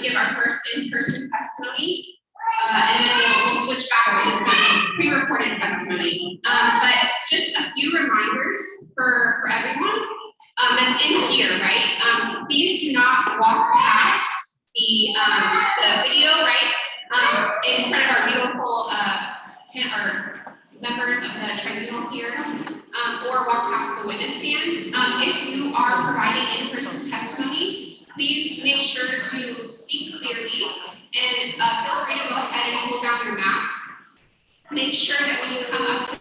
give our first in-person testimony, and then we'll switch back to some pre-recorded testimony. But just a few reminders for everyone that's in here, right? Please do not walk past the video, right? In front of our beautiful our members of the tribunal here, or walk past the witness stand. If you are providing in-person testimony, please make sure to speak clearly and feel free to go ahead and pull down your mask. Make sure that when you come up to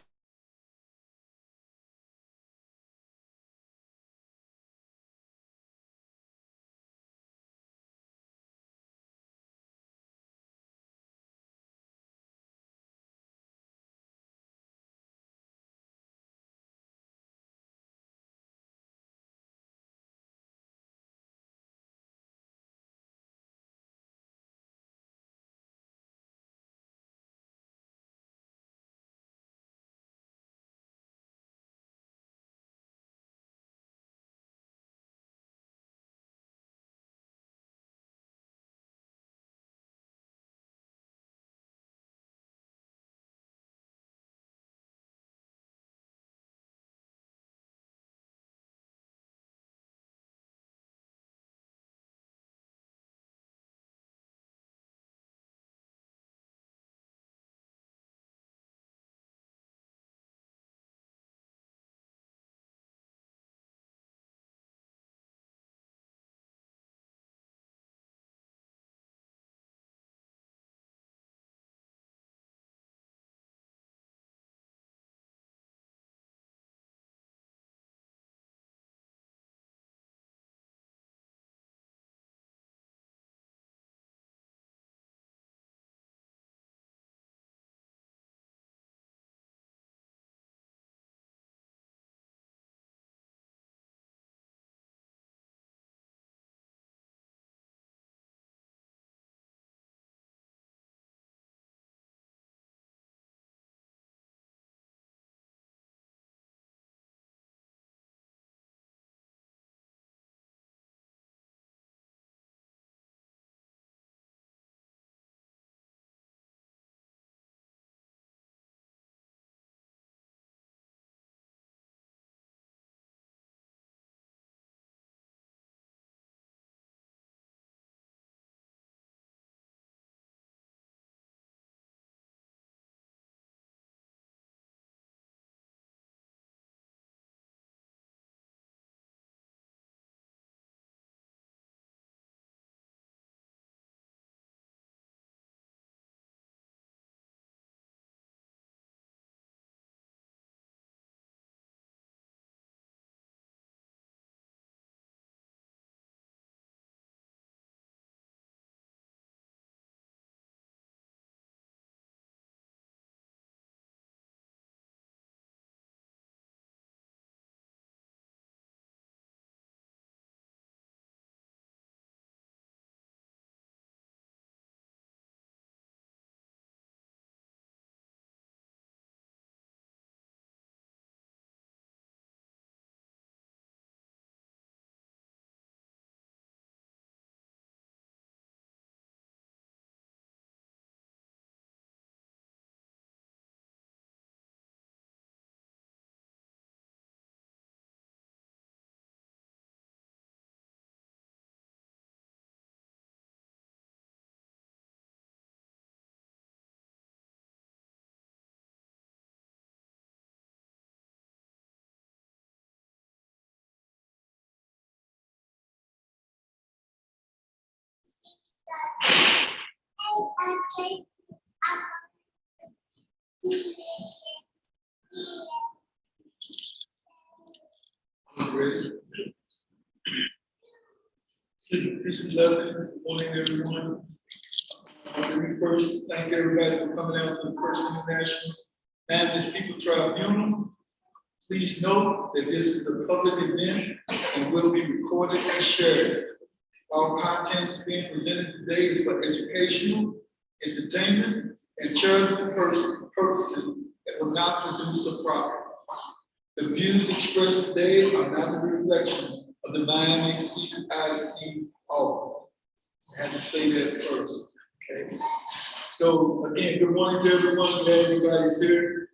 Peace and blessings. Good morning, everyone. Let me first thank everybody for coming out to the First International Peoples Tribunal. Please note that this is a public event and will be recorded and shared. All contents being presented today is for educational, entertainment, and charitable purposes that will not produce a profit. The views expressed today are not a reflection of the Miami CIC office. I had to say that first, okay? So again, good morning to everyone, glad everybody's here.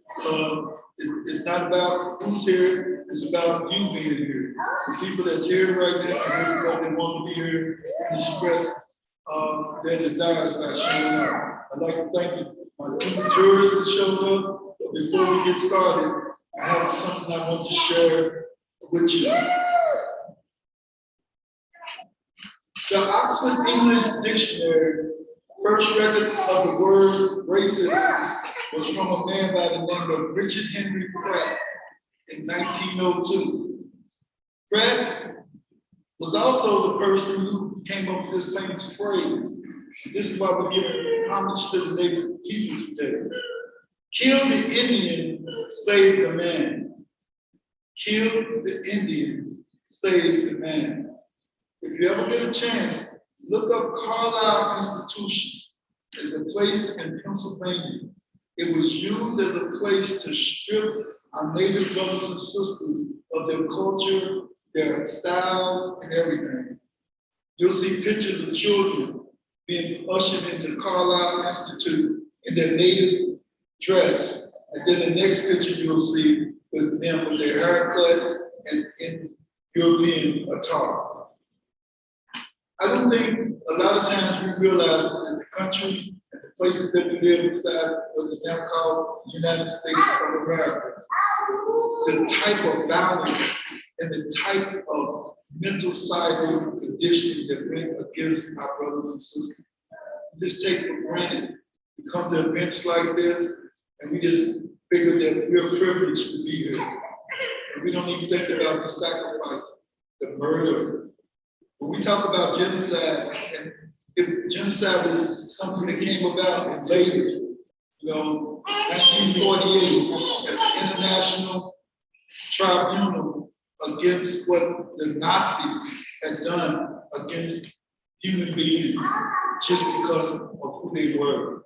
It's not about who's here, it's about you being here. The people that's here right now, and everybody that want to be here and express their desires by showing up. I'd like to thank my two jurors that showed up. But before we get started, I have something I want to share with you. The Oxford English Dictionary first record of the word racism was from a man by the name of Richard Henry Pratt in 1902. Pratt was also the person who came up with this famous phrase. This is why we're giving homage to the Native people today. Kill the Indian, save the man. Kill the Indian, save the man. If you ever get a chance, look up Carlisle Institution. It's a place in Pennsylvania. It was used as a place to strip our Native brothers and sisters of their culture, their styles, and everything. You'll see pictures of children being ushered into Carlisle Institute in their native dress. And then the next picture you'll see is them with their haircut and in European attire. I don't think a lot of times we realize that the countries and the places that we live inside what is now called the United States of America, the type of violence and the type of mental psycho conditioning that went against our brothers and sisters. We just take for granted. We come to events like this and we just figure that we're privileged to be here. And we don't even think about the sacrifices, the murder. When we talk about genocide, and if genocide is something that came about later, 1948, at the International Tribunal against what the Nazis had done against human beings just because of who they were.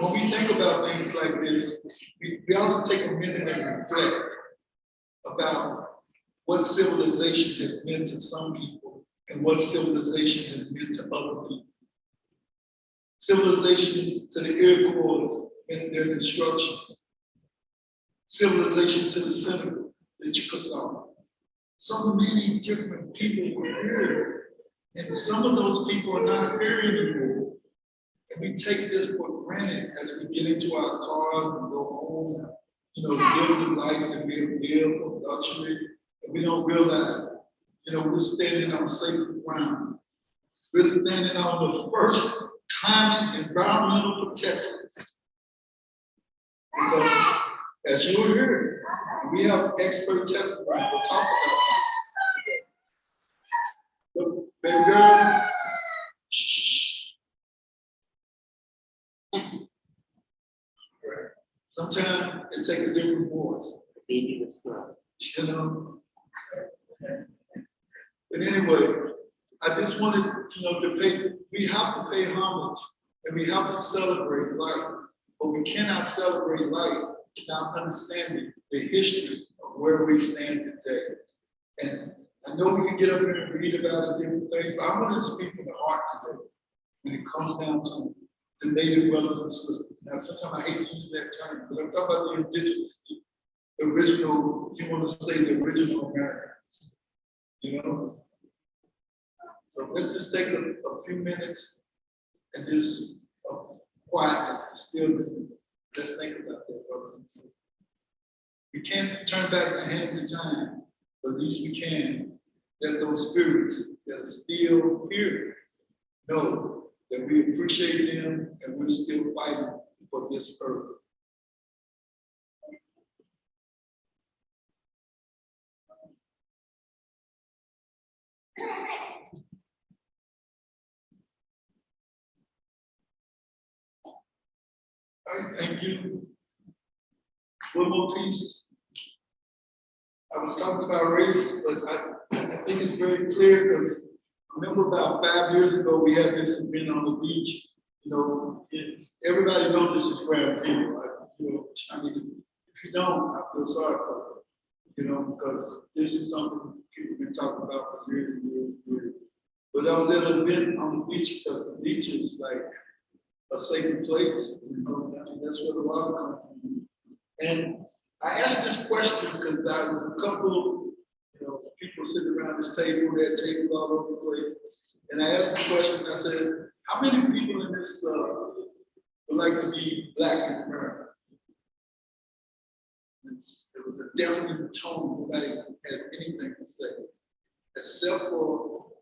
When we think about things like this, we ought to take a minute and reflect about what civilization has meant to some people and what civilization has meant to other people. Civilization to the Iroquois meant their destruction. Civilization to the Senegal, the Chickasaw. So many different people were here, and some of those people are not here anymore. And we take this for granted as we get into our cars and go home, live the life that we have lived of luxury. And we don't realize, we're standing on sacred ground. We're standing on the first climate environmental protections. Because as you were here, we have expert testimony. We'll talk about that. Look, baby girl. Sometimes it takes a different voice. Baby whisperer. But anyway, I just wanted, to pay, we have to pay homage and we have to celebrate life, but we cannot celebrate life without understanding the history of where we stand today. And I know we can get up here and read about different things, but I want to speak from the heart today when it comes down to the Native brothers and sisters. Now, sometimes I hate to use that term, but I'm talking about the indigenous people, the original, if you want to say the original Americans, So let's just take a few minutes and just quietness and stillness. Let's think about that, brothers and sisters. We can't turn back the hands of time, but at least we can let those spirits that are still here know that we appreciate them and we're still fighting for this earth. All right, thank you. One more piece. I was talking about race, but I think it's very clear because I remember about 5 years ago we had this event on the beach. Everybody knows this is ground zero. If you don't, I feel sorry for you, because this is something people have been talking about for years and years and years. But I was at an event on the beach, because the beach is like a sacred place. You know, I mean, that's where the water comes from. And I asked this question because there was a couple, you know, people sitting around this table, there are tables all over the place. And I asked the question, I said, how many people in this would like to be Black in America? It was a definite tone, nobody had anything to say, except for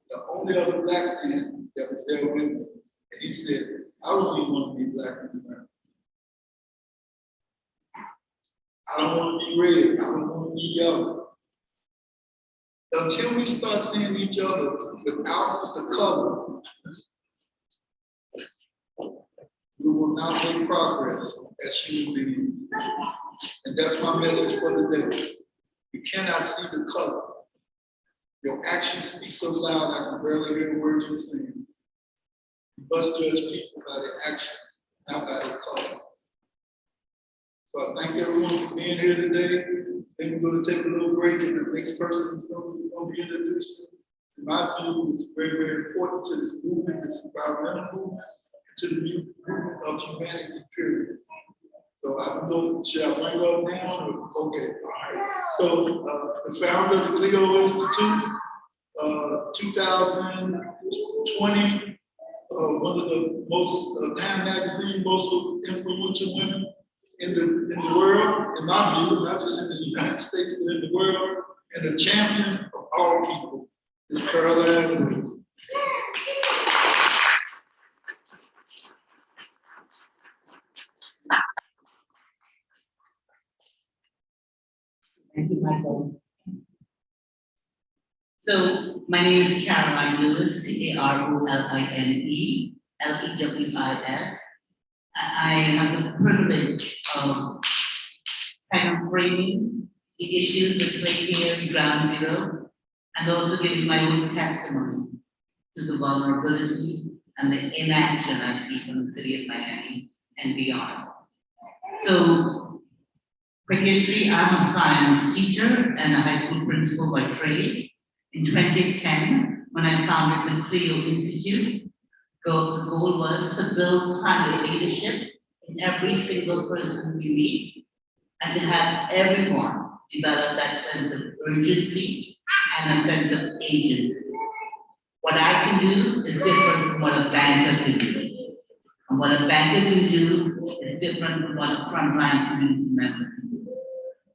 the only other Black man that was there with me. And he said, I really want to be Black in America. I don't want to be red, I don't want to be yellow. Until we start seeing each other without the color, we will not make progress as human beings. And that's my message for today. You cannot see the color. Your actions speak so loud I can barely hear the words you're saying. You must judge people by their actions, not by their color. So I thank everyone for being here today. I think we're going to take a little break, and the next person is going to be introduced. In my view, it's very, very important to this movement, this environmental movement, and to the movement of humanity, period. So I don't know, should I bring up now? Or, okay, all right. So the founder of the Clio Institute, 2020, one of the most Time magazine, most influential women in the world, in my view, not just in the United States, but in the world, and a champion of all people is Caroline. Thank you, Michael. So my name is Caroline Lewis, Caroline, Lewis. I have the privilege of kind of framing the issues that play here in Ground Zero, and also giving my own testimony to the vulnerability and the inaction I see from the city of Miami and beyond. So, quick history, I'm a science teacher and a high school principal by trade. In 2010, when I founded the Clio Institute, the goal was to build climate leadership in every single person we meet, and to have everyone develop that sense of urgency and a sense of agency. What I can do is different from what a banker can do. And what a banker can do is different from what a frontline community member can do.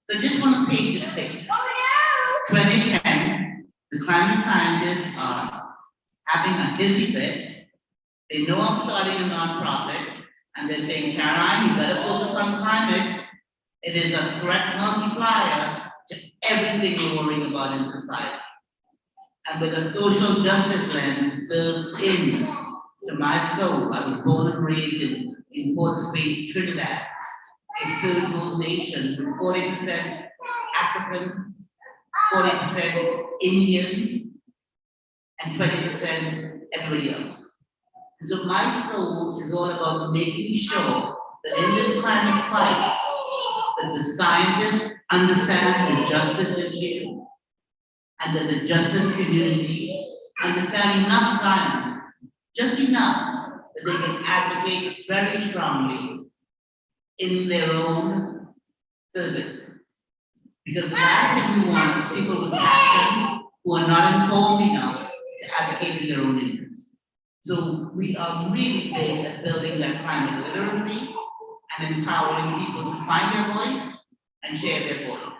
So I just want to paint this picture. 2010, the climate scientists are having a hissy fit. They know I'm starting a nonprofit, and they're saying, Caroline, you better focus on climate. It is a threat multiplier to everything we're worrying about in society. And with a social justice lens built in to my soul, I was born and raised in Port Spain, Trinidad, a third world nation with 40% African, 40% Indian, and 20% everybody else. And so my soul is all about making sure that in this climate fight, that the scientists understand the justice issue, and that the justice community understand enough science, just enough that they can advocate very strongly in their own service. Because the last thing we want is people with passion who are not informed enough to advocate in their own interests. So we are really big at building that climate literacy and empowering people to find their voice and share their voice.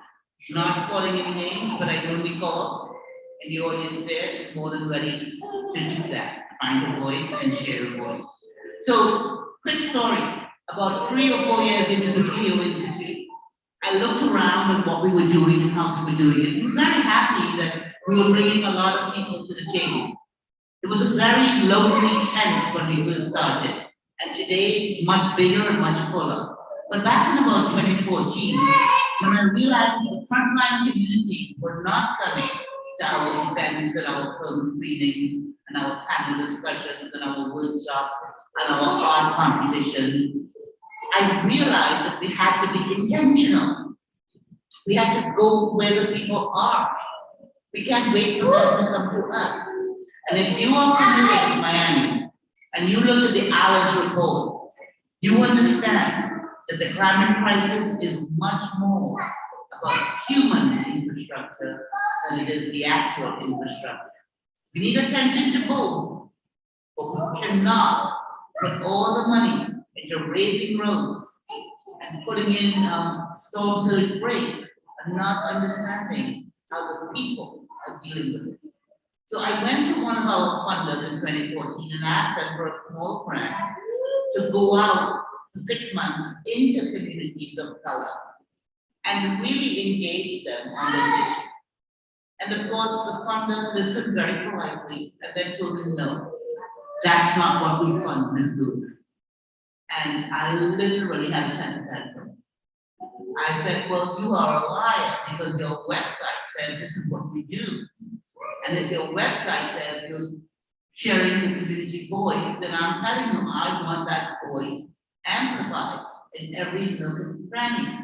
Not calling any names, but I know Nicole in the audience there is more than ready to do that, find a voice and share a voice. So, quick story. About 3 or 4 years into the Clio Institute, I looked around at what we were doing and how we were doing it. We were very happy that we were bringing a lot of people to the table. It was a very lonely tent when we first started, and today it's much bigger and much fuller. But back in about 2014, when I realized the frontline community were not coming to our events and our film screenings and our panel discussions and our workshops and our art competitions, I realized that we had to be intentional. We had to go where the people are. We can't wait for them to come to us. And if you are familiar with Miami and you look at the Alice report, you understand that the climate crisis is much more about human infrastructure than it is the actual infrastructure. We need attention to both, but we cannot put all the money into raising roads and putting in storm surge break and not understanding how the people are dealing with it. So I went to one of our funders in 2014 and asked them for a small grant to go out for 6 months into communities of color and really engage them on this issue. And of course, the funder listened very politely and then told me, no, that's not what we fund, Ms. Lewis. And I literally had a temper tantrum. I said, well, you are a liar because your website says this is what we do. And if your website says you're sharing the community voice, then I'm telling you, I want that voice amplified in every nook and cranny.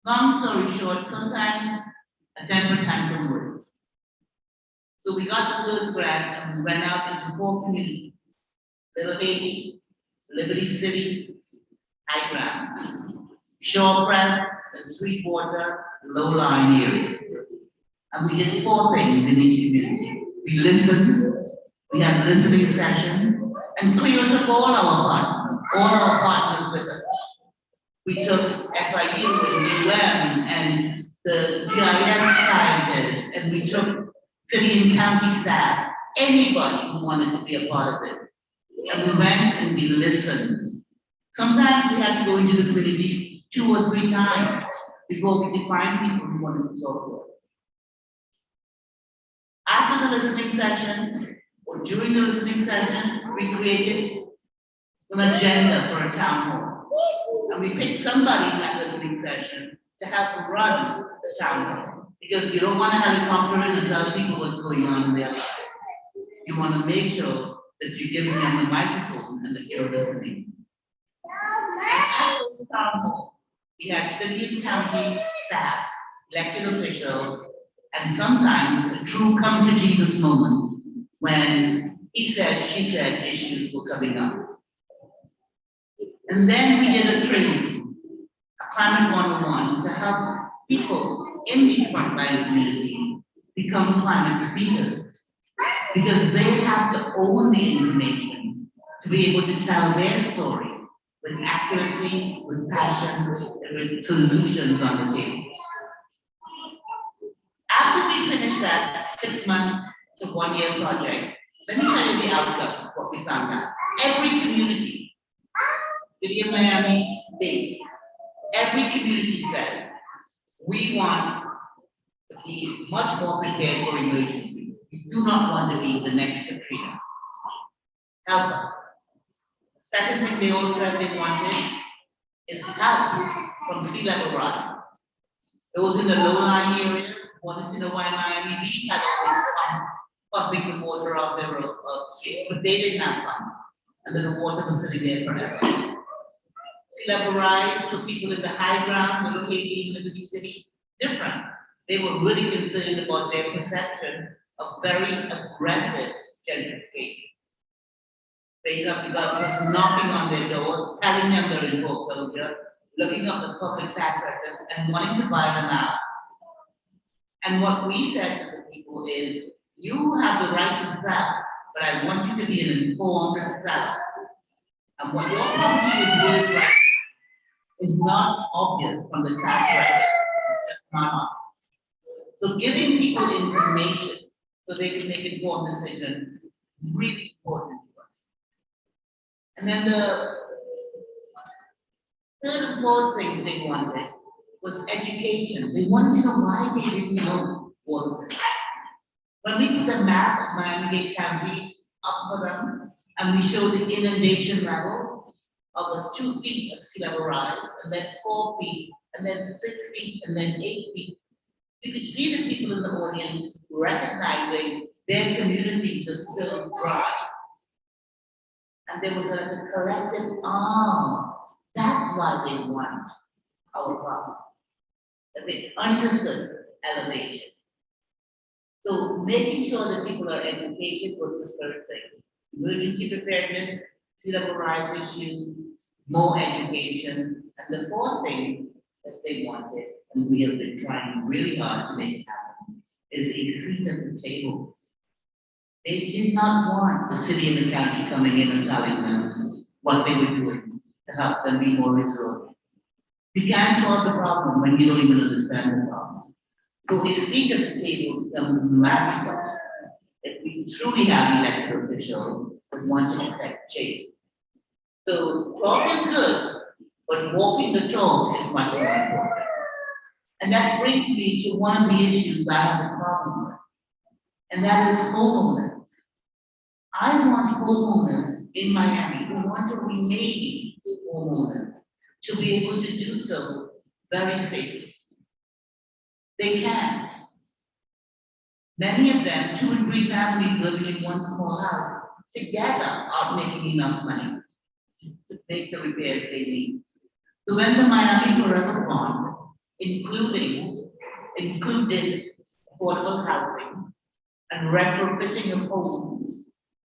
Long story short, sometimes a temper tantrum works. So we got the first grant and we went out into 4 communities: Little Haiti, Liberty City, High Ground, Shore Crest, and Sweetwater, low-lying areas. And we did 4 things in each community. We listened, we had listening sessions, and Cleo took all our partners with us. We took FIU and UM and the GIS scientists, and we took city and county staff, anybody who wanted to be a part of it. And we went and we listened. Sometimes we had to go into the community 2 or 3 times before we could find people who wanted to talk to us. After the listening session, or during the listening session, we created an agenda for a town hall. And we picked somebody in that listening session to help run the town hall. Because you don't want to helicopter in and tell people what's going on in their lives. You want to make sure that you're giving them the microphone and that you're listening. And at those town halls, we had city and county staff, elected officials, and sometimes a true come to Jesus moment when he said, she said issues were coming up. And then we did a training, a climate 101, to help people in these frontline communities become climate speakers. Because they have to own the information to be able to tell their story with accuracy, with passion, and with solutions on the table. After we finished that 6-month to 1-year project, let me tell you the outcome of what we found out. Every community, City of Miami, Dade, every community said, we want to be much more prepared for emergency. We do not want to be the next Katrina. Help us. Second thing they all said they wanted is help from sea level rise. Those in the low-lying areas wanted to know why Miami Beach had all these pumps pumping the water off their street, but they didn't have pumps, and then the water was sitting there forever. Sea level rise to people in the high ground, Little Haiti, Liberty City, different. They were really concerned about their perception of very aggressive gentrification. They have developers knocking on their doors, telling them they're in foreclosure, looking up the public tax records and wanting to buy them out. And what we said to the people is, you have the right to sell, but I want you to be an informed seller. And what your property is worth right is not obvious from the tax record. That's not obvious. So giving people information so they can make informed decisions is really important to us. And then the third and fourth things they wanted was education. They wanted to know why they didn't know water. When we put the map of Miami-Dade County up for them, and we showed the inundation levels of the 2 feet of sea level rise, and then 4 feet, and then 6 feet, and then 8 feet, you could see the people in the audience recognizing their communities are still dry. And there was a collective, that's why they want our problem. That they understood elevation. So making sure that people are educated was the first thing. Emergency preparedness, sea level rise issue, more education, and the fourth thing that they wanted, and we have been trying really hard to make happen, is a seat at the table. They did not want the city and the county coming in and telling them what they were doing to help them be more resilient. You can't solve the problem when you don't even understand the problem. So a seat at the table becomes magical if we truly have elected officials that want to affect change. So talk is good, but walking the talk is much more important. And that brings me to one of the issues I have a problem with, and that is homeowners. I want homeowners in Miami who want to remain homeowners to be able to do so very safely. They can. Many of them, 2 and 3 families living in one small house, together are making enough money to make the repairs they need. So when the Miami Forever Bond, included affordable housing and retrofitting of homes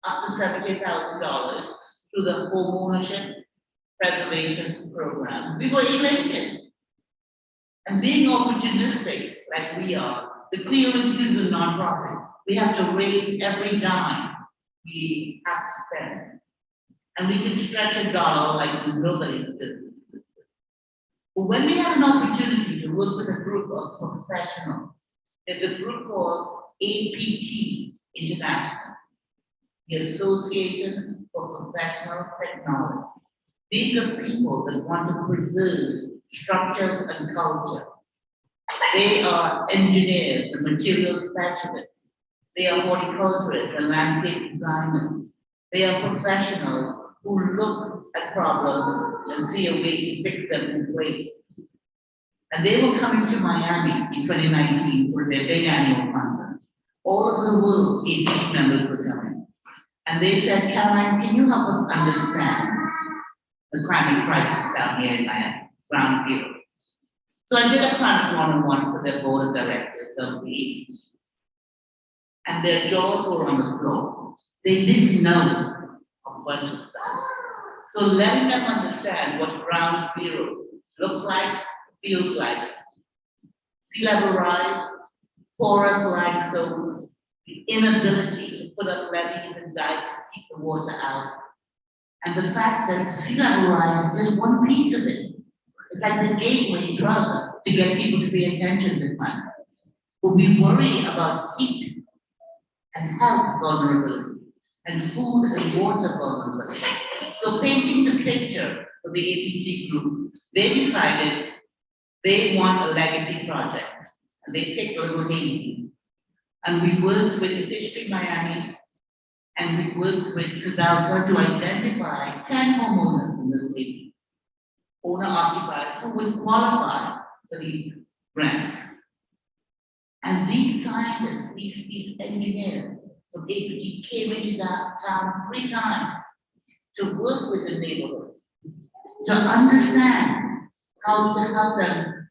up to $70,000 through the homeownership preservation program, we were elated. And being opportunistic like we are, the Cleo Institute is a nonprofit. We have to raise every dime we have to spend. And we can stretch a dollar like nobody does. But when we have an opportunity to work with a group of professionals, there's a group called APT International, the Association for Professional Technology. These are people that want to preserve structures and culture. They are engineers and material specialists. They are horticulturists and landscape designers. They are professionals who look at problems and see a way to fix them in place. And they were coming to Miami in 2019 for their big annual conference. All over the world, APT members were coming. And they said, Caroline, can you help us understand the climate crisis down here in Miami, ground zero? So I did a climate one-on-one for their board of directors of the APT. And their jaws were on the floor. They didn't know a bunch of stuff. So letting them understand what ground zero looks like, feels like. Sea level rise, porous limestone, the inability to put up levees and dikes to keep the water out. And the fact that sea level rise is just one piece of it. It's like the gateway drug to get people to pay attention to climate. But we worry about heat and health vulnerability and food and water vulnerability. So painting the picture for the APT group, they decided they want a legacy project. And they picked Little Haiti. And we worked with History Miami and we worked with Sedalco to identify 10 homeowners in Little Haiti, owner-occupied, who would qualify for these grants. And these scientists, these engineers from APT came into that town 3 times to work with the neighborhood, to understand how to help them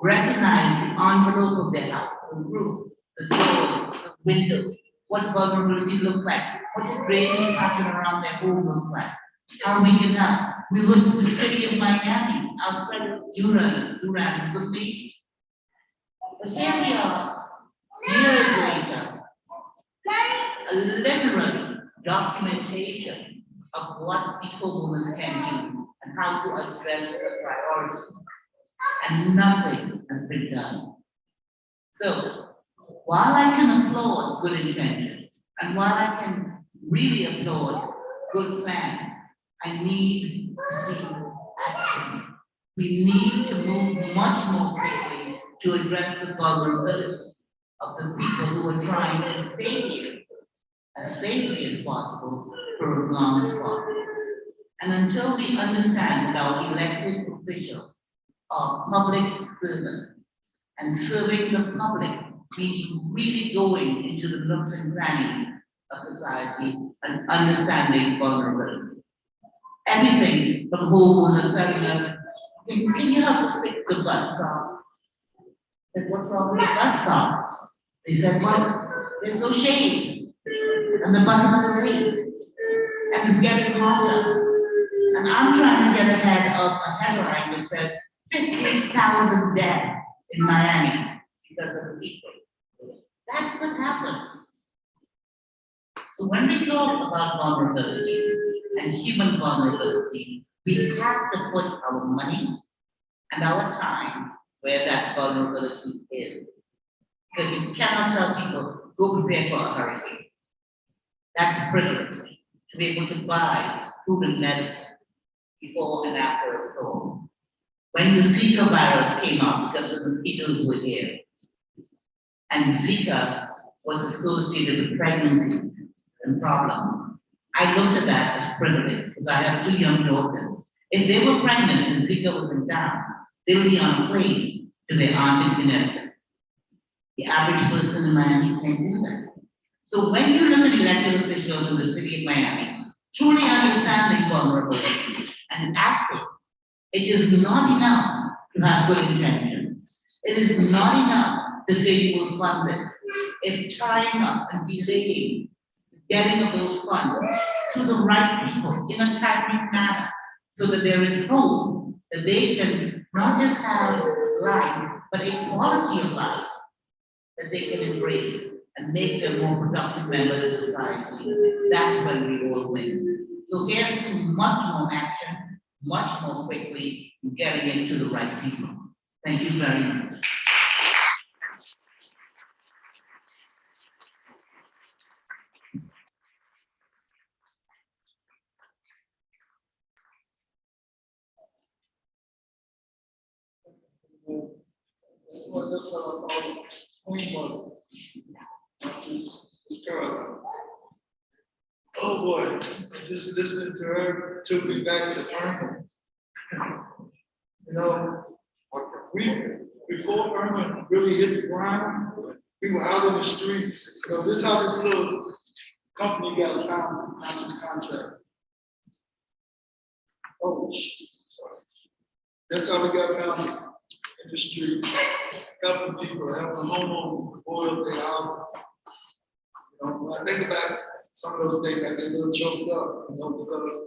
recognize the envelope of their house, the roof, the doors, the windows, what vulnerability looks like, what the drainage pattern around their home looks like, how we can help. We work with the city of Miami, outside of Duran, with me. But here we are, years later, a literal documentation of what these homeowners can do and how to address the priorities. And nothing has been done. So, while I can applaud good intentions, and while I can really applaud good plans, I need to see action. We need to move much more quickly to address the vulnerability of the people who are trying to stay here as safely as possible for as long as possible. And until we understand that our elected officials are public servants and serving the public means really going into the nooks and crannies of society and understanding vulnerability. Everything from homeowners telling us, can you help us fix the bus stops? I said, what's wrong with the bus stops? They said, well, there's no shade, and the buses are late, and it's getting hotter. And I'm trying to get ahead of a headline that says 15,000 deaths in Miami because of the people. That's what happened. So when we talk about vulnerability and human vulnerability, we have to put our money and our time where that vulnerability is. Because you cannot tell people, go prepare for a hurricane. That's privilege, to be able to buy food and medicine before and after a storm. When the Zika virus came out because the mosquitoes were here, and Zika was associated with pregnancy and problems, I looked at that as privilege because I have 2 young daughters. If they were pregnant and Zika was in town, they would be on a plane to their aunt in Connecticut. The average person in Miami can't do that. So when you look at elected officials in the city of Miami, truly understanding vulnerability and acting, it is not enough to have good intentions. It is not enough to say you will fund this. It's tying up and delaying the getting of those funds to the right people in a timely manner so that there is hope that they can not just have life, but a quality of life that they can embrace and make them more productive members of society. That's when we all win. So here's to much more action, much more quickly, getting it to the right people. Thank you very much. That's what I call queen mother. This girl. Oh boy, just listening to her took me back to Irma. You know, before Irma really hit the ground, we were out in the streets. You know, this is how this little company got found contract. Oh, sorry. That's how we got found in the streets, helping people, helping homeowners boil their houses. You know, when I think about some of those days, I get a little choked up, you know, because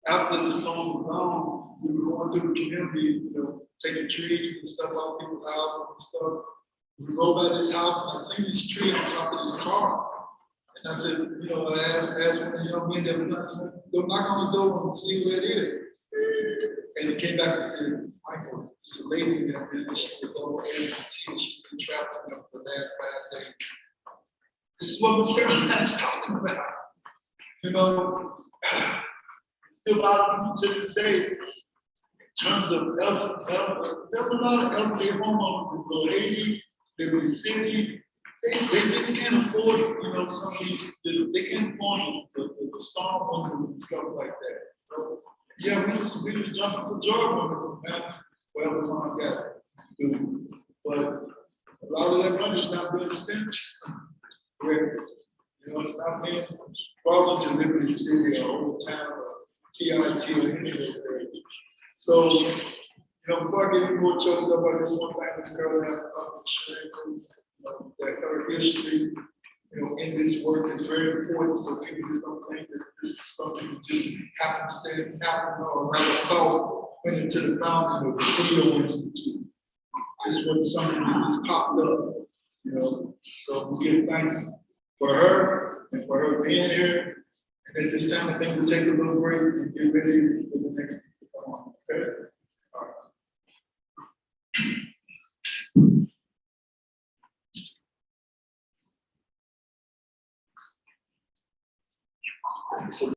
after the storm was gone, we were going through the community, you know, taking trees and stuff off people's houses and stuff. We go by this house and I seen this tree on top of this car. And I said, you know, I asked one of the young men that was not, go knock on the door and see who it is. And he came back and said, Michael, it's a lady that she would go in and she's been trapped in for the last 5 days. This is what Ms. Caroline's talking about. You know, it's still out to this day. In terms of there's a lot of elderly homeowners in the 80, in the city. They just can't afford, you know, some of these, they can't afford the storm windows and stuff like that. So, yeah, we was jumping for joy windows, man. Well, we want that. But a lot of that money is not being spent. Correct. You know, it's not being brought into Liberty City or Old Town or TIT or any of those areas. So, you know, before I get any more choked up, I just want to thank this girl that sharing that her history, you know, in this work is very important. So people just don't think that this is something that just happenstance happened or rather thought went into the fountain of the Theo Institute. Just when something that just popped up, you know. So we give thanks for her and for her being here. And at this time, I think we'll take a little break and get ready for the next one. Okay? All right. So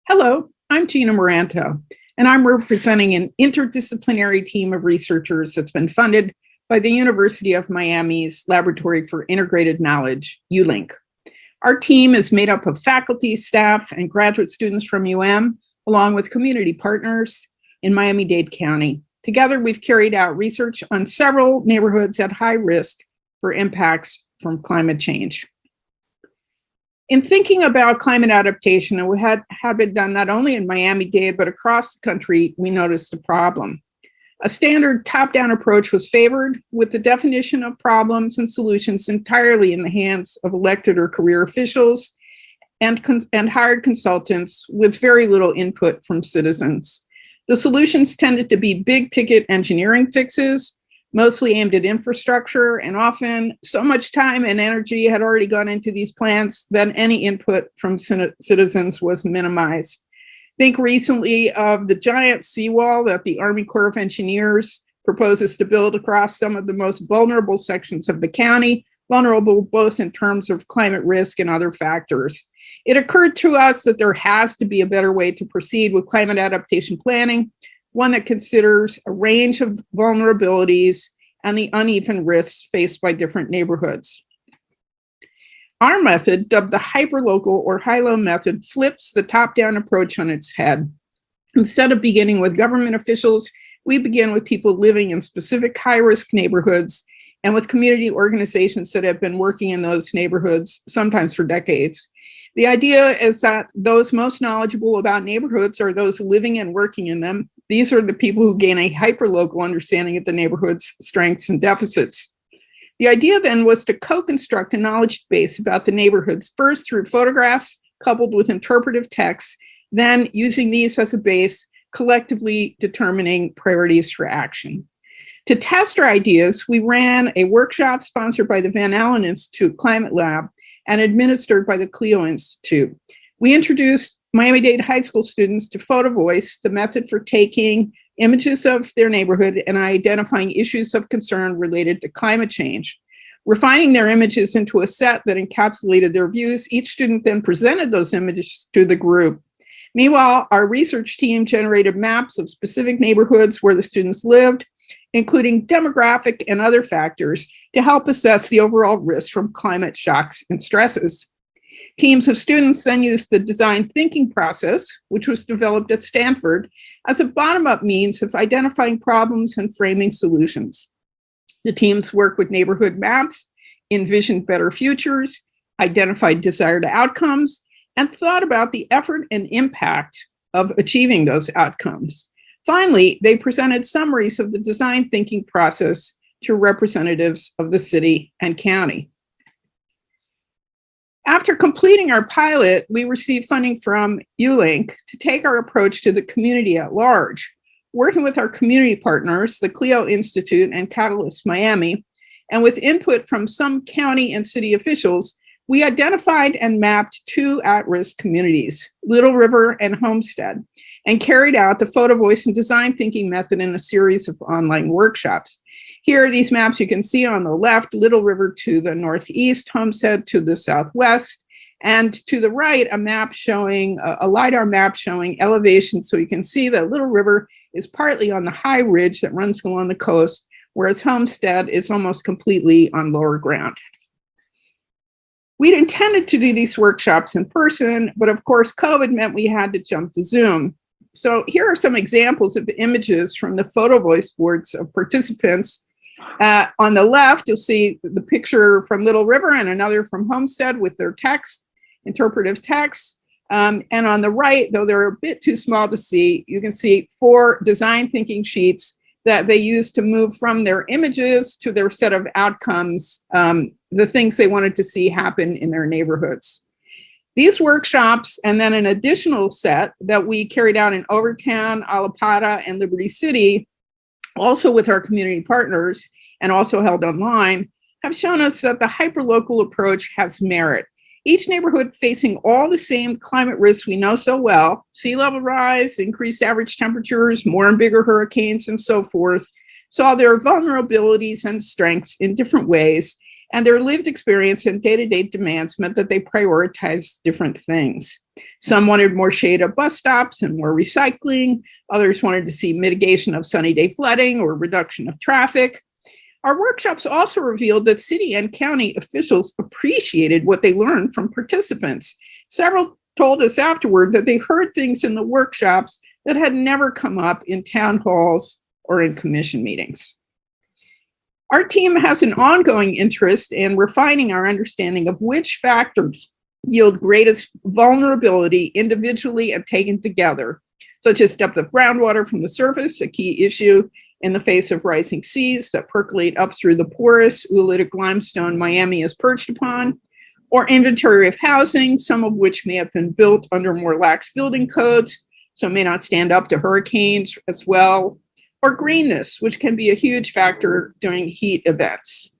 Hello, I'm Gina Moranto, and I'm representing an interdisciplinary team of researchers that's been funded by the University of Miami's Laboratory for Integrated Knowledge, ULINK. Our team is made up of faculty, staff, and graduate students from UM, along with community partners in Miami-Dade County. Together, we've carried out research on several neighborhoods at high risk for impacts from climate change. In thinking about climate adaptation, and we had been done not only in Miami-Dade, but across the country, we noticed a problem. A standard top-down approach was favored, with the definition of problems and solutions entirely in the hands of elected or career officials and hired consultants with very little input from citizens. The solutions tended to be big-ticket engineering fixes, mostly aimed at infrastructure, and often so much time and energy had already gone into these plans that any input from citizens was minimized. Think recently of the giant seawall that the Army Corps of Engineers proposes to build across some of the most vulnerable sections of the county, vulnerable both in terms of climate risk and other factors. It occurred to us that there has to be a better way to proceed with climate adaptation planning, one that considers a range of vulnerabilities and the uneven risks faced by different neighborhoods. Our method, dubbed the hyperlocal or high-low method, flips the top-down approach on its head. Instead of beginning with government officials, we begin with people living in specific high-risk neighborhoods and with community organizations that have been working in those neighborhoods, sometimes for decades. The idea is that those most knowledgeable about neighborhoods are those living and working in them. These are the people who gain a hyperlocal understanding of the neighborhood's strengths and deficits. The idea then was to co-construct a knowledge base about the neighborhoods, first through photographs coupled with interpretive texts, then using these as a base, collectively determining priorities for action. To test our ideas, we ran a workshop sponsored by the Van Allen Institute Climate Lab and administered by the Clio Institute. We introduced Miami-Dade high school students to Photo Voice, the method for taking images of their neighborhood and identifying issues of concern related to climate change. Refining their images into a set that encapsulated their views, each student then presented those images to the group. Meanwhile, our research team generated maps of specific neighborhoods where the students lived, including demographic and other factors, to help assess the overall risk from climate shocks and stresses. Teams of students then used the design thinking process, which was developed at Stanford, as a bottom-up means of identifying problems and framing solutions. The teams worked with neighborhood maps, envisioned better futures, identified desired outcomes, and thought about the effort and impact of achieving those outcomes. Finally, they presented summaries of the design thinking process to representatives of the city and county. After completing our pilot, we received funding from ULINK to take our approach to the community at large. Working with our community partners, the Clio Institute and Catalyst Miami, and with input from some county and city officials, we identified and mapped two at-risk communities, Little River and Homestead, and carried out the photo voice and design thinking method in a series of online workshops. Here are these maps you can see on the left, Little River to the northeast, Homestead to the southwest, and to the right, a map showing, a LiDAR map showing elevation, so you can see that Little River is partly on the high ridge that runs along the coast, whereas Homestead is almost completely on lower ground. We'd intended to do these workshops in person, but of course, COVID meant we had to jump to Zoom. So here are some examples of images from the photo voice boards of participants. On the left, you'll see the picture from Little River and another from Homestead with their text, interpretive text. And on the right, though they're a bit too small to see, you can see 4 design thinking sheets that they used to move from their images to their set of outcomes, the things they wanted to see happen in their neighborhoods. These workshops, and then an additional set that we carried out in Overtown, Alapata, and Liberty City, also with our community partners and also held online, have shown us that the hyperlocal approach has merit. Each neighborhood facing all the same climate risks we know so well, sea level rise, increased average temperatures, more and bigger hurricanes, and so forth, saw their vulnerabilities and strengths in different ways, and their lived experience and day-to-day demands meant that they prioritized different things. Some wanted more shade at bus stops and more recycling. Others wanted to see mitigation of sunny day flooding or reduction of traffic. Our workshops also revealed that city and county officials appreciated what they learned from participants. Several told us afterward that they heard things in the workshops that had never come up in town halls or in commission meetings. Our team has an ongoing interest in refining our understanding of which factors yield greatest vulnerability individually and taken together, such as depth of groundwater from the surface, a key issue in the face of rising seas that percolate up through the porous oolitic limestone Miami is perched upon, or inventory of housing, some of which may have been built under more lax building codes, so may not stand up to hurricanes as well, or greenness, which can be a huge factor during heat events.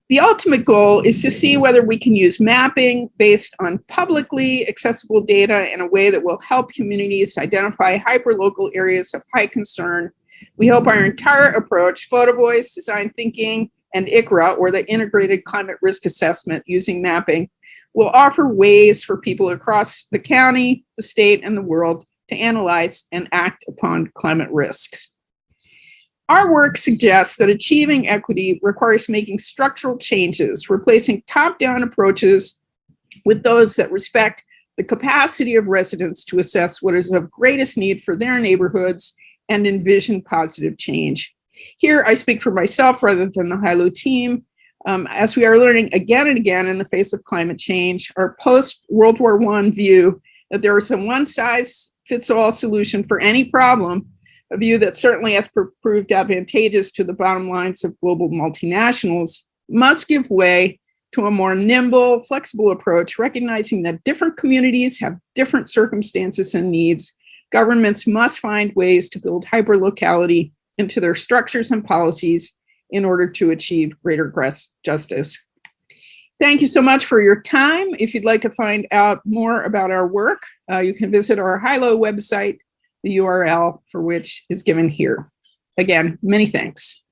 The ultimate goal is to see whether we can use mapping based on publicly accessible data in a way that will help communities identify hyperlocal areas of high concern. We hope our entire approach, photo voice, design thinking, and ICRA, or the Integrated Climate Risk Assessment using mapping, will offer ways for people across the county, the state, and the world to analyze and act upon climate risks. Our work suggests that achieving equity requires making structural changes, replacing top-down approaches with those that respect the capacity of residents to assess what is of greatest need for their neighborhoods and envision positive change. Here, I speak for myself rather than the HILO team. As we are learning again and again in the face of climate change, our post-World War I view that there is a one-size-fits-all solution for any problem, a view that certainly has proved advantageous to the bottom lines of global multinationals, must give way to a more nimble, flexible approach, recognizing that different communities have different circumstances and needs. Governments must find ways to build hyperlocality into their structures and policies in order to achieve greater justice. Thank you so much for your time. If you'd like to find out more about our work, you can visit our HILO website, the URL for which is given here. Again, many thanks.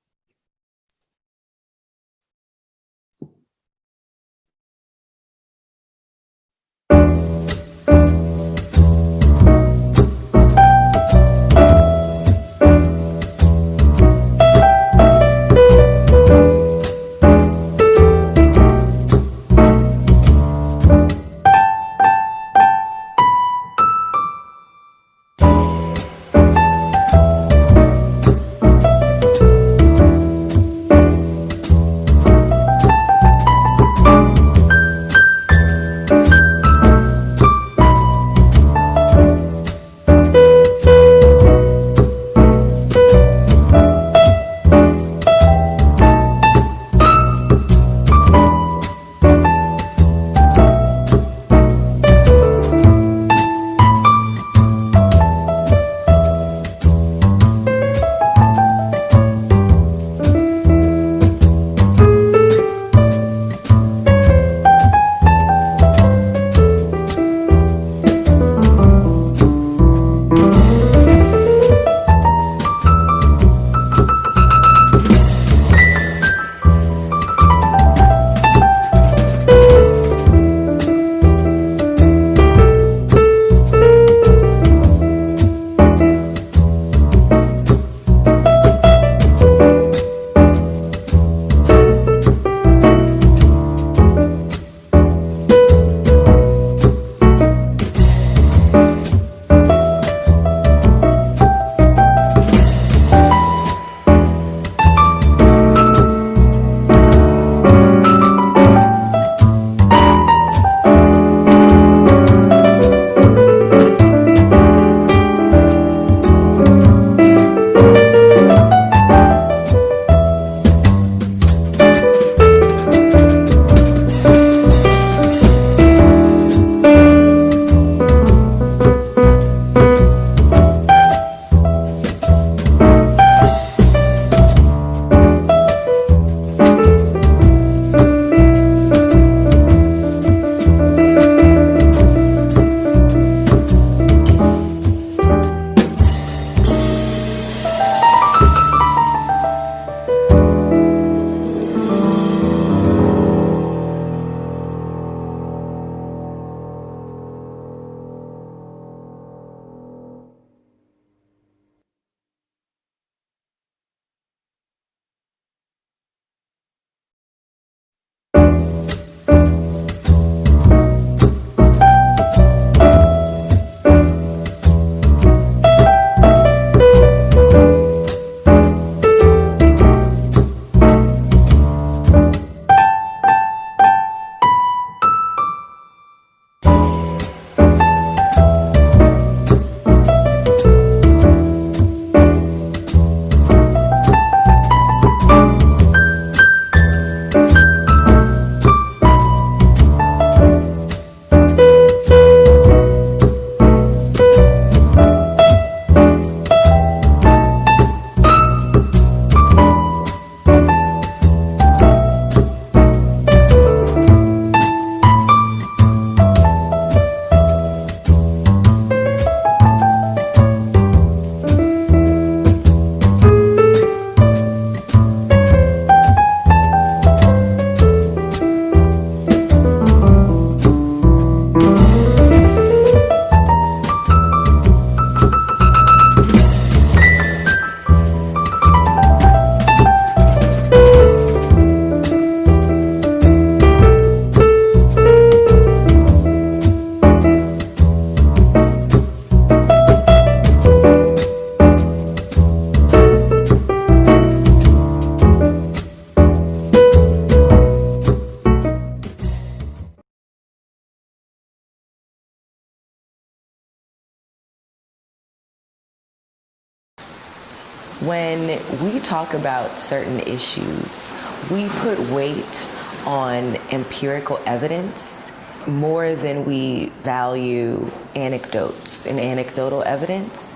When we talk about certain issues, we put weight on empirical evidence more than we value anecdotes and anecdotal evidence,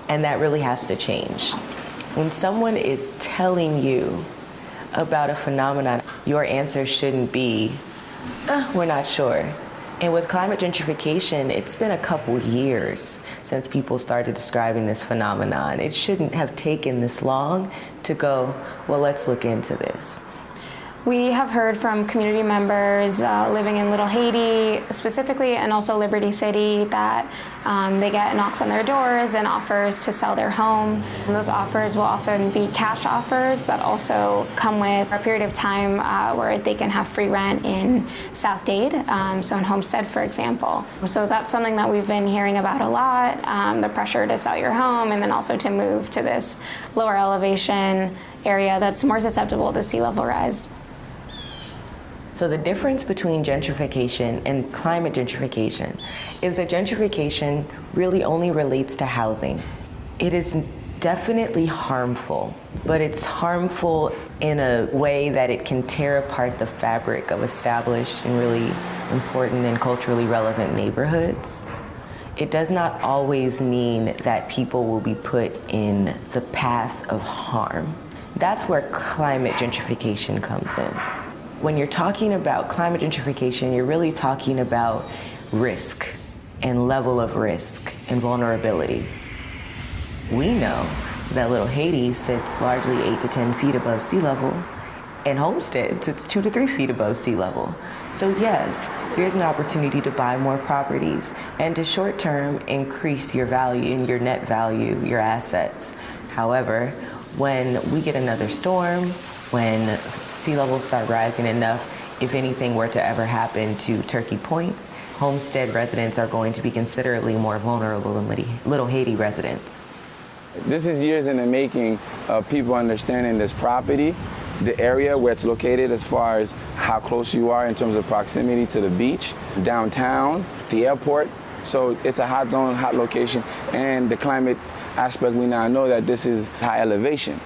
and that really has to change. When someone is telling you about a phenomenon, your answer shouldn't be, we're not sure. And with climate gentrification, it's been a couple years since people started describing this phenomenon. It shouldn't have taken this long to go, well, let's look into this. We have heard from community members living in Little Haiti specifically, and also Liberty City, that they get knocks on their doors and offers to sell their home. And those offers will often be cash offers that also come with a period of time where they can have free rent in South Dade, so in Homestead, for example. So that's something that we've been hearing about a lot, the pressure to sell your home and then also to move to this lower elevation area that's more susceptible to sea level rise. So the difference between gentrification and climate gentrification is that gentrification really only relates to housing. It is definitely harmful, but it's harmful in a way that it can tear apart the fabric of established and really important and culturally relevant neighborhoods. It does not always mean that people will be put in the path of harm. That's where climate gentrification comes in. When you're talking about climate gentrification, you're really talking about risk and level of risk and vulnerability. We know that Little Haiti sits largely 8 to 10 feet above sea level, and Homestead sits 2 to 3 feet above sea level. So yes, here's an opportunity to buy more properties and to short-term increase your value and your net value, your assets. However, when we get another storm, when sea levels start rising enough, if anything were to ever happen to Turkey Point, Homestead residents are going to be considerably more vulnerable than Little Haiti residents. This is years in the making of people understanding this property, the area where it's located as far as how close you are in terms of proximity to the beach, downtown, the airport. So it's a hot zone, hot location, and the climate aspect, we now know that this is high elevation.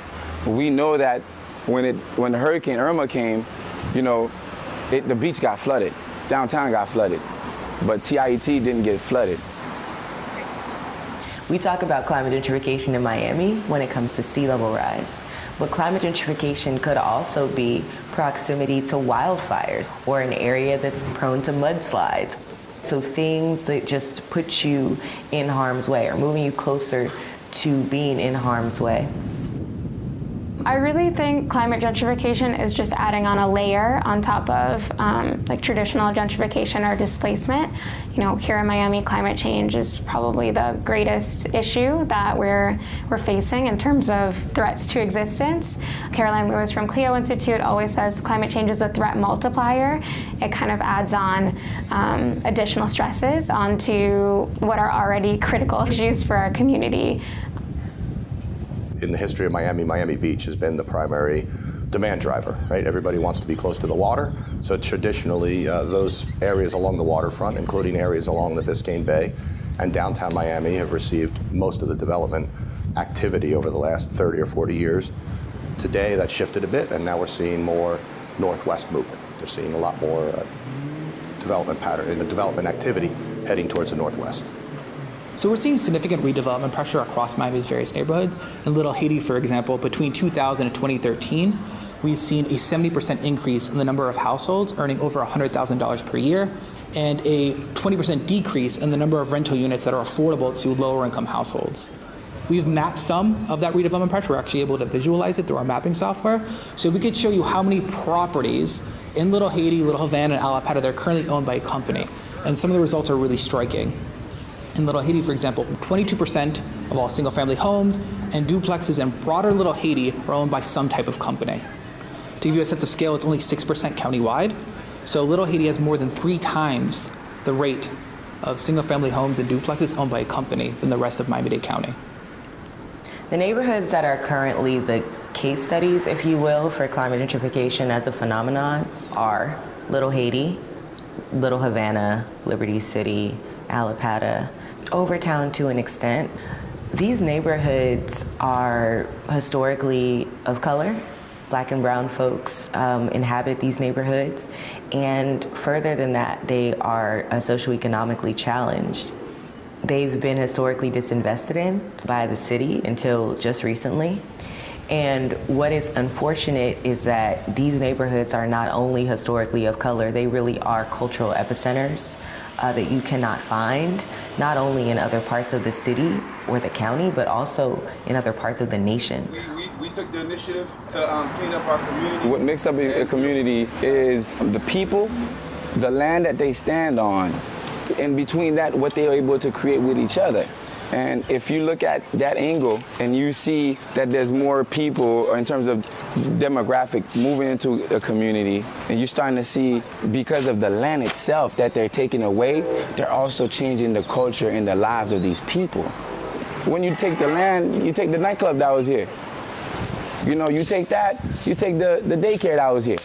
We know that when the Hurricane Irma came, the beach got flooded, downtown got flooded, but TIET didn't get flooded. We talk about climate gentrification in Miami when it comes to sea level rise, but climate gentrification could also be proximity to wildfires or an area that's prone to mudslides. So things that just put you in harm's way or moving you closer to being in harm's way. I really think climate gentrification is just adding on a layer on top of traditional gentrification or displacement. Here in Miami, climate change is probably the greatest issue that we're facing in terms of threats to existence. Caroline Lewis from Clio Institute always says climate change is a threat multiplier. It kind of adds on additional stresses onto what are already critical issues for our community. In the history of Miami, Miami Beach has been the primary demand driver, right? Everybody wants to be close to the water. So traditionally, those areas along the waterfront, including areas along the Biscayne Bay and downtown Miami, have received most of the development activity over the last 30 or 40 years. Today, that shifted a bit, and now we're seeing more northwest movement. They're seeing a lot more development pattern and development activity heading towards the northwest. So we're seeing significant redevelopment pressure across Miami's various neighborhoods. In Little Haiti, for example, between 2000 and 2013, we've seen a 70% increase in the number of households earning over $100,000 per year, and a 20% decrease in the number of rental units that are affordable to lower income households. We've mapped some of that redevelopment pressure. We're actually able to visualize it through our mapping software. So we could show you how many properties in Little Haiti, Little Havana, and Alapata that are currently owned by a company. And some of the results are really striking. In Little Haiti, for example, 22% of all single-family homes and duplexes in broader Little Haiti are owned by some type of company. To give you a sense of scale, it's only 6% countywide. So Little Haiti has more than 3 times the rate of single-family homes and duplexes owned by a company than the rest of Miami-Dade County. The neighborhoods that are currently the case studies, if you will, for climate gentrification as a phenomenon are Little Haiti, Little Havana, Liberty City, Alapata, Overtown to an extent. These neighborhoods are historically of color. Black and brown folks inhabit these neighborhoods, and further than that, they are socioeconomically challenged. They've been historically disinvested in by the city until just recently. And what is unfortunate is that these neighborhoods are not only historically of color, they really are cultural epicenters that you cannot find, not only in other parts of the city or the county, but also in other parts of the nation. We took the initiative to clean up our community. What makes up a community is the people, the land that they stand on, and between that, what they are able to create with each other. And if you look at that angle and you see that there's more people in terms of demographic moving into a community, and you're starting to see, because of the land itself that they're taking away, they're also changing the culture and the lives of these people. When you take the land, you take the nightclub that was here. You know, you take that, you take the daycare that was here.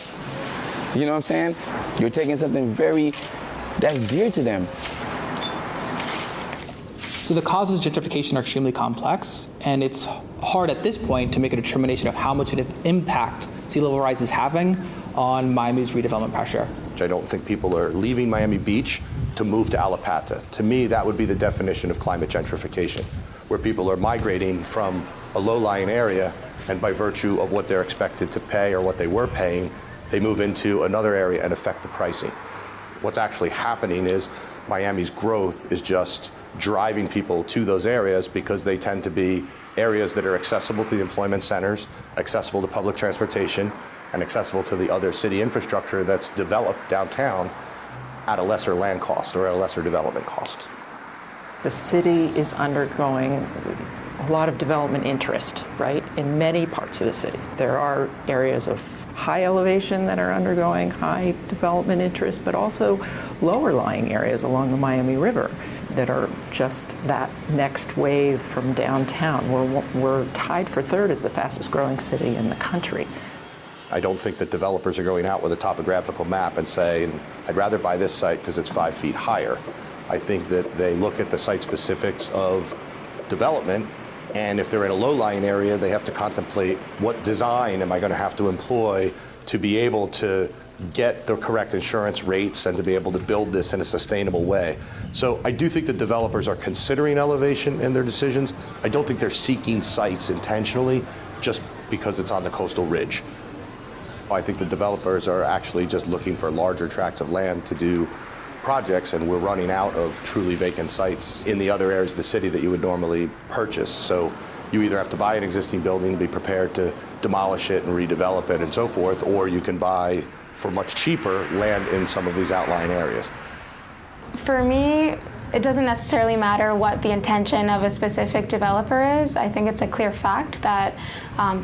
You know what I'm saying? You're taking something that's dear to them. So the causes of gentrification are extremely complex, and it's hard at this point to make a determination of how much of an impact sea level rise is having on Miami's redevelopment pressure. I don't think people are leaving Miami Beach to move to Alapata. To me, that would be the definition of climate gentrification, where people are migrating from a low-lying area, and by virtue of what they're expected to pay or what they were paying, they move into another area and affect the pricing. What's actually happening is Miami's growth is just driving people to those areas because they tend to be areas that are accessible to the employment centers, accessible to public transportation, and accessible to the other city infrastructure that's developed downtown at a lesser land cost or at a lesser development cost. The city is undergoing a lot of development interest, right, in many parts of the city. There are areas of high elevation that are undergoing high development interest, but also lower lying areas along the Miami River that are just that next wave from downtown. We're tied for third as the fastest growing city in the country. I don't think that developers are going out with a topographical map and saying, I'd rather buy this site because it's 5 feet higher. I think that they look at the site specifics of development, and if they're in a low-lying area, they have to contemplate what design am I going to have to employ to be able to get the correct insurance rates and to be able to build this in a sustainable way. So I do think that developers are considering elevation in their decisions. I don't think they're seeking sites intentionally just because it's on the coastal ridge. I think the developers are actually just looking for larger tracts of land to do projects, and we're running out of truly vacant sites in the other areas of the city that you would normally purchase. So you either have to buy an existing building, be prepared to demolish it and redevelop it and so forth, or you can buy, for much cheaper, land in some of these outlying areas. For me, it doesn't necessarily matter what the intention of a specific developer is. I think it's a clear fact that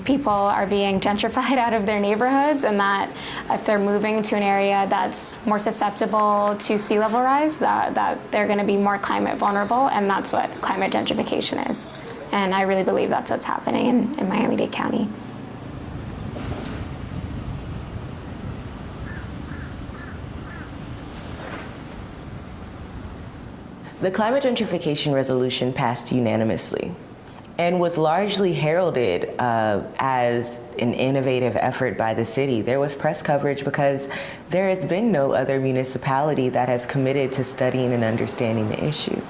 people are being gentrified out of their neighborhoods, and that if they're moving to an area that's more susceptible to sea level rise, that they're going to be more climate vulnerable, and that's what climate gentrification is. And I really believe that's what's happening in Miami-Dade County. The climate gentrification resolution passed unanimously and was largely heralded as an innovative effort by the city. There was press coverage because there has been no other municipality that has committed to studying and understanding the issue.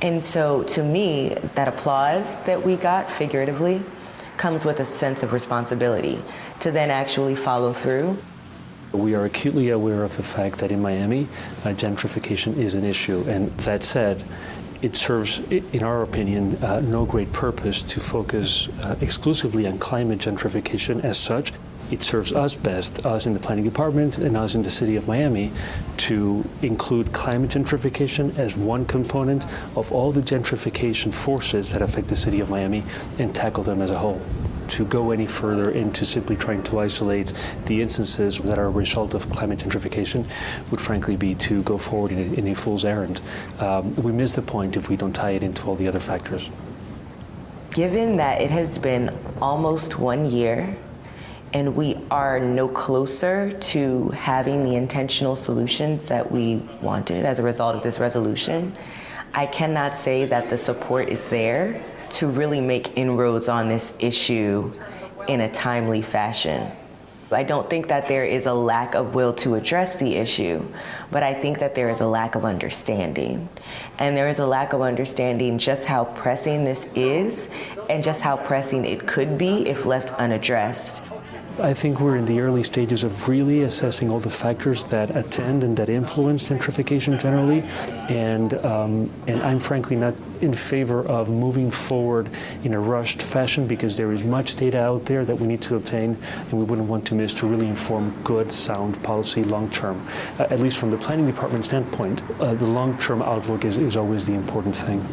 And so to me, that applause that we got figuratively comes with a sense of responsibility to then actually follow through. We are acutely aware of the fact that in Miami, gentrification is an issue. And that said, it serves, in our opinion, no great purpose to focus exclusively on climate gentrification as such. It serves us best, us in the planning department and us in the city of Miami, to include climate gentrification as one component of all the gentrification forces that affect the city of Miami and tackle them as a whole. To go any further into simply trying to isolate the instances that are a result of climate gentrification would frankly be to go forward in a fool's errand. We miss the point if we don't tie it into all the other factors. Given that it has been almost 1 year and we are no closer to having the intentional solutions that we wanted as a result of this resolution, I cannot say that the support is there to really make inroads on this issue in a timely fashion. I don't think that there is a lack of will to address the issue, but I think that there is a lack of understanding. And there is a lack of understanding just how pressing this is and just how pressing it could be if left unaddressed. I think we're in the early stages of really assessing all the factors that attend and that influence gentrification generally, and I'm frankly not in favor of moving forward in a rushed fashion because there is much data out there that we need to obtain, and we wouldn't want to miss to really inform good, sound policy long term. At least from the planning department standpoint, the long-term outlook is always the important thing.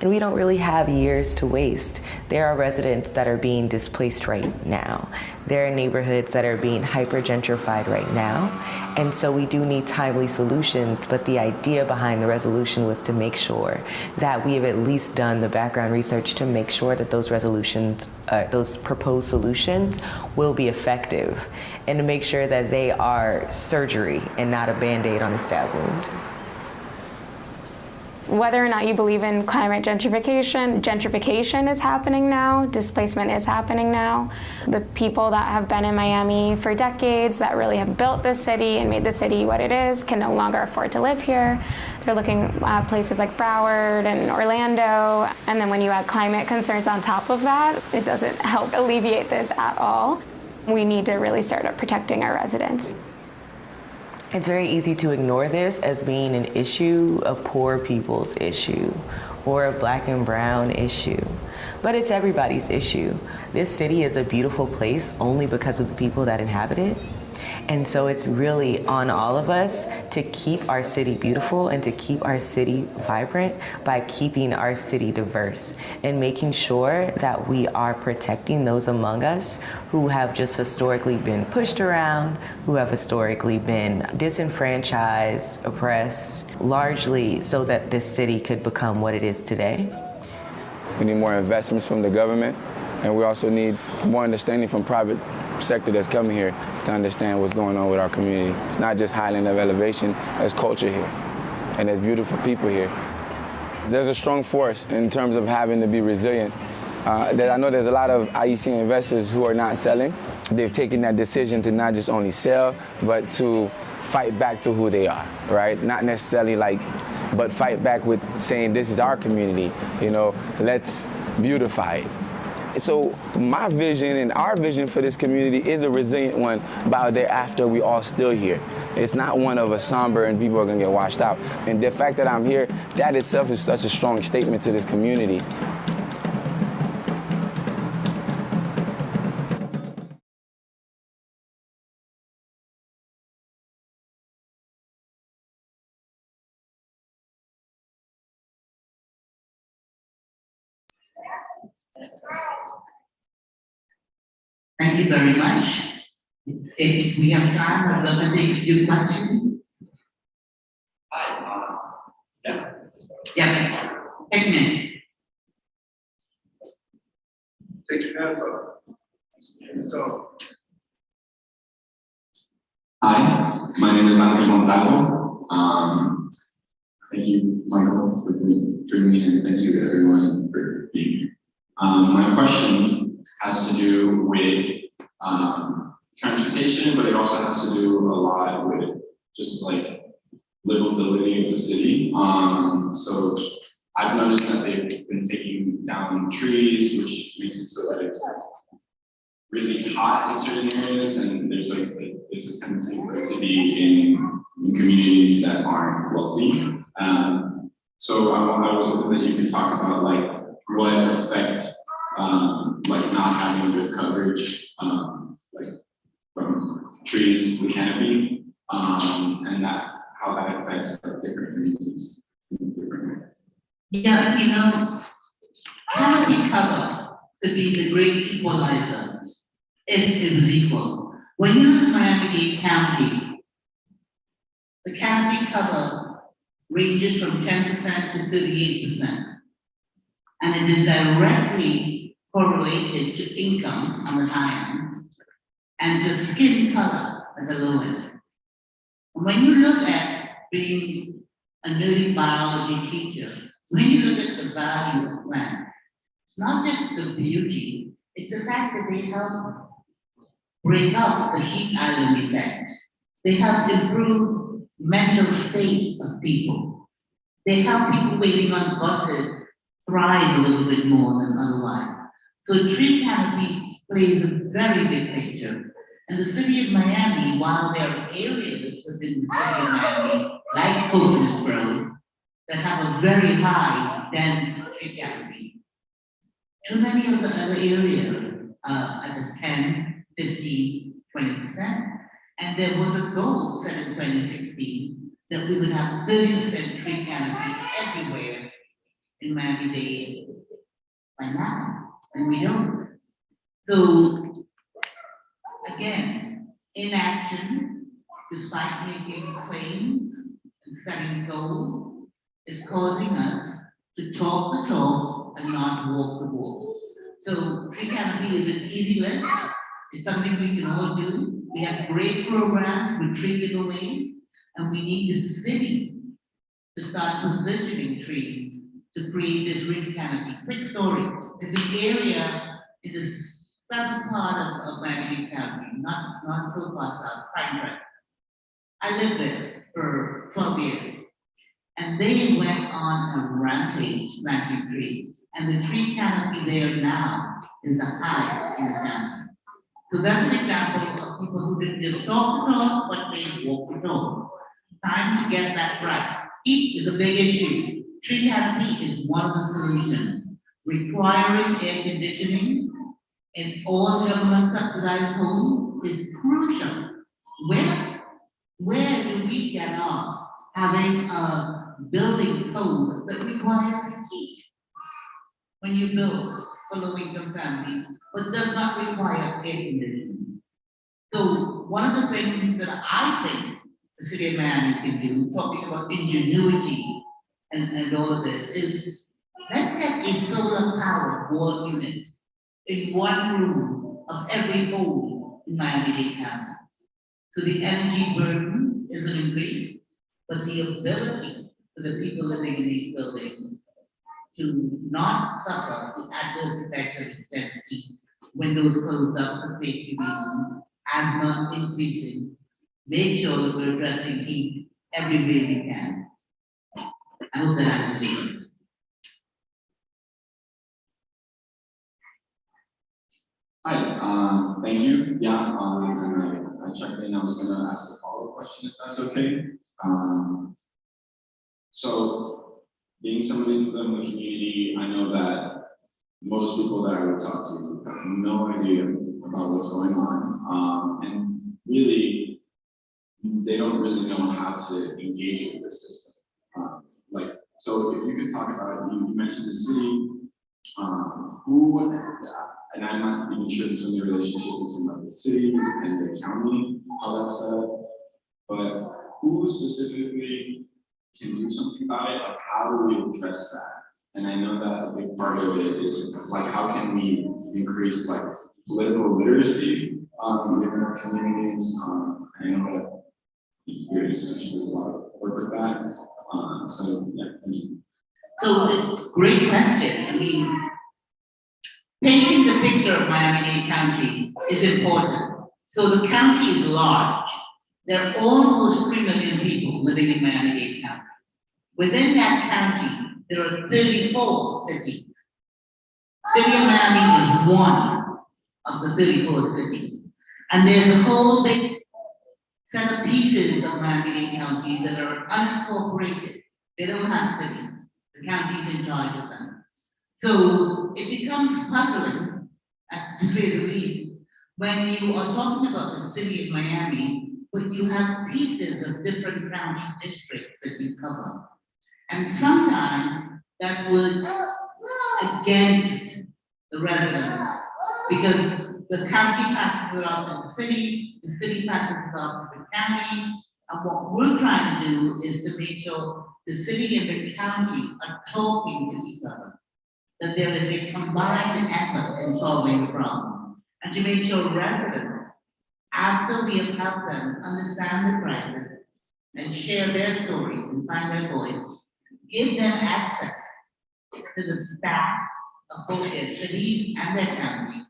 And we don't really have years to waste. There are residents that are being displaced right now. There are neighborhoods that are being hyper-gentrified right now. And so we do need timely solutions, but the idea behind the resolution was to make sure that we have at least done the background research to make sure that those resolutions, those proposed solutions will be effective, and to make sure that they are surgery and not a Band-Aid on a stab wound. Whether or not you believe in climate gentrification, gentrification is happening now, displacement is happening now. The people that have been in Miami for decades, that really have built this city and made the city what it is, can no longer afford to live here. They're looking at places like Broward and Orlando, and then when you add climate concerns on top of that, it doesn't help alleviate this at all. We need to really start protecting our residents. It's very easy to ignore this as being an issue, a poor people's issue, or a Black and brown issue. But it's everybody's issue. This city is a beautiful place only because of the people that inhabit it. And so it's really on all of us to keep our city beautiful and to keep our city vibrant by keeping our city diverse and making sure that we are protecting those among us who have just historically been pushed around, who have historically been disenfranchised, oppressed, largely so that this city could become what it is today. We need more investments from the government, and we also need more understanding from private sector that's coming here to understand what's going on with our community. It's not just Highland of elevation, there's culture here, and there's beautiful people here. There's a strong force in terms of having to be resilient. I know there's a lot of IEC investors who are not selling. They've taken that decision to not just only sell, but to fight back to who they are, right? Not necessarily but fight back with saying this is our community, let's beautify it. So my vision and our vision for this community is a resilient one by thereafter we all still here. It's not one of a somber and people are gonna get washed out. And the fact that I'm here, that itself is such a strong statement to this community. Thank you very much. If we have time, I'd love to take a few questions. Yeah. Take a minute. Take your hands up. So, Hi, my name is Angel Montalvo. Thank you, Michael, for bringing me in, and thank you to everyone for being here. My question has to do with transportation, but it also has to do a lot with just like livability of the city. So I've noticed that they've been taking down trees, which makes it so that it's really hot in certain areas, and there's a tendency for it to be in communities that aren't wealthy. So I was hoping that you could talk about like what effect like not having good coverage like from trees, the canopy, and how that affects like, different communities in different areas. Yeah, canopy cover could be the great equalizer if it was equal. When you look at Miami-Dade County, the canopy cover ranges from 10% to 38%. And it is directly correlated to income on the high end and to skin color at the low end. And when you look at being a nerdy biology teacher, when you look at the value of land, not just the beauty, it's the fact that they help break up the heat island effect. They help improve mental state of people. They help people waiting on buses thrive a little bit more than otherwise. So tree canopy plays a very big picture. And the city of Miami, while there are areas within the city of Miami, like Courtroom Grove, that have a very high dense tree canopy, too many of the other areas at the 10, 15, 20%. And there was a goal set in 2016 that we would have 30% tree canopy everywhere in Miami-Dade by now, and we don't. So again, inaction, despite making claims and setting goals, is causing us to talk the talk and not walk the walk. So tree canopy is an easy lift. It's something we can all do. We have great programs with tree giveaway, and we need the city to start positioning trees to create this tree canopy. Quick story. There's an area in the southern part of Miami County, not so far south, Pinecrest. I lived there for 12 years. And they went on a rampage planting trees. And the tree canopy there now is the highest in the county. So that's an example of people who didn't just talk the talk, but they walk the talk. Time to get that right. Heat is a big issue. Tree canopy is one of the solutions. Requiring air conditioning in all government subsidized homes is crucial. Where do we get off having a building code that requires heat when you build for low-income families, but does not require air conditioning? So one of the things that I think the city of Miami can do, talking about ingenuity and all of this, is let's get a solar powered wall unit in one room of every home in Miami-Dade County. So the energy burden isn't increased, but the ability for the people living in these buildings to not suffer the adverse effects of intense heat, windows closed up for safety reasons, asthma increasing, make sure that we're addressing heat every way we can. I hope that answers it. Hi, thank you. Yeah, and I checked in. I was going to ask a follow-up question if that's okay. So, being somebody from the community, I know that most people that I would talk to have no idea about what's going on, and really, they don't really know how to engage with the system. So if you could talk about, you mentioned the city, and I'm not even sure between the relationship between the city and the county, how that's set up, but who specifically can do something about it? Like, how do we address that? And I know that a big part of it is like, how can we increase like political literacy in our communities? I know that you're especially doing a lot of work with that. So yeah, thank you. So it's a great question. I mean, painting the picture of Miami-Dade County is important. So the county is large. There are almost 3 million people living in Miami-Dade County. Within that county, there are 34 cities. City of Miami is one of the 34 cities. And there's a whole big set of pieces of Miami-Dade County that are unincorporated. They don't have cities. The county is in charge of them. So it becomes puzzling, to say the least, when you are talking about the city of Miami, but you have pieces of different county districts that you cover. And sometimes that works against the residents, because the county passes it off to the city passes it off to the county, and what we're trying to do is to make sure the city and the county are talking to each other, that there is a combined effort in solving the problem, and to make sure residents, after we have helped them understand the crisis and share their stories and find their voice, give them access to the staff of both their city and their county,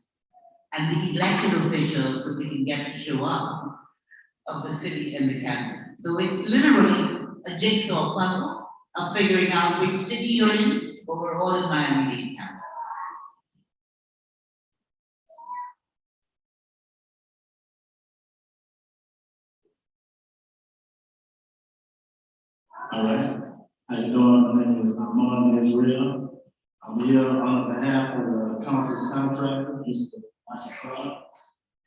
and the elected officials so they can get to show up of the city and the county. So it's literally a jigsaw puzzle of figuring out which city you're in, but we're all in Miami-Dade County. All right. How you doing? My name is Armand Israel. I'm here on behalf of the conference contractor, Mr. Master.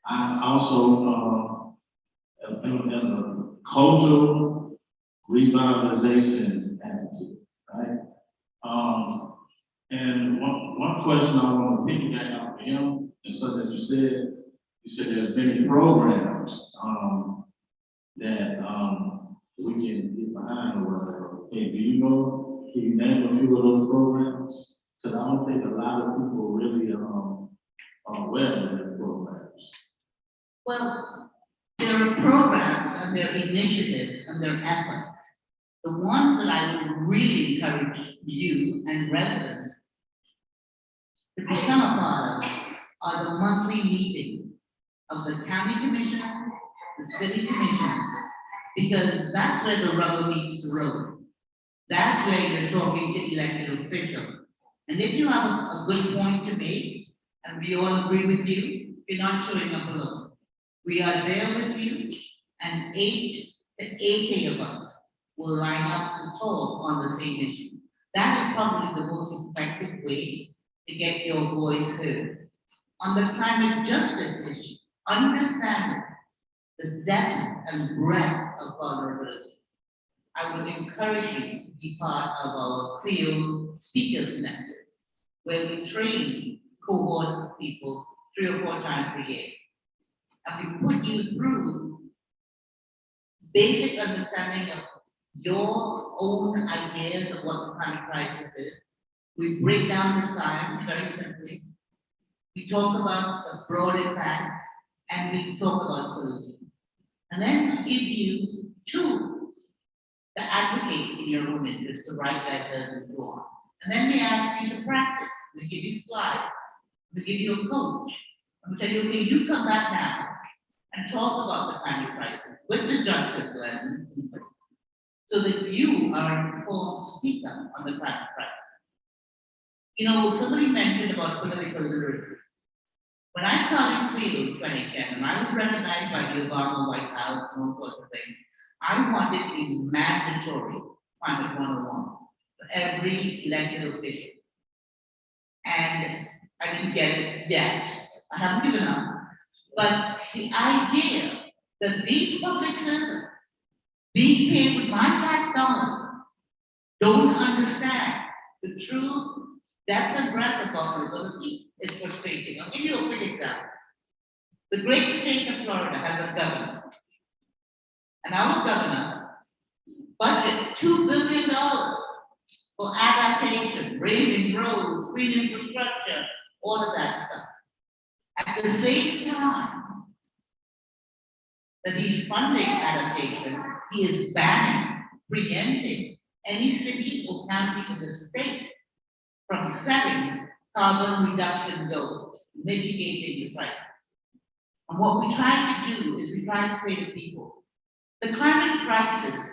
I also have been as a cultural revitalization advocate, right? And one question I want to piggyback off of him, and so that you said there's many programs that we can get behind or whatever. Hey, do you know, can you name a few of those programs? Because I don't think a lot of people really are aware of their programs. Well, there are programs and there are initiatives and there are efforts. The ones that I would really encourage you and residents to become a part of are the monthly meetings of the county commissioner, the city commissioner, because that's where the rubber meets the road. That's where you're talking to elected officials. And if you have a good point to make, and we all agree with you, you're not showing up alone. We are there with you, and 80 of us will line up to talk on the same issue. That is probably the most effective way to get your voice heard. On the climate justice issue, understanding the depth and breadth of vulnerability, I would encourage you to be part of our CLEO Speakers Network, where we train cohort of people 3 or 4 times per year. And we put you through basic understanding of your own ideas of what the climate crisis is. We break down the science very simply. We talk about the broad impacts, and we talk about solutions. And then we give you tools to advocate in your own interest, to write letters and so on. And then we ask you to practice. We give you slides. We give you a coach. And we tell you, okay, you come back now and talk about the climate crisis with the justice lens, so that you are an informed speaker on the climate crisis. You know, somebody mentioned about political literacy. When I started CLEO in 2010, and I was recognized by the Obama White House and all sorts of things, I wanted a mandatory climate 101 for every elected official. And I didn't get it yet. I haven't given up. But the idea that these public servants being paid with my tax dollars don't understand the true depth and breadth of vulnerability is frustrating. I'll give you a quick example. The great state of Florida has a governor, and our governor budget $2 billion for adaptation, raising roads, green infrastructure, all of that stuff. At the same time that he's funding adaptation, he is banning, preempting any city or county in the state from setting carbon reduction goals, mitigating the crisis. And what we try to do is we try to say to people, the climate crisis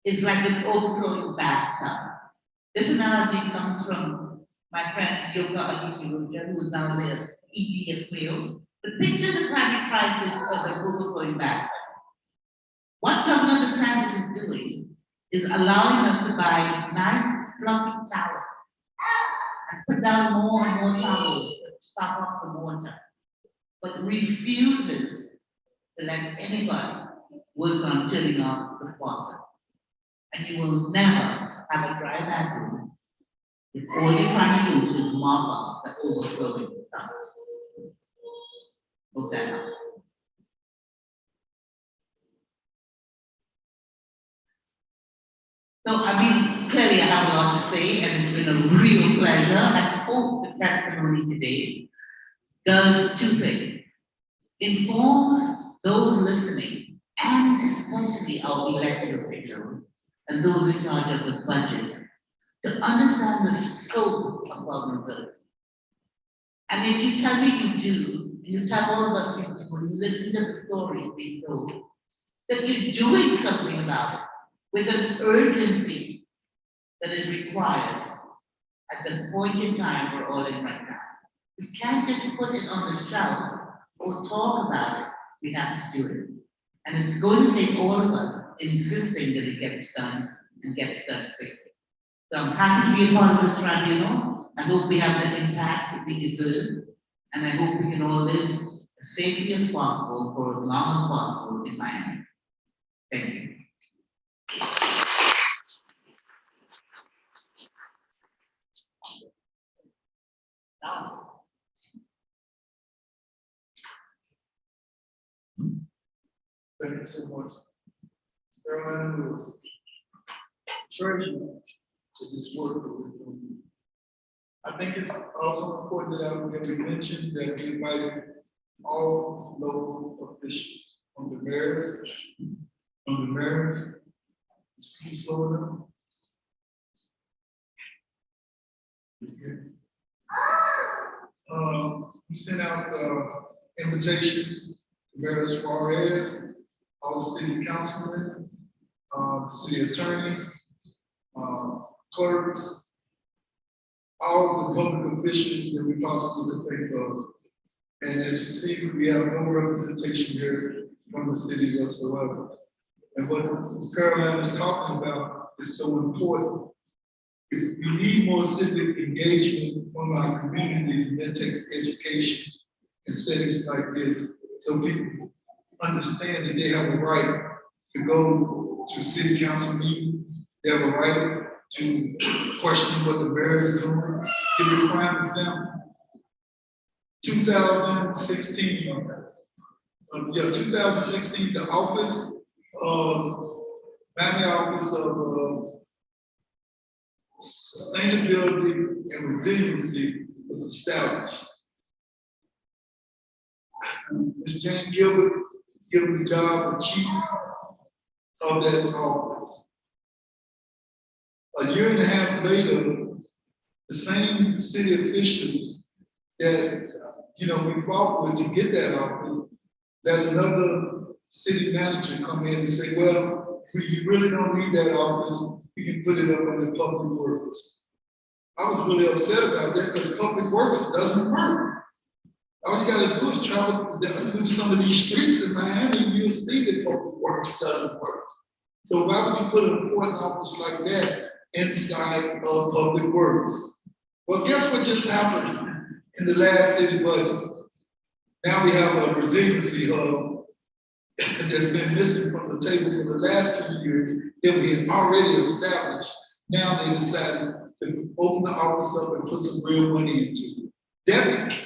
is like an overflowing bathtub. This analogy comes from my friend Yoga Adichie, who is now the ED of CLEO. But picture the climate crisis as an overflowing bathtub. What Governor DeSantis is doing is allowing us to buy nice fluffy towels and put down more and more towels to stop up the water, but refuses to let anybody work on turning off the faucet. And you will never have a dry bathroom if all you're trying to do is mop up the overflowing stuff. Hope that helps. So, I mean, clearly I have a lot to say, and it's been a real pleasure. I hope the testimony today does 2 things. Informs those listening, and especially our elected officials, and those in charge of the budget, to understand the scope of vulnerability. And if you tell me you do, you tell all of us, when you listen to the stories we told, that you're doing something about it with an urgency that is required at the point in time we're all in right now. We can't just put it on the shelf or talk about it. We have to do it. And it's going to take all of us insisting that it gets done and gets done quickly. So I'm happy to be a part of this tribunal. I hope we have the impact that we deserve. And I hope we can all live as safely as possible for as long as possible in Miami. Thank you. Thank you so much. Caroline Lewis, treasurer to this work that we're doing. I think it's also important that we mentioned that we invited all local officials from the mayors, please slow down. We sent out invitations to Mayor Suarez, all the city councilmen, the city attorney, clerks, all the public officials that we possibly could think of. And as you see, we have no representation here from the city whatsoever. And what Ms. Caroline is talking about is so important. We need more civic engagement from our communities, and that takes education in settings like this, so people understand that they have a right to go to city council meetings. They have a right to question what the mayor is doing. Give you a prime example. 2016, the office of Miami Office of Sustainability and Resiliency was established. Ms. Jane Gilbert was given the job of chief of that office. A year and a half later, the same city officials that we fought with to get that office, let another city manager come in and say, well, you really don't need that office, you can put it up under public works. I was really upset about that because public works doesn't work. All you gotta do is travel through some of these streets in Miami, and you'll see that public works doesn't work. So why would you put an important office like that inside of public works? Well, guess what just happened in the last city budget? Now we have a resiliency hub that's been missing from the table for the last 2 years that we had already established. Now they decided to open the office up and put some real money into it.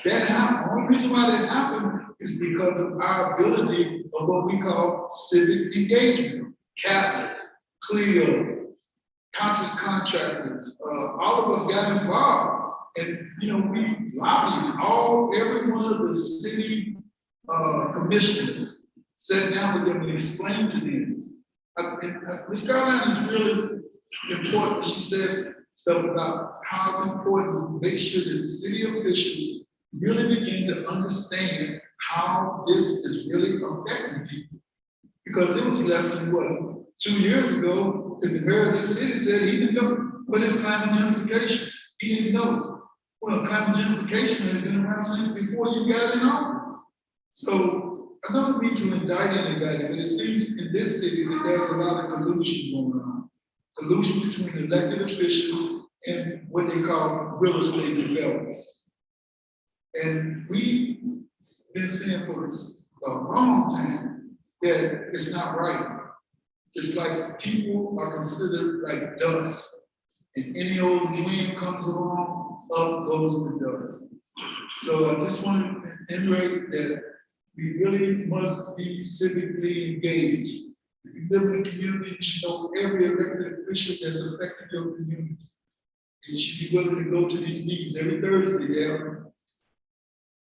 That happened. The only reason why that happened is because of our ability of what we call civic engagement. Catholics, Clio, conscious contractors, all of us got involved. And we lobbied every one of the city commissioners, sat down with them and explained to them. Ms. Caroline is really important. She says stuff about how it's important to make sure that the city officials really begin to understand how this is really affecting people. Because it was less than 2 years ago that the mayor of the city said he didn't know what is climate gentrification. He didn't know. Well, climate gentrification has been around since before you got in office. So I don't mean to indict anybody, but it seems in this city that there's a lot of collusion going on. Collusion between elected officials and what they call real estate developers. And we've been saying for a long time that it's not right. It's like people are considered like dust, and any old wind comes along, up goes the dust. So I just want to iterate that we really must be civically engaged. If you live in a community, you should know every elected official that's affecting your community. You should be willing to go to these meetings every Thursday there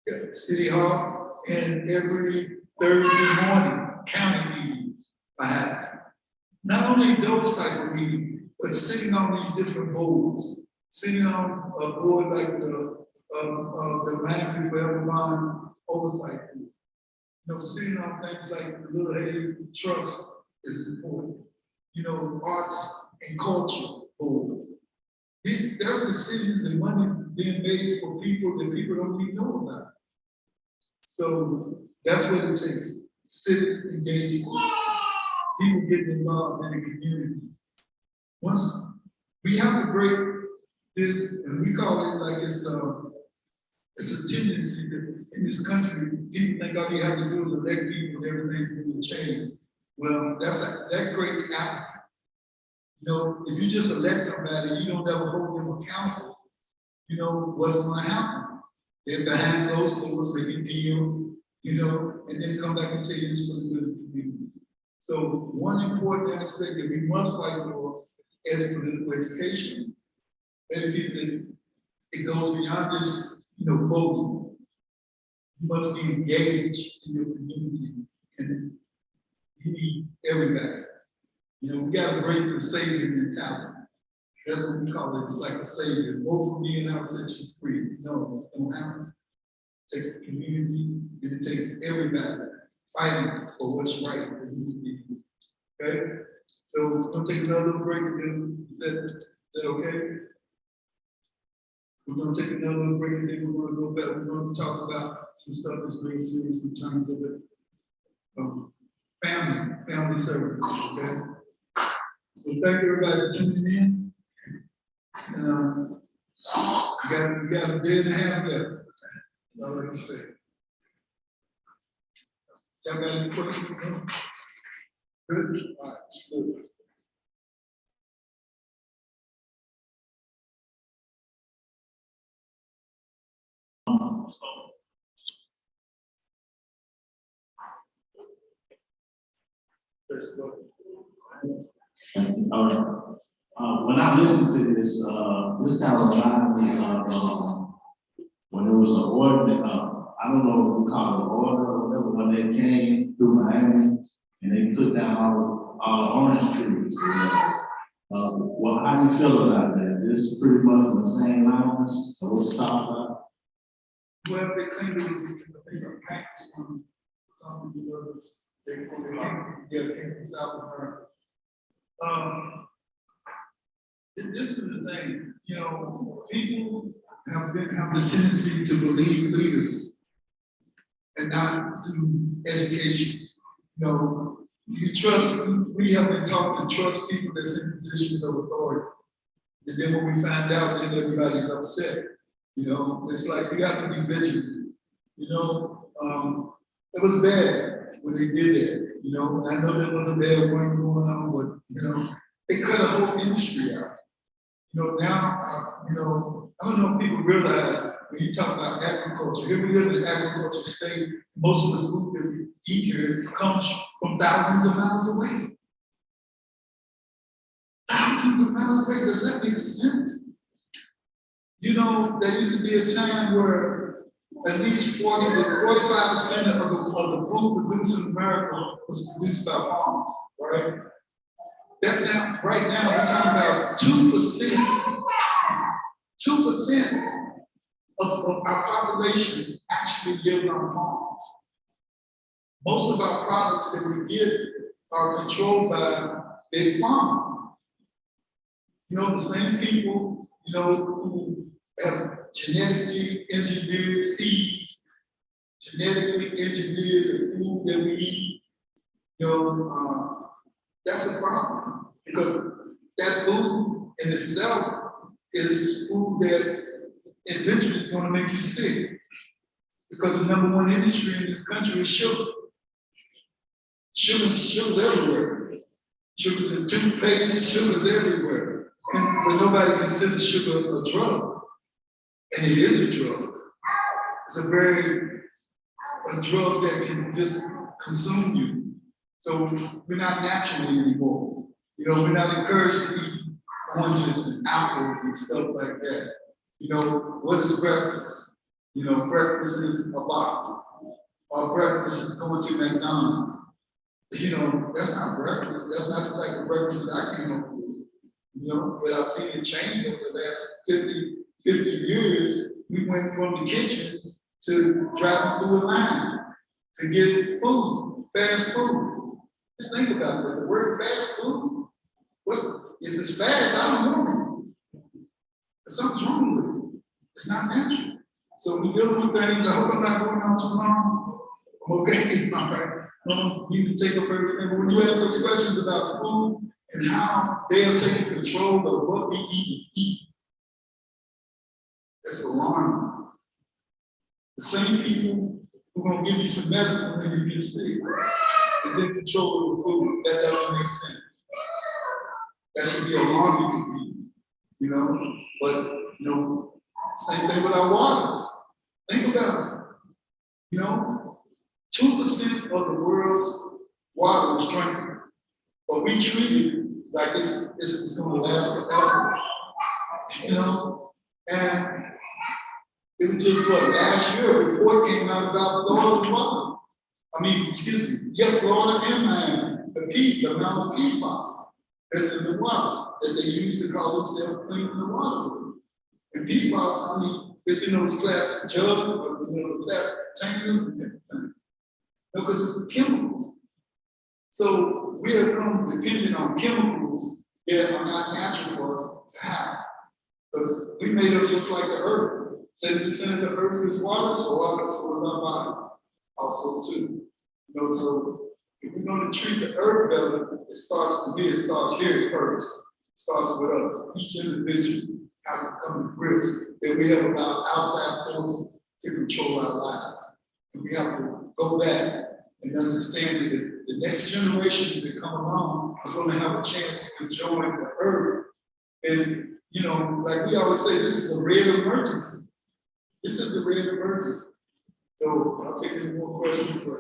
at City Hall, and every Thursday morning, county meetings. Not only those type of meetings, but sitting on these different boards, sitting on a board like the the Miami Forever Bond Oversight Group. Sitting on things like the Little Haiti Trust is important. Arts and culture boards. There's decisions and money being made for people that people don't even know about. So that's what it takes. Civic engagement. People getting involved in the community. Once we have to break this, and we call it like it's a tendency that in this country, people think all you have to do is elect people and everything's going to change. Well, that creates apathy. If you just elect somebody, you don't ever hold them accountable. What's going to happen? They're behind closed doors making deals, and then come back and tell you it's for the good of the community. So one important aspect that we must fight for is political education. It goes beyond just, voting. You must be engaged in your community, and you need everybody. We got to break the savior mentality. That's what we call it. It's like a savior. Vote for me and I'll set you free. No, it don't happen. It takes a community, and it takes everybody fighting for what's right for human people. Okay? So we're going to take another break. Is that okay? We're going to take another break, and then we're going to go back. We're going to talk about some stuff that's very serious in terms of it. Family services, okay? So thank you everybody for tuning in. And we got a day and a half left. That's all I can say. Y'all got any questions? Good? All right, good. Let's go. When I listened to this, this kind of reminded me of when there was an order, I don't know if we call it an order or whatever, when they came through Miami and they took down all the orange trees. Well, how do you feel about that? This is pretty much the same lines of what's talked about? Well, they claim it was packed from some universities. They came from South America. This is the thing, people have the tendency to believe leaders and not do education. We have been taught to trust people that's in positions of authority. And then when we find out, then everybody's upset. It's like you have to be vigilant. It was bad when they did that. I know there was a bad one going on, but they cut a whole industry out. Now, I don't know if people realize when you talk about agriculture, here we live in an agriculture state, most of the food that we eat here comes from thousands of miles away. Thousands of miles away, does that make sense? There used to be a time where at least 40 to 45% of the food produced in America was produced by farmers, right? That's now, right now, we're talking about 2%. 2% of our population actually lives on farms. Most of our products that we get are controlled by big farmers. The same people, who have genetically engineered seeds, genetically engineered the food that we eat. That's a problem because that food in itself is food that eventually is going to make you sick. Because the number one industry in this country is sugar. Sugar's everywhere. Sugar's in toothpaste, sugar's everywhere. But nobody considers sugar a drug. And it is a drug. It's a drug that can just consume you. So we're not natural anymore. We're not encouraged to eat oranges and apples and stuff like that. What is breakfast? Breakfast is a box. Or breakfast is going to McDonald's. That's not breakfast. That's not the type of breakfast that I came up with. But I've seen it change over the last 50 years. We went from the kitchen to driving through a line to get food, fast food. Just think about it. The word fast food, if it's fast, I don't want it. There's something's wrong with it. It's not natural. So we deal with things. I hope I'm not going on too long. I'm okay. All right. You can take up everything. But when you ask those questions about food and how they are taking control of what we eat, that's alarming. The same people who are going to give you some medicine when you get sick is in control of the food. That doesn't make sense. That should be alarming to me, you know. But, you know, same thing with our water. Think about it. You know, 2% of the world's water is drinking, but we treat it like this is going to last forever. You know, and it was just what last year a report came out about Florida's water. Florida and Miami, the amount of PFAS that's in the waters that they use to call themselves cleaning the water. And PFAS, it's in those plastic jugs, the plastic containers and everything. Because it's the chemicals. So we have come dependent on chemicals that are not natural for us to have. Because we made up just like the earth. 70% of the earth is water, so is our body also too. You know, so if we're going to treat the earth better, it starts here first. It starts with us. Each individual has to come to grips that we have about outside forces to control our lives. And we have to go back and understand that the next generations that come along are going to have a chance to enjoy the earth. And, you know, like we always say, this is a red emergency. This is the red emergency. So I'll take any more questions, but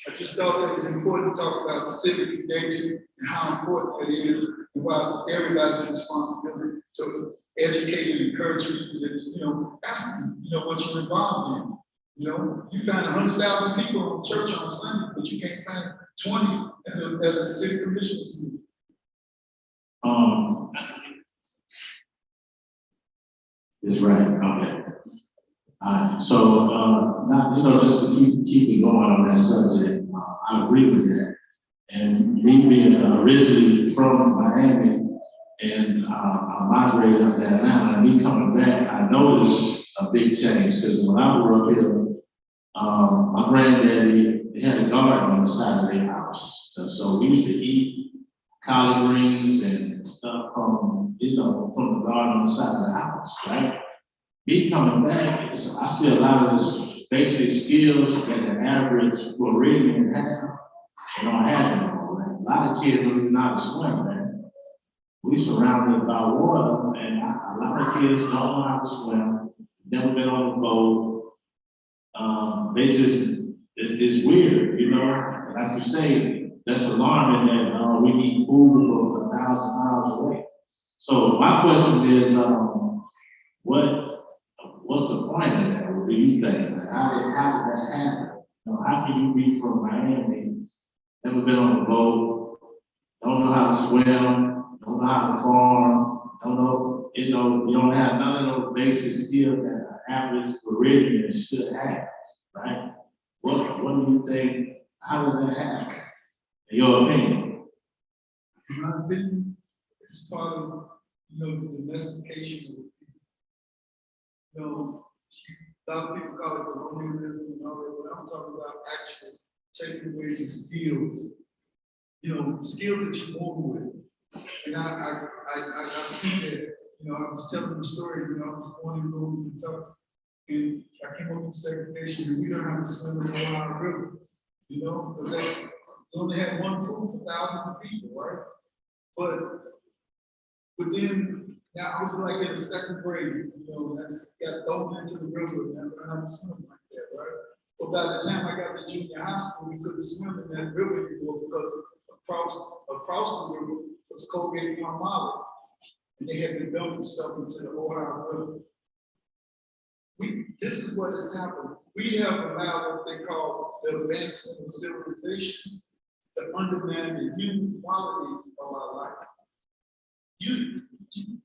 I just thought that it was important to talk about civic engagement and how important it is and why it's everybody's responsibility to educate and encourage people that, you know, ask them, you know, what you're involved in. You know, you find 100,000 people in church on Sunday, but you can't find 20 at the city commission meeting. Is right. Okay. So now, you know, just to keep it going on that subject, I agree with that. And me being originally from Miami and I migrated up there now, and me coming back, I noticed a big change because when I grew up here, my granddaddy, they had a garden on the side of their house. So we used to eat collard greens and stuff from the garden on the side of the house, right? Me coming back, I see a lot of this basic skills that the average Floridian have. They don't have them all, right? A lot of kids don't even know how to swim, man. We surrounded by water, and a lot of kids don't know how to swim, never been on a boat. It's weird, you know? Like you say, that's alarming that we need food from 1,000 miles away. So my question is, what's the point of that? What do you think? How did that happen? You know, how can you be from Miami, never been on a boat, don't know how to swim, don't know how to farm, don't know, you don't have none of those basic skills that an average Floridian should have, right? What do you think? How did that happen? In your opinion? In my opinion, it's part of, the domestication of people. You know, a lot of people call it colonialism and all that, but I'm talking about actually taking away the skills, the skills that you're born with. And I see that, I was telling the story, I was born in Louisville, Kentucky, and I came up with segregation, and we don't have to swim in the Ohio River, because we only had one pool for thousands of people, right? But then, now I was like in the second grade, and I just got thrown into the river and I learned how to swim like that, right? But by the time I got to junior high school, we couldn't swim in that river anymore because across the river was Colgate Palmolive, and they had been dumping stuff into the Ohio River. This is what has happened. We have allowed what they call the advancement of civilization to undermine the human qualities of our life.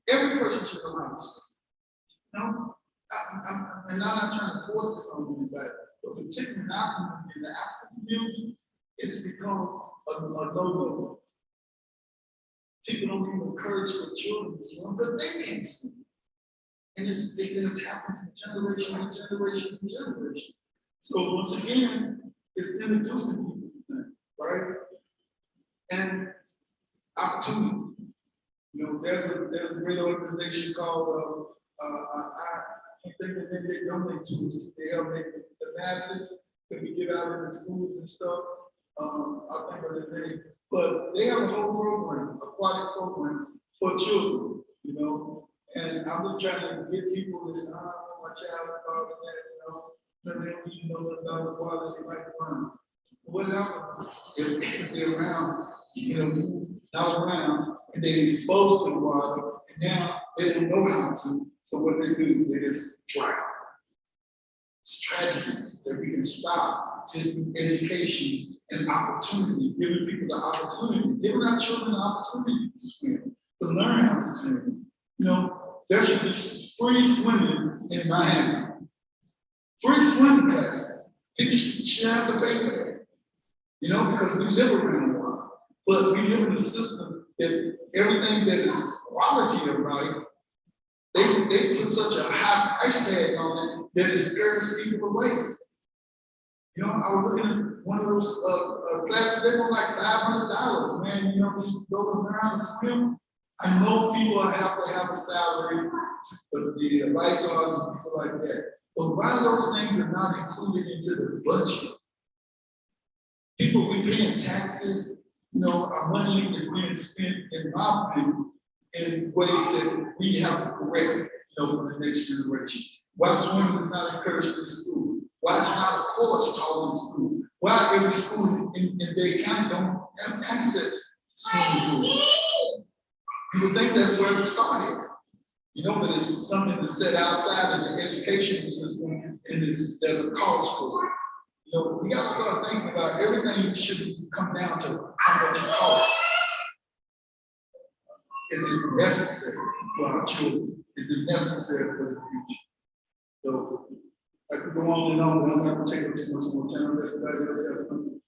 Every person should know how to swim. and I'm not trying to force this on anybody, but particularly in our community, in the African community, it's become a no-no. People don't even encourage their children to swim because they can't swim. And it's happening from generation to generation to generation. So once again, it's introducing people to things, right? And opportunity. You know, there's a great organization called I think the name they donate to us. They help make the masses that we get out in the schools and stuff. I'll think of the name. But they have a whole program, aquatic program for children, you know. And I'm just trying to get people to say, I want my child involved in that, you know. No, they don't even know what about the water they might find. What happens if they're around, you know, not around, and they're exposed to the water, and now they don't know how to. So what they do, they just drown. It's tragedies that we can stop just through education and opportunities, giving people the opportunity, giving our children the opportunity to swim, to learn how to swim. You know, there should be free swimming in Miami. Free swimming classes. People should have to pay for that. You know, because we live around the water. But we live in a system that everything that is quality of life, they put such a high price tag on it that it scares people away. You know, I was looking at one of those classes, they were like $500, man, you know, just to go around and swim. I know people have to have a salary, but the lifeguards and people like that. But why those things are not included into the budget? People, we paying taxes, you know, our money is being spent, in my opinion, in ways that we have to correct, you know, for the next generation. Why swimming is not encouraged in school? Why it's not a course taught in school? Why every school in Dade County don't have access to swimming pools? People think that's where it started. You know, but it's something that's set outside of the education system, and there's a cost for it. You know, we got to start thinking about everything should come down to how much it costs. Is it necessary for our children? Is it necessary for the future? So I could go on and on, but I'm not going to take up too much more time. Unless somebody else has something.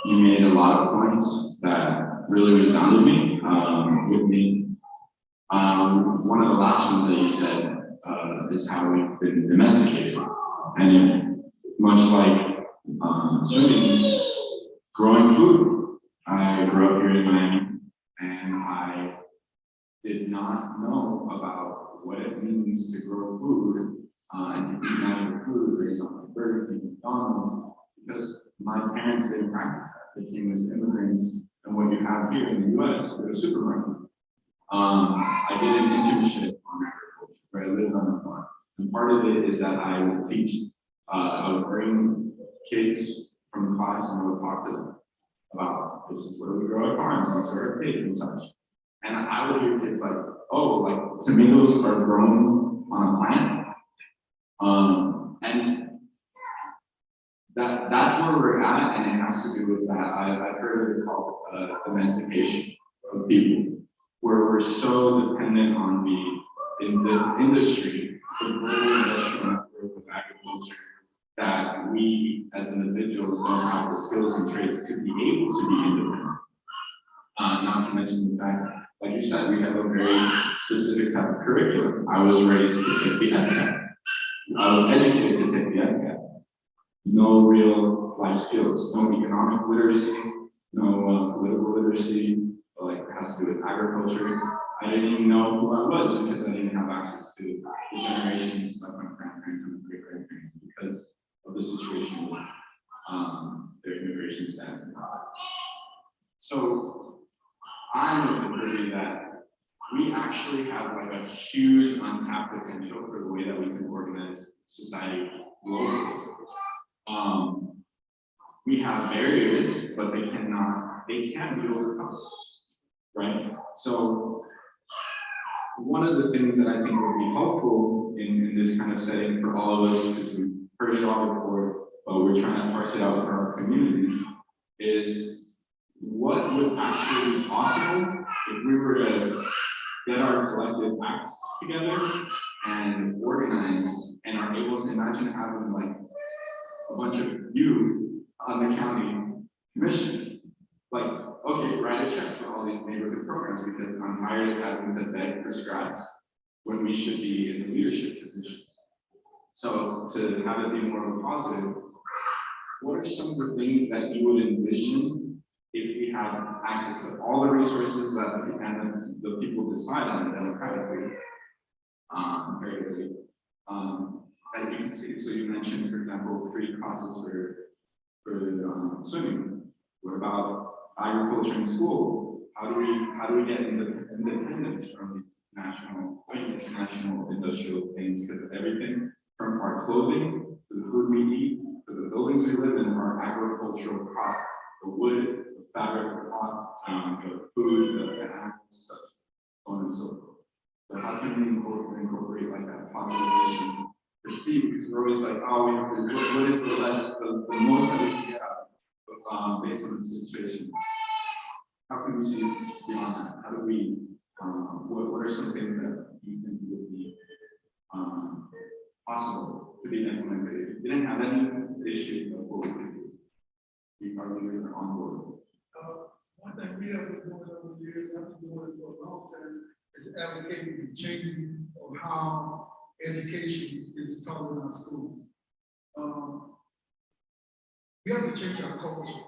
You made a lot of points that really resounded with me. One of the last ones that you said is how we've been domesticated. And much like swimming, growing food. I grew up here in Miami, and I did not know about what it means to grow food and to eat natural food based on Burger King, McDonald's, because my parents didn't practice that. They came as immigrants, and what you have here in the US, with a supermarket. I did an internship on agriculture where I lived on the farm. And part of it is that I would teach, I would bring kids from class and I would talk to them about this is where we grow our farms, these are our pigs and such. And I would hear kids like, oh, like tomatoes are grown on a plant. And that's where we're at, and it has to do with that. I've heard it called domestication of people, where we're so dependent on the industry, the global industrial network of agriculture, that we as individuals don't have the skills and traits to be able to be independent. Not to mention the fact, like you said, we have a very specific type of curriculum. I was raised to take the EdCat. I was educated to take the EdCat. No real life skills, no economic literacy, no political literacy, like it has to do with agriculture. I didn't even know who I was because I didn't have access to the generations like my grandparents and great grandparents because of the situation with their immigration status. So I'm of the theory that we actually have like a huge untapped potential for the way that we can organize society globally. We have barriers, but they can be overcome, right? So one of the things that I think would be helpful in this kind of setting for all of us, because we've heard it all before, but we're trying to parse it out for our communities, is what would actually be possible if we were to get our collective acts together and organize and are able to imagine having like a bunch of you on the county commission, like, okay, write a check for all these neighborhood programs because I'm tired of having to beg for scraps when we should be in the leadership positions. So to have it be more of a positive, what are some of the things that you would envision if we had access to all the resources that the people decide on democratically, that you can see? So you mentioned, for example, free classes for swimming. What about agriculture in school? How do we get independence from these international industrial things? Because everything from our clothing to the food we eat to the buildings we live in are agricultural products. The wood, the fabric, the food, the animal stuff, so on and so forth. So how can we incorporate like that population to see? Because we're always like, oh, we have to, what is the most that we can get out based on the situation? How can we see beyond that? How do we, what are some things that you think would be possible to be implemented? If you didn't have any issue of what we could do, we probably were on board. One thing we have been doing over the years, I've been doing it for a long time, is advocating the changing of how education is taught in our schools. We have to change our culture.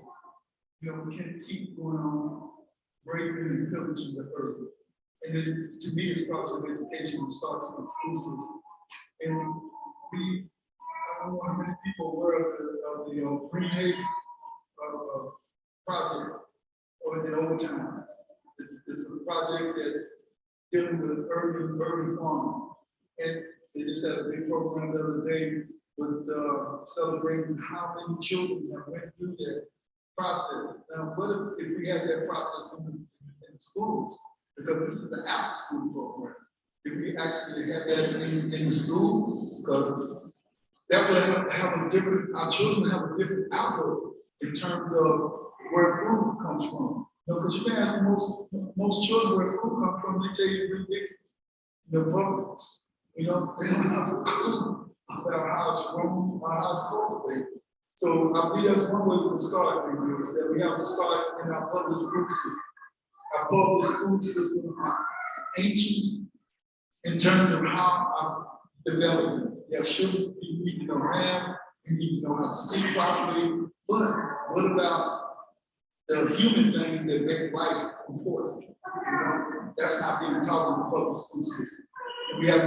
You know, we can't keep going on breaking and pillaging the earth. And then, to me, it starts with education. It starts in the school system. And I don't know how many people were of the Green Haven project or in overtime. It's a project that dealing with urban farming. And they just had a big program the other day with celebrating how many children have went through that process. Now, what if we had that process in schools? Because this is the after-school program. If we actually had that in the school, because that would have a different, our children have a different outlook in terms of where food comes from. Because you can ask most children where food comes from, they tell you three things, the Publix. You know, they don't have a clue about how it's grown or how it's cultivated. So I believe that's one way we can start, is that we have to start in our public school system. Our public school system are ancient in terms of how our development. There should be, we need to know math, we need to know how to speak properly, but what about the human things that make life important? You know, that's not being taught in the public school system. We have,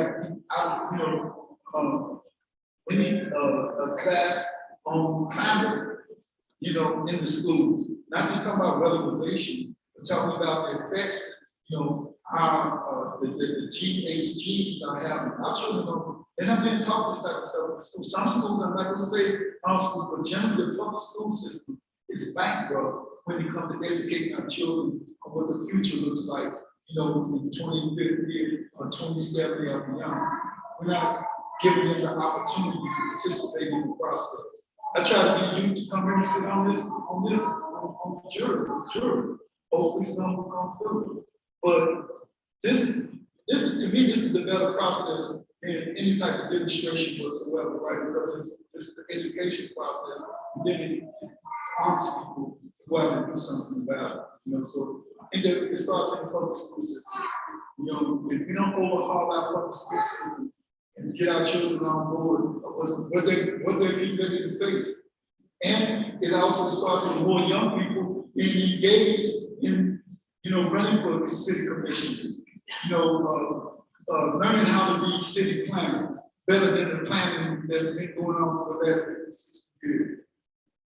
we need a class on climate, in the schools. Not just talking about weatherization, but talking about the effects, how the GHGs are having. Our children know, they're not being taught this type of stuff in school. Some schools, I'm not going to say all schools, but generally the public school system is bankrupt when it comes to educating our children on what the future looks like, in 2050 or 2070 or beyond. We're not giving them the opportunity to participate in the process. I try to get you to come here and sit on the jury. Hopefully some will come through. But this is to me, this is the better process in any type of demonstration whatsoever, right? Because it's the education process, and then it prompts people to go out and do something about it. So I think that it starts in the public school system. If we don't overhaul our public school system and get our children on board of what they're getting ready to face. And it also starts with more young people being engaged in, running for the city commission, learning how to be city planners better than the planning that's been going on for the last 50, 60 years.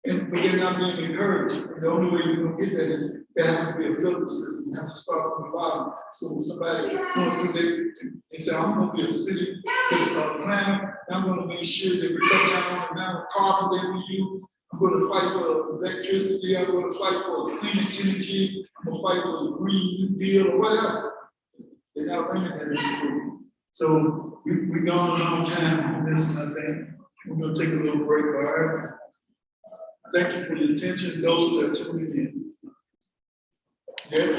But they're not being encouraged. And the only way you're going to get that is there has to be a filter system. You have to start from the bottom. So when somebody going through they say, I'm going to be a city planner. I'm going to make sure that we cut down on the amount of carbon that we use. I'm going to fight for electricity. I'm going to fight for clean energy. I'm going to fight for the Green New Deal or whatever. They're not learning that in school. So we've gone a long time on this, and I think we're going to take a little break. All right. Thank you for your attention, those that are tuning in. Yes.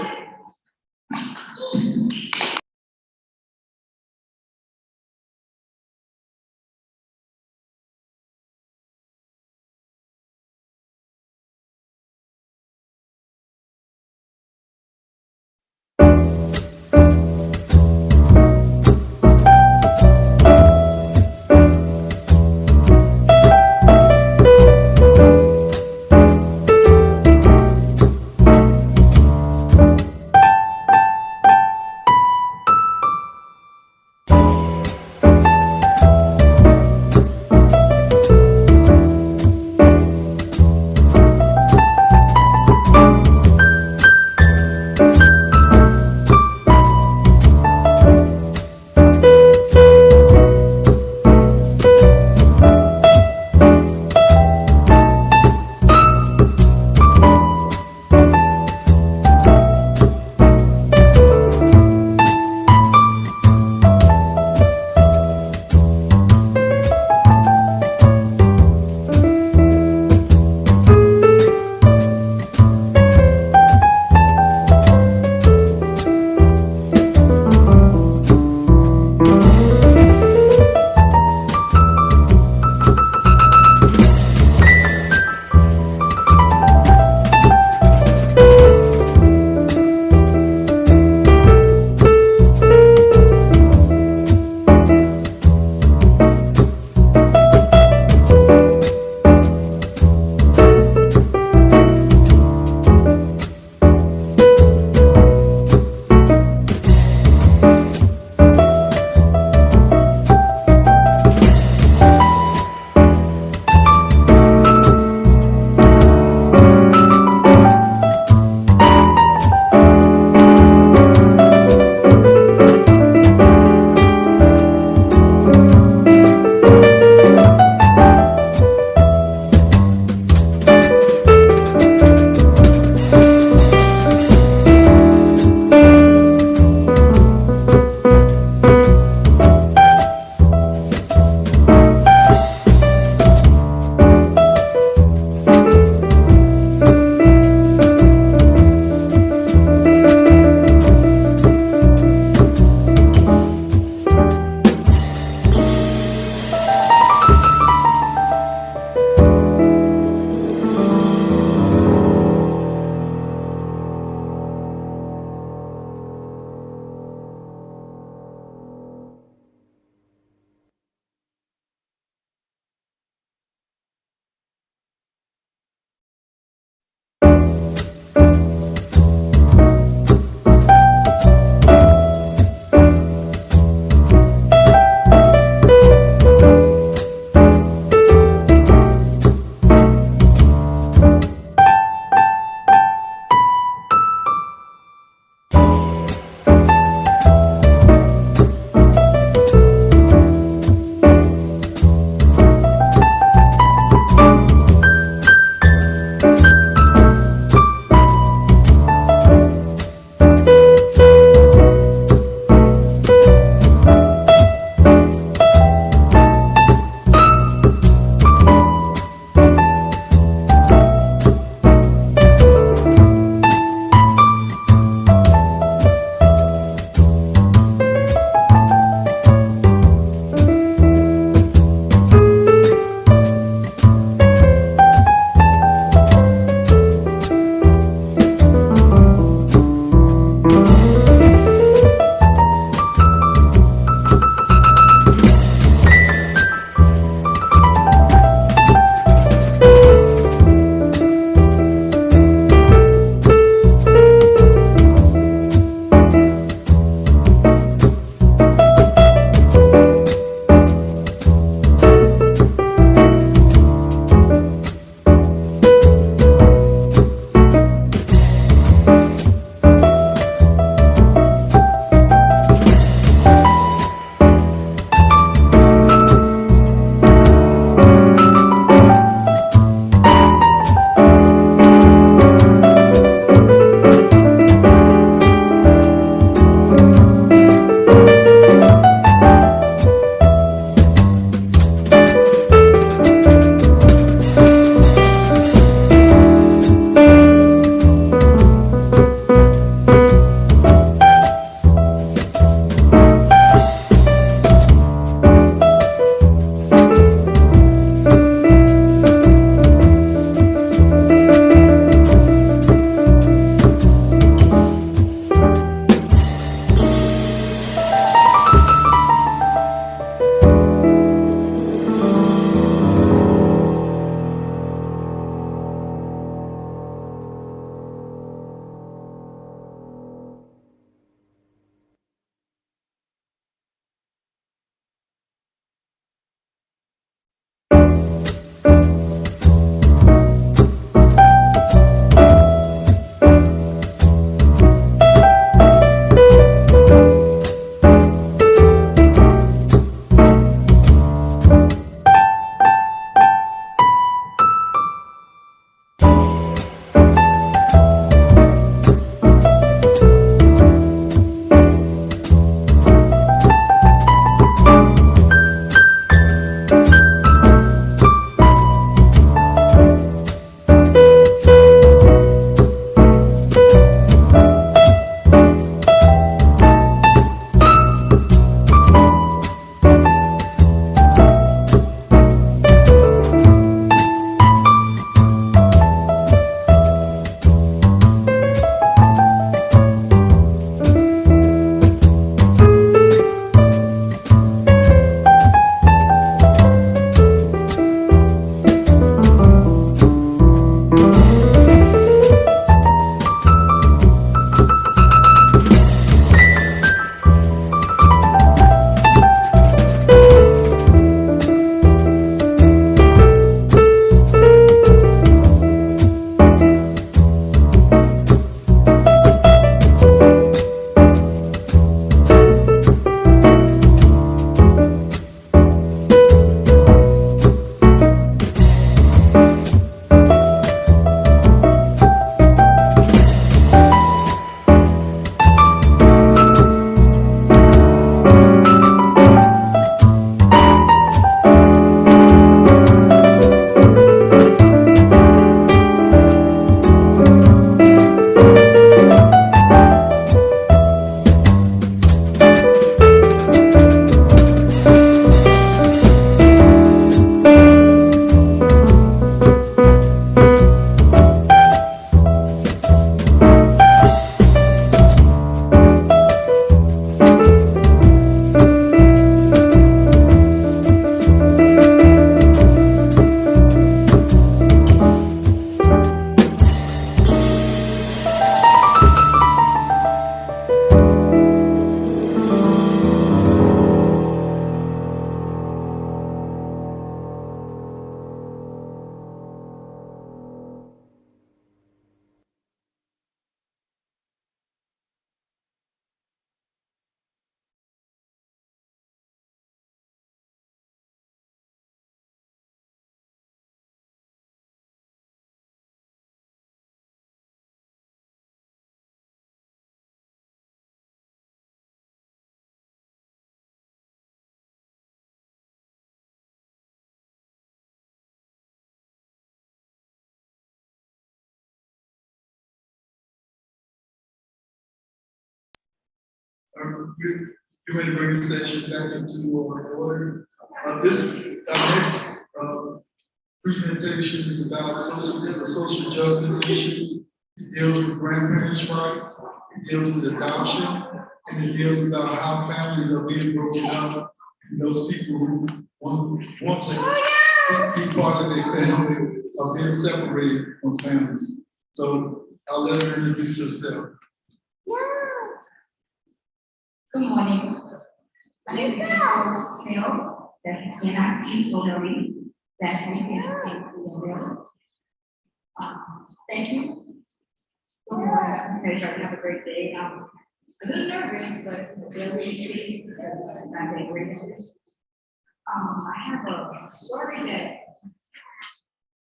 We're going to bring the session back into order. This next presentation is about social justice issue. It deals with grandparents' rights, it deals with adoption, and it deals about how families are being broken up, and those people who want to be part of their family are being separated from family. So I'll let her introduce herself. Good morning. My name is Nicole Smith. That's N-I-C-O-L-E. That's me. Thank you. Good morning. I hope you guys have a great day. I'm a little nervous, but very pleased because I'm a great nervous. I have a story that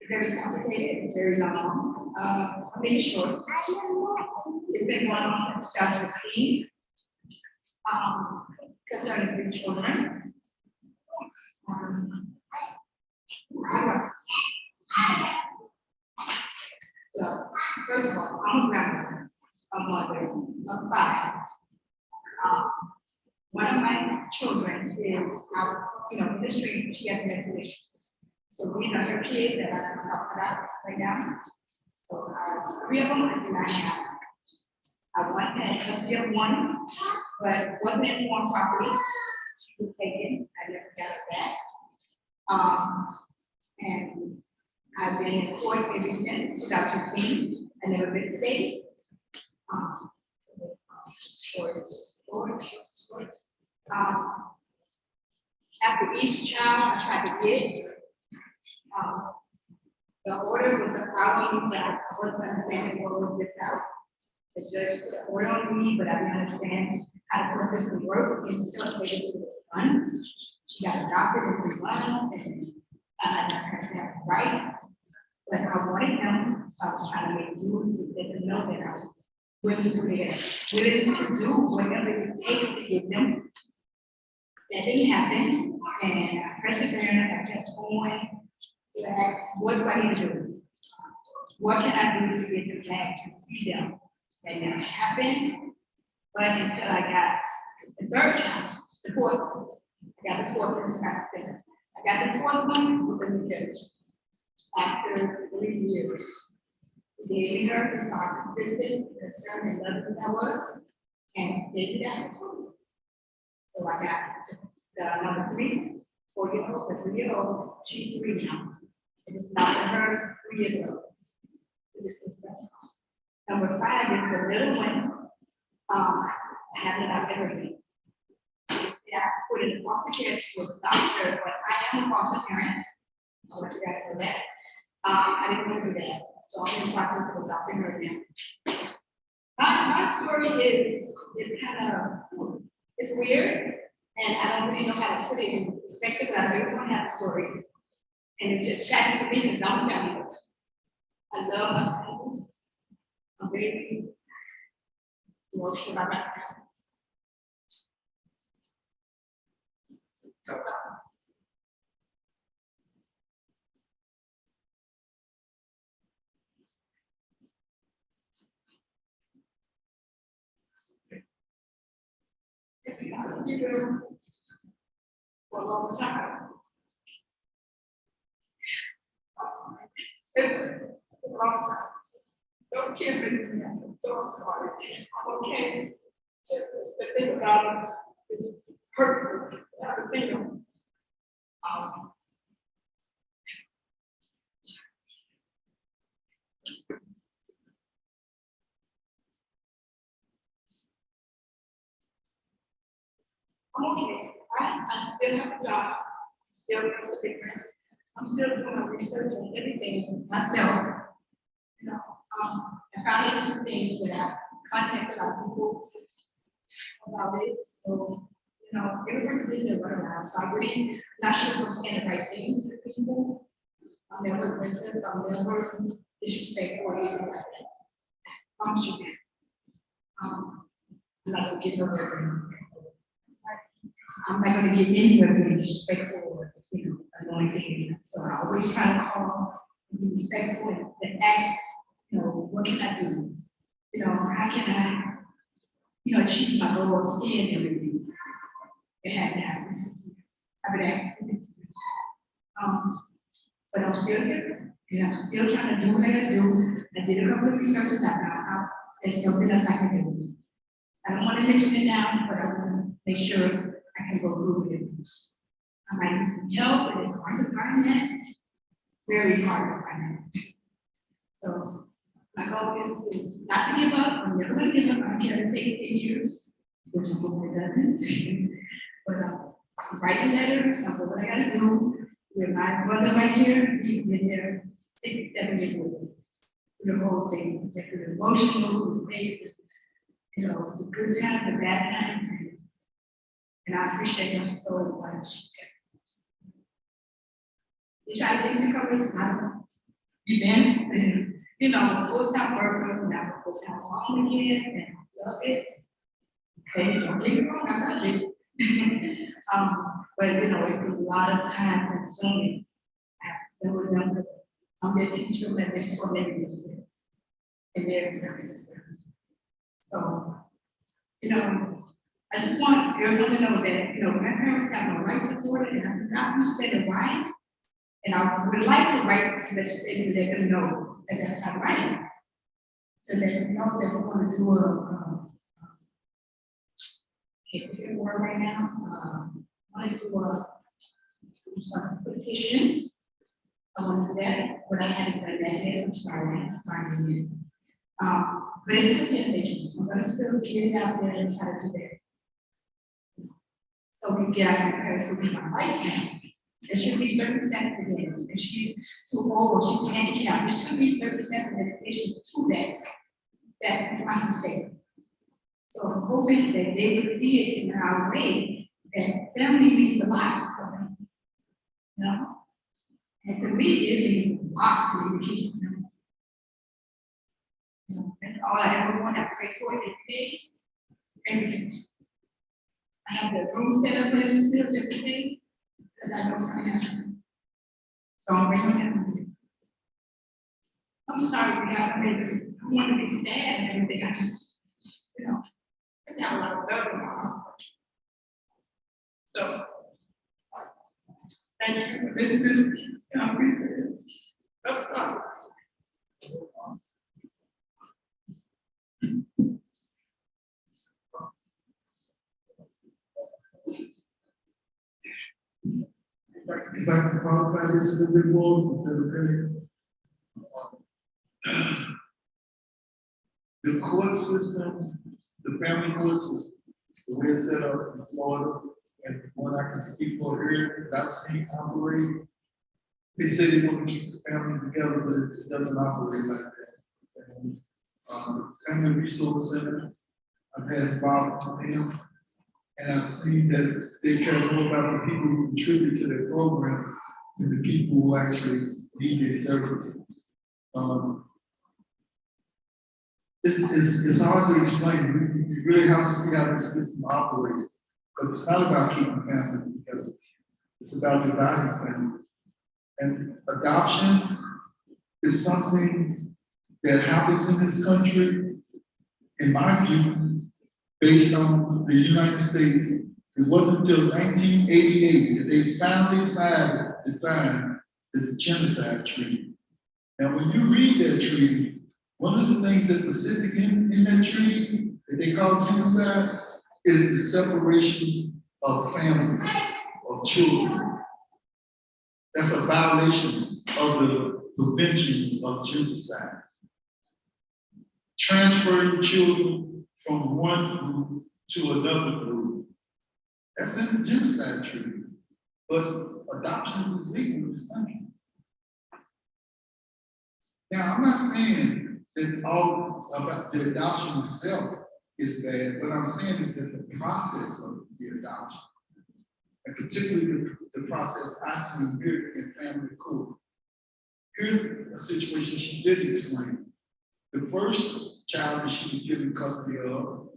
is very complicated. It's very long. I'll make it short. It's been going on since 2015. Concerning 3 children. So, first of all, I'm a grandmother, a mother of 5. One of my children is out, in the street, she has mental issues. So these are her kids that I'm talking about right now. So 3 of them I do not have. I once had custody of 1, but wasn't informed properly. She was taken. I never got it back. And I've been in court ever since 2015. I never missed a date. After each child, I tried to get. The order was allowing me, but I wasn't understanding what was it out. The judge put an order on me, but I didn't understand how the system worked until they did the son. She got adopted in 3 months, and I got her to have rights. But I wanted them, so I was trying to make do to let them know that I was willing to do whatever it takes to get them. That didn't happen, and I perseverance, I kept going. To ask, what do I need to do? What can I do to get them back to see them? That never happened, but until I got the 3rd child, the 4th, I got the 4th one back there. I got the 4th one with the new judge. After 3 years, he gave me her to start assistant, concerned and loving that was, and gave me that. So I got the number 3, 4-year-old, the 3-year-old, she's 3 now. It was not her 3 years ago. This is number 5 is the little one. I haven't got everything. I put in foster care to a doctor, but I am a foster parent. I'll let you guys know that. I didn't want to do that. So I'm in the process of adopting her now. My story is kind of, it's weird, and I don't really know how to put it in perspective, but I really want to have a story. And it's just tragic to me because I'm a family person. I love my family. I'm very emotional about my family. So, if you have been for a long time, it's a long time. Don't care me. So I'm sorry. I'm okay. Just the thing about it is hurtful. I haven't seen them. I'm okay. I still have a job. Still persevering. I'm still doing my research and everything myself. I found out different things that I contacted a lot of people about it. So, everyone's living their run around. So I'm really not sure if I'm saying the right things to people. I'm never aggressive. I'm never disrespectful or anything like that. I'm sure. I'm not going to get nowhere. I'm not going to get anywhere being disrespectful or, annoying. So I always try to call and be respectful and ask, what can I do? How can I, achieve my goal of seeing and release. It had to happen 6 years. I've been asking for 6 years. But I'm still here, and I'm still trying to do what I gotta do. I did a couple of researches out. There's something else I can do. I don't want to mention it now, but I want to make sure I can go through with it. I might need some help, but it's hard to find that. Very hard to find that. So my goal is not to give up. I'm never going to give up. I don't care if it takes 10 years, which I hope it doesn't. But I'm writing letters. I know what I got to do. With my brother right here, he's been there 6, 7 years old. The whole thing, the emotional, the state, you know, the good times, the bad times, and I appreciate him so much. We try to get the coverage, events, and you know, full-time worker, and I'm a full-time mom again, and I love it. Okay, don't get me wrong, I love it. But you know, it's a lot of time consuming. I have to spend with them. I'm their teacher, and they're so many years. And they're very concerned. So, you know, I just want everyone to know that, you know, my parents got no right support, and I'm not understanding why. And I would like to write to the state that they're going to know that that's not right. So that they know that we're going to do can't think of a word right now. I want to do some petition. I want to do that, but I haven't done that yet. I'm sorry, I haven't started yet. But it's going to be a thing. I'm going to still get it out there and try to do that. So we get out of Paris will be my life now. There should be circumstances again. If she's too old or she's handicapped, there should be circumstances and limitations to that. That is my mistake. So I'm hoping that they will see it in our way that family means a lot to somebody. You know? And to me, it means a lot to me to keep them. That's all I ever want. I pray for it every day. Everything. I have the room set up in this field just in case, because I know it's going to happen. So I'm bringing it. I'm sorry, guys. I want to be sad and everything. I just, you know, I have a lot of love in my heart. So, thank you for listening. I'm sorry. If I can qualify this a little bit more, the court system, the family court system, the way it's set up in Florida, and one I can speak for here, that I've seen operate, they say they want to keep the families together, but it doesn't operate like that. And, Family Resource Center, I've had involved with them, and I've seen that they care more about the people who contribute to their program than the people who actually need their service. It's hard to explain. You really have to see how this system operates, because it's not about keeping families together. It's about dividing families. And adoption is something that happens in this country, in my view, based on the United States. It wasn't until 1988 that they finally signed the Genocide Treaty. Now, when you read that treaty, one of the things that's specific in that treaty that they call genocide is the separation of families, of children. That's a violation of the prevention of genocide. Transferring children from one group to another group. That's in the genocide treaty. But adoption is legal in this country. Now, I'm not saying that all about the adoption itself is bad. What I'm saying is that the process of the adoption, and particularly the process I see here in family court. Here's a situation she did explain. The first child that she was given custody of,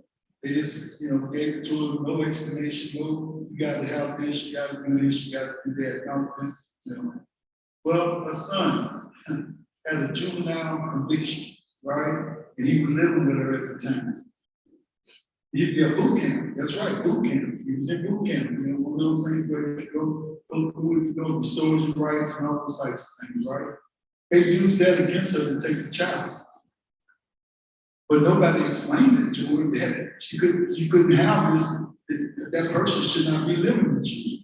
they just, gave it to her, no explanation, no, you gotta have this, you gotta do this, you gotta do that, no, this, Well, her son had a juvenile conviction, right? And he was living with her at the time. Yeah, boot camp, that's right, boot camp. He was in boot camp, you know, one of those things where you go through, you know, restores your rights and all those types of things, right? They used that against her to take the child. But nobody explained it to her that you couldn't have this, that person should not be living with you.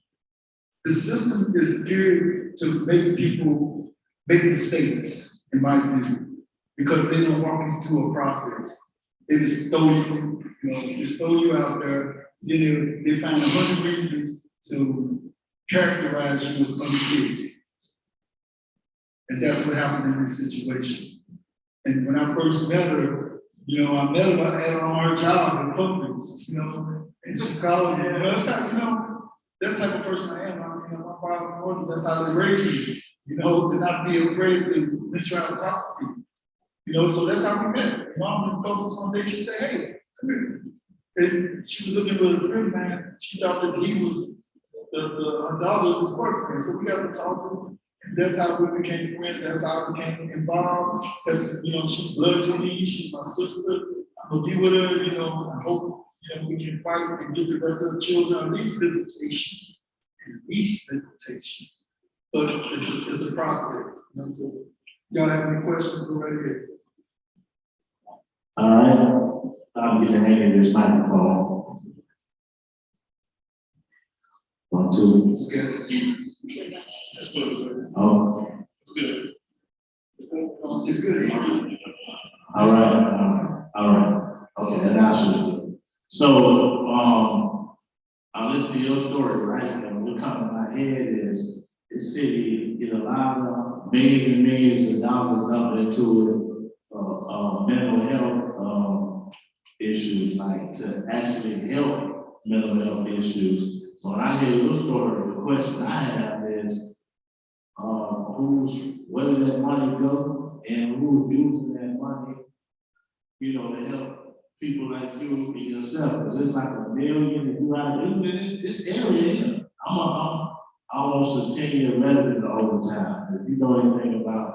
The system is geared to make people make mistakes, in my view, because they don't walk you through a process. They just throw you, you know, just throw you out there. Then they find 100 reasons to characterize you as unfit. And that's what happened in this situation. And when I first met her, you know, I met her at our job in Publix, you know, in Chicago. You know, that's how, you know, that's the type of person I am. You know, my father and mother, that's how they raised me, you know, to not be afraid to try to talk to me. You know, so that's how we met. Mom was focused on day. She said, hey, come here. And she was looking with a friend, man. She thought that he was her daughter was a boyfriend. So we got to talk. And that's how we became friends. That's how I became involved. That's, you know, she's blood to me. She's my sister. I'm gonna be with her. You know, I hope, you know, we can fight and get the rest of the children at least visitation. At least visitation. But it's a process. You know, so y'all have any questions? Go right ahead. All right, I'm gonna hang in this microphone. 1, 2. It's good. That's good. Oh, It's good. It's good. all right. Okay, that answers it. So, I listen to your story, right? And what comes to my head is this city get a lot of millions and millions of dollars dumped into it. Mental health issues, like to actually help mental health issues. So when I hear your story, the question I have is, where did that money go, and who's using that money, you know, to help people like you and yourself? Because it's like $1 million, and you out of this area here. I'm almost a 10-year resident of Overtown. If you know anything about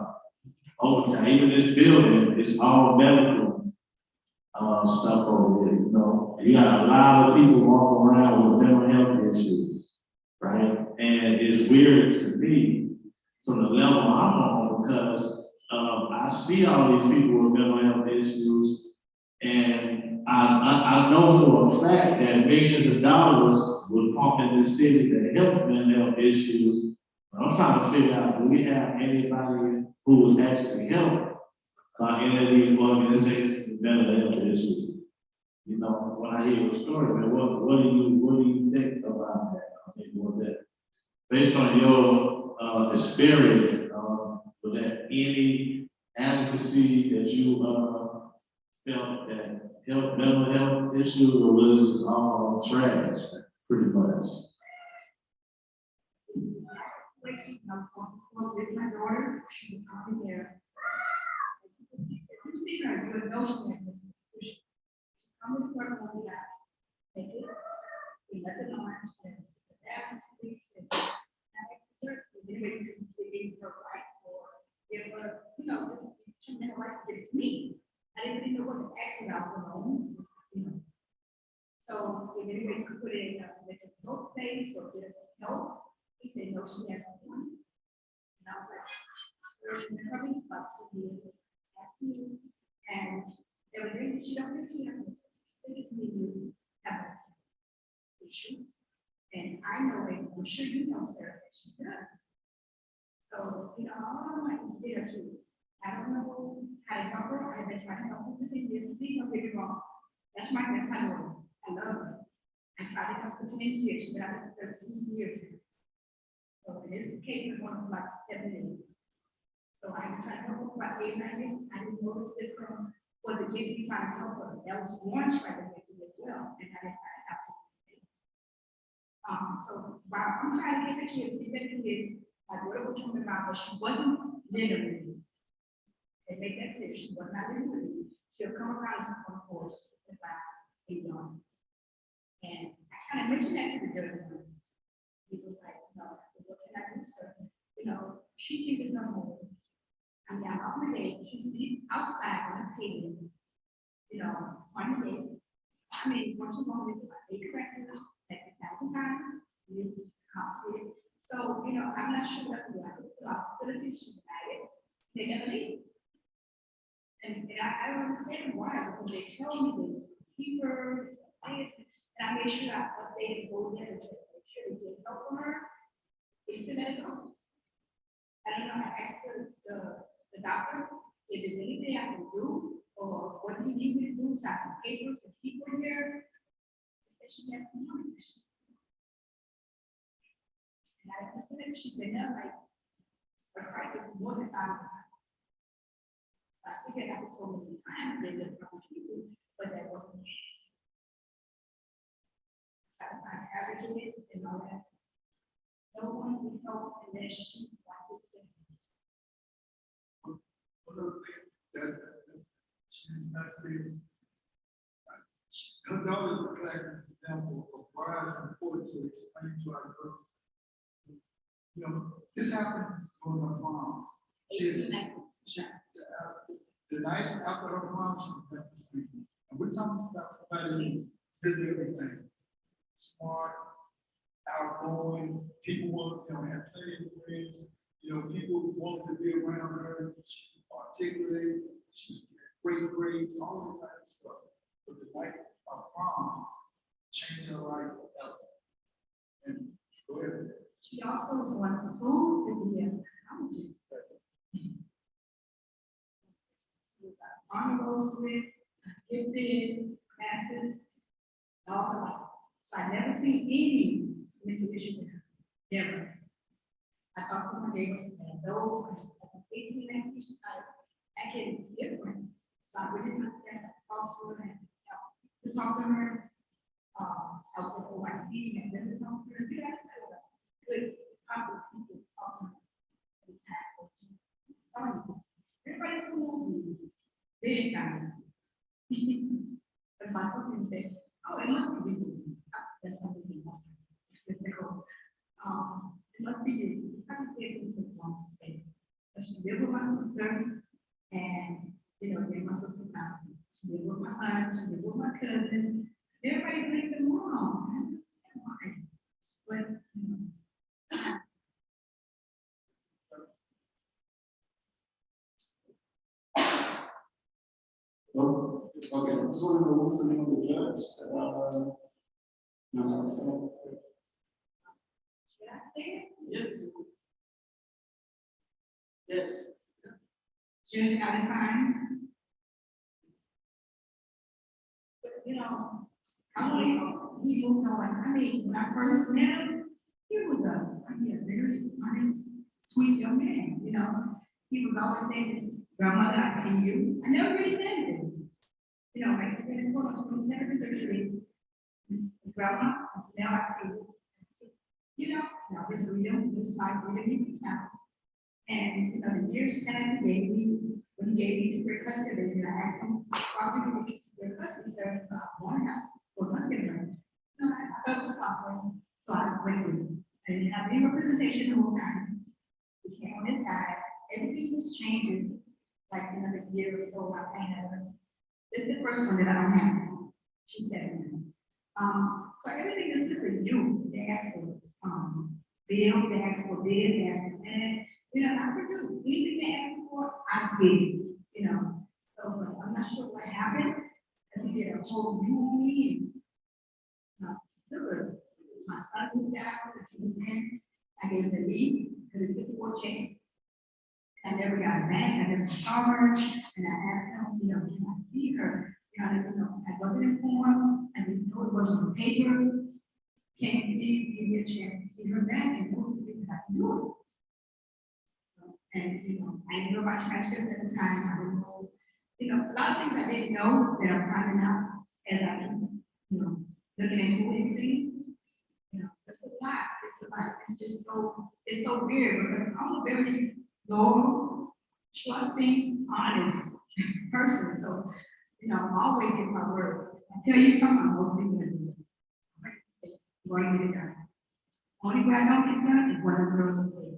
Overtown, even this building is all medical stuff over there, you know. You got a lot of people walking around with mental health issues, right? And it's weird to me from the level I'm on, because I see all these people with mental health issues, and I know for a fact that millions of dollars was pumped in this city to help mental health issues. But I'm trying to figure out, do we have anybody who was actually helped by any of these organizations with mental health issues? You know, when I hear your story, man, what do you think about that? I mean, was that based on your experience, was there any advocacy that you felt that helped mental health issues, or was it all trash, pretty much? With my daughter, she was coming there. You see her, you would know she had come to work on the app, take it, we let the launch, and that weeks, and then we gave her rights, or if, you know, she had rights to give it to me. I didn't even know what to ask about the loan, you know. So if anybody could put in a note phase or get us help, he said, no, she has one. And I was like, sir, probably about 2 years, asking, and everything, she don't think she has. They just need to have issues. And I know it, I'm sure you know, Sarah, that she does. So, you know, all I'm like is there too. I don't know how to help her. I've been trying to help her for 10 years. Please don't get me wrong. That's my mentality. I love her. I tried to help her for 10 years, but I've been 13 years. So in this case, it's one of like 7 years. So I'm trying to help her for about 8 or 9 years. I didn't know the system was against me trying to help her. That was one strategy as well. And I didn't have to. So while I'm trying to get the kids, see that kids, like what it was talking about, but she wasn't literally. They make that clear. She was not literally. She'll come around and come forward just about a young. And I kind of mentioned that to the dirty ones. He was like, no, I said, what can I do, sir? You know, she thinks I'm home. I mean, I'm on the day, she sleeps outside on a pavement, you know, on the day. I mean, once you want to they corrected it like 1,000 times, you can't see it. So, you know, I'm not sure what's the answer to our facilities, she's mad. They never leave. And I don't understand why, because they tell me the keeper, and I made sure I updated all the other, make sure they get help for her. They still let it go. I don't know, I asked the doctor if there's anything I can do, or what do you need me to do, start some papers to keep her here. They said she has no issue. And I understand she's been there like, her crisis is more than 5 times. So I figured out so many times they lived from people, but that wasn't the case. I tried to advocate and all that. No one would help unless she wanted to. She's not saying. Her daughter is a classic example of why it's important to explain to our girls. You know, this happened on her mom. The night after her mom, she was back to sleep. And we're talking about somebody who's busy everything. Smart, outgoing, people want, you know, have plenty of friends. You know, people wanted to be around her. She articulate, she had great grades, all that type of stuff. But the night of prom changed her life forever. And go ahead. She also wants to prove that he is a psychologist. He's an honor roll student, gifted, classes, all the life. So I never seen any mental issues in her. Never. I thought someone gave us a no, 18, 19, she's like, acting different. So I really understand how to talk to her and to talk to her. I was like, oh, I see, and then to talk to her. Yeah, I said, good, positive people talk to her. Sorry, everybody's so moving. They didn't come. Because my son said, oh, it must be you. That's something else. It's physical. It must be you. I can say it's a one mistake. But she lived with my sister, and you know, they must have survived. She lived with my aunt, she lived with my cousin. Everybody blamed them wrong. I understand why. But you know. Okay, I just want to know what's the name of the judge. No, Should I say it? yes. Yes. Judge Allen. You know, I only people knowing. I mean, when I first met him, he was a very nice, sweet young man. You know, he was always saying this, grandmother, I see you. I never really said anything. You know, like in the 27th century, grandma, now I see you. You know, now this freedom, this life, freedom, this now. And you know, the years passed, when he gave me severe custody, and I asked him, why did you get severe custody, sir? Why not? Well, let's get right. No, I felt the process, so I went with him. I didn't have any representation the whole time. We came on his side, everything was changing, like another year or so, I kind of, this is the first one that I don't have. She said, so everything is simply new. They asked for bills, they asked for this, they asked for that. You know, I produced anything they asked for, I did. You know, so I'm not sure what happened. I think they had a whole new on me. And, super. My son moved out, he was in. I gave him the lease because it's 54 checks. I never got back, I never saw her, and I asked them, you know, can I see her? You know, I wasn't informed, I didn't know it wasn't on paper. Can you please give me a chance to see her back and move to things I can do? So, and you know, I didn't know about transcript at the time, I didn't know, you know, a lot of things I didn't know that I'm finding out as I can, you know, looking into everything. You know, it's a lot, it's just so, it's so weird because I'm a very loyal, trusting, honest person. So, you know, I'm always give my word. I tell you something, I'm mostly going to do it. I'm going to get it done. Only way I don't get done is when the girls are asleep.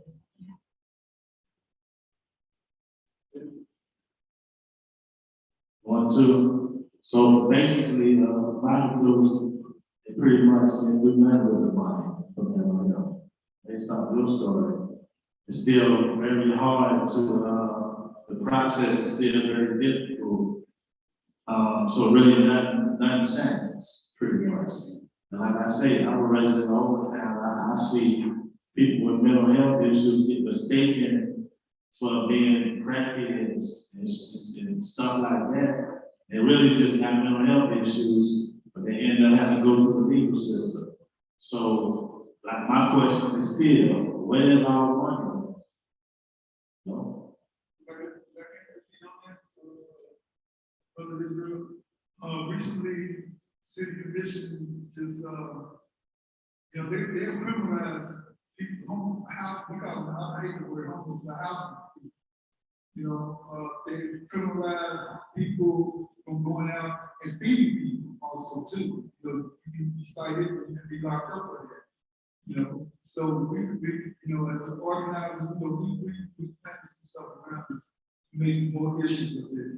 One, two. So basically, my conclusion is pretty much that we never with the money from mental health. Based on your story, it's still very hard to, the process is still very difficult. So really nothing changes, pretty much. And like I say, I'm a resident of Overtown. I see people with mental health issues get mistaken for being crackheads and stuff like that. They really just have mental health issues, but they end up having to go through the legal system. So, like, my question is still, where is our money? No. Recently, city commissions just, you know, they have criminalized people, house, I hate the word homeless, the houses. You know, they criminalize people from going out and feeding people also too. You know, you can be cited and be locked up for that. You know, so we you know, as an organizer, you know, we practice some stuff around this, make more issues of this.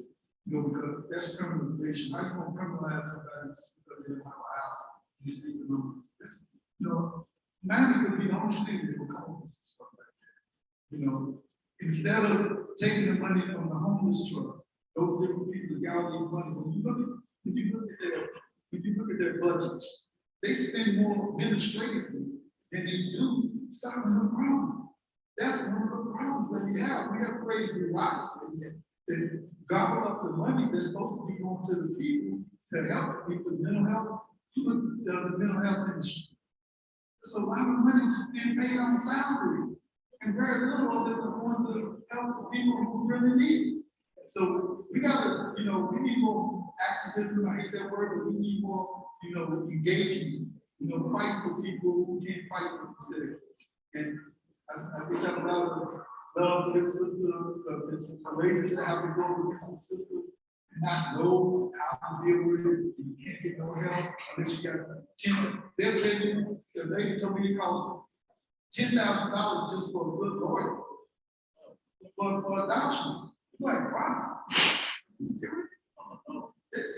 You know, because that's criminalization. How you gonna criminalize somebody just because they don't have a house, you sleep in them? That's, you know, Miami could be the only city that will come with stuff like that. You know, instead of taking the money from the homeless trust, those different people that got all these money, when you look at their budgets, they spend more administratively than they do solving the problem. That's one of the problems that we have. We have created bureaucracy that gobble up the money that's supposed to be going to the people to help people with mental health, the mental health industry. So a lot of money is being paid on salaries, and very little of it is going to help the people who really need it. So we gotta, you know, we need more activism. I hate that word, but we need more, you know, engagement. You know, fight for people who can't fight for themselves. And I just have a lot of love for this system. It's courageous to have to go against the system and not know how to deal with it. You can't get no help unless you got 10. They'll tell you, the lady told me it costs $10,000 just for a good lawyer for adoption. You're like, wow.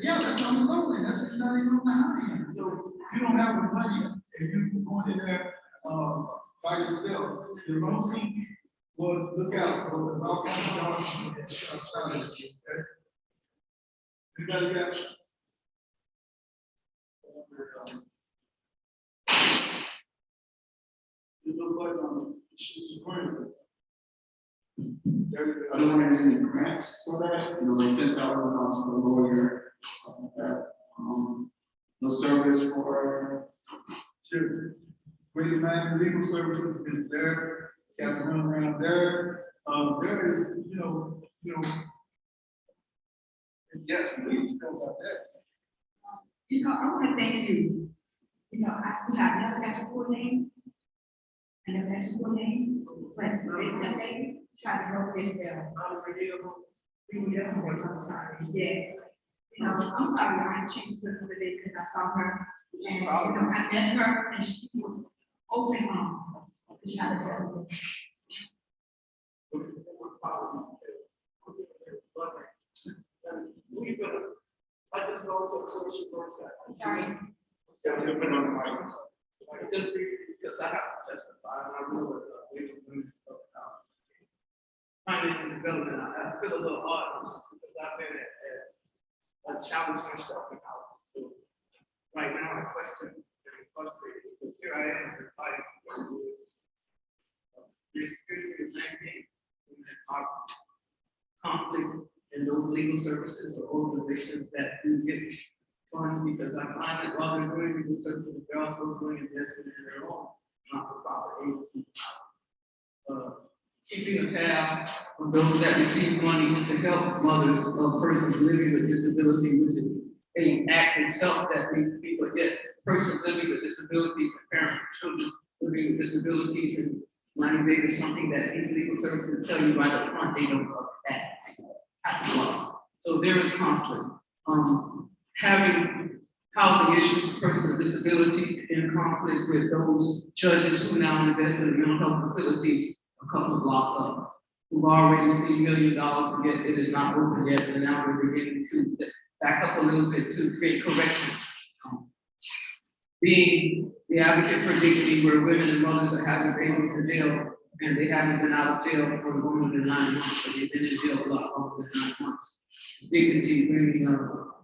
Yeah, that's on the low end. That's not even on the high end. So you don't have the money and you're going in there by yourself. The Rosie will look out for the all kinds of dogs and started. Anybody got? There's no blood on it. She's running. I don't want any grants for that, you know, like $10,000 for a lawyer, something like that. No service for. Sure. Greater Miami Legal Services is there. Got to run around there. There is, you know, yes, we still got that. You know, I want to thank you. You know, we have never got a full name. And if that's your name, but recently, try to go this there. I'm sorry. Yeah. You know, I'm sorry, I changed her the other day because I saw her. And, you know, I met her and she was open arms. To try to help me. I'm sorry. Because I have to testify, and I know what finance and development, I feel a little hard because I've been a challenge myself in housing. So right now, I question and I'm frustrated because here I am fighting for you're experiencing the same thing in that conflict in those legal services or organizations that do get funds, because I find that while they're doing legal services, they're also doing investment in their own not-for-profit agencies. Keeping a tab on those that receive monies to help mothers of persons living with disability, which is an act itself that needs to be, but yet persons living with disabilities and parents of children living with disabilities and Miami Dade is something that these legal services tell you right up front, they don't cover that. So there is conflict. Having housing issues for persons with disability in conflict with those judges who now invest in mental health facilities a couple of blocks up, who've already received $1 million and yet it is not open yet, and now we're beginning to back up a little bit to create corrections. Being the advocate for dignity, where women and mothers are having babies in jail, and they haven't been out of jail for longer than 9 months, so they've been in jail a lot longer than 9 months. Dignity, bringing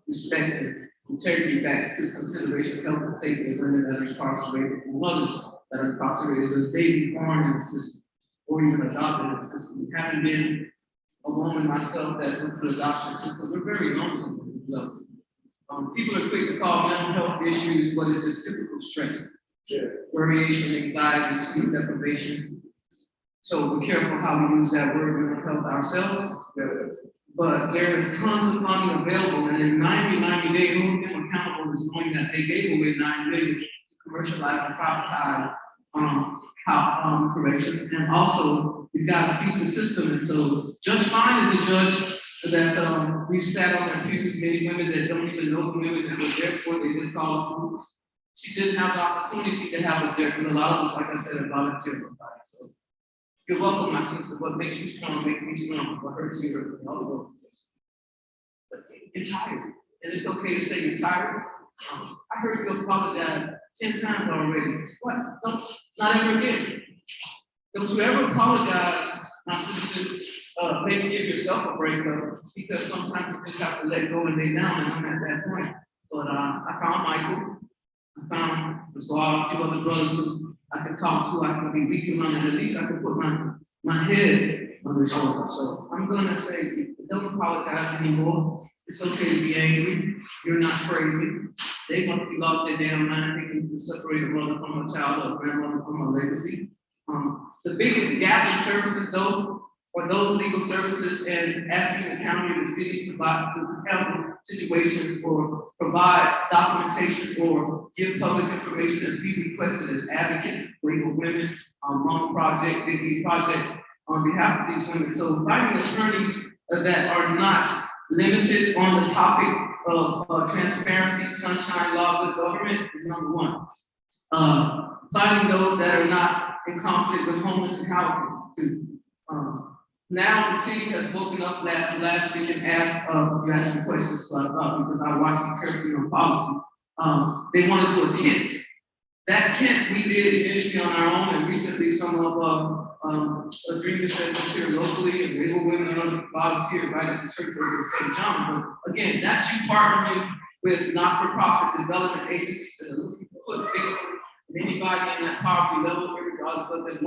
respect and integrity back to consideration, health and safety of women that are incarcerated, and mothers that are incarcerated, with babies born in the system, or even adopted in the system. Having been a woman myself that went through the adoption system, we're very lonesome with this level. People are quick to call mental health issues what is just typical stress, variation, anxiety, sleep deprivation. So be careful how we use that word mental health ourselves. But there is tons of funding available, and in 90 days, holding them accountable is knowing that they gave away $9 billion to commercialize and privatize corrections. And also, you've got to keep the system. And so Judge Fine is a judge that we've sat on their pews, many women that don't even know the women that were there before they did call through. She didn't have the opportunity to have us there, because a lot of us, like I said, are volunteer providers. So you're welcome, my sister. What makes you strong makes me strong. What hurts you hurts me also. But you're tired, and it's okay to say you're tired. I heard you apologize 10 times already. What? Don't, not ever again. Don't you ever apologize, my sister. Maybe give yourself a break, because sometimes you just have to let go and lay down, and I'm at that point. But I found Michael. I found a few other brothers who I could talk to. I could be weak and at least I could put my head on their shoulder. So I'm gonna say, don't apologize anymore. It's okay to be angry. You're not crazy. They must be lost their damn mind thinking to separate a mother from a child or a grandmother from a legacy. The biggest gap in services, though, or those legal services, and asking the county or the city to help situations or provide documentation or give public information as we requested as advocates, legal women, Mama Project, Dignity Project, on behalf of these women. So finding attorneys that are not limited on the topic of transparency, sunshine law, good government is number one. Finding those that are not in conflict with homeless and housing too. Now the city has woken up last week and asked, you asked some questions because I watched them carefully on policy. They wanted to do a tent. That tent we did initially on our own, and recently some of agreements that was here locally, and legal women are volunteered right at the church over in St. John. But again, that's you partnering with not-for-profit development agencies that are looking to put victims and anybody in that poverty level, regardless of their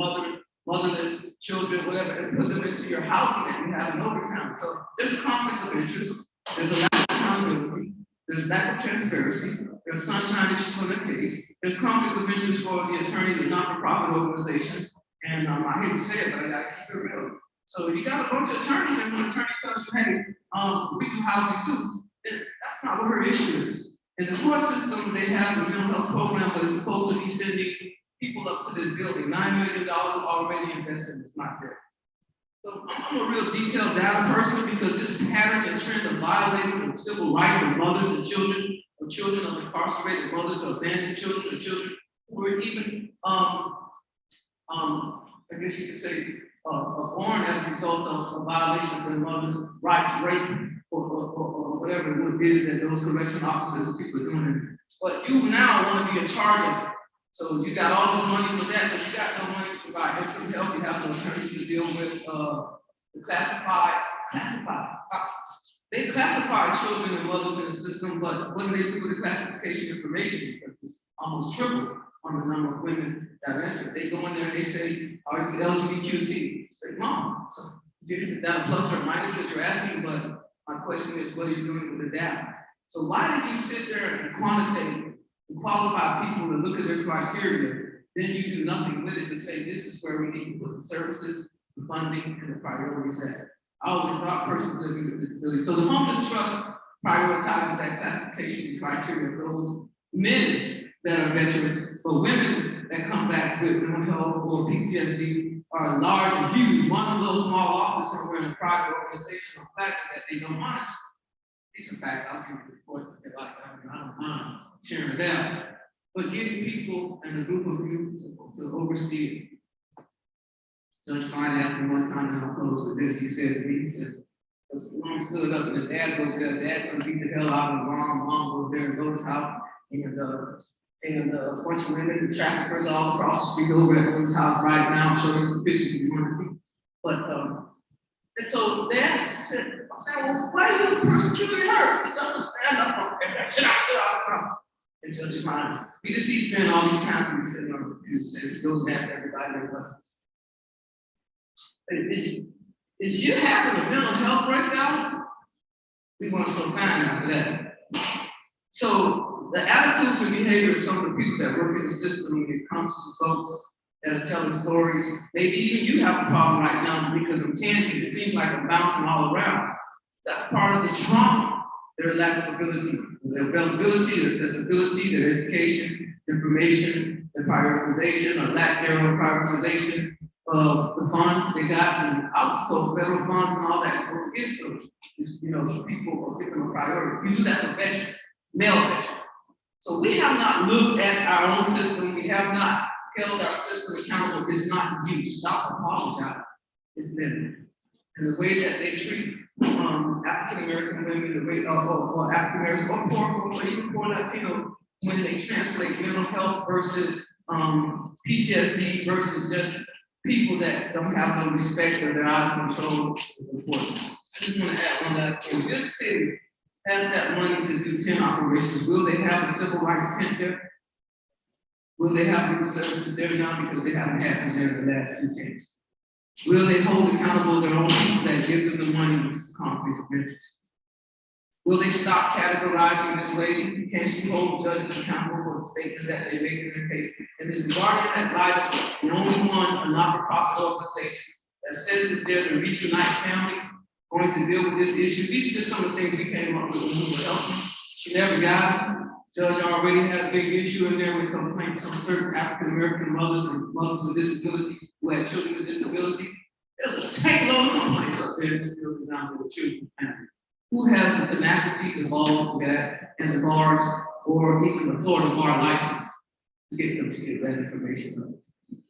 motherless children, whatever, and put them into your housing that you have in Overtown. So there's a conflict of interest, there's a lack of accountability, there's lack of transparency, there's sunshine issues on the case, there's conflict of interest for the attorneys of not-for-profit organizations, and I hate to say it, but I gotta keep it real. So you got a bunch of attorneys, and when an attorney tells you, hey, we do housing too, that's not what her issue is. In the court system, they have a mental health program, but it's supposed to be sending people up to this building. $9 million already invested, it's not there. So I'm a real detailed data person, because this pattern and trend of violating the civil rights of mothers and children of incarcerated mothers, or abandoned children, or children who are even, I guess you could say, born as a result of a violation of their mother's rights, rape, or whatever it is that those correction officers and people are doing. But you now want to be in charge of it. So you got all this money for that, but you got no money to provide interim help. You have no attorneys to deal with the classified. They classify children and mothers in the system, but what do they do with the classification information? Because it's almost triple on the number of women that are entered. They go in there and they say, are you LGBTQT? Say, mom. So you get that plus or minus that you're asking, but my question is, what are you doing with the data? So why did you sit there and quantitate and qualify people to look at their criteria, then you do nothing with it to say this is where we need to put the services, the funding, and the priorities at? I always thought persons living with disability. So the Homeless Trust prioritizes that classification criteria for those men that are veterans, but women that come back with mental health or PTSD are large and huge. One little small office somewhere in a private organization of fact that they don't monitor. These are facts. I'll give you reports if they like. I don't mind sharing them. But getting people and a group of you to oversee it. Judge Fine asked me one time, and I'll close with this. He said to me, he said, Because mom stood up and the dad goes there, dad gonna beat the hell out of mom goes there and goes to his house, and a bunch of women, the traffickers all across the street over at his house right now, show you some pictures if you want to see. But, and so dad said, well, why are you persecuting her? You don't stand up, okay, sit out. And Judge Myers, we just see spend all these times we sit on and goes back to everybody. Is you having a mental health breakdown? We weren't so kind after that. So the attitudes and behavior of some of the people that work in the system when it comes to folks that are telling stories, maybe even you have a problem right now because of 10 people. It seems like I'm bouncing all around. That's part of the trauma, their lack of ability, their availability, their accessibility, their education, information, their prioritization or lack thereof prioritization of the funds they got, and also federal funds and all that supposed to give to, so people are given a priority. We do that for veterans, male veterans. So we have not looked at our own system. We have not held our system accountable. It's not you. Stop apologizing. It's them. And the way that they treat African American women, the way or African Americans or even poor Latino when they translate mental health versus PTSD versus just people that don't have no respect or they're out of control is important. I just want to add on that. If this city has that money to do 10 operations, will they have a civil rights tent there? Will they have legal services there now because they haven't had them there in the last 2 tents? Will they hold accountable their own people that give them the money with concrete measures? Will they stop categorizing this lady? Can she hold judges accountable for the statements that they make in their case? And is the Guardian ad litem the only one, a not-for-profit organization, that says that they're to reunite families, going to deal with this issue? These are just some of the things we came up with when we were helping. She never got it. Judge already had a big issue in there with complaints from certain African American mothers and mothers with disability who had children with disability. There's a tank load of complaints up there in the building down with children and families. Who has the tenacity to involve that and the bars or even the Florida bar license to get them to get that information?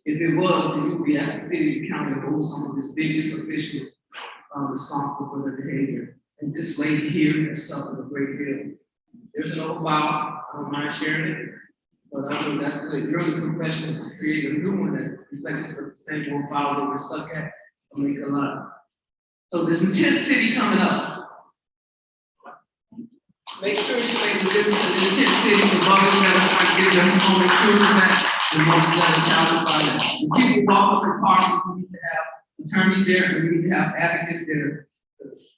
If it was, then you would be asking the city to county to hold some of the biggest officials responsible for their behavior. And this lady here has suffered a great deal. There's an old file, I don't mind sharing it, but I know that's good. You're the professionals to create a new one that's reflective of the same old file that we're stuck at and make a lot. So there's a 10th city coming up. Make sure you make the difference in the 10th city. The mothers that are trying to get their home and children back, the mothers that are challenged by that. When people walk up in parks, we need to have attorneys there, and we need to have advocates there.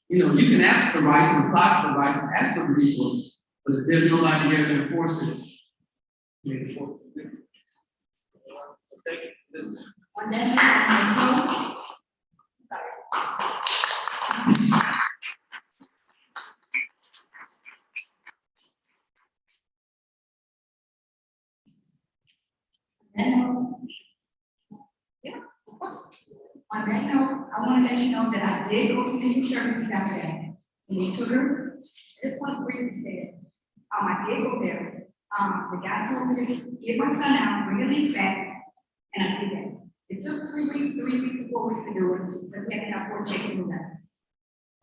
You can ask for the rights and apply for the rights and ask for the resources, but if there's nobody there to enforce it, make it work. On that, on that note, I want to let you know that I did go to the youth services after that, and they took her. I just want to briefly say it. I did go there. The guy told me to get my son out, bring the lease back, and I did that. It took 3 weeks to 4 weeks to do it because he had to have 4 checks and that.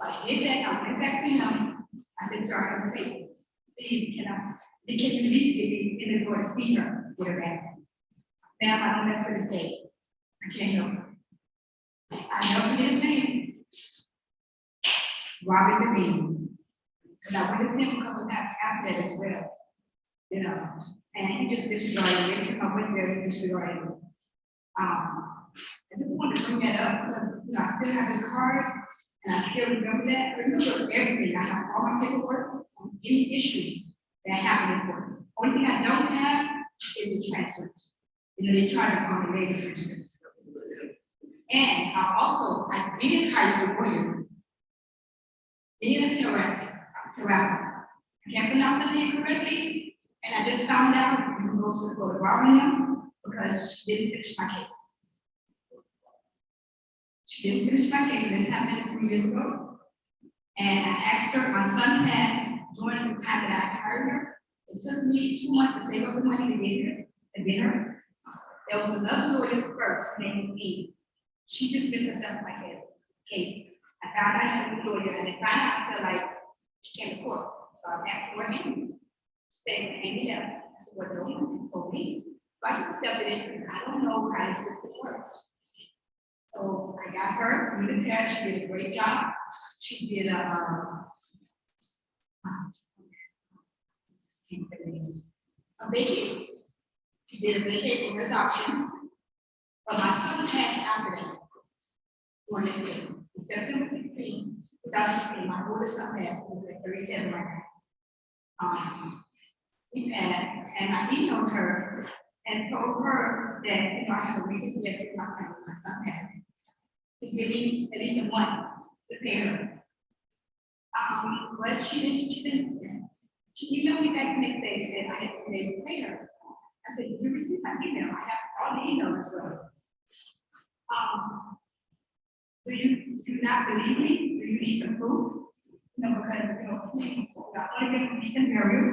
So I did that. I went back to him. I said, "Sir, I have a favor. Please, can you at least get me in the door to see her, get her back?" Ma'am, I don't know what to say. I can't help her. I never forget his name. Robert Devine. And I went to see him a couple of times after that as well. And he just disregarded me. Every time I went there, he disregarded me. I just wanted to bring that up because I still have his card and I still remember that. I remember everything. I have all my paperwork on any issue that happened in court. Only thing I don't have is the transcripts. They try to accommodate the transcripts. And I did hire a lawyer. Nina Terrell. I can't pronounce her name correctly. And I just found out we can go to the court of Birmingham because she didn't finish my case. She didn't finish my case, and this happened 3 years ago. And I asked her, my son passed during the time that I hired her. It took me 2 months to save up the money to get her. There was another lawyer first named Eve. She dismissed herself my case. I found out he was a lawyer, and I found out until like she came to court. So I asked her again. She said, hang it up. I said, well, no one told me. So I just accepted it because I don't know how the system works. So I got her, unitary, she did a great job. She did a vacate. She did a vacate for adoption. But my son passed after that. During this case. In September 16, 2016, my oldest son passed, he was like 37 right now. He passed, and I emailed her and told her that, you know, I have a recent gift in my family, my son passed, to give me at least a month to pay her. But she didn't do that. She emailed me back the next day, said I had to pay her. I said, did you receive my email? I have all the emails as well. Do you not believe me? Do you need some proof? No, because, you know, please, I want to get a decent burial.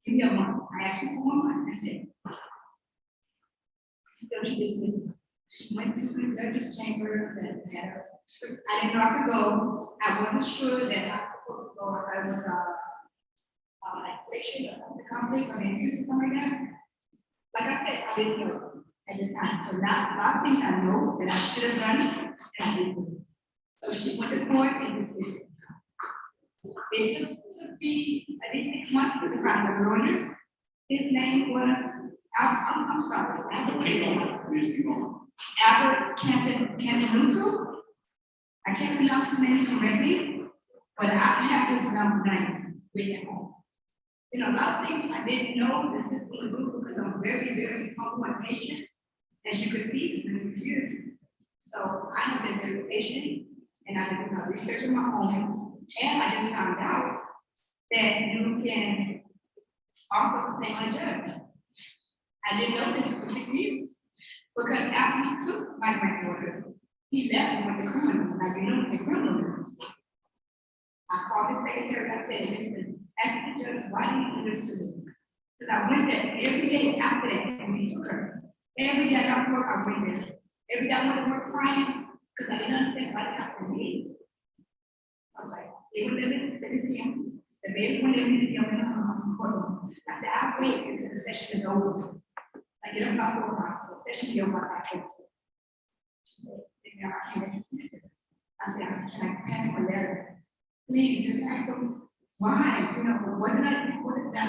Give me a month. I asked her for 1 month. I said, still she dismissed me. She went to the judge's chamber and had her. I didn't know I could go. I wasn't sure that I was supposed to go. I was like patient or something, conflict or interest or something like that. Like I said, I didn't know at the time. So now a lot of things I know that I should have done and I didn't do. So she went to court and dismissed it. It took me at least 6 months to find a lawyer. His name was, I'm sorry, Albert Cantaluto. I can't pronounce his name correctly, but I have his number 9 written at home. You know, a lot of things I didn't know the system would do because I'm very, very humble and patient. As you can see, it's been 6 years. So I have been very patient and I've been doing my research on my own. And I just found out that you can also complain on a judge. I didn't know this for 6 years. Because after he took my granddaughter, he left me with the criminal. Like, you know, it's a criminal. I called the secretary, I said, listen, ask the judge, why did you do this to me? Because I went there every day after that and we took her. Every day I got to work, I went there. Every day I went to work crying because I didn't understand why it's happening to me. I was like, they wouldn't let me see him. The baby wouldn't let me see him in the courtroom. I said, I'll wait until the session is over. I get up about 4 o'clock, the session is over by 5:30. She said, I can't understand it. I said, can I pass my letter? Please just ask them why, you know, what did I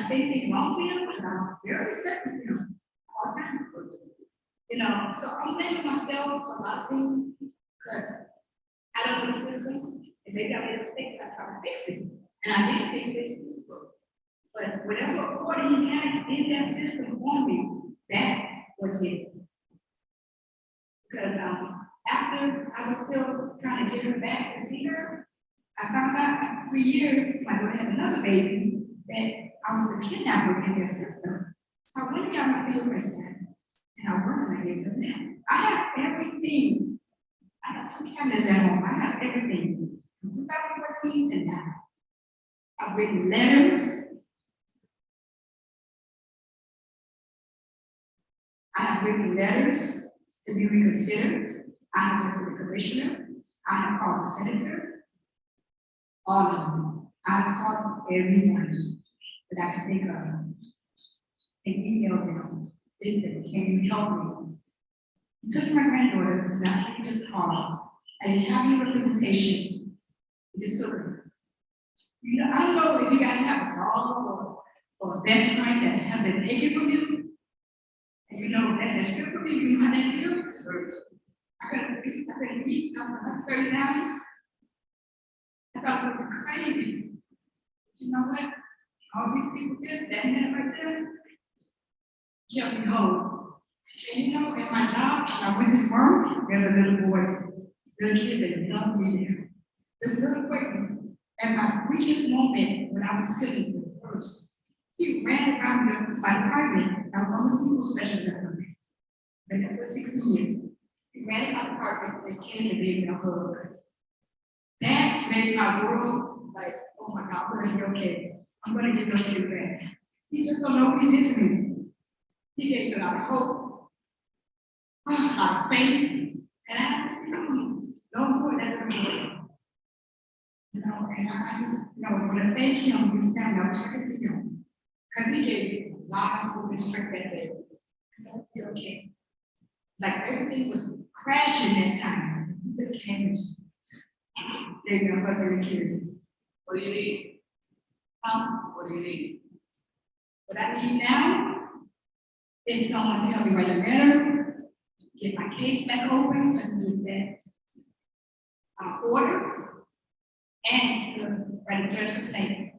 say anything wrong to him? Because I'm very respectful, you know, all the time. You know, so I'm blaming myself for a lot of things because I don't know the system, and maybe I made a mistake, I try to fix it. And I did fix it. But whatever order he has in that system for me, that was it. Because after I was still trying to get her back to see her, I found out after 3 years, my daughter had another baby, that I was a kidnapper in their system. So I went and got my fingerprints done, and I wasn't a gave them that. I have everything. I have 2 cameras at home. I have everything from 2014 to now. I've written letters. I have written letters to be reconsidered. I have went to the commissioner. I have called the senator. All of them. I have called everyone that I can think of and emailed them. They said, can you help me? He took my granddaughter, not just cause. I didn't have any representation. He just took her. You know, I don't know if you guys have a dog or a best friend that have been taken from you. And you know that that's good for me. You know how that feels. I couldn't speak. I couldn't eat. I was like 30 pounds. I thought it was crazy. But you know what? All these people did, that man right there, kept me whole. And you know, at my job, I went to work, there's a little boy, little kid that loved me there. This little boy, at my weakest moment when I was feeling the worst, he ran around my apartment. I was on the school special developments. Been there for 16 years. He ran in my apartment and came to me in a hug. That made my world like, oh my God, I'm gonna be okay. I'm gonna get those kids back. He just don't know what he did to me. He gave me a lot of hope, a lot of faith, and I have to see him. Don't do it ever again. I just, want to thank him, his family, I wish I could see him. Because he gave a lot of people strength that day. So I feel okay. Like everything was crashing that time. He just came and just gave me a hug and a kiss. What do you need? What do you need? What I need now is someone to help me write a letter, get my case back open, so I can get that order, and to write a judge complaint.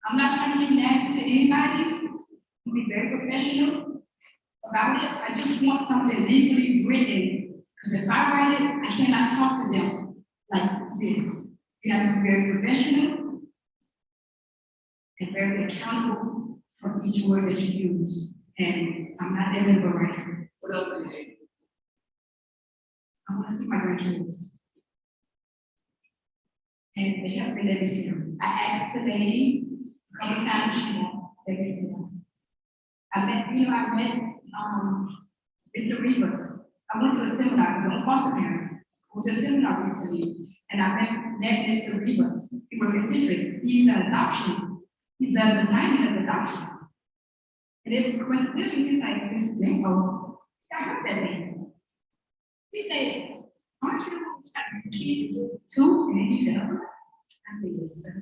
I'm not trying to be nasty to anybody, to be very professional about it. I just want something legally written, because if I write it, I cannot talk to them like this. You have to be very professional and very accountable for each word that you use. And I'm not that liberator. What else do you need? I want to see my grandkids. And they have been babysitter. I asked the lady a couple times, she won't babysitter. I met Mr. Rivas. I went to a seminar, don't foster parent. I went to a seminar recently, and I met Mr. Rivas. He was deciduous. He's an adoption. He's the assignment of adoption. And it was coincidental. He's like, Miss Lingo, I heard that name. He said, aren't you a kid too? And he said, I said, yes, sir.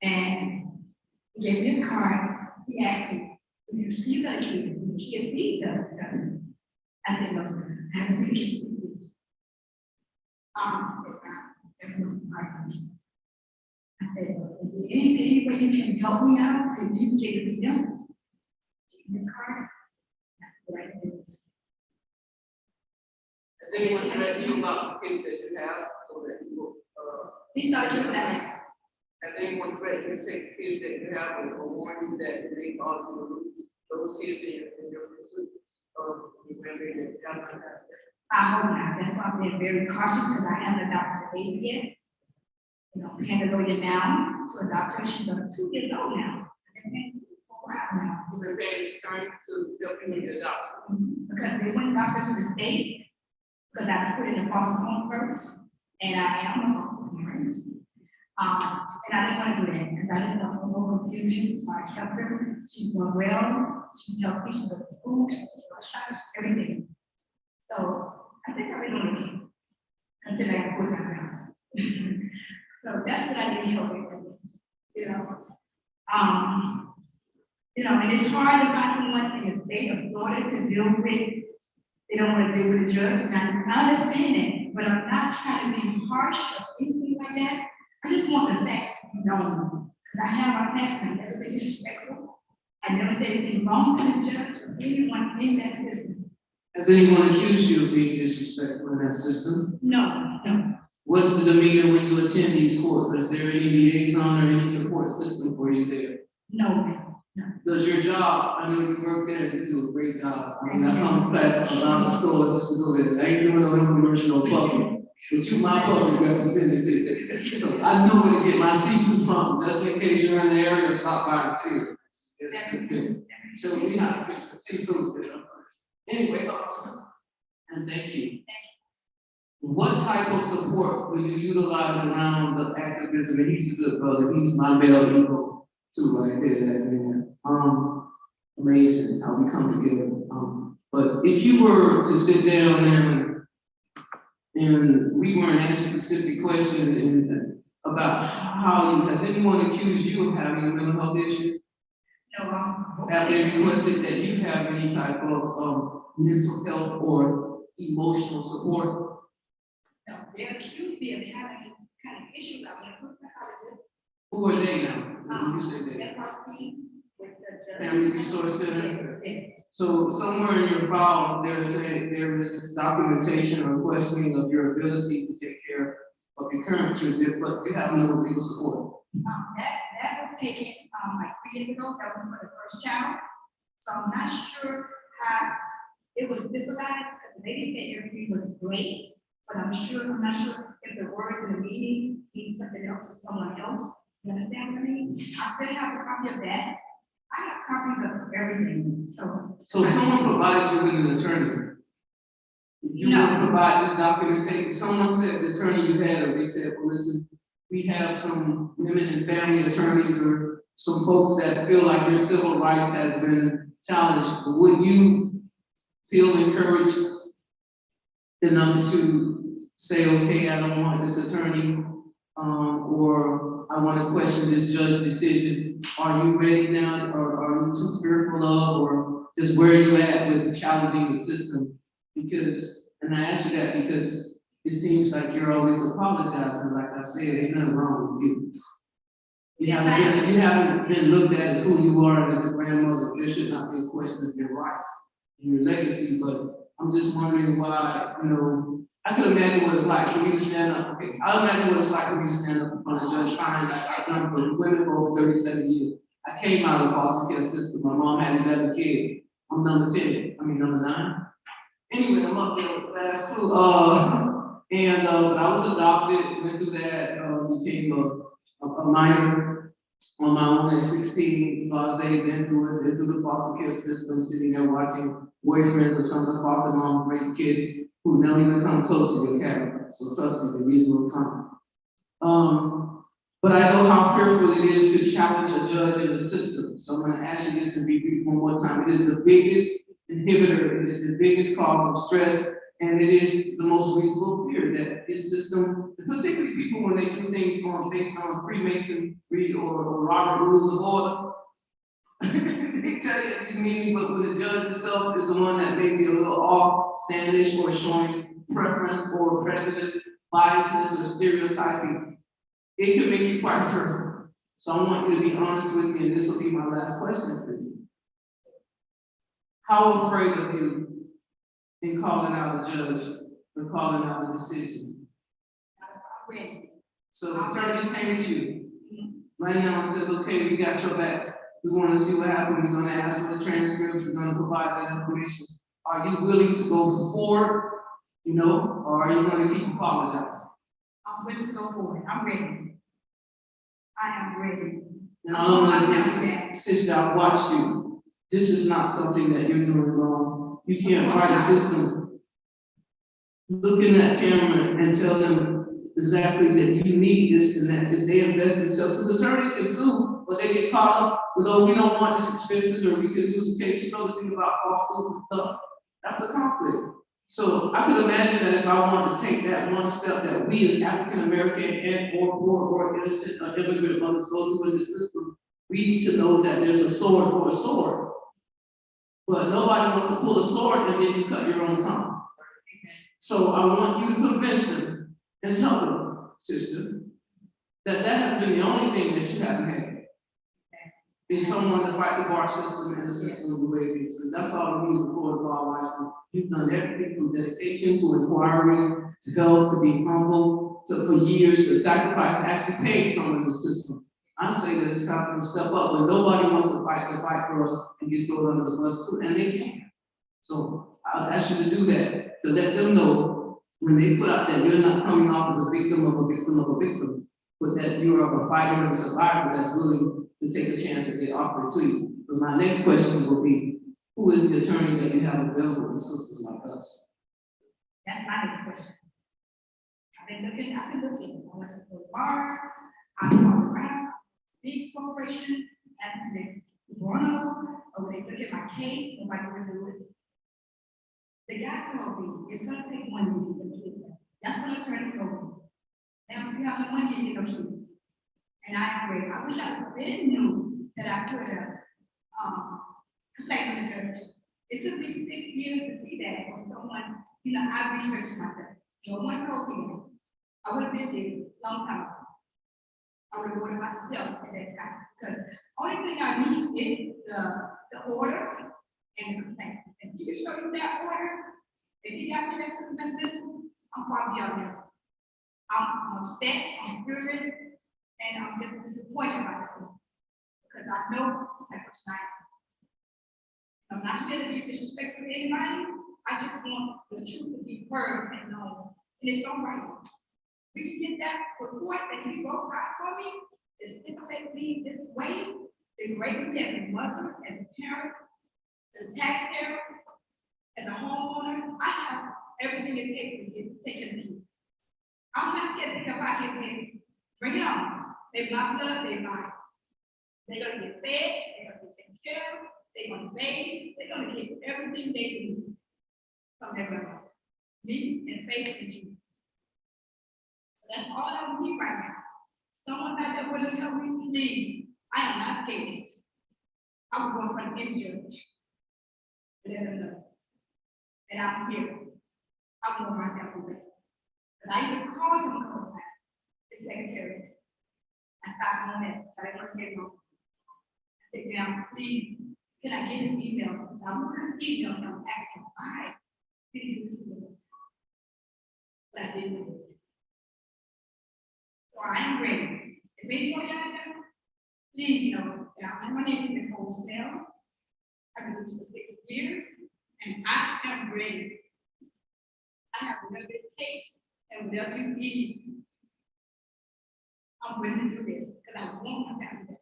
And he gave me his card. He asked me, do you see the kid? Do the kid see each other? I said, no, sir. I haven't seen the kid. I said, there's Mr. Martin. I said, any way you can help me out to use Jacob's film? His card? That's what I did. Has anyone said to you about the case that you have, so that you will, He started looking at it. has anyone said you take the kids that you have or warn you that they cause you to lose those kids in your pursuit of remembering that you have to have that? I hope not. That's why I'm being very cautious, because I haven't adopted a baby yet. Paying a lawyer now to adopt her. She's 2 years old now. I've been paying for a while now. You've been paying this attorney to help you with the adoption. Because they wouldn't adopt her to the state, because I put in a foster home first, and I am a foster parent. And I didn't want to do that, because I didn't want no confusion, so I kept her. She's doing well. She's healthy. She goes to school. She goes to shots, everything. So I think I really want to consider that full time. So that's what I need help with, and it's hard to find someone in the state of Florida to deal with. They don't want to deal with a judge, and I understand that, but I'm not trying to be harsh or anything like that. I just want the fact known, because I have my past, and I never been disrespectful. I never said anything wrong to this judge or anyone in that system. Has anyone accused you of being disrespectful in that system? No. What's the demeanor when you attend these courts? Is there any liaison or any support system for you there? No. Does your job, I know you work there and you do a great job. I mean, I come back around the stores just to go there. I ain't doing no commercial public, but you my public representative. So I know where to get my seafood from, just in case you're in the area, stop by and see it. So we have to get the seafood there. Anyway, and thank you. What type of support will you utilize around the activism? And he's a good brother. He's my male ego too, right there. That man. Amazing how we come together. But if you were to sit down and we weren't asking specific questions about how has anyone accused you of having a mental health issue? No. Have they requested that you have any type of mental health or emotional support? No, they accused me of having this kind of issue. I mean, who's the psychologist? Who are they now? When you say that? With the Family Resource Center. Yes. So somewhere in your file, they're saying there is documentation or questioning of your ability to take care of your current children, but you have no legal support. That was taken like 3 years ago. That was for the first child. So I'm not sure how it was stipulated. The lady said everything was great, but I'm not sure if the words in the meeting mean something else to someone else. You understand what I mean? I still have a copy of that. I have copies of everything. So someone provided you with an attorney. You No. want to provide this documentation. Someone said the attorney you had, or they said, well, listen, we have some women and family attorneys or some folks that feel like their civil rights has been challenged, would you feel encouraged enough to say, okay, I don't want this attorney, or I want to question this judge's decision? Are you ready now, or are you too fearful of, or just where are you at with challenging the system? Because, and I ask you that because it seems like you're always apologizing. Like I said, ain't nothing wrong with you. You haven't been looked at as who you are as a grandmother. There should not be a question of your rights and your legacy, but I'm just wondering why, I can imagine what it's like for me to stand up. Okay, I imagine what it's like for me to stand up in front of Judge Fine, like I've done for women for over 37 years. I came out of the foster care system. My mom had 11 kids. I'm number 9. Anyway, I'm up there with class 2. But I was adopted, went through that, became a minor on my own at 16. Been through the foster care system, sitting there watching boyfriends of some of the foster mom rape kids who don't even come close to your character. So trust me, the reason will come. But I know how fearful it is to challenge a judge in the system. So I'm going to ask you this and be brief one more time. It is the biggest inhibitor, it is the biggest cause of stress, and it is the most reasonable fear that this system, particularly people when they do things based on Freemasonry or Robert Rules of Order, they tell you these meetings, but when the judge itself is the one that may be a little off standish or showing preference or prejudice, biasness, or stereotyping, it can make you quite fearful. So I want you to be honest with me, and this will be my last question for you. How afraid of you in calling out a judge or calling out a decision? So the attorneys came to you right now and says, okay, we got your back. We want to see what happened. We're going to ask for the transcript. We're going to provide that information. Are you willing to go forward, or are you going to keep apologizing? I'm willing to go forward. I'm ready. I am ready. And I'm sister, I've watched you. This is not something that you're doing wrong. You can't fight a system. Look in that camera and tell them exactly that you need this and that they invest in themselves. Because attorneys can sue, but they get caught up with, oh, we don't want this expenses or we could lose the case. The thing about lawsuits and stuff. That's a conflict. So I could imagine that if I wanted to take that one step that we as African American and or innocent immigrant mothers go through in the system, we need to know that there's a sword for a sword. But nobody wants to pull a sword and then you cut your own tongue. So I want you to convince them and tell them, sister, that has been the only thing that you haven't had. Is someone to fight the bar system and the system the way it is. Because that's all we need is a court of law license. You've done everything from dedication to inquiry, to help, to be humble, to for years to sacrifice, to actually pay someone in the system. I say that it's time to step up, but nobody wants to fight for us and get thrown under the bus too, and they can't. So I'll ask you to do that, to let them know when they put out that you're not coming off as a victim of a victim of a victim, but that you are a fighter and a survivor that's willing to take a chance that they offer to you. So my next question will be, who is the attorney that you have available in systems like us? That's my next question. I've been looking. I went to the bar, I walked around, big corporations, and they run over, they look at my case, nobody will do it. The guy told me, it's gonna take 1 year to complete that. That's what attorney told me. Now, if you have 1 year to get those keys. And I agree. I wish I then knew that I could have complained to the judge. It took me 6 years to see that from someone, I researched myself. No one told me. I would have been there a long time ago. I would have ordered myself at that time. Because only thing I need is the order and the complaint. If you can show you that order, if you got your suspended, I'm probably out there. I'm upset, I'm furious, and I'm just disappointed by the system. Because I know the type of person I am. I'm not here to be disrespectful to anybody. I just want the truth to be heard and known. And it's all right. We can get that report that you wrote out for me, to stipulate me this way, degrade me as a mother, as a parent, as a taxpayer, as a homeowner. I have everything it takes to get taken to you. I'm not scared to come out here and bring it They my blood, they mine. They're gonna get fed, they're gonna get taken care of, they're gonna bathe, they're gonna get everything they need from their grandma. Me and faith in Jesus. So that's all I need right now. Someone out there willing to help me, please. I am not scared. I'm going for any judge. Let them know that I'm here. I'm going right there for it. Because I even called him a couple times, the secretary. I stopped on that, so I first came home. I said, ma'am, please, can I get his email? Because I want to email him, asking why did he do this to me? But I didn't. So I am ready. If anyone out there, please know that my name is Nicole Snell. I've been doing this for 6 years, and I am ready. I have whatever it takes and whatever you need. I'm willing to do this because I want my family.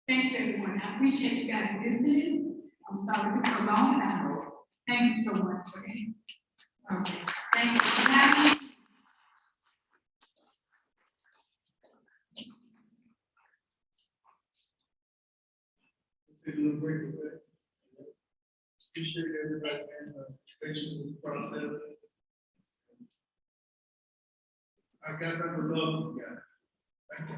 Thank you, everyone. I appreciate you guys listening. I'm sorry it took so long, and I know. Thank you so much. Okay. Thank you. Take a little break with that. Appreciate everybody and patience with the process. I got nothing but love for you guys. Thank you.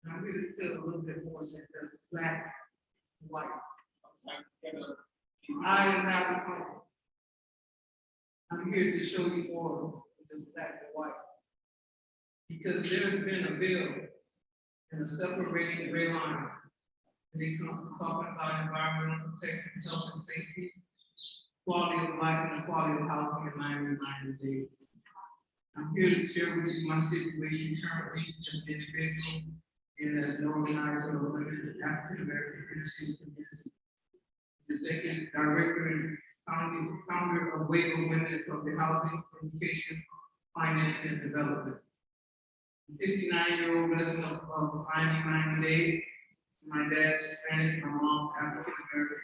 And I'm here to feel a little bit more than just black and white. I am not a plan. I'm here to show you more than just black and white. Because there's been a bill and a separating gray line when it comes to talking about environmental protection, health and safety, quality of life, and the quality of housing in Miami-Dade. I'm here to share with you my situation currently as an individual and as an organizer of women in the African American inner-city community. Executive Director and founder of Wave of Women from the Housing, Education, Finance, and Development. 59-year-old resident of Miami-Dade. My dad's Hispanic, my mom African American.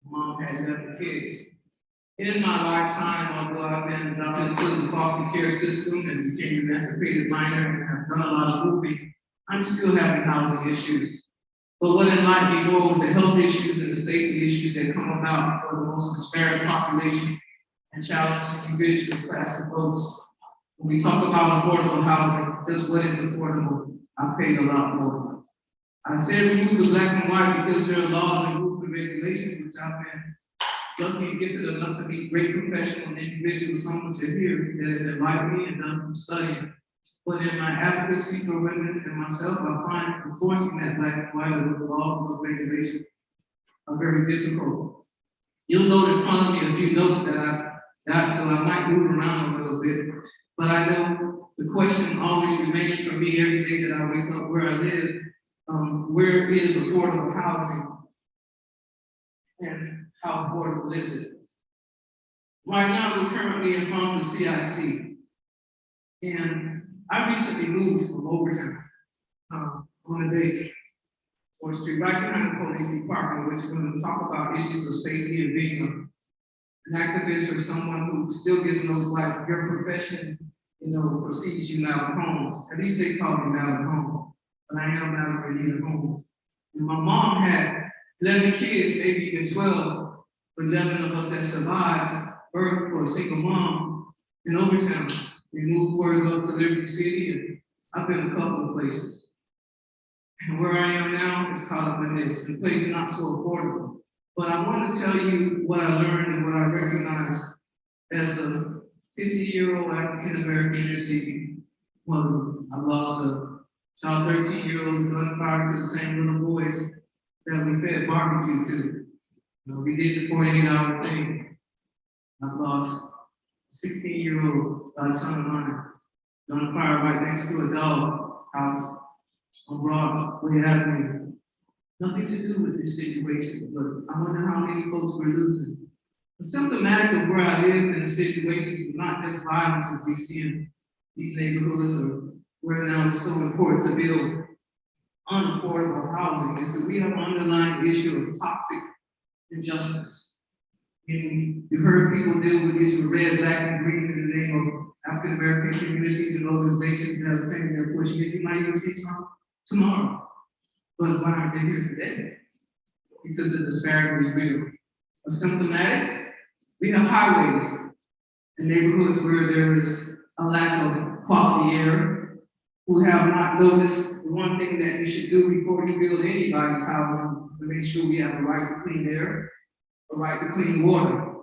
My mom had 11 kids. In my lifetime, although I've been adopted into the foster care system and became an emancipated minor and have done a lot of moving, I'm still having housing issues. But what enlightened me more was the health issues and the safety issues that come about for the most disparate population and challenge individual class of folks. When we talk about affordable housing, just what is affordable, I paid a lot more. I said remove the black and white because there are laws and rules and regulations which I've been lucky and gifted enough to be great professional individuals, some which are here that have enlightened me and done some studying. But in my advocacy for women and myself, I find enforcing that black and white with the laws and regulations are very difficult. You'll note in front of me a few notes that I got, so I might move around a little bit. But I know the question always remains for me every day that I wake up where I live, where is affordable housing? And how affordable is it? Right now, we're currently in front of the CIC. And I recently moved from Overtown on a day, 4th Street, right behind the police department, which when we talk about issues of safety and being an activist or someone who still gets knows like your profession, precedes you out of home. At least they call me out of home, but I am out of Renita Homes. And my mom had 11 kids, maybe even 12, but 11 of us that survived birth for a single mom in Overtown. We moved further up to Liberty City, and I've been a couple of places. And where I am now is caught up in this, and the place is not so affordable. But I want to tell you what I learned and what I recognized as a 50-year-old African American inner city mother. I lost a child 13-year-old gunfire to the same little boys that we fed barbecue to. We did the 48-hour thing. I lost a 16-year-old son of mine, gunfire right next to a dog house on Broadway Avenue. Nothing to do with this situation, but I wonder how many folks we're losing. The symptomatic of where I live in the situations is not just violence as we see in these neighborhoods or where now it's so important to build unaffordable housing, is that we have an underlying issue of toxic injustice. And you heard people deal with issues of red, black, and green in the name of African American communities and organizations that are saying they're pushing it. You might even see some tomorrow. But why aren't they here today? Because the disparity is real. A symptomatic, we have highways in neighborhoods where there is a lack of quality air, who have not noticed the one thing that you should do before you build anybody's house to make sure we have a right to clean air, a right to clean water,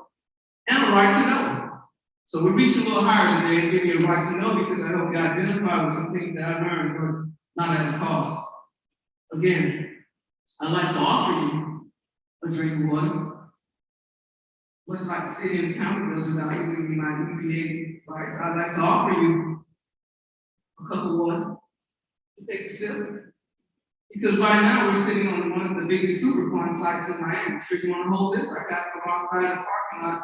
and a right to know. So we're reaching a little higher today and giving you a right to know because I hope you identify with some things that I learned, but not at a cost. Again, I'd like to offer you a drink of water. What's like the city and the county does without giving me my EPA rights. I'd like to offer you a cup of water to take a sip. Because right now we're sitting on one of the biggest Superfund sites in Miami. Sure you want to hold this? I got it from outside the parking lot.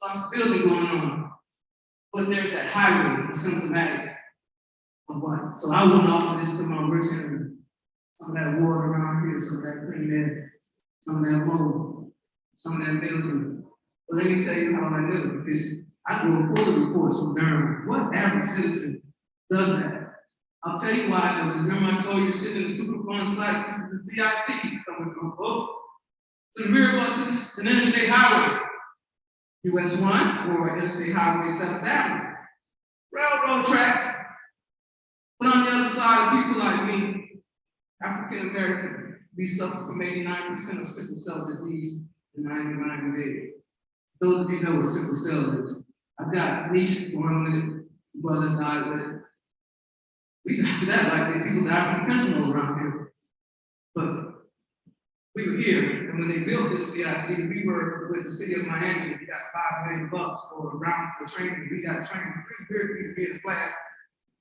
Lots of building going on. But there's that highway, the symptomatic of what. So I wouldn't offer this to my worst enemy. Some of that water around here, some of that clean air, some of that mold, some of that building. But let me tell you how I know, because I do a full reports from Durham. What average citizen does that? I'll tell you why I know. Because remember I told you sitting in the Superfund site, this is the CIT coming from both. To the rear of us is an interstate highway, US 1 or Interstate Highway 7th Avenue. Railroad track. But on the other side, people like me African American, we suffer from 89% of sickle cell disease in 99 days. Those of you know what sickle cell is. I've got a niece born with it, brother died with it. We got that like that people die from fentanyl around here. But we were here, and when they built this BIC, we were with the city of Miami. We got $5 million for around for training. We got trained pretty good in class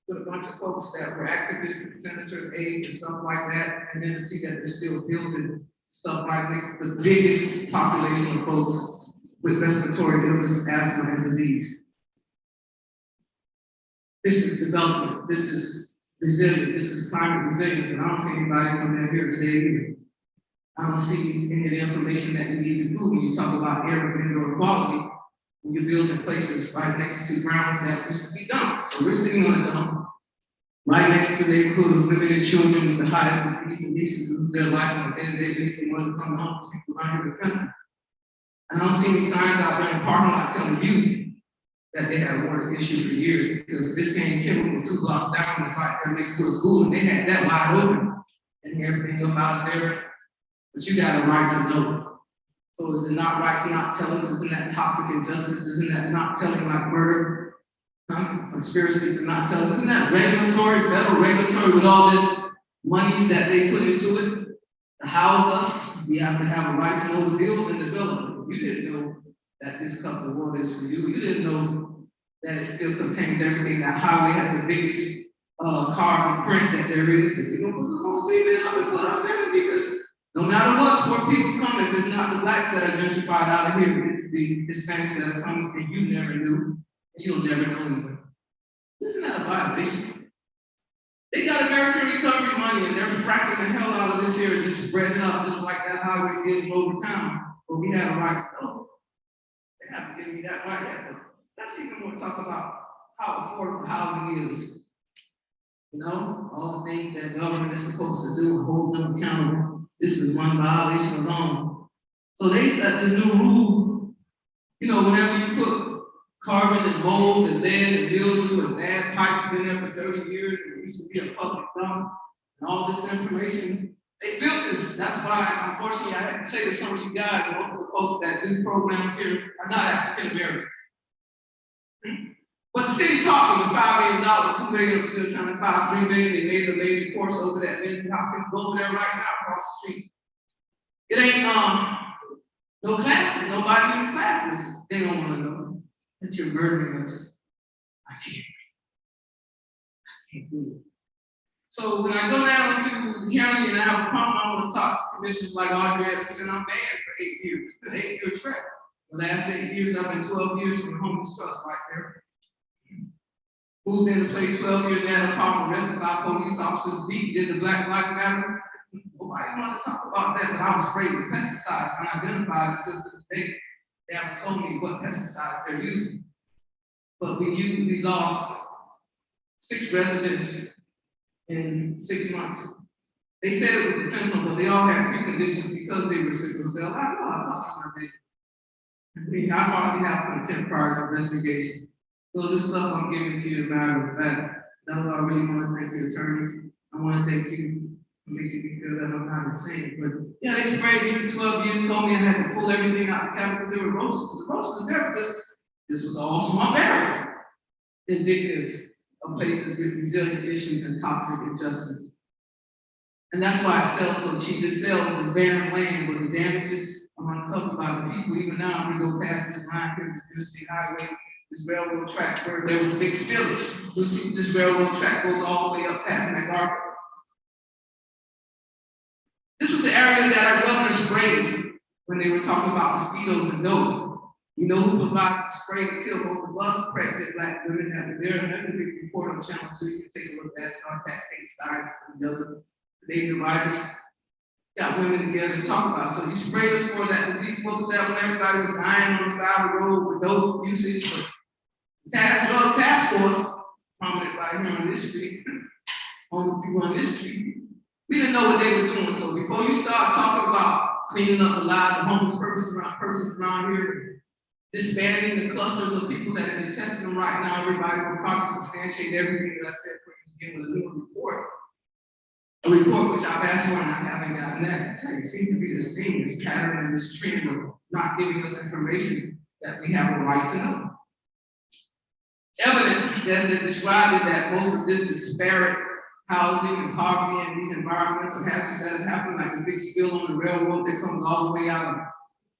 with a bunch of folks that were activists and senators, aides, and stuff like that. And then to see that they're still building stuff like this, the biggest population of folks with respiratory illness, asthma, and disease. This is development. This is resilient. This is climate resilience. And I don't see anybody coming in here today either. I don't see any of the information that we need to do when you talk about air and indoor quality, when you're building places right next to grounds that used to be dumps. So we're sitting on a dump right next to the neighborhood of women and children with the highest disease and nieces who lose their life on a day-to-day basis, one of some homeless people around here in the country. I don't see any signs out there in the parking lot telling you that they had a water issue for years, because this came chemical 2 blocks down and right there next to a school, and they had that wide open and everything up out of there. But you got a right to know. So is it not right to not tell us? Isn't that toxic injustice? Isn't that not telling like murder? Conspiracy to not tell us? Isn't that regulatory, federal regulatory with all this monies that they put into it to house us? We have to have a right to know the build and develop. You didn't know that this cup of water is for you. You didn't know that it still contains everything. That highway has the biggest carbon print that there is. But you don't put the whole statement up and put us in, because no matter what, poor people come, if it's not the blacks that are gentrified out of here, it's the Hispanics that are coming, and you never knew, and you'll never know anyway. Isn't that a violation? They got American recovery money, and they're fracking the hell out of this here, just spreading up, just like that highway did over town. But we have a right to know. They haven't given me that right yet. Let's even more talk about how affordable housing is. You know, all the things that government is supposed to do, hold them accountable. This is one violation alone. So they set this new rule. You know, whenever you put carbon and mold and lead and mildew and bad pipes been there for 30 years, it used to be a public dump, and all this information, they built this. That's why, unfortunately, I had to say to some of you guys, most of the folks that do programs here are not African American. But the city talking with $5 million, $2 million, still trying to find $3 million. They made a major course over that. There's Hopkins go over there right now across the street. It ain't no classes, nobody in classes. They don't want to know that you're murdering us. I can't do it. So when I go down to the county and I have a problem, I want to talk to commissioners like Audrey Edison. I'm banned for 8 years. It's been an 8-year trek. The last 8 years, I've been 12 years from the homeless trust right there. Moved into place 12 years now, problem arrested by police officers, beat, did the Black Lives Matter. Nobody wanted to talk about that, but I was sprayed with pesticides unidentified until this day. They haven't told me what pesticides they're using. But we lost 6 residents in 6 months. They said it was defensible, but they all had preconditions because they were sickle cell. I know, I thought about that. I already have contempt prior to investigation. So this stuff I'm giving to you, as a matter of fact, that's why I really want to thank the attorneys. I want to thank you for making me feel that I'm not insane. But yeah, they sprayed me for 12 years, told me I had to pull everything out of the cabinet. There were roaches. The roaches are there because this was all swamp area. Indicative of places with resilient issues and toxic injustice. And that's why it sells so cheap. It sells as barren land, but the damages are uncovered by the people. Even now, if we go past this line here, this Interstate Highway, this railroad track where there was a mixed village. You'll see this railroad track goes all the way up past McArthur. This was the area that our governor sprayed when they were talking about mosquitoes and dope. You know who provided the spray to kill most of us pregnant black women that were there? And that's a big report on Channel 2. You can take a look at it, contact case science and the other David writers. Got women together to talk about. So you sprayed us for that disease. Look at that when everybody was dying on the side of the road with dope usage. Task force, prominent right here on this street, on the people on this street, we didn't know what they were doing. So before you start talking about cleaning up the lives of homeless persons around here, disbanding the clusters of people that have been testing them right now, everybody will probably substantiate everything that I said for you to begin with a new report. a report which I've asked for and I haven't gotten that. It seems to be this thing, this pattern and this trend of not giving us information that we have a right to know. Evident that they described that most of this disparate housing and poverty and these environmental hazards that have happened, like the big spill on the railroad that comes all the way out of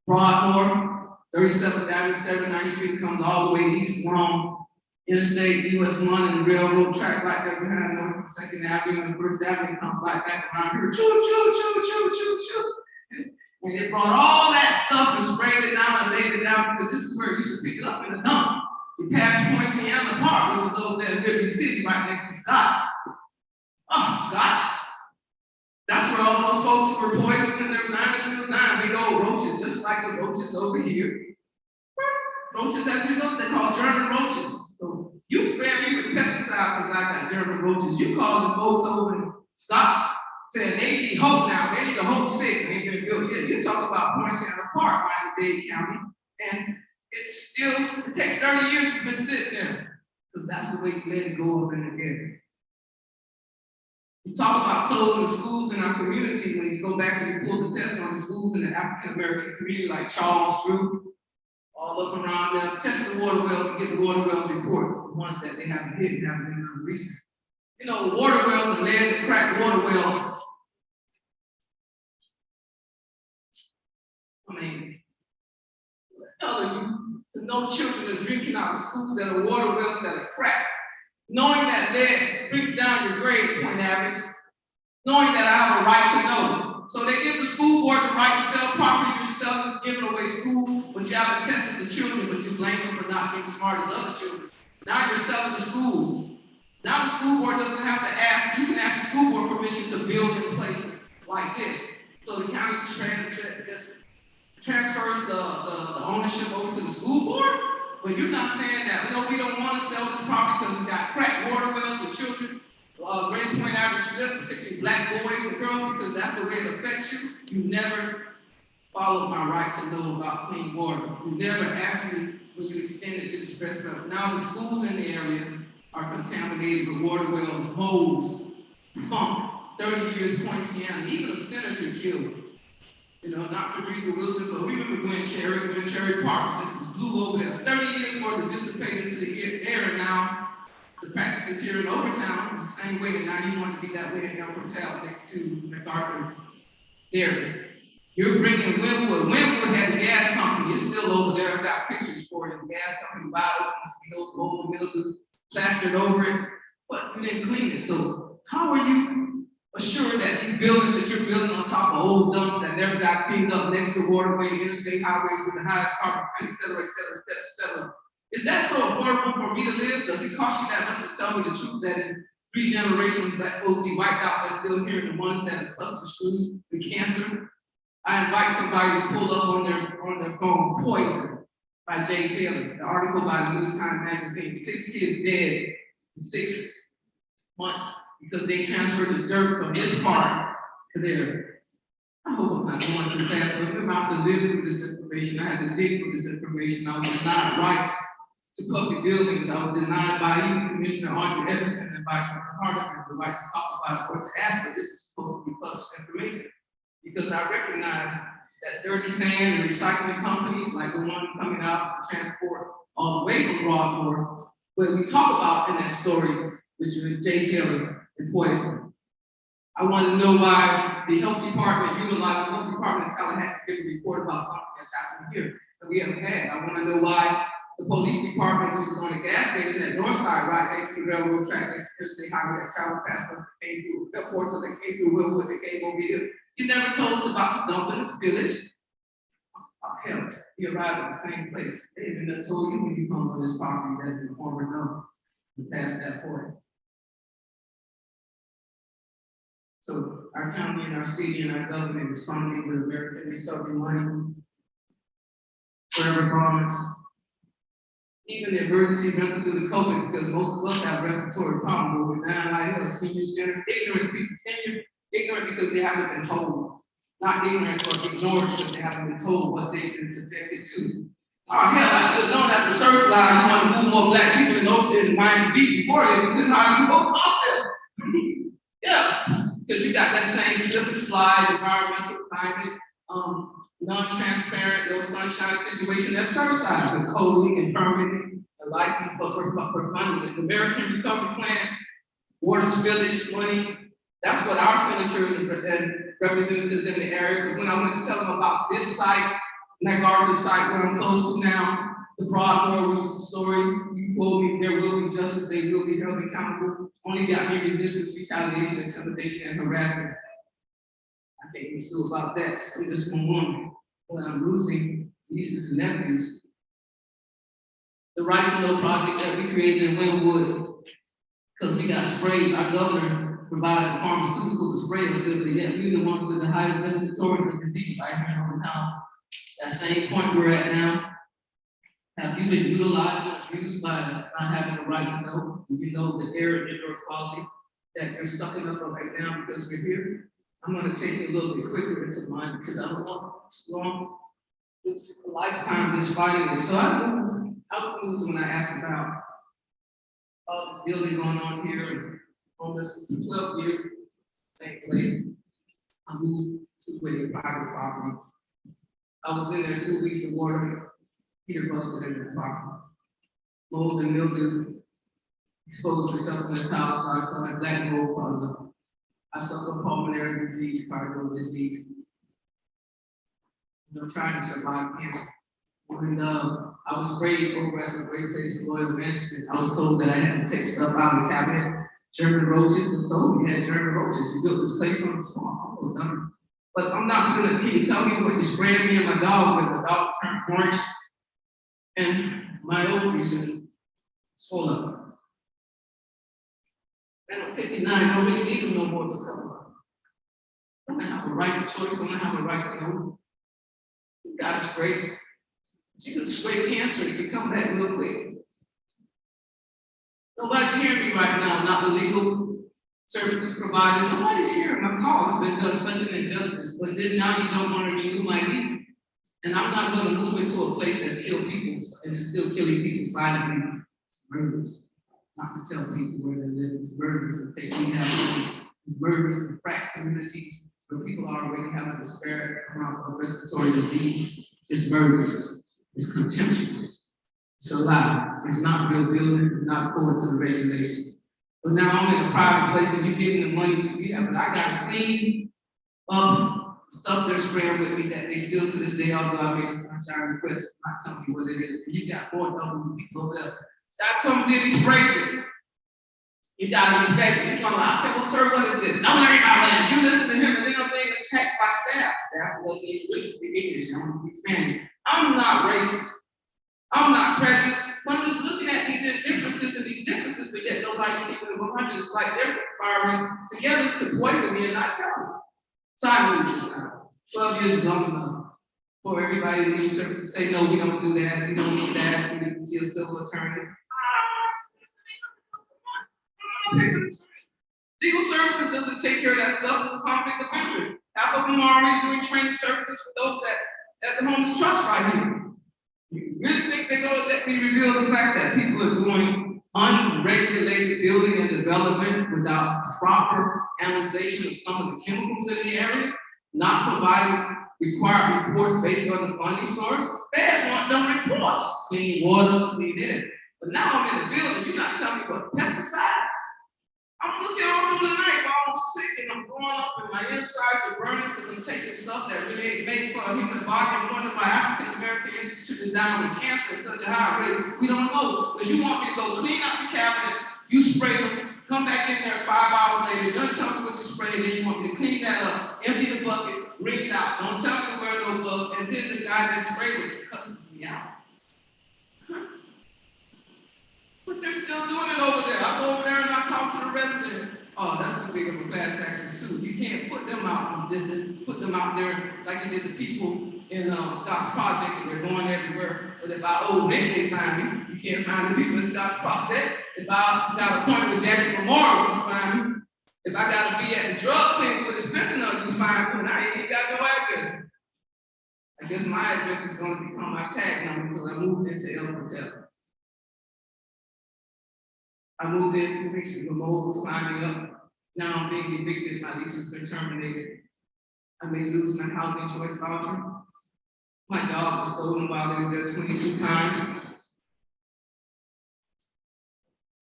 Broadmoor, 37th Avenue, 79th Street, comes all the way east along Interstate US 1 and the railroad track right there behind North 2nd Avenue and First Avenue comes right back around here. Choo, choo, choo, choo, choo, choo. And they brought all that stuff and sprayed it down and laid it down because this is where you should pick it up in the dump. You pass Poinciana Park, which is over there in Liberty City, right next to Scotch. Oh, Scotch. That's where all those folks were poisoned and they're dying, still dying. Big old roaches, just like the roaches over here. Roaches as a result, they're called German roaches. So you spare me with pesticides because I got German roaches. You call the folks over in Scotch saying they need hope now. They need a hope sick. They ain't been built yet. You talk about Poinciana Park, Miami-Dade County, and it's still, it takes 30 years to been sitting there because that's the way you let it go up in the air. We talk about closing schools in our community. When you go back and you pull the test on the schools in the African American community, like Charles Drew, all up around there, test the water wells and get the water wells report, the ones that they haven't hit and haven't been done recently. You know, water wells and lead and cracked water wells. I mean, to know children are drinking out of schools that are water wells that are cracked. Knowing that lead brings down your grade point average, knowing that I have a right to know. So they give the school board the right to sell property yourself and giving away schools, but you haven't tested the children, but you blame them for not being smart as other children. Now you're selling the schools. Now the school board doesn't have to ask, you can ask the school board permission to build in places like this. So the county transfers the ownership over to the school board. But you're not saying that, no, we don't want to sell this property because it's got cracked water wells for children, grade point average slip, particularly black boys and girls, because that's the way it affects you. You never followed my right to know about clean water. You never asked me when you extended this express route. Now the schools in the area are contaminated with water wells, moles, pump, 30 years Poinciana, even a senator killed. You know, not Frederica Wilson, but we remember Gwen Cherry Park, just blew over there. 30 years for it to dissipate into the air, and now the practices here in Overtown is the same way, and now you want to be that way in El Portal next to MacArthur area. You're bringing Wynwood. Wynwood had a gas company. It's still over there. I've got pictures for you. The gas company bottled mosquitoes, mold, mildew, plastered over it, but you didn't clean it. So how are you assured that these buildings that you're building on top of old dumps that never got cleaned up next to waterway, interstate highways with the highest carbon print, et cetera, et cetera, et cetera, et cetera. Is that so affordable for me to live? Does it cost you that much to tell me the truth that in 3 generations that will be wiped out that's still here, the ones that have cluster screws, the cancer? I invite somebody to pull up on their phone, Poison by Jay Taylor, the article by the News Times magazine, 6 kids dead in 6 months because they transferred the dirt from this part to there. I hope I'm not going too fast, but I'm about to live through this information. I had to dig for this information. I was denied rights to public buildings. I was denied by even Commissioner Audrey Edmondson and by Governor Harder the right to talk about it or to ask, but this is supposed to be published information. Because I recognize that dirty sand and recycling companies like the one coming out to transport all the way from Broadmoor, but we talk about in that story, which is Jay Taylor and Poison. I want to know why the health department utilized the health department in Tallahassee to give a report about something that's happening here that we haven't had. I want to know why the police department, which is on a gas station at Northside, right next to the railroad track, next to the interstate highway that traveled past us, that came through airports, that came through Willwood, that came over here. You never told us about the dump in this village. Oh, hell, we arrived at the same place. They even told you when you come on this property that it's a former dump. We passed that point. So our county and our city and our government is funding with American recovery money, forever bonds, even the emergency rental through the COVID, because most of us have respiratory problems. We're down like hell, senior center, ignorant people, ignorant because they haven't been told, not ignorant or ignored because they haven't been told what they've been subjected to. Oh hell, I should have known that the circle line wanted to move more black people in Miami Beach before they couldn't hardly go off there. Yeah. Because you got that same slip and slide, environmental climate, non-transparent, no sunshine situation, that's Surfside, with coding and permitting, a license for funding. The American Recovery Plan, water spillage money, that's what our senators and representatives in the area, because when I went to tell them about this site, MacArthur site where I'm close to now, the Broadmoor story, you told me there will be justice, they will be held accountable, only got me resistance, retaliation, intimidation, and harassment. I can't even sue about that, so I'm just one woman, but I'm losing nieces and nephews. The Right to Know project that we created in Wynwood, because we got sprayed, our governor provided pharmaceutical to spray us with, but yet we're the ones with the highest respiratory disease right here in our town. That same point we're at now, have you been utilized or abused by not having the right to know? Do you know the air and indoor quality that you're sucking up right now because we're here? I'm going to take it a little bit quicker into mine because I don't want long. It's a lifetime just fighting this. So I moved when I asked about all this building going on here and almost 12 years, same place. I moved to a private property. I was in there 2 weeks of water, heater busted in the property. Mold and mildew exposed itself in the tile, so I call it black mold problem. I suffer pulmonary disease, cardiac disease. Trying to survive cancer. When I was sprayed over at the Great Place of Loyal Management, I was told that I had to take stuff out of the cabinet. German roaches, and told me you had German roaches. You built this place on the swamp. I'm done. But I'm not gonna, can you tell me what you sprayed me and my dog with? The dog turned orange and my ovaries and swollen up. And I'm 59, I don't really need them no more to cover up. Don't I have a right to choice? Don't I have a right to know? You got it sprayed. You can spray cancer, it can come back real quick. Nobody's hearing me right now, not the legal services providers. Nobody's hearing my call. It's been done such an injustice, but then now you don't want to renew my lease. And I'm not going to move into a place that's killed people and is still killing people silently. It's murders. Not to tell people where they live, it's murders and take rehab. It's murders in crack communities where people are already having a disparate amount of respiratory disease. It's murders. It's contemptuous. It's a lie. It's not real building, it's not according to the regulations. But now I'm in a private place and you're getting the money to be there, but I got to clean up stuff they're spraying with me that they still to this day, although I made a sunshine request, not telling me what it is. And you got 4,000 people over there. That comes in, he sprays it. You got to respect it. I said, well, sir, what is this? No, everybody, you listen to him and then I'm being attacked by staff. Staff doesn't even really speak English, I don't speak Spanish. I'm not racist. I'm not prejudiced. But I'm just looking at these differences, but yet nobody's keeping it 100. It's like they're conspiring together to poison me and not tell me. So I moved this out. 12 years is long enough for everybody in these services to say, no, we don't do that. We don't need that. We need to see a civil attorney. Legal services doesn't take care of that stuff. It's a conflict of interest. Half of them are already doing training services for those that at the homeless trust right here. You really think they're going to let me reveal the fact that people are doing unregulated building and development without proper analyzation of some of the chemicals in the area, not providing required reports based on the funding source? Feds want them reports. Clean water, clean air. But now I'm in the building, you're not telling me what pesticides. I'm looking all through the night while I'm sick and I'm going up and my insides are burning because I'm taking stuff that really ain't made for a human body. And one of my African American Institute is down with cancer at such a high rate. We don't know. But you want me to go clean up the cabinets, you spray them, come back in there 5 hours later, don't tell me what you sprayed, then you want me to clean that up, empty the bucket, bring it out. Don't tell me to wear no gloves, and then the guy that sprayed it cusses me out. But they're still doing it over there. I go over there and I talk to the residents. Oh, that's too big of a class action suit. You can't put them out and put them out there like you did the people in Scott's Project, and they're going everywhere. But if I owe rent, they find me. You can't find the people in Scott's Project. If I got a point with Jackson Memorial, you find me. If I got to be at the drug clinic for the fentanyl, you find me. And I ain't got no address. I guess my address is going to become my tag number until I moved into El Hotel. I moved in 2 weeks ago, mold was climbing up. Now I'm being evicted, my lease has been terminated. I may lose my housing choice voucher. My dog was stolen while they were there 22 times.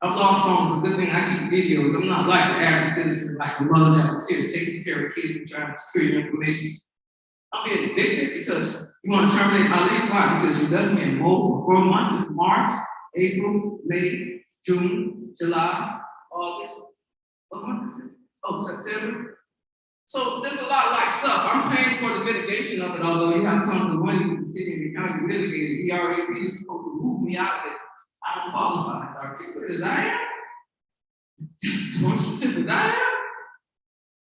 I've lost phones, good thing I keep videos. I'm not like the average citizen, like the mother that was here taking care of kids and trying to secure information. I'm being evicted because you want to terminate my lease. Why? Because you're letting me in for 4 months. It's March, April, May, June, July, August. What month is it? Oh, September. So there's a lot of like stuff. I'm paying for the mitigation of it, although you have tons of money from the city and the county to mitigate it. ERAP is supposed to move me out of it. I don't qualify as articulate as I am, demonstrative as I am.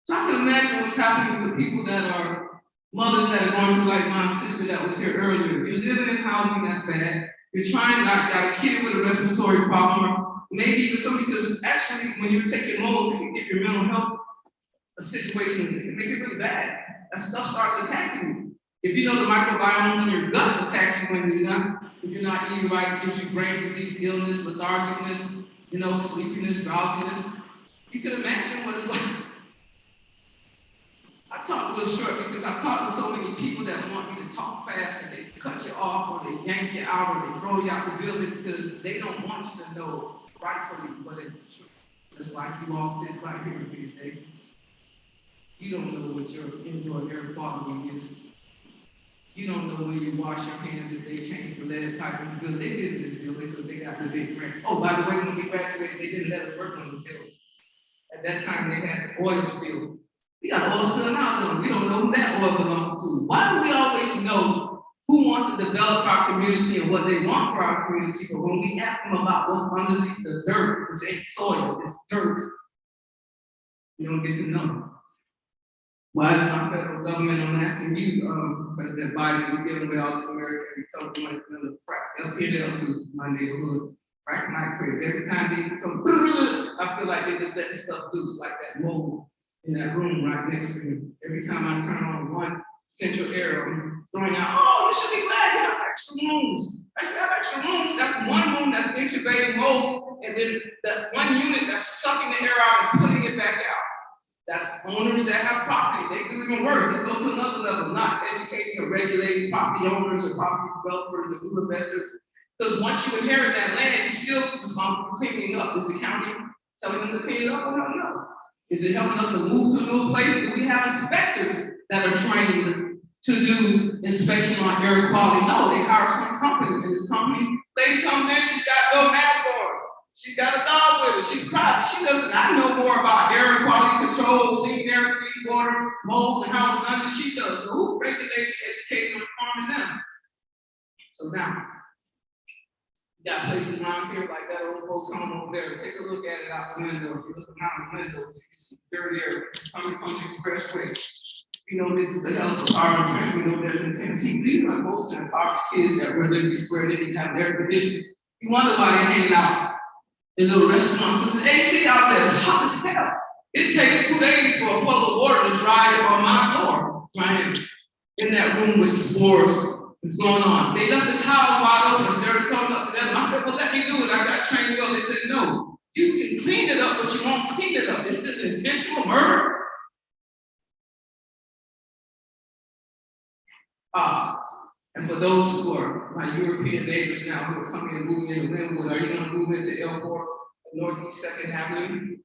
So I can imagine what's happening to people that are mothers that are going through, like my sister that was here earlier. If you're living in housing that's bad, you're trying, like, got a kid with a respiratory problem, maybe even something, because actually when you're taking mold, it can give your mental health a situation, it can make it really bad. That stuff starts attacking you. If you know the microbiome in your gut attack you when you're not eating right, it gives you brain disease, illness, lethargicness, sleepiness, drowsiness. You can imagine what it's like. I talk a little short because I've talked to so many people that want you to talk fast and they cut you off or they yank you out or they throw you out the building because they don't want you to know rightfully what is the truth. Just like you all sit right here with me today. You don't know what your indoor air quality is. You don't know when you wash your hands if they change the lead pipe in the building. They did this building because they got the big grant. Oh, by the way, when we graduated, they didn't let us work on the building. At that time, they had oil spill. We got oil spill now, we don't know who that oil belongs to. Why do we always know who wants to develop our community and what they want for our community? But when we ask them about what's underneath the dirt, which ain't soil, it's dirt, we don't get to know. Why is my federal government, I'm asking you, President Biden, you're giving away all this American recovery money for them to crack LPL to my neighborhood, crack my crib. Every time they come, I feel like they just let this stuff loose, like that mold in that room right next to me. Every time I turn on one central arrow, I'm throwing out, oh, you should be glad you have extra rooms. I should have extra rooms. That's one room that's incubating mold, and then that one unit that's sucking the air out and putting it back out. That's owners that have property. They do even worse. Let's go to another level, not educating or regulating property owners or property developers or new investors. Because once you inherit that land, you're still responsible for cleaning it up. Is the county telling them to clean it up? I don't know. Is it helping us to move to a new place? Do we have inspectors that are trained to do inspection on air quality? No, they hire some company. And this company, lady comes in, she's got no mask on. She's got a dog with her. She's private. She doesn't. I know more about air quality control, clean air, clean water, mold, and how it's done than she does. So who's regulating, educating, and informing them? So now, you got places around here like that old folks home over there. Take a look at it out the window. If you look around the window, you can see dirty air. It's coming from the expressway. You know, this is a hell of a carbon print. We know there's intense heat. These are most of the college kids that were living square, they didn't have air conditioning. You wonder why they're hanging out in little restaurants. It's AC out there, it's hot as hell. It takes 2 days for a puddle of water to dry it on my floor, right in that room with spores. What's going on? They left the towels wide open, I started coming up to them. I said, well, let me do it. I got trained well. They said, no, you can clean it up, but you won't clean it up. Is this intentional murder? And for those who are my European neighbors now who are coming and moving into Linwood, are you going to move into L4, Northeast 2nd Avenue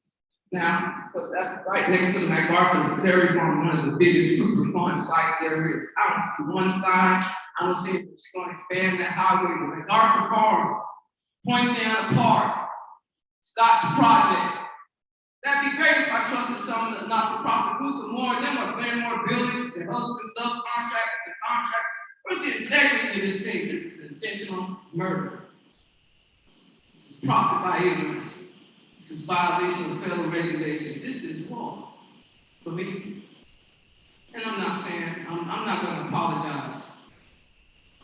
now? Because that's right next to the MacArthur Dairy Farm, one of the biggest super fun sites there is. I don't see one sign. I don't see if you're going to expand that highway to MacArthur Farm, Poinciana Park, Scott's Project. That'd be great if I trusted some of the not-for-profit groups, but more of them are planning more buildings, their husbands, subcontractors, and contractors. Where's the integrity in this thing? This is intentional murder. This is profit by ignorance. This is violation of federal regulation. This is wrong for me. And I'm not saying, I'm not going to apologize.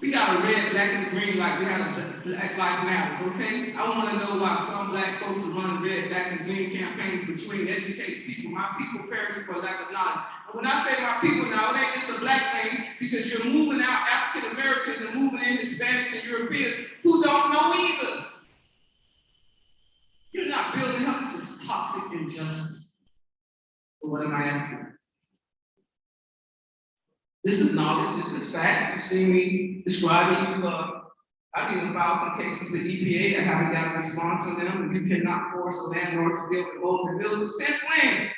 We got a red, black, and green like we had a Black Lives Matter, okay? I want to know why some black folks are running red, black, and green campaigns between educated people. My people perish for lack of knowledge. And when I say my people now, it ain't just a black thing, because you're moving out African Americans and moving in Hispanics and Europeans who don't know either. You're not building up. This is toxic injustice. harassment. This is knowledge, this is fact. You've seen me describing, I've even filed some cases with EPA that haven't got a response from them, and you cannot force a landlord to deal with mold and mildew. Since when?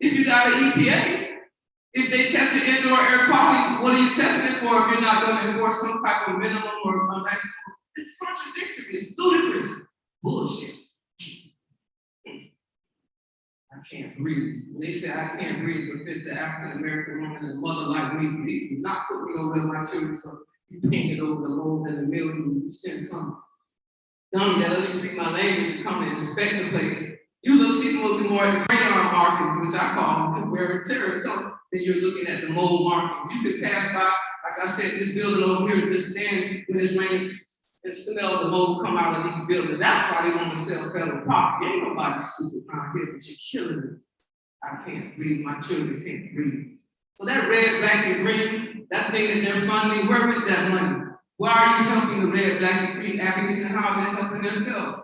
If you got an EPA, if they test the indoor air quality, what are you testing it for if you're not going to enforce some type of minimum or maximum? It's contradictory, it's ludicrous, bullshit. I can't breathe. When they say I can't breathe, if it's an African American woman and a mother like me, please do not put me over my children. You painted over the mold and the mildew. You send some dummy that doesn't speak my language to come and inspect the place. You look, she's looking more at the radar markings, which I call wear and tear. Then you're looking at the mold markings. You could pass by, like I said, this building over here, just stand when it's raining and smell the mold come out of these buildings. That's why they want to sell federal property. Ain't nobody stupid around here, but you're killing me. I can't breathe. My children can't breathe. So that red, black, and green, that thing that they're funding, where is that money? Why are you helping the red, black, and green advocates, and how are they helping themselves?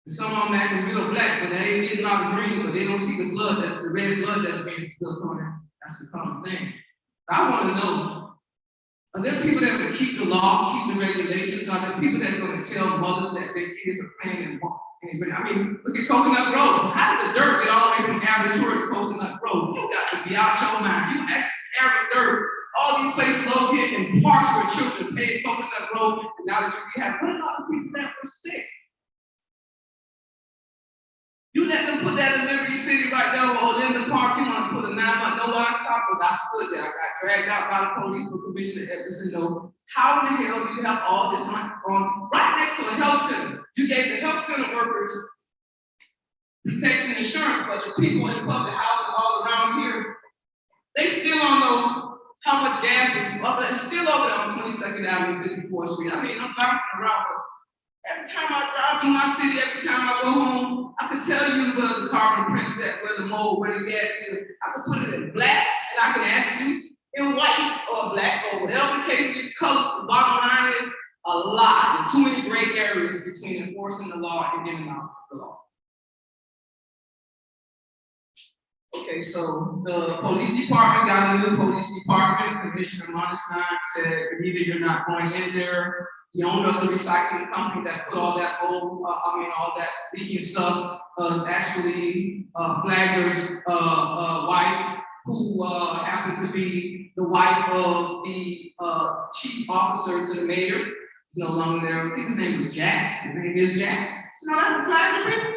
And some of them acting real black, but they ain't getting out of green, but they don't see the blood, that the red blood that's being spilled on them. That's the common thing. So I want to know, are there people that will keep the law, keep the regulations? Are there people that are going to tell mothers that their kids are playing in walk? I mean, look at Coconut Grove. How did the dirt get all the way from Aventura to Coconut Grove? You got to be out your mind. You actually carry dirt. All these places located in parks where children pay Coconut Grove, and now that you have, what about the people that were sick? You let them put that in Liberty City right there, or in the park, you want to put a 9-month no line stop, but I stood there. I got dragged out by the police for Commissioner Everson. How in the hell do you have all this on right next to a health center? You gave the health center workers protection insurance, but the people in public housing all around here, they still don't know how much gas is up there. It's still over there on 22nd Avenue, 54th Street. I mean, I'm bouncing around. Every time I drive through my city, every time I go home, I can tell you where the carbon print's at, where the mold, where the gas is. I can put it in black, and I can ask you in white or black or whatever the case be. Color. The bottom line is a lot. There's too many gray areas between enforcing the law and getting out the law. Okay, so the police department got a new police department. Commissioner Montesine said either you're not going in there. The owner of the recycling company that put all that old, all that leaking stuff actually Flagler's wife, who happened to be the wife of the chief officer to the mayor. He's no longer there. I think his name was Jack. His name is Jack. So now that's a Flagler people.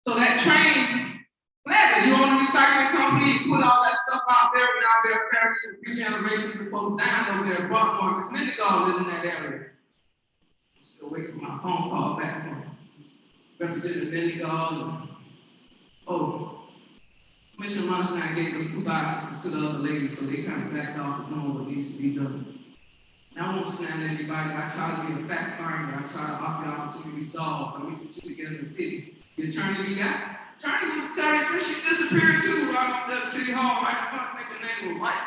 So that train, Flagler, you own a recycling company, put all that stuff out there, and now their parents and three generations are both down over there. Baltimore, because Mendigal lives in that area. Still waiting for my phone call back from Representative Mendigal. Commissioner Montesine gave us 2 bicycles to the other ladies, so they kind of backed off of doing what needs to be done. Now, I won't slam anybody. I try to be a fact finder. I try to offer the opportunity to resolve, and we can put together in the city. The attorney we got, attorney was Terry Chris, she disappeared too. I was at City Hall, right? I think the name was white.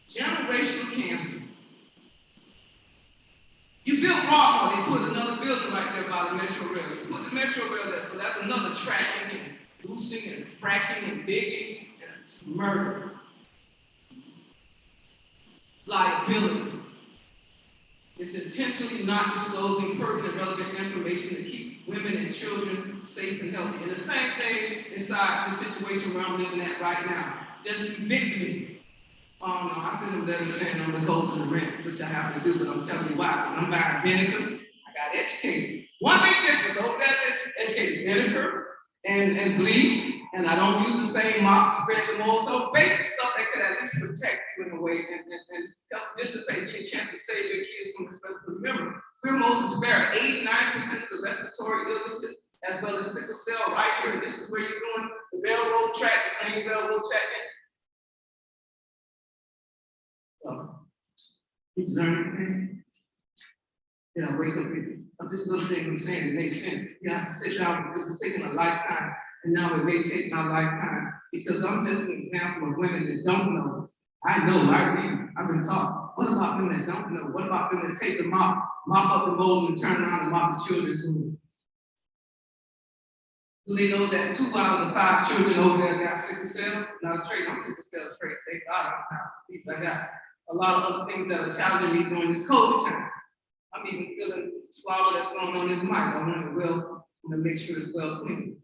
Generational cancer. You built Broadmoor, they put another building right there by the Metro Rail. You put the Metro Rail there, so that's another tracking and loosing and fracking and digging, and it's murder. Liability. It's intentionally not disclosing pertinent relevant information to keep women and children safe and healthy. And the same thing inside the situation where I'm living at right now. Just evict me. Oh no, I sent them a letter saying I'm withholding the rent, which I have to do, but I'm telling you why. When I'm buying vinegar, I got educated. One big difference over there, educated vinegar and bleach, and I don't use the same mop to spread the mold. So basic stuff that could at least protect you in a way and help dissipate, get a chance to save your kids from respiratory. Remember, we're most to spare 89% of the respiratory illnesses as well as sickle cell right here. This is where you're doing the railroad track, the same railroad track. It's learning. Yeah, wake up people. This little thing I'm saying, it makes sense. You have to sit down because it's taking a lifetime, and now it may take my lifetime because I'm just an example of women that don't know. I know, I read, I've been taught. What about them that don't know? What about them that take the mop up the mold and turn around and mop the children's room? Do they know that 2 out of the 5 children over there got sickle cell? Not a trait, I'm sickle cell trait. Thank God I got a lot of other things that are challenging me during this COVID time. I'm even feeling swallow that's going on this mic. I want to make sure it's well clean.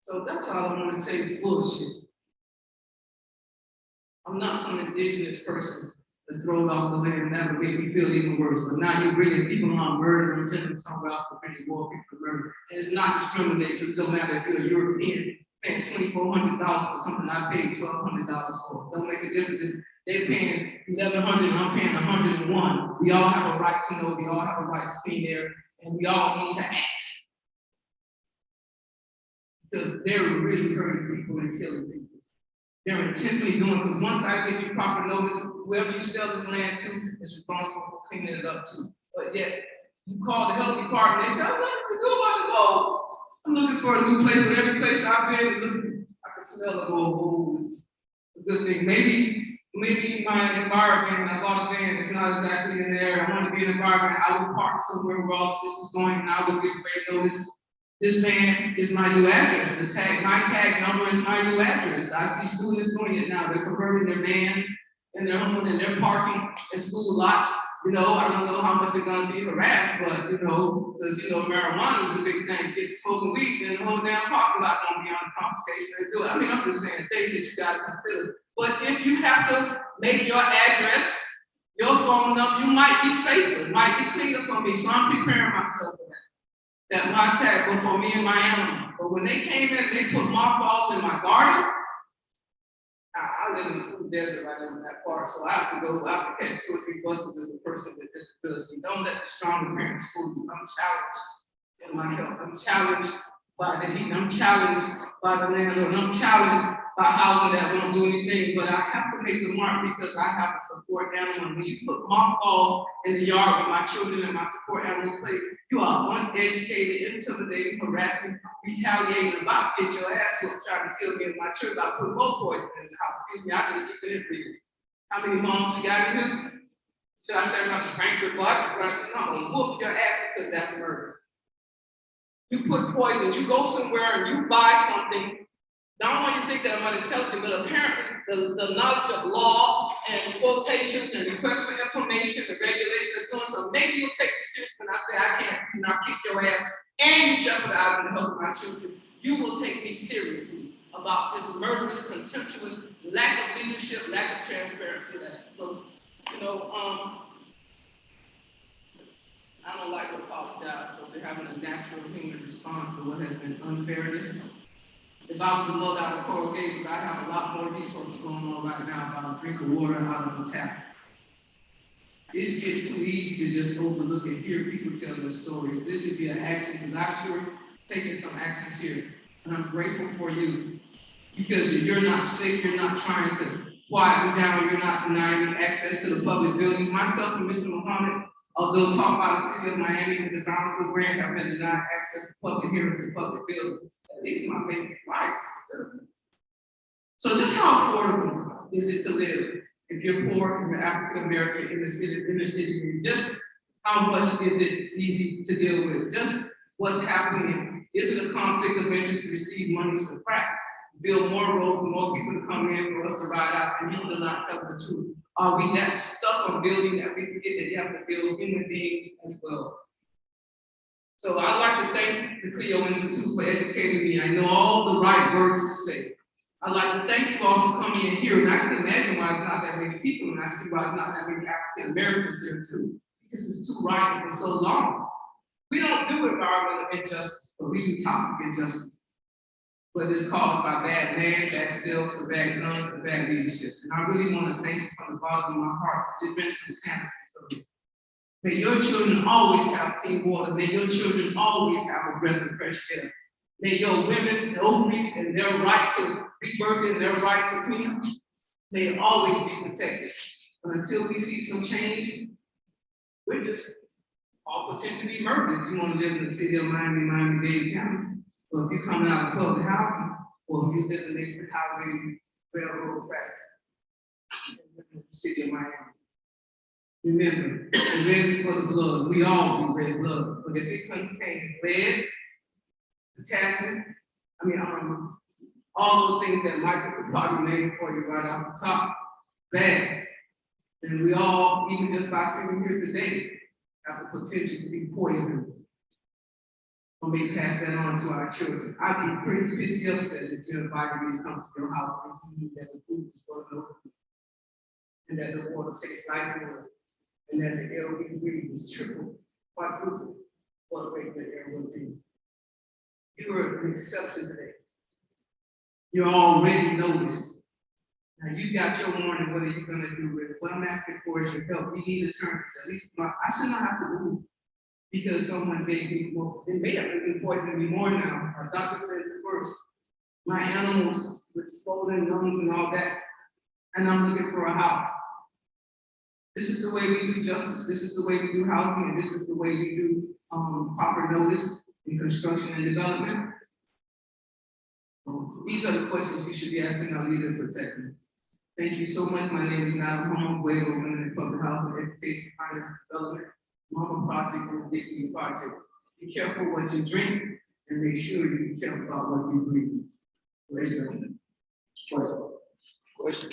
So that's all I want to tell you, bullshit. I'm not some indigenous person that throw it off the land. That would make me feel even worse. But now you're bringing people on murder and sending them somewhere else to bring more people to murder. And it's not discriminating because it don't matter if you're a European paying $2,400 for something I paid $1,200 for. Don't make a difference if they're paying $1,100 and I'm paying $101. We all have a right to know. We all have a right to clean air, and we all need to act. Because they're really hurting people and killing people. They're intentionally doing it, because once I give you proper notice, whoever you sell this land to is responsible for cleaning it up too. But yet, you call the health department, they say, I'm nothing to do about the mold. I'm looking for a new place, but every place I've been, I can smell the mold. It's a good thing. Maybe my environment, I bought a van, it's not exactly in there. I want to be an environment, I would park somewhere where all this is going, and I would give great notice. This van is my new address. My tag number is my new address. I see students doing it now. They're converting their vans and their home and they're parking in school lots. You know, I don't know how much they're gonna be harassed, but because marijuana is the big thing. Get smoking weed, then the whole damn parking lot gonna be on confiscation and do it. I mean, I'm just saying things that you gotta consider. But if you have to make your address, your phone number, you might be safer, might be cleaner for me. So I'm preparing myself for that. That my tag was for me and my animal. But when they came in, they put mothballs in my garden. I live in the food desert right over that part, so I have to catch 2 or 3 buses as a person with disability. Don't let the stronger parents fool you. I'm challenged in my health. I'm challenged by the heat. I'm challenged by the landlord. I'm challenged by housing that won't do anything, but I have to make the mark because I have a support animal. When you put mothballs in the yard with my children and my support animals play, you are uneducated, intimidating, harassing, retaliating, about to get your ass whooped, trying to kill me and my children. I put both boys in the house. Excuse me, I can keep it in for you. How many moms you got in here? Should I say about spank your butt? I said, no, I'm gonna whoop your ass because that's murder. You put poison, you go somewhere and you buy something. Not only you think that I'm unintelligent, but apparently the knowledge of law and quotations and requests for information, the regulations are doing so. Maybe you'll take me seriously when I say I can't not kick your ass and you jeopardize the health of my children. You will take me seriously about this murderous, contemptuous lack of leadership, lack of transparency. So, I don't like to apologize, so they're having a natural human response to what has been unfairness. If I was a mother out of Coral Gables, I have a lot more resources going on right now about a drink of water out of the tap. It gets too easy to just overlook and hear people tell their stories. This should be an action, because I'm sure taking some actions here. And I'm grateful for you. Because you're not sick, you're not trying to quiet me down, you're not denying me access to the public buildings. Myself and Mr. Muhammad, although taught by the city of Miami with the Brownsville grant, have been denied access to public hearings and public buildings. These are my basic rights as a citizen. So just how affordable is it to live if you're poor and you're African American in the city? Just how much is it easy to deal with? Just what's happening? Is it a conflict of interest to receive monies for crack? Build more roads for more people to come in for us to ride out, and you are not telling the truth. Are we that stuck on building that we forget that you have to build human beings as well? So I'd like to thank the Clio Institute for educating me. I know all the right words to say. I'd like to thank you all for coming in here, and I can imagine why it's not that many people, and I see why it's not that many African Americans here too, because it's too right for so long. We don't do environmental injustice, but we do toxic injustice. But it's caused by bad land, bad silk, bad guns, and bad leadership. And I really want to thank you from the bottom of my heart. It's been some sanity. May your children always have clean water. May your children always have a breath of fresh air. May your women's ovaries and their right to be birthed and their right to clean, may it always be protected. But until we see some change, we're just all potentially murdered. If you want to live in the city of Miami, Miami-Dade County, or if you're coming out of public housing, or if you live in the highway railroad track in the city of Miami. Remember, the red is for the blood. We all be red blood. But if it contains lead, potassium. I mean, all those things that Michael could probably name for you right off the top, bad. And we all, even just by sitting here today, have the potential to be poisoned. Or may pass that on to our children. I'd be pretty pissy upset if you invited me to come to your house and you knew that the food was going to over, and that the water tastes like water, and that the air we breathe is triple, quadruple what the rate the air would be. You are an exception today. You already noticed. Now you got your warning. What are you going to do with it? What I'm asking for is your help. You need attorneys. At least I should not have to move because someone gave me more. It may have been poisoning me more now. Our doctor says it first. My animals with swollen lungs and all that, and I'm looking for a house. This is the way we do justice. This is the way we do housing, and this is the way we do proper notice in construction and development. These are the questions you should be asking our leader to protect me. Thank you so much. My name is Madam Home, Way over in Public Housing, Education, Finance, Development, Mama Project, and Dignity Project. Be careful what you drink, and make sure you be careful about what you breathe. Raise your hand. Question?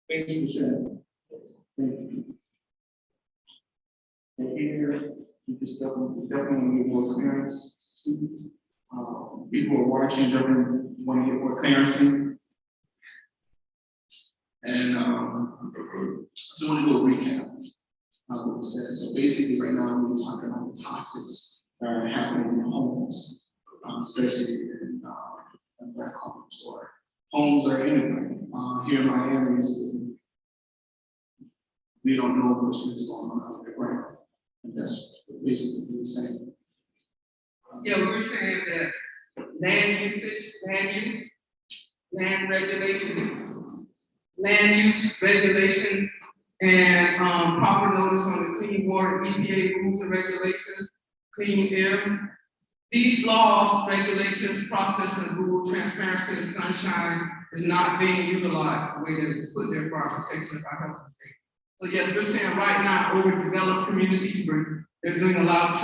Thank you, Sharon. Thank you. And here, you just definitely need more clearance. People are watching, definitely want to get more clarity. And I just want to do a recap of what was said. So basically, right now, we're talking about the toxics that are happening in homes, especially in Black homes or homes or anything. Here in Miami, we don't know what's going on out there, right? And that's basically the same. Yeah, we were saying that land usage, land use, land regulation, land use regulation, and proper notice on the clean water, EPA rules and regulations, clean air. These laws, regulations, process, and rule transparency and sunshine is not being utilized the way that it was put there for our protection of our health and safety. So yes, we're saying right now, overdeveloped communities where they're doing a lot of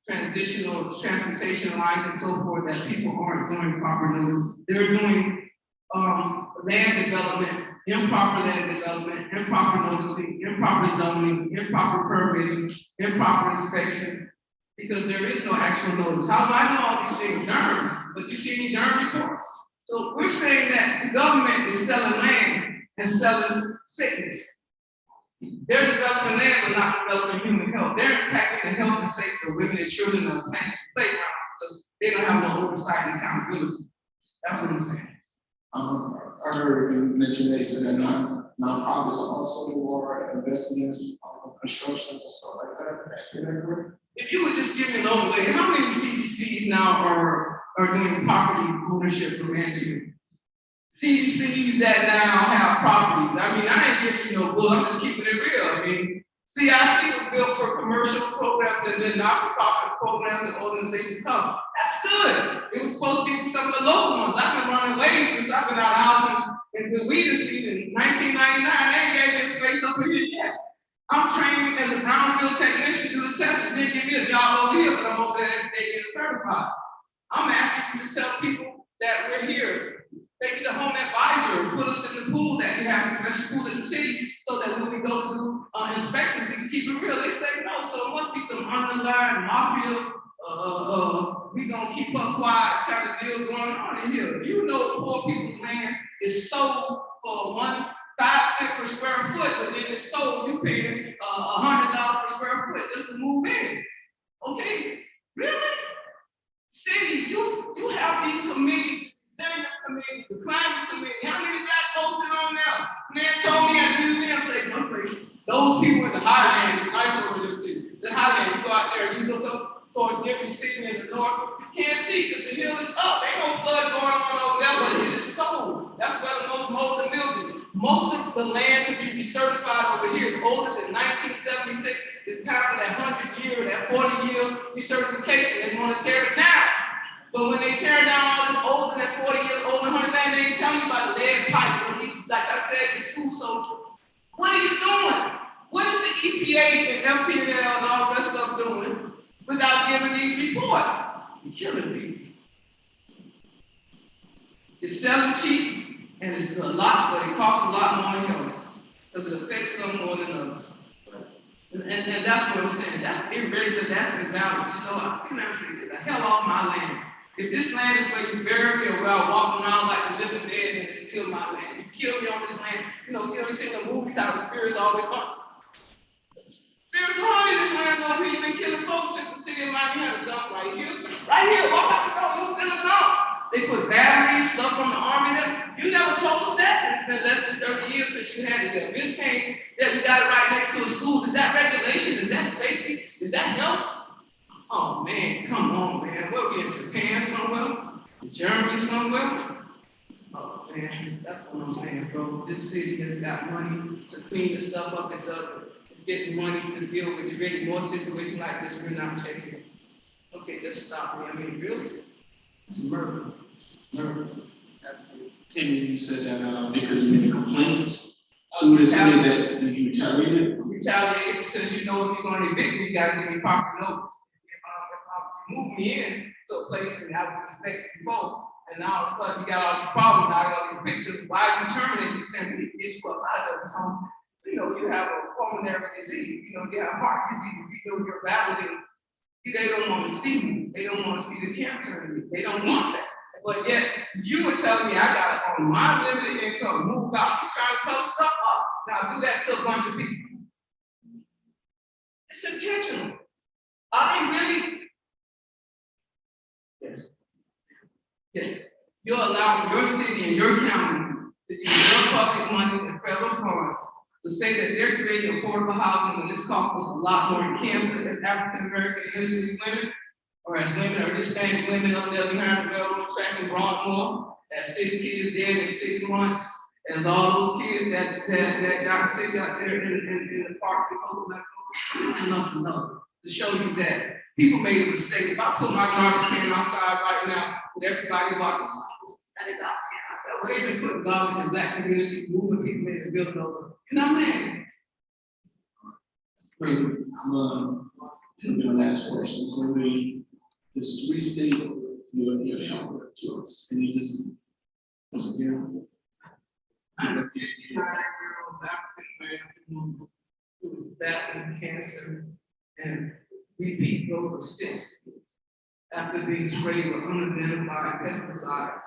transitional transportation lines and so forth that people aren't doing proper notice. They're doing land development, improper land development, improper noticing, improper zoning, improper permitting, improper inspection, because there is no actual notice. How do I know all these things? Darn, but you see any darn reports? So we're saying that the government is selling land and selling sickness. They're developing land but not developing human health. They're impacting the health and safety of women and children on the playground because they don't have no oversight and accountability. That's what I'm saying. I heard you mention they said that nonprofits are also more investing in construction and stuff like that. If you would just give me an overlay, how many CDCs now are doing property ownership for management? CDCs that now have properties. I mean, I ain't giving you no bull, I'm just keeping it real. I mean, CIC was built for commercial programs and then not-for-profit programs and organizations come. That's good. It was supposed to be for some of the local ones. I've been running waves since I've been out of housing in the Weeder in 1999. They ain't gave me a space over here yet. I'm training as a Brownsville technician to do the test and then give me a job over here, but I'm over there every day getting certified. I'm asking you to tell people that we're here. Take me the home advisor, put us in the pool that we have, a special pool in the city, so that when we go to inspections, we can keep it real. They say no, so it must be some underlying mafia, we gonna keep up quiet kind of deal going on in here. You know, poor people's land is sold for 5 cents per square foot, but then it's sold, you paying $100 per square foot just to move in. Okay, really? City, you have these committees. Committee, the climate committee, how many black folks sit on there? Man told me at the museum, say, those people in the highland, it's nice over there too. The highland, you go out there, you look up towards Liberty City in the north, you can't see because the hill is up. Ain't no flood going on over there, but it is sold. That's where the most mold and mildew. Most of the land to be recertified over here is older than 1976. It's time for that 100-year, that 40-year recertification. They want to tear it down. But when they tear down all this older than 40 years old, 100, they ain't telling you about the lead pipes. Like I said in school, so what are you doing? What is the EPA and MPL and all the rest of them doing without giving these reports? You're killing people. It's selling cheap and it's a lot, but it costs a lot more in health because it affects some more than others. And that's what I'm saying. That's irregular, that's imbalance. You know, I cannot say, get the hell off my land. If this land is where you bury me or where I walk around like the living dead, then it's still my land. You kill me on this land. You know, you ever seen the movies how the spirits always come? Spirits are hungry this land over here. You've been killing folks since the city of Miami had a dump right here. Right here, walk out the door, you're still a dump. They put batteries, stuff from the army there. You never told us that. It's been less than 30 years since you had it there. This came that we got it right next to a school. Is that regulation? Is that safety? Is that health? Oh man, come on, man. What, we in Japan somewhere? Germany somewhere? Oh man, that's what I'm saying, bro. This city has got money to clean the stuff up it doesn't. It's getting money to deal with creating more situations like this. We're not checking it. Okay, just stop me. I mean, really? It's murder. Murder. And you said that because of many complaints, so would it say that you retaliated? Retaliated because you know if you're going to evict me, you got to give me proper notice. If you move me in to a place and I would expect you both, and now all of a sudden you got all these problems, now you got all these pictures, why are you terminating? You saying we get you a lot of them. You know, you have a pulmonary disease, you know, you have heart disease, you know, you're battling. They don't want to see me. They don't want to see the cancer in me. They don't want that. But yet, you were telling me I got it on my limited income, move out, you're trying to cover stuff up. Now do that to a bunch of people. It's intentional. Are they really? Yes. Yes. You're allowing your city and your county to use your public monies and federal funds to say that they're creating affordable housing when this costs us a lot more in cancer than African American inner city women, or as women or Hispanic women up there behind the railroad track in Broadmoor, that 6 kids dead in 6 months, and all those kids that got sick out there in the parks and Oakland. It's enough to show you that people made a mistake. If I put my garbage can outside right now, with everybody watching, and it's out there. They've been putting garbage in black community, moving people in the building over. You know what I mean? Great. I'm to the last question. So we just restate your output to us. Can you just once again? I'm a 65-year-old African American who was battling cancer and repeat over 60 after being sprayed with unidentified pesticides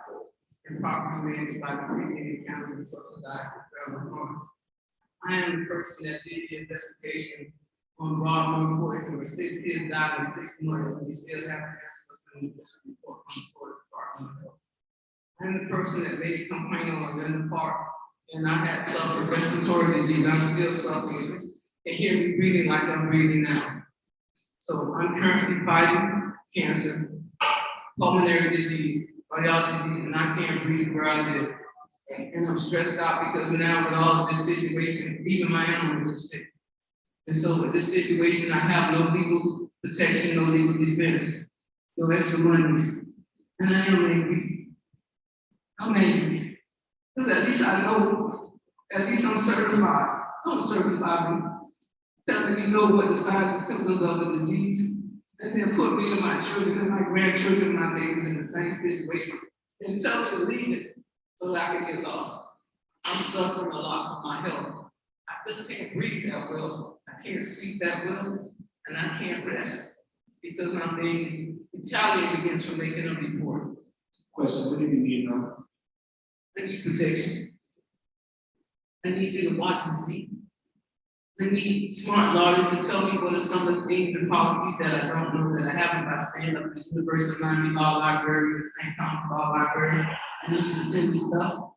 and properly managed by the city and county and subsidized with federal funds. I am the person that did the investigation on Broadmoor poison where 6 kids died in 6 months and we still have cancer in the report from the Florida Department of Health. I'm the person that made a complaint on Linda Park and I had suffered respiratory disease. I'm still suffering. And hear me breathing like I'm breathing now. So I'm currently fighting cancer, pulmonary disease, cardiac disease, and I can't breathe where I live. And I'm stressed out because now with all of this situation, even my animals are sick. And so with this situation, I have no legal protection, no legal defense, no extra monies. And I am angry. I'm angry. Because at least I know, at least I'm certified. Don't certify me. Tell me you know what the signs and symptoms of the disease. And then put me and my children and my grandchildren, my neighbors in the same situation. And tell me to leave it so that I can get lost. I'm suffering a lot from my health. I just can't breathe that well. I can't sleep that well. And I can't rest because I'm being retaliated against for making a report. Question, what do you need now? I need protection. I need you to watch and see. I need smart lawyers to tell me what are some of the things and policies that I don't know that I haven't by stand up at the University of Miami Law Library or the St. Thomas Law Library. I need you to send me stuff.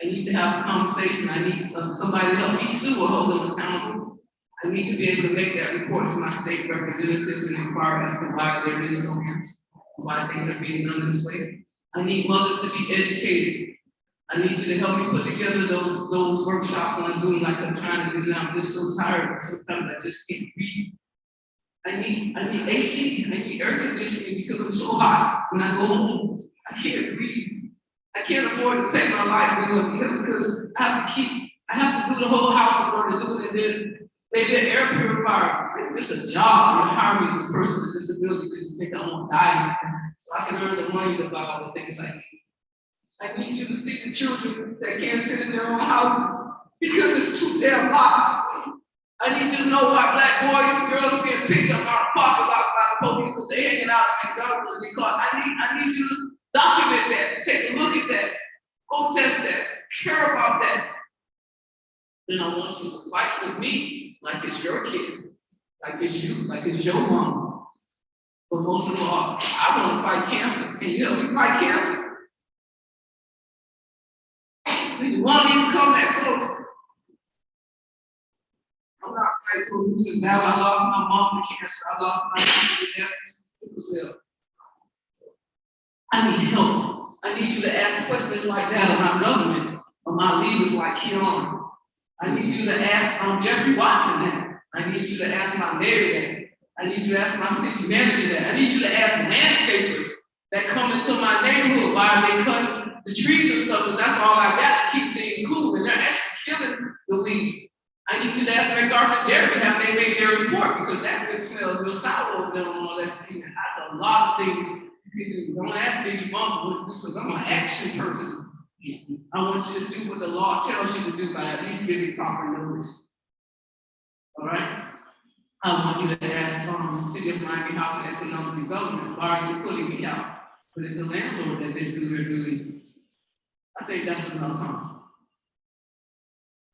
I need to have a conversation. I need somebody to help me sue or hold them accountable. I need to be able to make that report to my state representatives and inquire as to why there is no answer, why things are being done this way. I need mothers to be educated. I need you to help me put together those workshops on Zoom like I'm trying to do now. I'm just so tired. Sometimes I just can't breathe. I need AC. I need air conditioning because I'm so hot. When I go home, I can't breathe. I can't afford to pay my light bill because I have to do the whole house in order to do it. And then Maybe an air purifier. Maybe it's a job. You hire me as a person with disability because you think I want to die. So I can earn the money to buy all the things I need. I need you to see the children that can't sit in their own houses because it's too damn hot. I need you to know why black boys and girls are being picked up out of parking lots by the police because they're hanging out in McDonald's because I need you to document that, take a look at that, protest that, care about that. Then I want you to fight with me like it's your kid, like it's you, like it's your mom. But most of all, I want to fight cancer. Can you help me fight cancer? You want to even come that close? I'm not fighting for losing battle. I lost my mom to cancer. I lost my sister to death from sickle cell. I need help. I need you to ask questions like that of my government, of my leaders like Keon. I need you to ask Jeffrey Watson that. I need you to ask my mayor that. I need you to ask my city manager that. I need you to ask landscapers that come into my neighborhood. Why are they cutting the trees and stuff? Because that's all I got to keep things cool. And they're actually killing the weeds. I need you to ask MacArthur Dairy, have they made their report? Because that would smell real sour over there on all that semen. That's a lot of things you can do. Don't ask Biggie Bump because I'm an action person. I want you to do what the law tells you to do by at least giving proper notice. All right? I want you to ask City of Miami Housing Economic Development, why are you putting me out? But it's the landlord that didn't do their duty. I think that's enough, huh?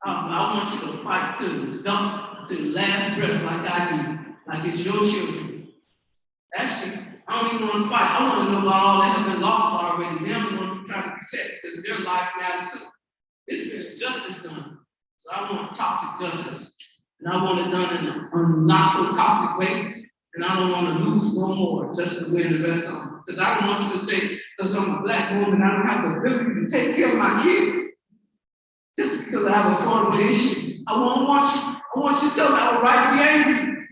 I want you to fight to dump to the last breath like I do, like it's your children. Actually, I don't even want to fight. I want to know about all that have been lost already. They're the ones who try to protect because their life matters too. It's been justice done. So I want toxic justice. And I want it done in a not so toxic way. And I don't want to lose no more just to win the rest of them. Because I don't want you to think, because I'm a black woman, I don't have the ability to take care of my kids. Just because I have affordable issues. I want you to tell me I would right to be angry.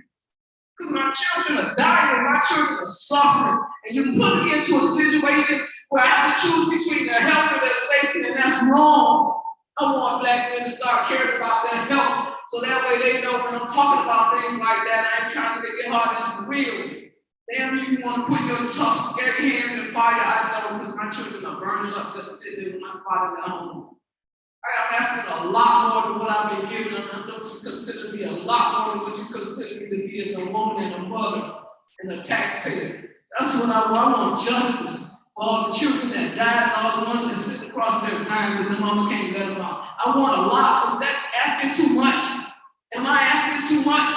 Because my children are dying, my children are suffering. And you put me into a situation where I have to choose between their health and their safety, and that's wrong. I want black men to start caring about their health. So that way they know when I'm talking about things like that, I ain't trying to make it hard, it's real. Damn, you want to put your tough, scary hands in fire, I know, because my children are burning up just sitting in my spot in the home. I'm asking a lot more than what I've been given, and I know you consider me a lot more than what you consider me to be as a woman and a mother and a taxpayer. That's what I want. I want justice for all the children that died and all the ones that sit across their minds and the mama can't let them out. I want a lot. Is that asking too much? Am I asking too much?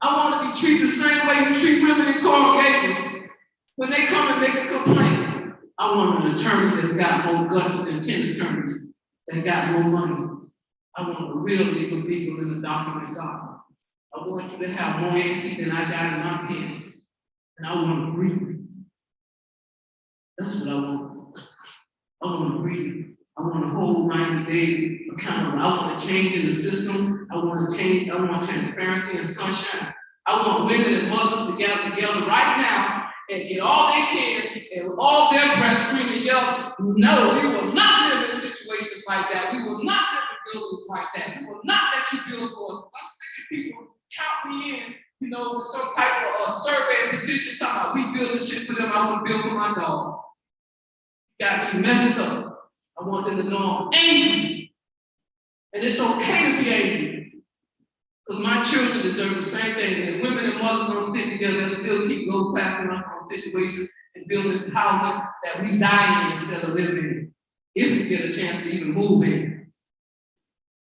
I want to be treated the same way you treat women in Coral Gables. When they come and make a complaint, I want an attorney that's got more guts than 10 attorneys. They got more money. I want a real legal people in the document God. I want you to have more AC than I got in my pants. And I want to breathe. That's what I want. I want to breathe. I want to hold Miami-Dade accountable. I want to change in the system. I want to change. I want transparency and sunshine. I want women and mothers to gather together right now and get all they can and with all their breath scream and yell, no, we will not live in situations like that. We will not live in buildings like that. We will not let you build for us. I'm sick of people count me in, with some type of survey and petition talking about we build this shit for them, I want to build for my dog. Got me messed up. I want them to know I'm angry. And it's okay to be angry. Because my children deserve the same thing. And women and mothers don't stick together and still keep going past us on situations and building housing that we die in instead of living in. If we get a chance to even move in.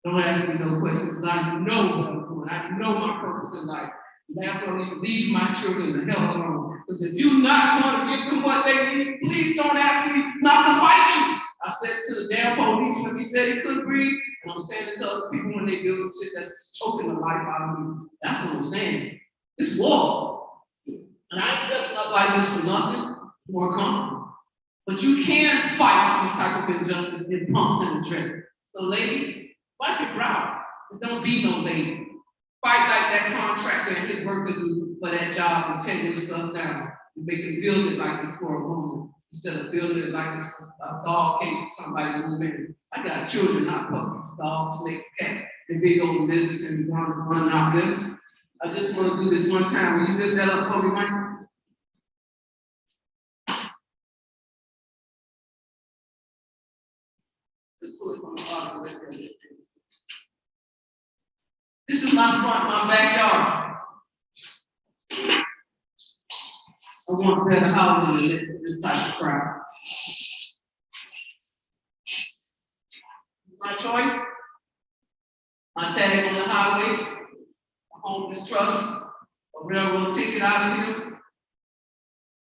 Don't ask me no questions, because I know what I'm doing. I know my purpose in life. And that's why I need to leave my children the hell alone. Because if you're not going to give them what they need, please don't ask me not to fight you. I said to the damn police when he said he couldn't breathe, and I'm saying it to other people when they do shit that's choking the life out of me. That's what I'm saying. It's war. And I ain't dressing up like this for nothing. It's more comfortable. But you can fight this type of injustice in pumps and the dress. So ladies, wipe your brow. And don't be no lady. Fight like that contractor and his worker do for that job and tear your stuff down. And make him build it like it's for a woman. Instead of building it like it's a dog cage for somebody to move in. I got children, not puppies, dogs, snakes, cats. and big old lizards and running out there. I just want to do this one time. Will you lift that up for me, Mike? Just pull it from the bottom right there. This is my front, my backyard. I want better housing than this type of crap. My choice, my tag on the highway, a homeless trust, a railroad ticket out of here,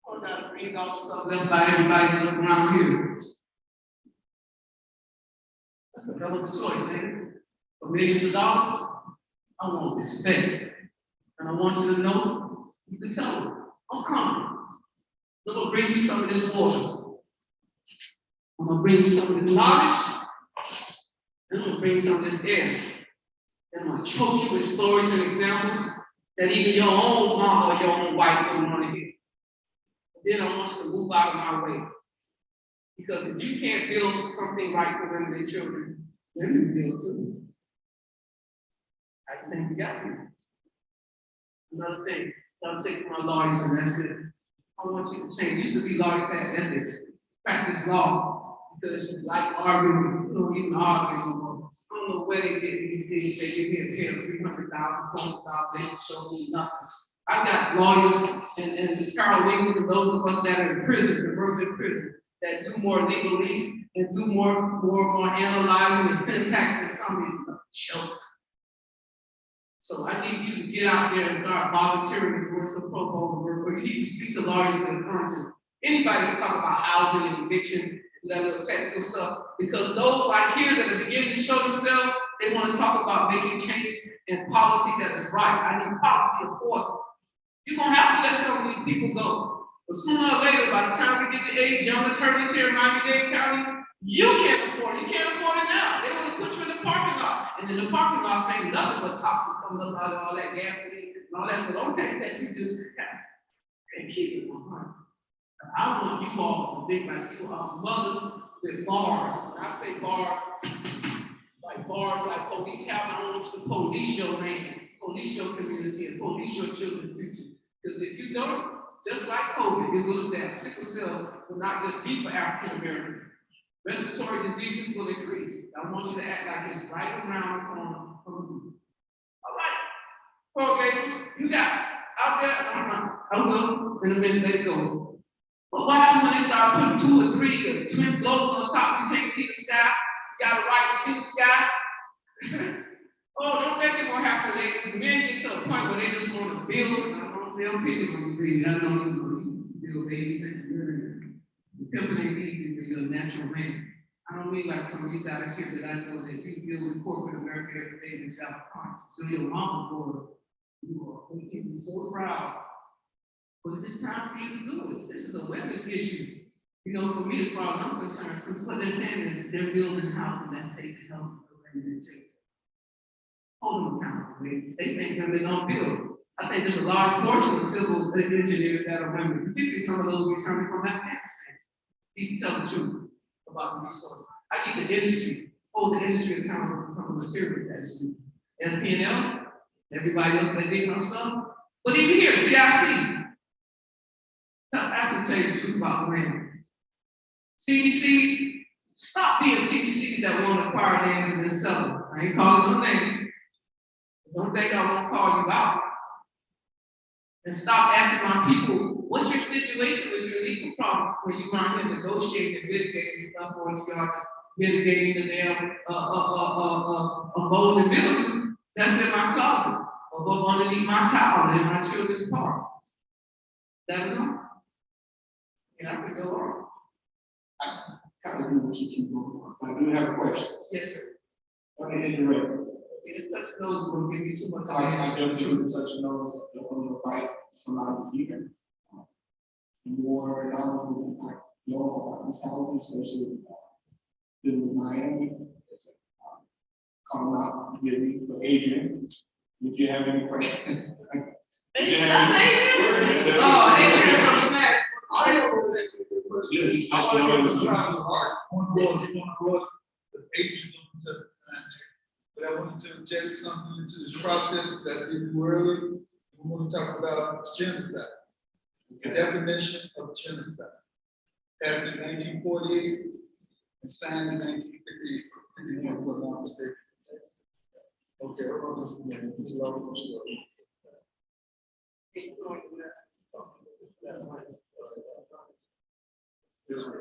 or that green dollar stuff left by everybody else around here. That's a hell of a choice, ain't it? For millions of dollars, I want respect. And I want you to know, you can tell them, I'm coming. I'm gonna bring you some of this water. I'm gonna bring you some of this knowledge. And I'm gonna bring some of this air. And I'm gonna choke you with stories and examples that even your own mom or your own wife wouldn't want to hear. Then I want you to move out of my way. Because if you can't build something right for them and their children, they're gonna build too. I think you got to. Another thing, I'll say to my lawyers, and that's it. I want you to change. Used to be lawyers had ethics, practice law, because you like arguing, you don't even argue anymore. I don't know where they get these things. They give me a pay of $300,000, $400,000, they don't show me nothing. I got lawyers and paralegals and those of us that are in prison, the murder in prison, that do more legalese and do more analyzing and syntax than some of these show. So I need you to get out there and start volunteering for some pro bono work, or you need to speak to lawyers and attorneys. Anybody can talk about housing and eviction, that little technical stuff, because those right here that are beginning to show themselves, they want to talk about making change and policy that is right. I need policy enforcement. You're gonna have to let some of these people go. But sooner or later, by the time we get to age, young attorneys here in Miami-Dade County, you can't afford it. You can't afford it now. They want to put you in the parking lot. And in the parking lot, ain't nothing but toxic comes up out of all that gasoline and all that. So don't think that you just can't keep it 100. I want you all to think like you are mothers with bars. When I say bars like police have, I want you to police your name, police your community, and police your children's future. Because if you don't, just like COVID, it will adapt. Sickle cell will not just be for African Americans. Respiratory diseases will increase. I want you to act like it's right around the corner from you. All right. Pro-gators, you got it. Out there, I will in a minute, let it go. But what happens when they start putting 2 or 3 or twin globes on top? You can't see the sky. You got a right to see the sky. Oh, don't make it more happen, ladies. Men get to a point where they just want to build. I don't say I'm picking on you, baby. I know you build babies and you're pimping ain't easy when you're a natural man. I don't mean like some of you guys here that I know that you deal with corporate America every day and job clients. So your mama boy, you can be so proud. But it's time for you to do it. This is a women's issue. You know, for me, as far as I'm concerned, because what they're saying is they're building housing that's safe and healthy for women and children. Hold them accountable, ladies. They think women don't build. I think there's a large portion of civil engineers that are women, particularly some of those returning from Afghanistan. You can tell the truth about the resources. I need the industry, hold the industry accountable for some of the materials that is due. SPNL, everybody else that did no stuff. But even here, CIC. I should tell you the truth about the land. CDC, stop being CDCs that want to acquire lands and then sell them. I ain't calling no names. Don't think I won't call you out. And stop asking my people, what's your situation with your legal problem when you aren't here negotiating and mitigating stuff, or you are mitigating the damn a mold and mildew that's in my closet, or underneath my towel in my children's park. That enough? Yeah, I could go on. I kind of agree with you keep going. I do have a question. Yes, sir. On the indirect. Okay, touch nose will give you too much. I don't do the touch nose. I don't want to fight somebody either. More knowledgeable than I know about this housing, especially in Miami. Coming out, getting for Adrian. If you have any questions. Adrian from Smack. Yes, I want to go to the but I wanted to inject something into this process that I didn't do earlier. We want to talk about genocide, the definition of genocide. Passed in 1948 and signed in 1958. If I'm not mistaken. Okay, hold on just a minute. This is a long story. This one.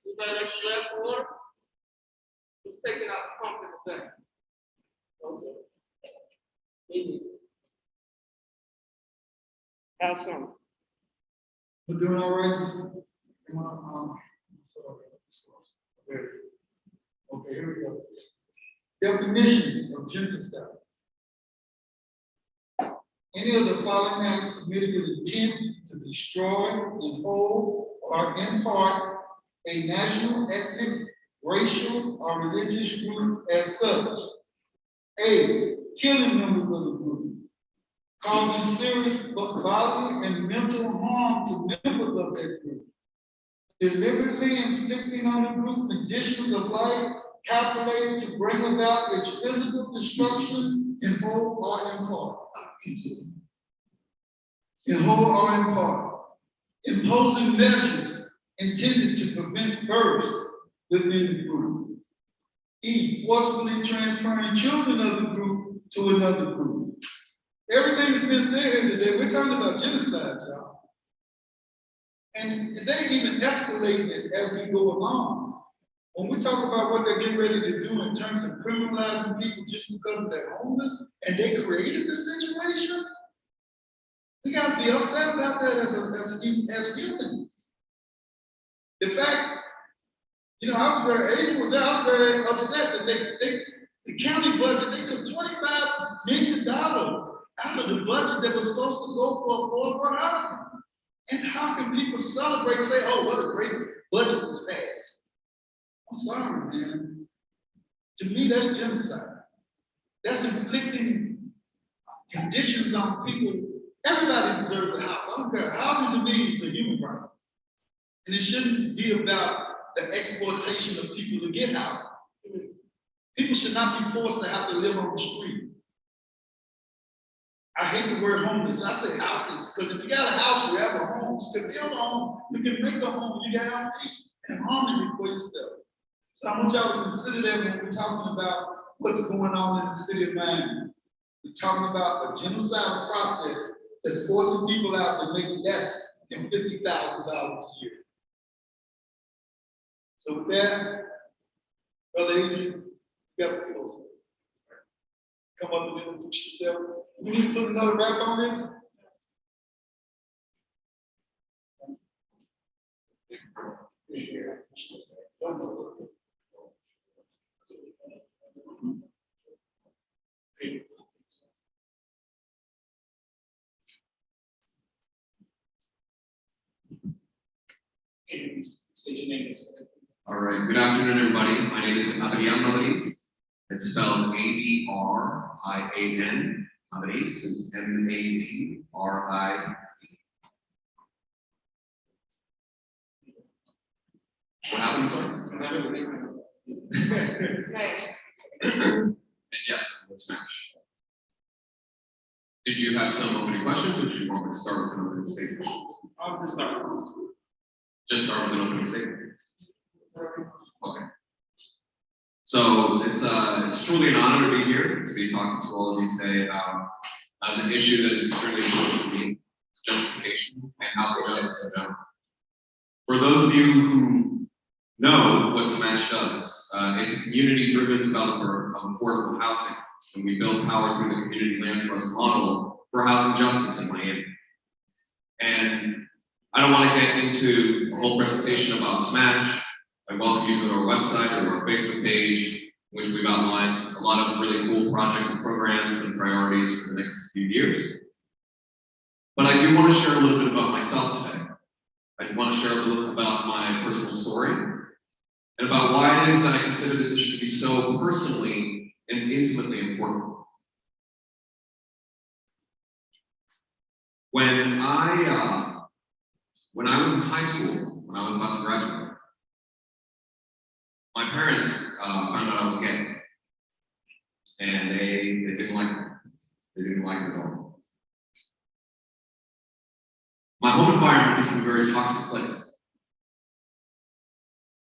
You got an extra glass of water? Just take it out the pump in the back. Okay. Maybe. Have some. We're doing all right. Okay, here we go. Definition of genocide. Any of the following acts committed with intent to destroy in whole or in part a national, ethnic, racial, or religious group as such. A, killing members of the group, causing serious bodily and mental harm to members of that group, deliberately inflicting on the group conditions of life calculated to bring about its physical destruction in whole or in part. In whole or in part. Imposing measures intended to prevent births within the group. E, forcibly transferring children of the group to another group. Everything that's been said here today, we're talking about genocide, y'all. And they even escalating it as we go along. When we talk about what they're getting ready to do in terms of criminalizing people just because they're homeless and they created the situation, we got to be upset about that as humans. The fact, I was very upset that the county budget, they took $25 million out of the budget that was supposed to go for affordable housing. And how can people celebrate and say, oh, what a great budget was passed? I'm sorry, man. To me, that's genocide. That's inflicting conditions on people. Everybody deserves a house. I don't care. Housing to me is a human right. And it shouldn't be about the exploitation of people to get housing. People should not be forced to have to live on the street. I hate the word homeless. I say houses, because if you got a house, you have a home. You can build a home. You can make a home. You got your own peace and harmony for yourself. So I want y'all to consider that when we're talking about what's going on in the city of Miami. We're talking about a genocidal process that's forcing people out to make less than $50,000 a year. So with that, Brother Adrian, you got the floor. Come up and introduce yourself. We need to put another wrap on this. All right, good afternoon, everybody. My name is Adrian Madriz. It's spelled Adrian, Madriz is Madriz. What happened, sir? Smash. And yes, let's smash. Did you have some opening questions, or did you want me to start with an opening statement? I'll just start. Just start with an opening statement. Okay. So it's truly an honor to be here, to be talking to all of you today about an issue that is extremely important to me, gentrification and housing justice in general. For those of you who know what SMASH does, it's a community-driven developer of affordable housing, and we build power through the community land trust model for housing justice in Miami. And I don't want to get into a whole presentation about SMASH. I welcome you to our website or our Facebook page which we've outlined a lot of really cool projects and programs and priorities for the next few years. But I do want to share a little bit about myself today. I want to share a little bit about my personal story and about why it is that I consider this issue to be so personally and intimately important. When I was in high school, when I was about to graduate, my parents found out I was gay, and they didn't like it. They didn't like it at all. My home environment became a very toxic place.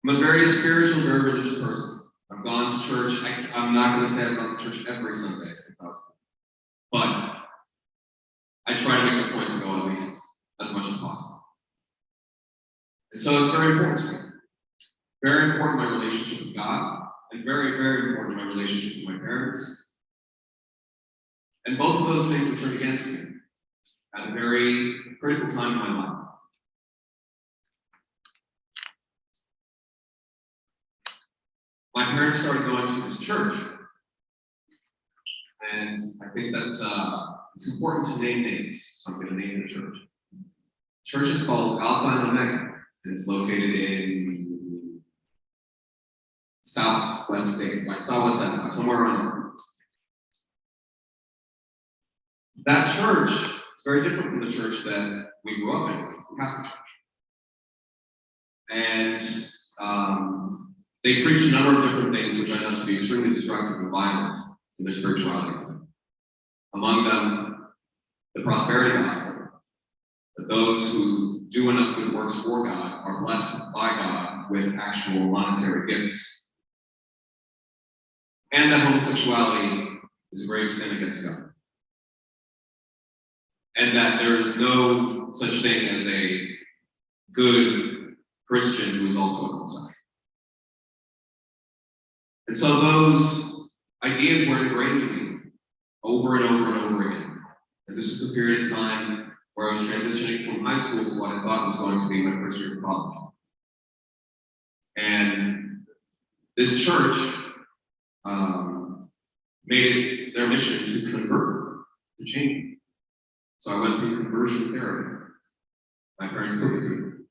I'm a very spiritual, very religious person. I've gone to church. I'm not going to say I've gone to church every Sunday since I was born, but I try to make a point to go at least as much as possible. And so it's very important to me. Very important in my relationship with God, and very, very important in my relationship with my parents. And both of those things were turned against me at a very critical time in my life. My parents started going to this church, and I think that it's important to name names, so I'm going to name the church. The church is called Alpha and Omega, and it's located in Southwest State, like Southwest Side, somewhere around there. That church is very different from the church that we grew up in, the Catholic Church. And they preach a number of different things which I know to be extremely destructive and violent in their spirituality. Among them, the prosperity gospel, that those who do enough good works for God are blessed by God with actual monetary gifts. And that homosexuality is a grave sin against God. And that there is no such thing as a good Christian who is also a homosexual. And so those ideas were ingrained in me over and over and over again. And this was a period of time where I was transitioning from high school to what I thought was going to be my first year of college. And this church made it their mission to convert, to change. So I went through conversion therapy. My parents took me through.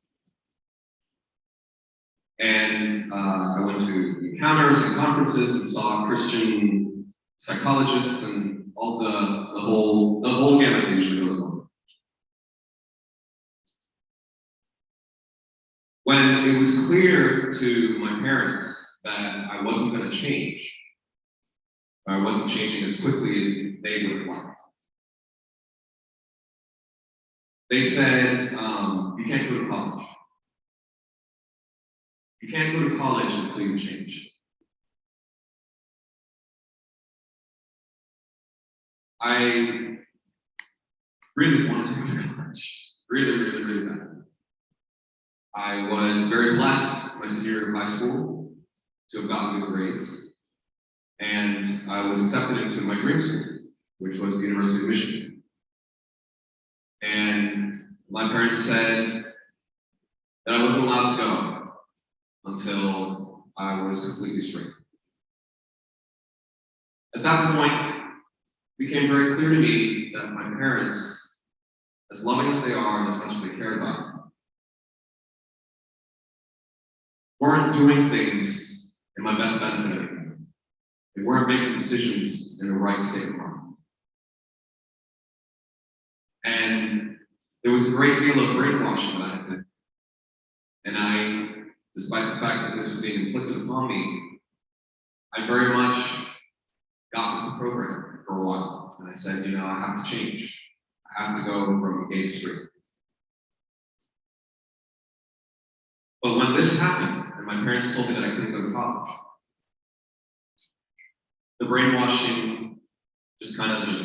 And I went to encounters and conferences and saw Christian psychologists and all the whole gamut that usually goes on. When it was clear to my parents that I wasn't going to change, I wasn't changing as quickly as they would have liked. They said, you can't go to college. You can't go to college until you change. I really wanted to go to college. Really, really, really bad. I was very blessed my senior year of high school to have gotten good grades. And I was accepted into my dream school, which was the University of Michigan. And my parents said that I wasn't allowed to go until I was completely straight. At that point, it became very clear to me that my parents, as loving as they are and as much as they care about me, weren't doing things in my best benefit anymore. They weren't making decisions in the right state of mind. And there was a great deal of brainwashing that happened. And I, despite the fact that this was being inflicted upon me, I very much got with the program for a while. And I said, you know, I have to change. I have to go from gay to straight. But when this happened, and my parents told me that I couldn't go to college, the brainwashing just kind of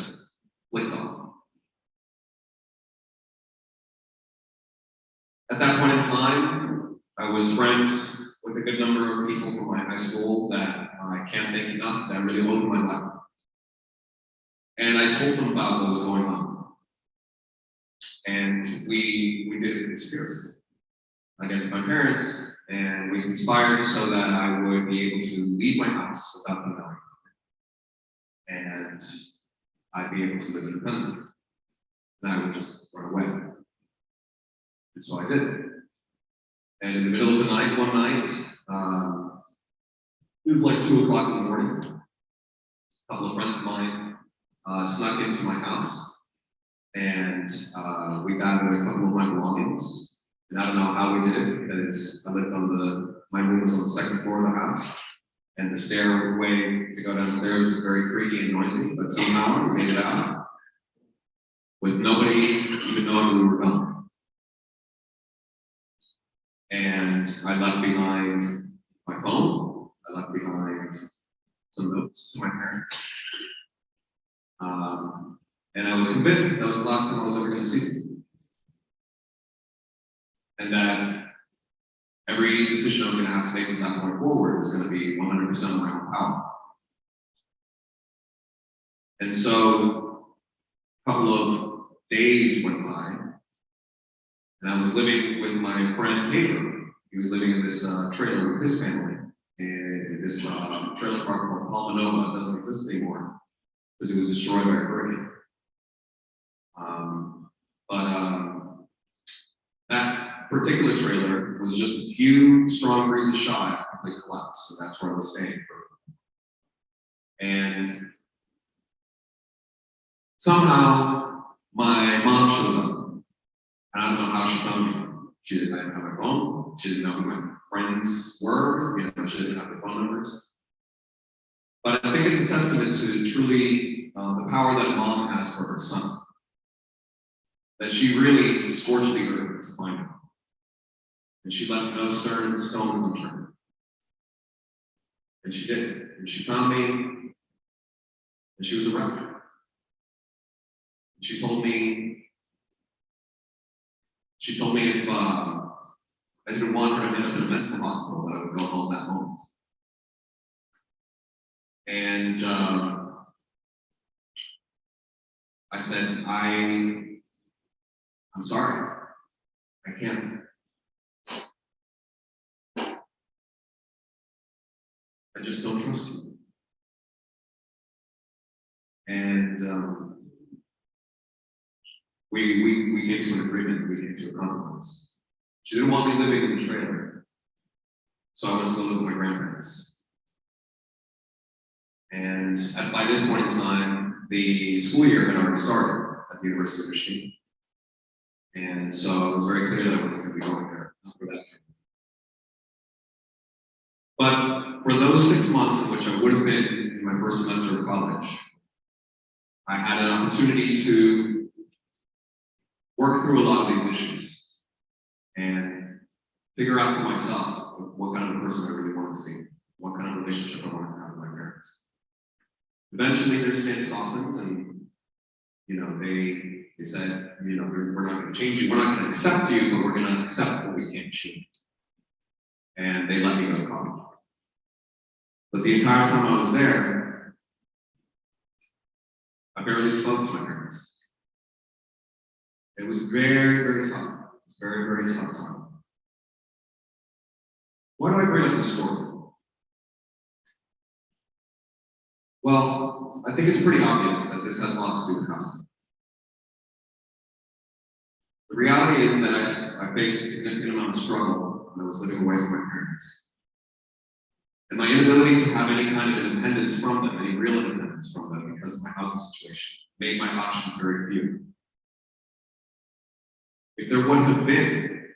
flicked on. At that point in time, I was friends with a good number of people from my high school that I can't thank enough, that really opened my life. And I told them about what was going on. And we did a conspiracy. against my parents, and we conspired so that I would be able to leave my house without them knowing, and I'd be able to live independently. And I would just run away. And so I did. And in the middle of the night, one night, it was like 2 o'clock in the morning. A couple of friends of mine snuck into my house, and we gathered a couple of my belongings. And I don't know how we did it, because I lived on my room was on the second floor of the house, and the stairway to go downstairs was very creaky and noisy, but somehow we made it out with nobody even knowing we were gone. And I left behind my phone, I left behind some notes to my parents. And I was convinced that was the last time I was ever going to see them. And that every decision I was going to have to make from that point forward was going to be 100% of my own power. And so a couple of days went by, and I was living with my friend Pedro. He was living in this trailer with his family in this trailer park called Palmanova. It doesn't exist anymore because it was destroyed by a hurricane. That particular trailer was just a few strong breezes shy of complete collapse, so that's where I was staying for. And somehow my mom shows up. I don't know how she found me. She didn't have my phone. She didn't know who my friends were. She didn't have the phone numbers. But I think it's a testament to truly the power that a mom has for her son. That she really scorched the earth to find him. And she left no stone unturned. And she did. And she found me, and she was arrested. And she told me if I didn't want her to end up in a mental hospital, that I would go home that moment. And I said, I'm sorry, I can't. I just don't trust you. And we came to an agreement, we came to a compromise. She didn't want me living in the trailer, so I went to go live with my grandparents. And by this point in time, the school year had already started at the University of Michigan. And so it was very clear that I wasn't going to be going there for that. But for those 6 months in which I would have been in my first semester of college, I had an opportunity to work through a lot of these issues and figure out for myself what kind of a person I really wanted to be, what kind of relationship I wanted to have with my parents. Eventually their stance softened, and they said, we're not going to change you, we're not going to accept you, but we're going to accept what we can't change. And they let me go to college. But the entire time I was there, I barely spoke to my parents. It was very, very tough. It was very, very tough time. Why do I bring up this story? Well, I think it's pretty obvious that this has a lot to do with housing. The reality is that I faced a significant amount of struggle when I was living away from my parents. And my inability to have any kind of independence from them, any real independence from them because of my housing situation, made my options very few. If there wouldn't have been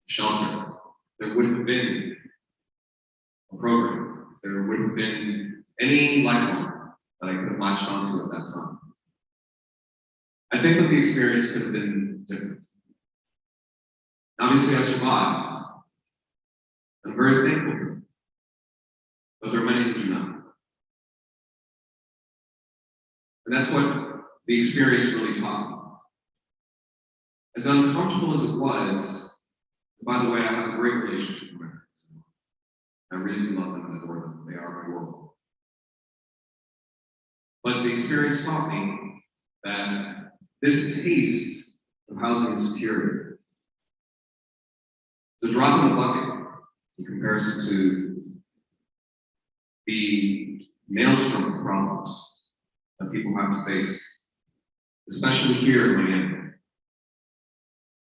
shelter, there wouldn't have been a program, there wouldn't have been any lifeline that I could have latched onto at that time. I think that the experience could have been different. Obviously, I survived. I'm very thankful for it. But there are many who do not. And that's what the experience really taught me. As uncomfortable as it was, by the way, I have a great relationship with my parents. I really do love them and adore them. They are my world. But the experience taught me that this taste of housing security It's a drop in the bucket in comparison to the maelstrom of problems that people have to face, especially here in Miami,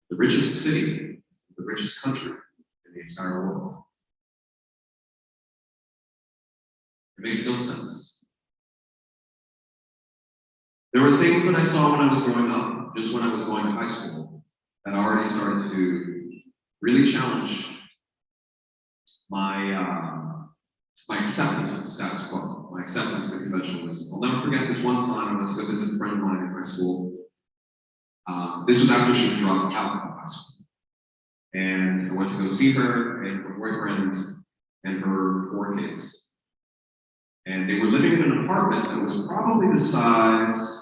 the richest city, the richest country in the entire world. It makes no sense. There were things that I saw when I was growing up, just when I was going to high school, that already started to really challenge my acceptance of the status quo, my acceptance of the conventionalism. I'll never forget this one time I went to go visit a friend of mine in high school. This was after she had dropped out of high school. And I went to go see her and her boyfriend and her 4 kids. And they were living in an apartment that was probably the size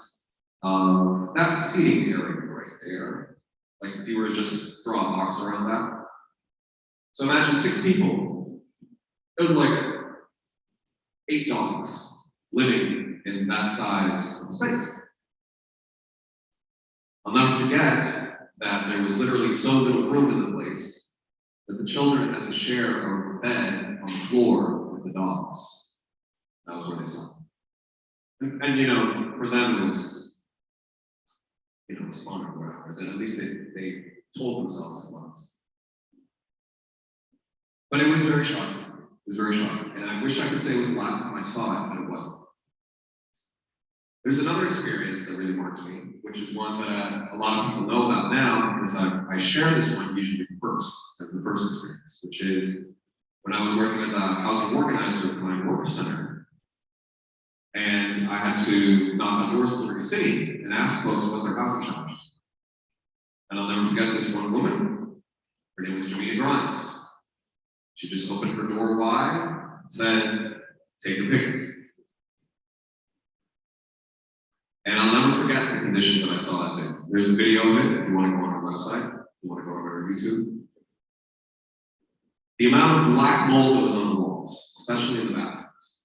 of that seating area right there. Like if you were to just throw a box around that. So imagine 6 people. It was like 8 dogs living in that size of space. I'll never forget that there was literally so little room in the place that the children had to share a bed on the floor with the dogs. That was where they slept. And you know, for them it was, you know, it was fun or whatever. At least they told themselves it was. But it was very shocking. It was very shocking. And I wish I could say it was the last time I saw it, but it wasn't. There's another experience that really marked me, which is one that a lot of people know about now, because I share this one usually first, as the first experience, which is when I was working as a housing organizer at the Client Worker Center. And I had to knock on doors in Liberty City and ask folks what their housing challenges. And I'll never forget this one woman. Her name was Jamina Grimes. She just opened her door wide and said, "Take your pick." And I'll never forget the conditions that I saw that day. There's a video of it if you want to go on our website, if you want to go over to our YouTube. The amount of black mold that was on the walls, especially in the bathrooms.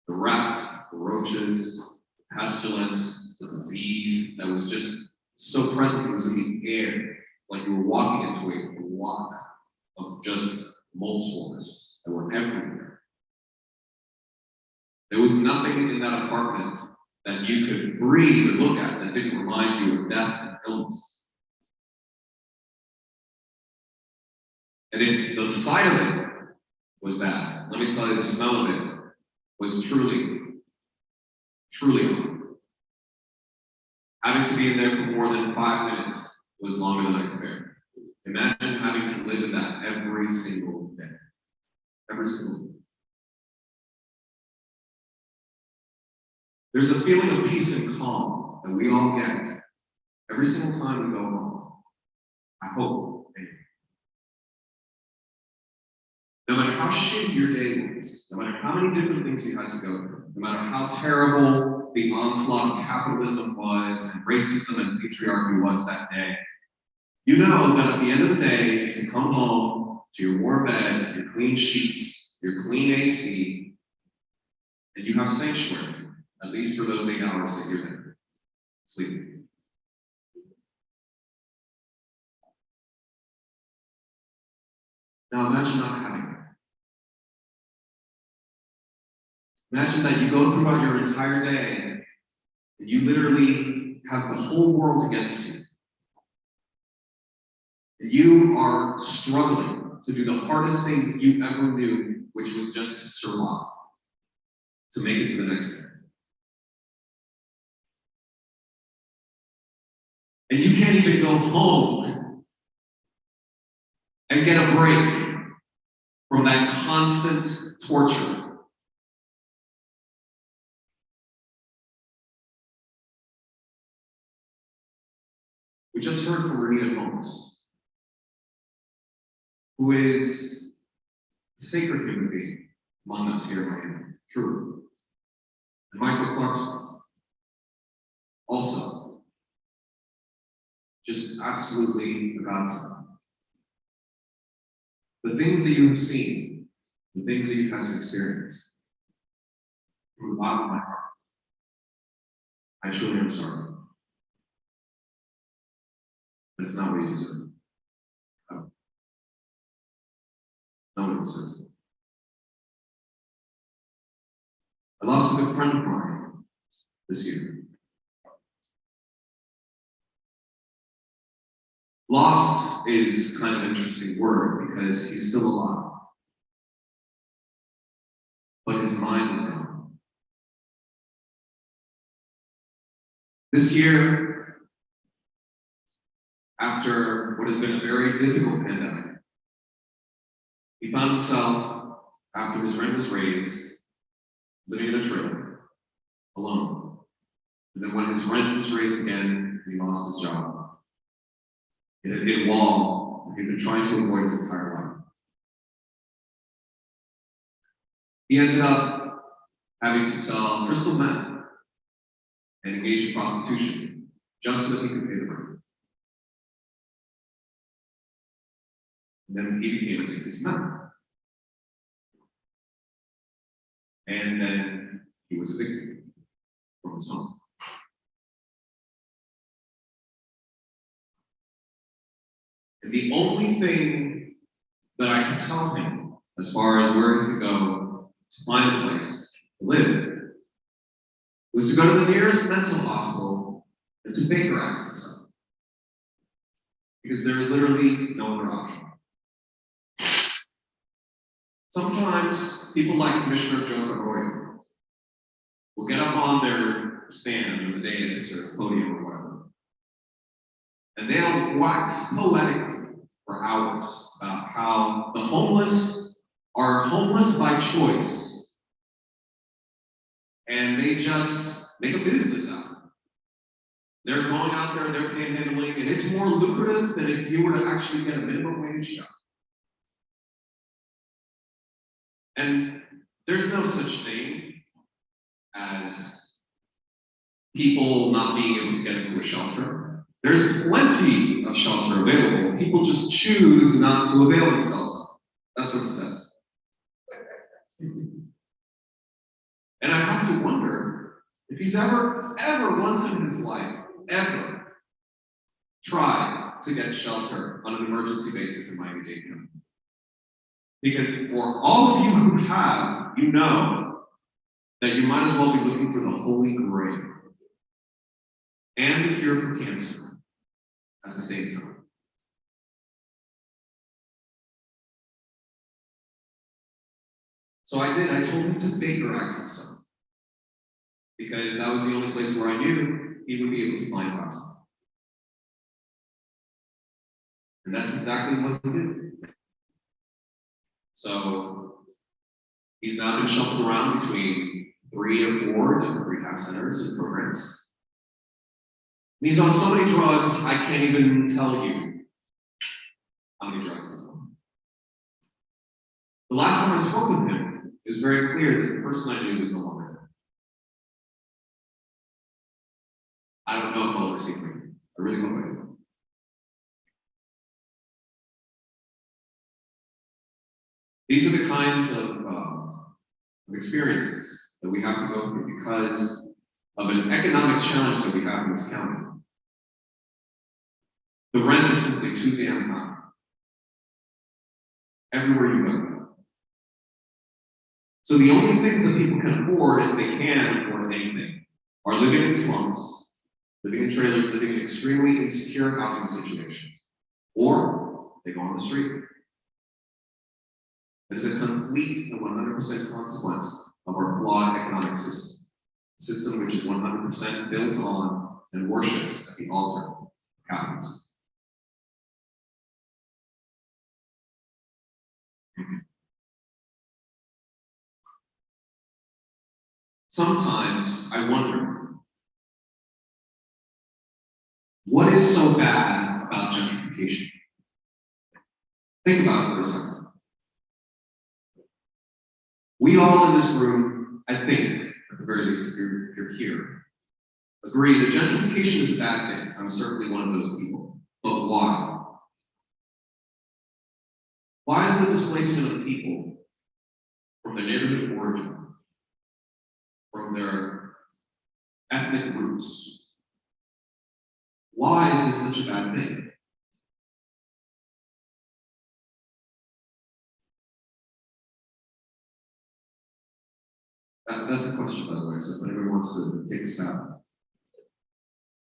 The rats, the roaches, the pestilence, the disease that was just so present, it was in the air. Like you were walking into a block of just mold spores that were everywhere. There was nothing in that apartment that you could breathe or look at that didn't remind you of death and illness. And if the sight of it was bad, let me tell you, the smell of it was truly awful. Having to be in there for more than 5 minutes was longer than I could bear. Imagine having to live in that every single day. Every single day. There's a feeling of peace and calm that we all get every single time we go home. I hope. Anyway. No matter how shitty your day was, no matter how many different things you had to go through, no matter how terrible the onslaught of capitalism was and racism and patriarchy was that day, you know that at the end of the day, you can come home to your warm bed, your clean sheets, your clean AC, and you have sanctuary. At least for those 8 hours that you're there, sleeping. Now imagine not having that. Imagine that you go throughout your entire day and you literally have the whole world against you. And you are struggling to do the hardest thing you ever knew, which was just to survive, to make it to the next day. And you can't even go home and get a break from that constant torture. We just heard from Renita Holmes, who is a sacred human being among us here in Miami, truly. And Michael Clarkson, also. Just absolutely a godsend. The things that you have seen, the things that you've had to experience, from the bottom of my heart, I truly am sorry. That's not what you deserve. No one deserves it. I lost a good friend of mine this year. Lost is kind of an interesting word because he's still alive, but his mind is gone. This year, after what has been a very difficult pandemic, he found himself, after his rent was raised, living in a trailer, alone. And then when his rent was raised again, he lost his job. It had hit a wall that he'd been trying to avoid his entire life. He ended up having to sell crystal meth and engage in prostitution just so that he could pay the rent. And then he became addicted to meth. And then he was evicted from his home. And the only thing that I could tell him as far as where he could go to find a place to live was to go to the nearest mental hospital and to Baker Act himself. Because there is literally no other option. Sometimes people like Commissioner Joe Arroyo will get up on their stand or the dais or podium or whatever, and they'll wax poetically for hours about how the homeless are homeless by choice, and they just make a business out of it. They're going out there and they're panhandling, and it's more lucrative than if you were to actually get a minimum wage job. And there's no such thing as people not being able to get into a shelter. There's plenty of shelter available. People just choose not to avail themselves of it. That's what it says. And I have to wonder if he's ever once in his life, ever tried to get shelter on an emergency basis in Miami-Dade County. Because for all of you who have, you know that you might as well be looking for the Holy Grail and the cure for cancer at the same time. So I told him to Baker Act himself, because that was the only place where I knew he would be able to find housing. And that's exactly what he did. So he's now been shuffled around between 3 or 4 different rehab centers and programs. And he's on so many drugs, I can't even tell you how many drugs he's on. The last time I spoke with him, it was very clear that the person I knew was no longer there. I don't know if I'll ever see him. I really hope I do. These are the kinds of experiences that we have to go through because of an economic challenge that we have in this county. The rent is simply too damn high. Everywhere you go. So the only things that people can afford, if they can afford anything, are living in slums, living in trailers, living in extremely insecure housing situations, or they go on the street. It is a complete and 100% consequence of our flawed economic system. A system which is 100% built on and worships at the altar of capitalism. Sometimes I wonder, what is so bad about gentrification? Think about it for a second. We all in this room, I think, at the very least, if you're here, agree that gentrification is a bad thing. I'm certainly one of those people. But why? Why is the displacement of people from their neighborhood of origin, from their ethnic roots, why is this such a bad thing? That's a question, by the way, so if anyone wants to take a stab.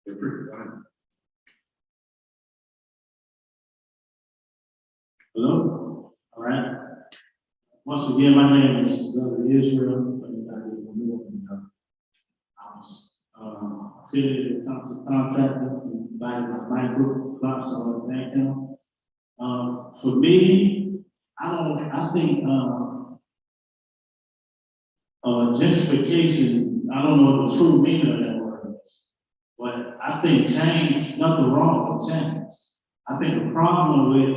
Feel free, go ahead. Hello? All right. Once again, my name is Brother Israel. I was affiliated with council contractor invited by my group of clubs, so I want to thank him. For me, I think gentrification, I don't know what the true meaning of that word is, but I think change, nothing wrong with change. I think the problem with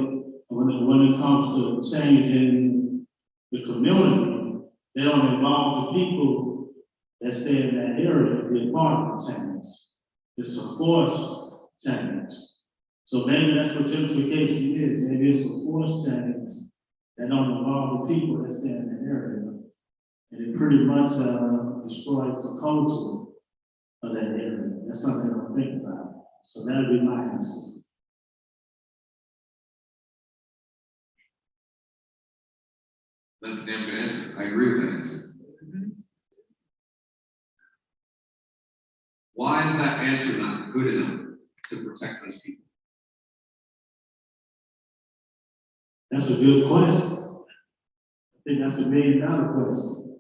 when it comes to changing the community, they don't involve the people that stay in that area to be a part of the change. It's a forced change. So maybe that's what gentrification is. Maybe it's a forced change that don't involve the people that stay in that area. And it pretty much destroys the culture of that area. That's something I don't think about. So that would be my answer. That's a damn good answer. I agree with that answer. Why is that answer not good enough to protect those people? That's a good question. I think that's $1 million question.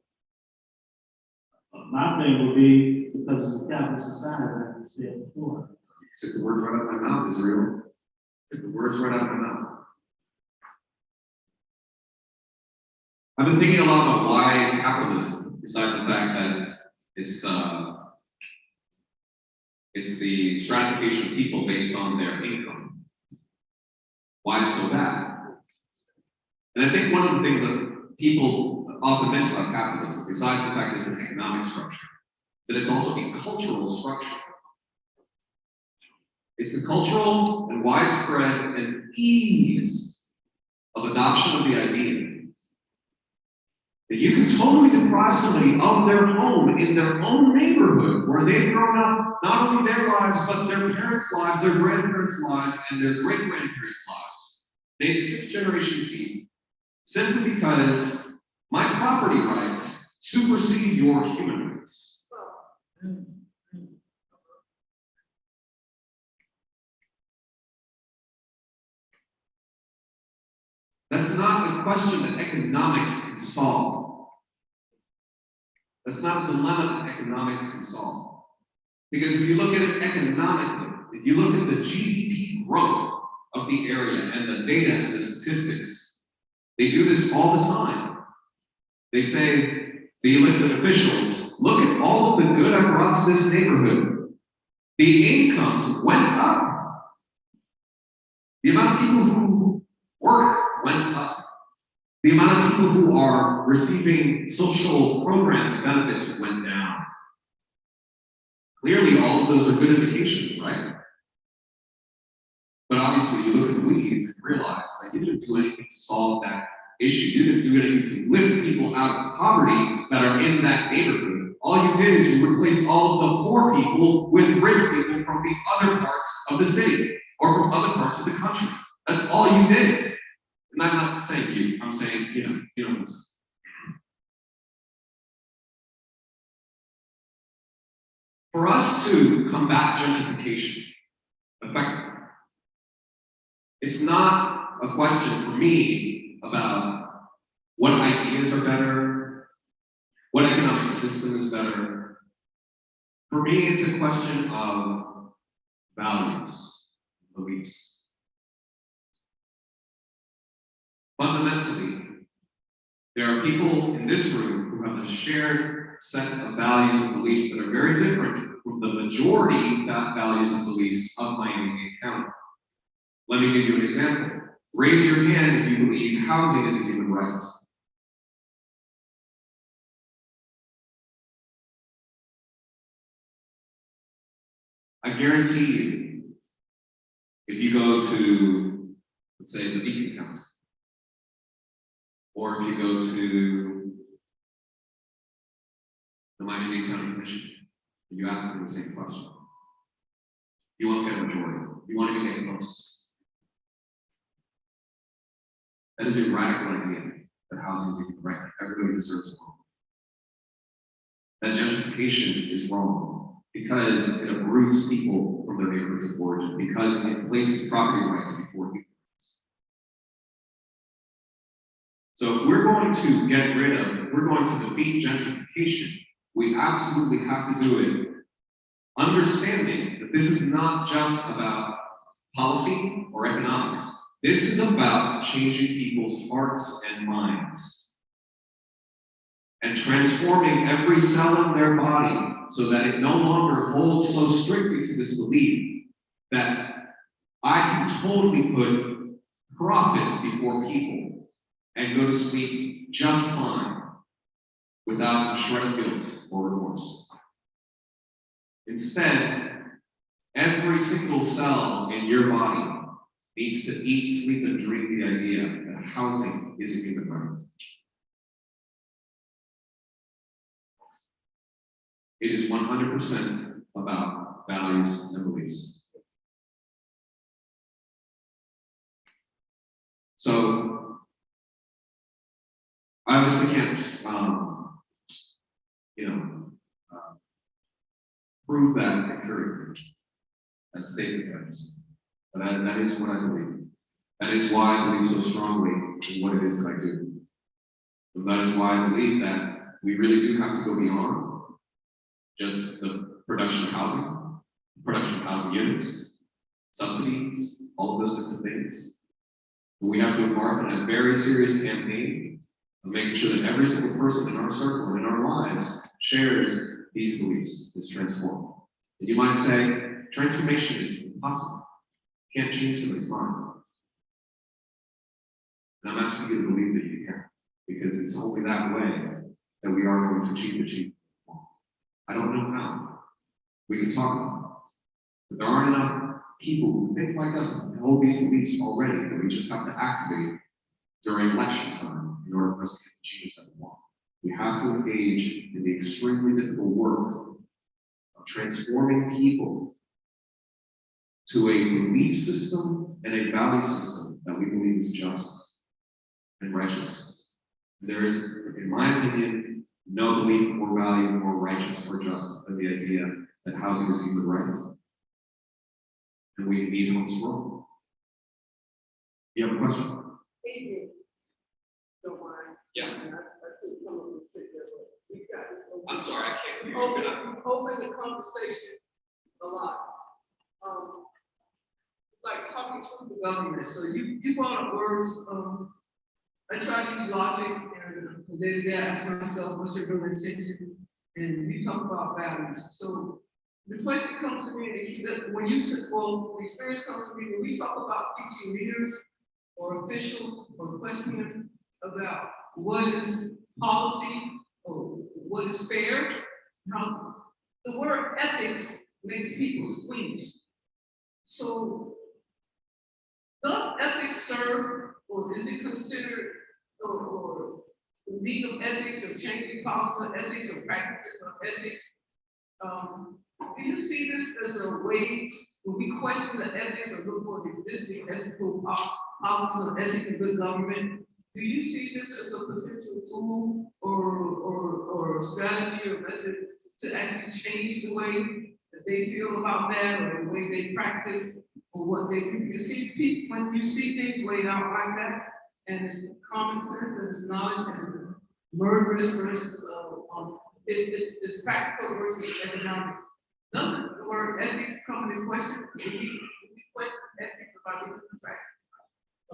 My thing would be because it's a capitalist society, like you said before. Took the words right out of my mouth, Israel. Took the words right out of my mouth. I've been thinking a lot about why capitalism, besides the fact that it's the stratification of people based on their income. Why it's so bad? And I think one of the things that people often miss about capitalism, besides the fact that it's an economic structure, is that it's also a cultural structure. It's the cultural and widespread and ease of adoption of the idea that you can totally deprive somebody of their home in their own neighborhood where they've grown up, not only their lives, but their parents' lives, their grandparents' lives, and their great-grandparents' lives. Named 6 generations deep, simply because my property rights supersede your human rights. That's not a question that economics can solve. That's not a dilemma that economics can solve. Because if you look at it economically, if you look at the GDP growth of the area and the data and the statistics, they do this all the time. They say, the elected officials, look at all of the good I brought to this neighborhood. The incomes went up. The amount of people who work went up. The amount of people who are receiving social programs, benefits went down. Clearly, all of those are good indications, right? But obviously, you look at the weeds and realize that you didn't do anything to solve that issue. You didn't do anything to lift people out of poverty that are in that neighborhood. All you did is you replaced all of the poor people with rich people from the other parts of the city or from other parts of the country. That's all you did. And I'm not saying you, I'm saying, you know what I'm saying. For us to combat gentrification effectively, it's not a question for me about what ideas are better, what economic system is better. For me, it's a question of values, beliefs. Fundamentally, there are people in this room who have a shared set of values and beliefs that are very different from the majority values and beliefs of Miami-Dade County. Let me give you an example. Raise your hand if you believe housing is a human right. I guarantee you, if you go to, let's say, the Beacon County, or if you go to the Miami-Dade County Commission, and you ask them the same question, you won't get a majority. You won't even get close. That is a radical idea that housing is a human right. Everybody deserves a home. that gentrification is wrong because it uproots people from their neighborhoods of origin, because it places property rights before people. So if we're going to get rid of, if we're going to defeat gentrification, we absolutely have to do it understanding that this is not just about policy or economics. This is about changing people's hearts and minds and transforming every cell in their body so that it no longer holds so strictly to this belief that I can totally put profits before people and go to sleep just fine without a shred of guilt or remorse. Instead, every single cell in your body needs to eat, sleep, and dream the idea that housing is a human right. It is 100% about values and beliefs. So, I obviously can't, prove that empirically, that statement that is. But that is what I believe. That is why I believe so strongly in what it is that I do. And that is why I believe that we really do have to go beyond just the production of housing units, subsidies, all of those different things. But we have to embark on a very serious campaign of making sure that every single person in our circle and in our lives shares these beliefs, is transformed. And you might say, transformation is impossible. You can't change somebody's mind. And I'm asking you to believe that you can, because it's only that way that we are going to achieve. I don't know how. We can talk about it. But there aren't enough people who think like us and hold these beliefs already that we just have to activate during election time in order for us to get the change that we want. We have to engage in the extremely difficult work of transforming people to a belief system and a value system that we believe is just and righteous. There is, in my opinion, no belief or value more righteous or just than the idea that housing is a human right. And we need homes for all. You have a question? Don't mind. Yeah. I think some of us sit there, but we got this. I'm sorry, I can't hear you. Open the conversation a lot. It's like talking to the government. So you brought up words. I try to use logic, and the day-to-day I ask myself, what's your real intention? And you talk about values. So the question comes to me, when you said, well, the experience comes to me, when we talk about teaching leaders or officials or questioning about what is policy or what is fair, the word ethics makes people squeamish. So does ethics serve, or is it considered, or need of ethics or changing policy ethics or practices of ethics? Do you see this as a way when we question the ethics or look for the existing ethical policies of ethics and good government? Do you see this as a potential tool or strategy or method to actually change the way that they feel about that, or the way they practice, or what they do? You see, people, when you see things laid out like that, and it's common sense and it's knowledge and it's murderous versus it's practical versus economics. Doesn't the word ethics come into question? If we question ethics about different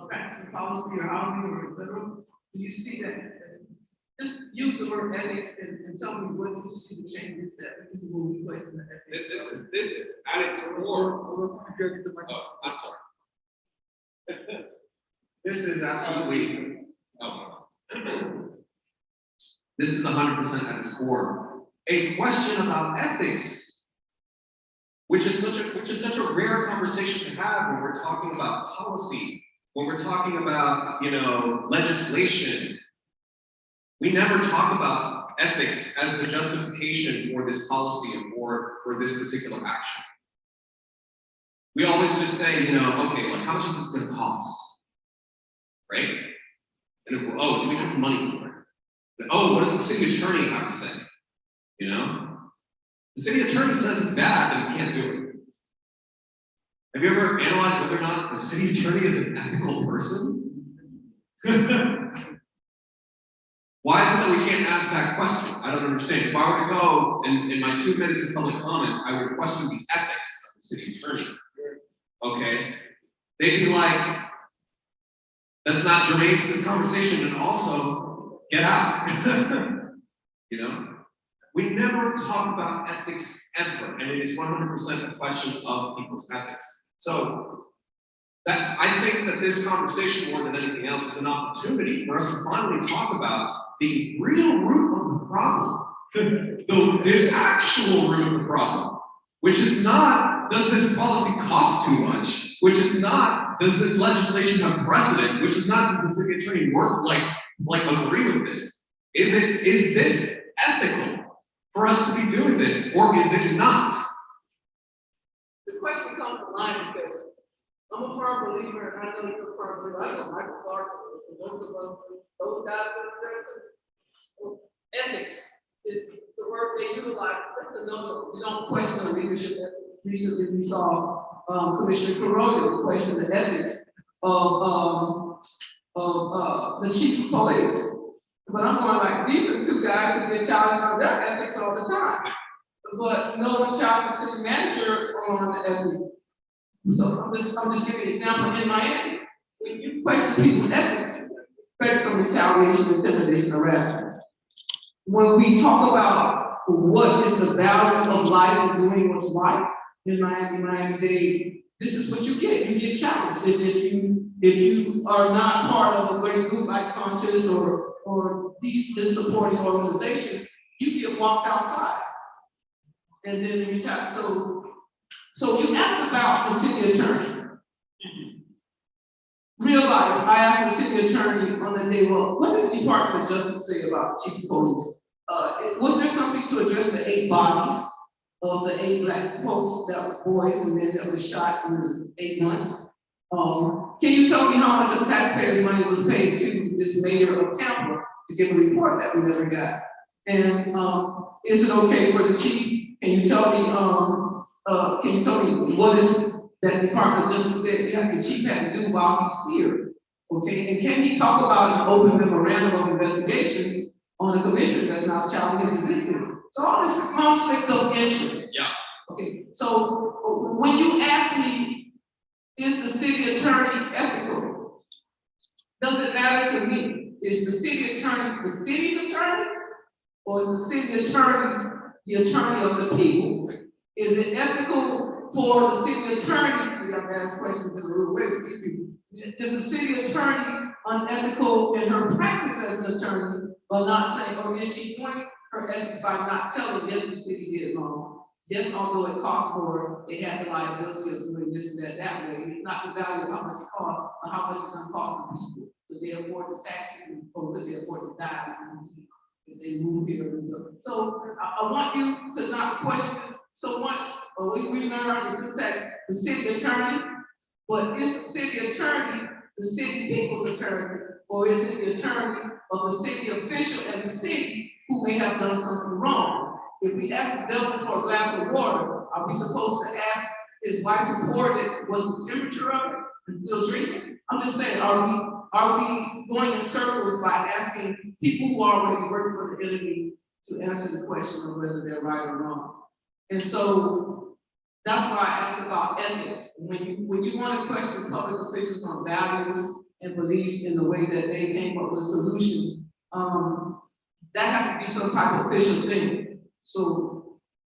practice and policy or housing or etc., do you see that? Just use the word ethics and tell me what you see the changes that we will be question the ethics. This is at its core. Oh, I'm sorry. This is absolutely. Oh. This is 100% at its core a question about ethics, which is such a rare conversation to have when we're talking about policy, when we're talking about legislation. We never talk about ethics as the justification for this policy or for this particular action. We always just say, okay, well, how much is this going to cost, right? And if do we have money for it? Oh, what does the city attorney have to say? You know? The city attorney says it's bad and we can't do it. Have you ever analyzed whether or not the city attorney is an ethical person? Why is it that we can't ask that question? I don't understand. If I were to go in my 2 minutes of public comment, I would question the ethics of the city attorney. Okay? They'd be like, that's not germane to this conversation, and also, get out. You know? We never talk about ethics ever, and it is 100% a question of people's ethics. So, that I think that this conversation, more than anything else, is an opportunity for us to finally talk about the real root of the problem, the actual root of the problem, which is not, does this policy cost too much? Which is not, does this legislation have precedent? Which is not, does the city attorney work like agree with this? Is this ethical for us to be doing this, or is it not? The question comes to mind because I'm a firm believer, and I know you're a firm believer. I know Michael Clark, those guys ethics is the word they utilize. That's another. We don't question the leadership ethics. Recently, we saw Commissioner Carollo question the ethics of the chief of police. But I'm going like, these are two guys who get challenged on their ethics all the time. But no one challenged the city manager on the ethics. So I'm just giving an example in Miami. When you question people's ethics, expect some retaliation, intimidation, harassment. When we talk about what is the value of life and doing what's right in Miami-Dade, this is what you get. You get challenged. If you are not part of a great group like Conscious or this supporting organization, you get walked outside. And then you tap. So you asked about the city attorney. Real life, I asked the city attorney on the day, well, what did the Department of Justice say about chief of police? Was there something to address the 8 bodies of the 8 black folks that were boys and men that were shot in the 8 months? Can you tell me how much of taxpayers' money was paid to this mayor of Tampa to give a report that we never got? And is it okay for the chief? Can you tell me what is that Department of Justice said the chief had to do while he's here? Okay, and can he talk about an open memorandum of investigation on a commission that's not challenging his existence? So all this conflict of interest. Yeah. Okay, so when you ask me, is the city attorney ethical? Does it matter to me? Is the city attorney the city's attorney? Or is the city attorney the attorney of the people? Is it ethical for the city attorney? See, I've asked questions in a little way. Is the city attorney unethical in her practice as an attorney, but not saying, oh, is she doing her ethics by not telling, yes, the city did wrong. Yes, although it costs more, they had the liability of doing this and that way. It's not the value of how much it costs, or how much it's going to cost the people. Because they afford the taxes, or that they afford to die if they move here. So I want you to not question so much, or we learn the city attorney, but is the city attorney the city people's attorney, or is it the attorney of the city official and the city who may have done something wrong? If we ask the devil for a glass of water, are we supposed to ask his wife who poured it, was the temperature of it, and still drinking? I'm just saying, are we going in circles by asking people who already work for the enemy to answer the question of whether they're right or wrong? And so that's why I asked about ethics. When you want to question public officials on values and beliefs in the way that they came up with a solution, that has to be some type of official thing. So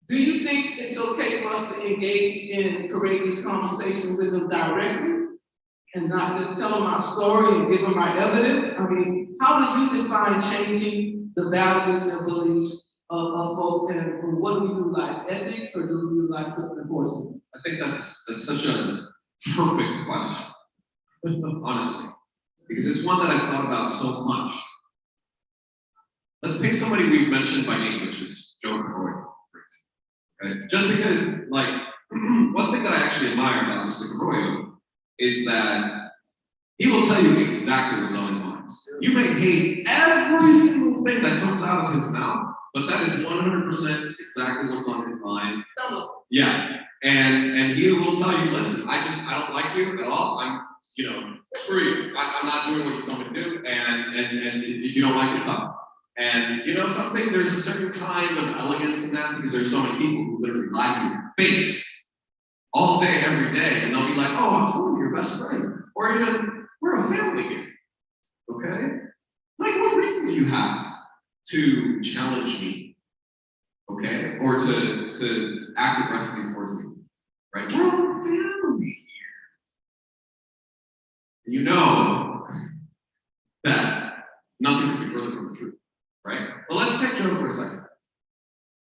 do you think it's okay for us to engage in courageous conversation with them directly and not just tell them our story and give them our evidence? I mean, how do you define changing the values and beliefs of folks, and what do we utilize, ethics, or do we utilize civil enforcement? I think that's such a perfect question, honestly, because it's one that I've thought about so much. Let's pick somebody we've mentioned by name, which is Joe Carroy. Okay? Just because, like, one thing that I actually admire about Mr. Carroy is that he will tell you exactly what's on his mind. You may hate every single single thing that comes out of his mouth, but that is 100% exactly what's on his mind. Yeah, and he will tell you, listen, I don't like you at all. I'm, screw you. I'm not doing what you tell me to do, and if you don't like it, stop. And something, there's a certain kind of elegance in that because there's so many people who literally lie to your face all day, every day, and they'll be like, oh, I'm totally your best friend, or even, we're a family here, okay? Like, what reason do you have to challenge me, okay? Or to act aggressively towards me, right? We're a family here. And you know that nothing could be further from the truth, right? But let's take Joe for a second.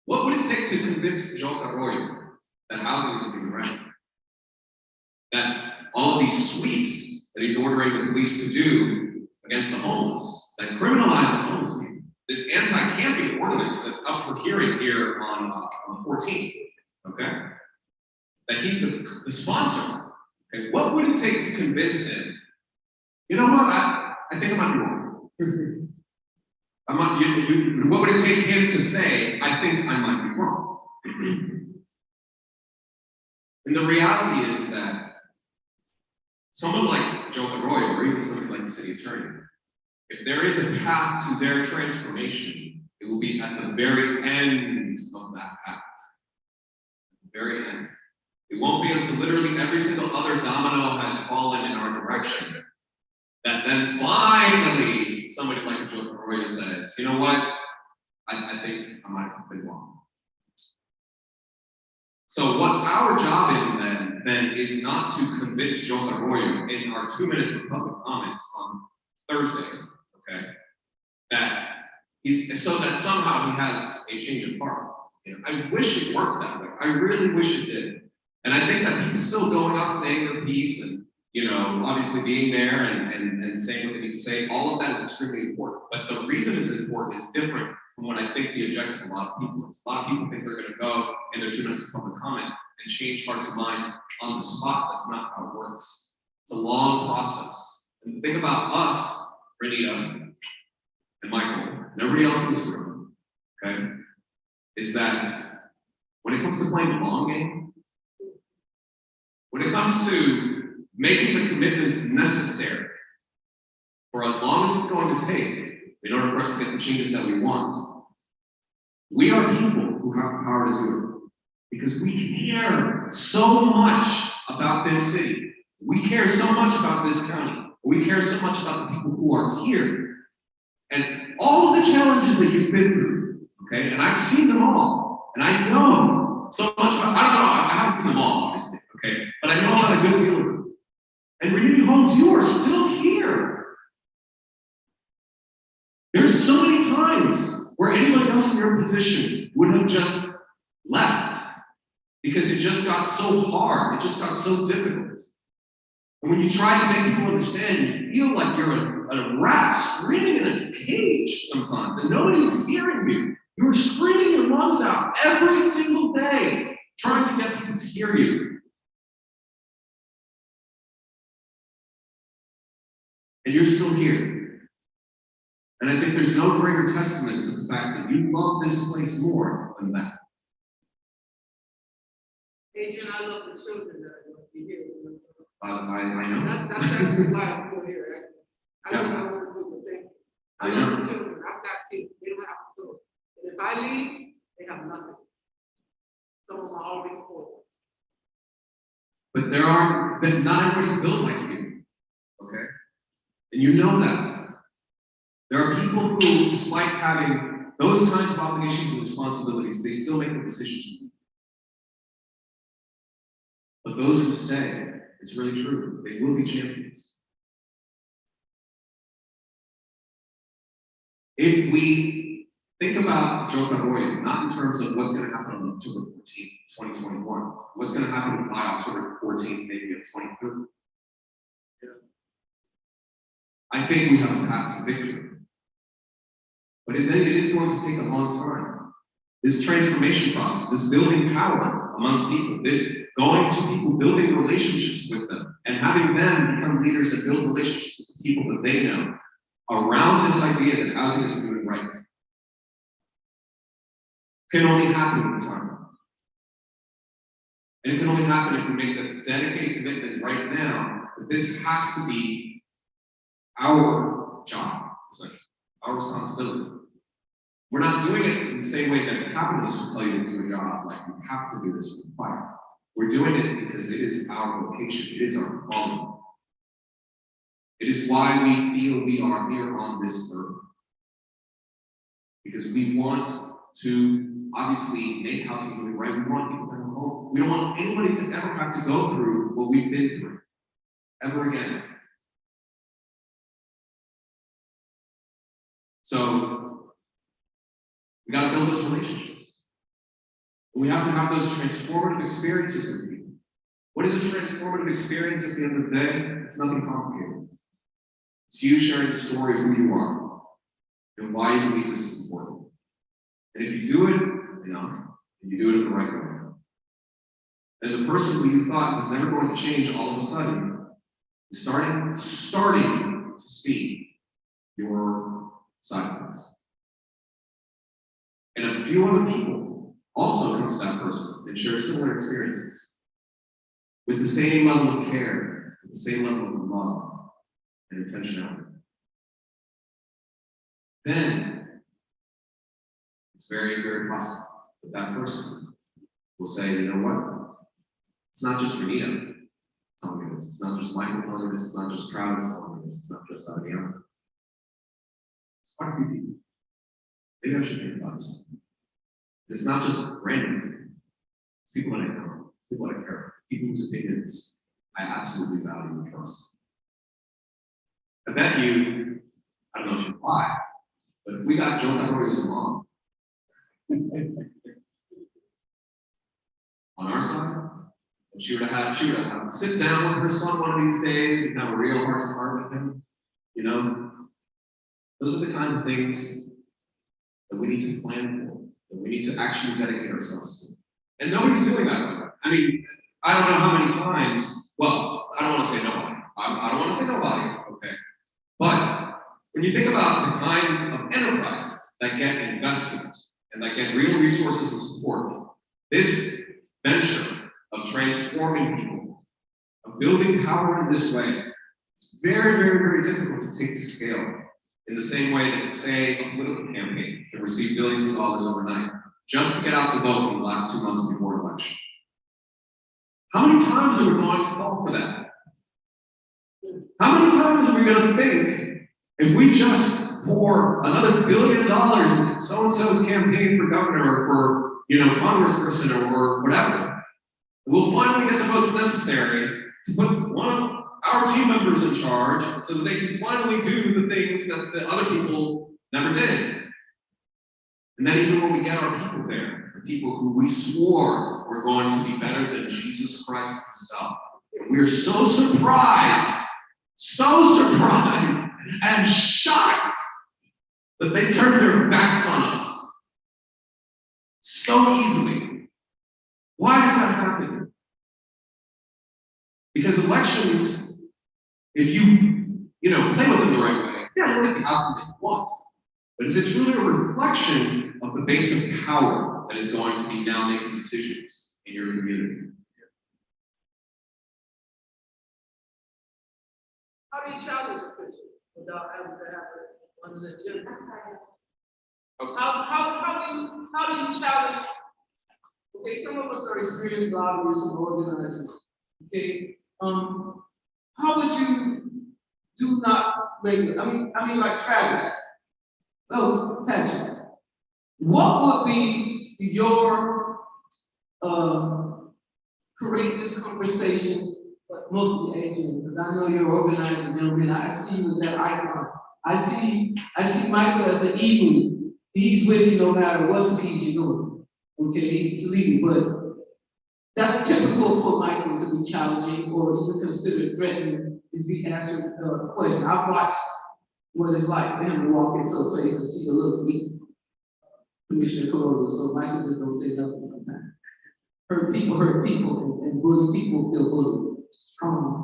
What would it take to convince Joe Arroyo that housing is a human right? That all of these sweeps that he's ordering the police to do against the homeless, that criminalizes homeless people, this anti-camping ordinance that's up for hearing here on the 14th, okay? That he's the sponsor. Okay, what would it take to convince him? You know what? I think I might be wrong. What would it take him to say, I think I might be wrong? And the reality is that someone like Joe Arroyo, or even somebody like the city attorney, if there is a path to their transformation, it will be at the very end of that path. At the very end. It won't be until literally every single other domino has fallen in our direction that then finally somebody like Joe Arroyo says, you know what? I think I might have been wrong. So what our job is then is not to convince Joe Arroyo in our 2 minutes of public comments on Thursday, okay, that so that somehow he has a change of heart. I wish it worked that way. I really wish it did. And I think that people still going out saying their piece and obviously being there and saying what they need to say, all of that is extremely important. But the reason it's important is different from what I think the objective of a lot of people is. A lot of people think they're going to go in their 2 minutes of public comment and change hearts and minds on the spot. That's not how it works. It's a long process. And the thing about us, Renita and Michael, and everybody else in this room, okay, is that when it comes to playing the long game, when it comes to making the commitments necessary for as long as it's going to take in order for us to get the changes that we want, we are people who have the power to do it because we care so much about this city. We care so much about this county. We care so much about the people who are here. And all of the challenges that you've been through, okay, and I've seen them all, and I know so much about, I don't know, I haven't seen them all, obviously, okay, but I know about a good deal of them. And Renewed Homes, you are still here. There's so many times where anyone else in your position would have just left because it just got so hard, it just got so difficult. And when you try to make people understand, you feel like you're a rat screaming in a cage sometimes, and nobody's hearing you. You're screaming your lungs out every single day, trying to get people to hear you. And you're still here. And I think there's no greater testament to the fact that you love this place more than that. Adrian, I love the children that I love to hear. I know. That's actually why I'm still here. I don't know what to do with things. I love the children. I've got kids. They don't have to do it. And if I leave, they have nothing. Some of them are already poor. But not everybody's built like you, okay? And you know that. There are people who, despite having those kinds of obligations and responsibilities, they still make the decisions. But those who stay, it's really true, they will be champions. If we think about Joe Arroyo, not in terms of what's going to happen on October 14th, 2021, what's going to happen by October 14th, maybe of 2030. I think we have a path to victory. But it is going to take a long time. This transformation process, this building power amongst people, this going to people, building relationships with them, and having them become leaders and build relationships with the people that they know around this idea that housing is a human right can only happen with time. And it can only happen if we make the dedicated commitment right now that this has to be our job, essentially, our responsibility. We're not doing it in the same way that capitalists will tell you to do a job, like you have to do this with fire. We're doing it because it is our vocation, it is our calling. It is why we feel we are here on this earth. Because we want to obviously make housing really right. We want people to have a home. We don't want anybody to ever have to go through what we've been through, ever again. So we got to build those relationships. We have to have those transformative experiences with people. What is a transformative experience at the end of the day? It's nothing complicated. It's you sharing the story of who you are and why you believe this is important. And if you do it enough, and you do it in the right way, then the person who you thought was never going to change all of a sudden is starting to see your sidewalks. And a few other people also come to that person and share similar experiences with the same level of care, with the same level of love and intentionality. Then it's very, very possible that that person will say, you know what? It's not just Renita telling me this. It's not just Michael telling me this. It's not just Travis telling me this. It's not just Adriana. It's quite a few people. Maybe I should think about this. It's not just random people. It's people that I know. It's people that I care about. People whose opinions I absolutely value and trust. I bet you, I don't know if you why, but if we got Joe Arroyo's mom on our side, and she would have to sit down with her son one of these days and have a real heart to heart with him. You know, those are the kinds of things that we need to plan for, that we need to actually dedicate ourselves to. And nobody's doing that. I mean, I don't know how many times, well, I don't want to say nobody. I don't want to say nobody, okay. But when you think about the kinds of enterprises that get investments and that get real resources and support, this venture of transforming people, of building power in this way, it's very, very, very difficult to take to scale in the same way that, say, a political campaign can receive billions of dollars overnight just to get out the vote in the last 2 months before election. How many times are we going to call for that? How many times are we going to think if we just pour another $1 billion into so-and-so's campaign for governor or for, congressperson or whatever, we'll finally get the votes necessary to put one of our team members in charge so that they can finally do the things that the other people never did. And then even when we get our people there, the people who we swore were going to be better than Jesus Christ himself, we're so surprised and shocked that they turned their backs on us so easily. Why does that happen? Because elections, if you play with them the right way, you'll get the outcome that you want. But is it truly a reflection of the base of power that is going to be now making decisions in your community? How do you challenge a Christian without having to have it on the agenda? How do you challenge? Okay, some of us are experienced lobbyists and organizers. Okay, how would you do not regulate? I mean, like Travis. No, Patrick. What would be your courageous conversation? But mostly Adrian, because I know you're organizing them, and I see you with that icon. I see Michael as an eagle. He's with you no matter what speed you're doing. Okay, he's leading, but that's typical for Michael to be challenging or even considered threatening if he answered the question. I've watched what it's like for him to walk into a place and see a little Commissioner Corolla, so Michael just don't say nothing sometimes. Hurt people, and bully people feel bullied.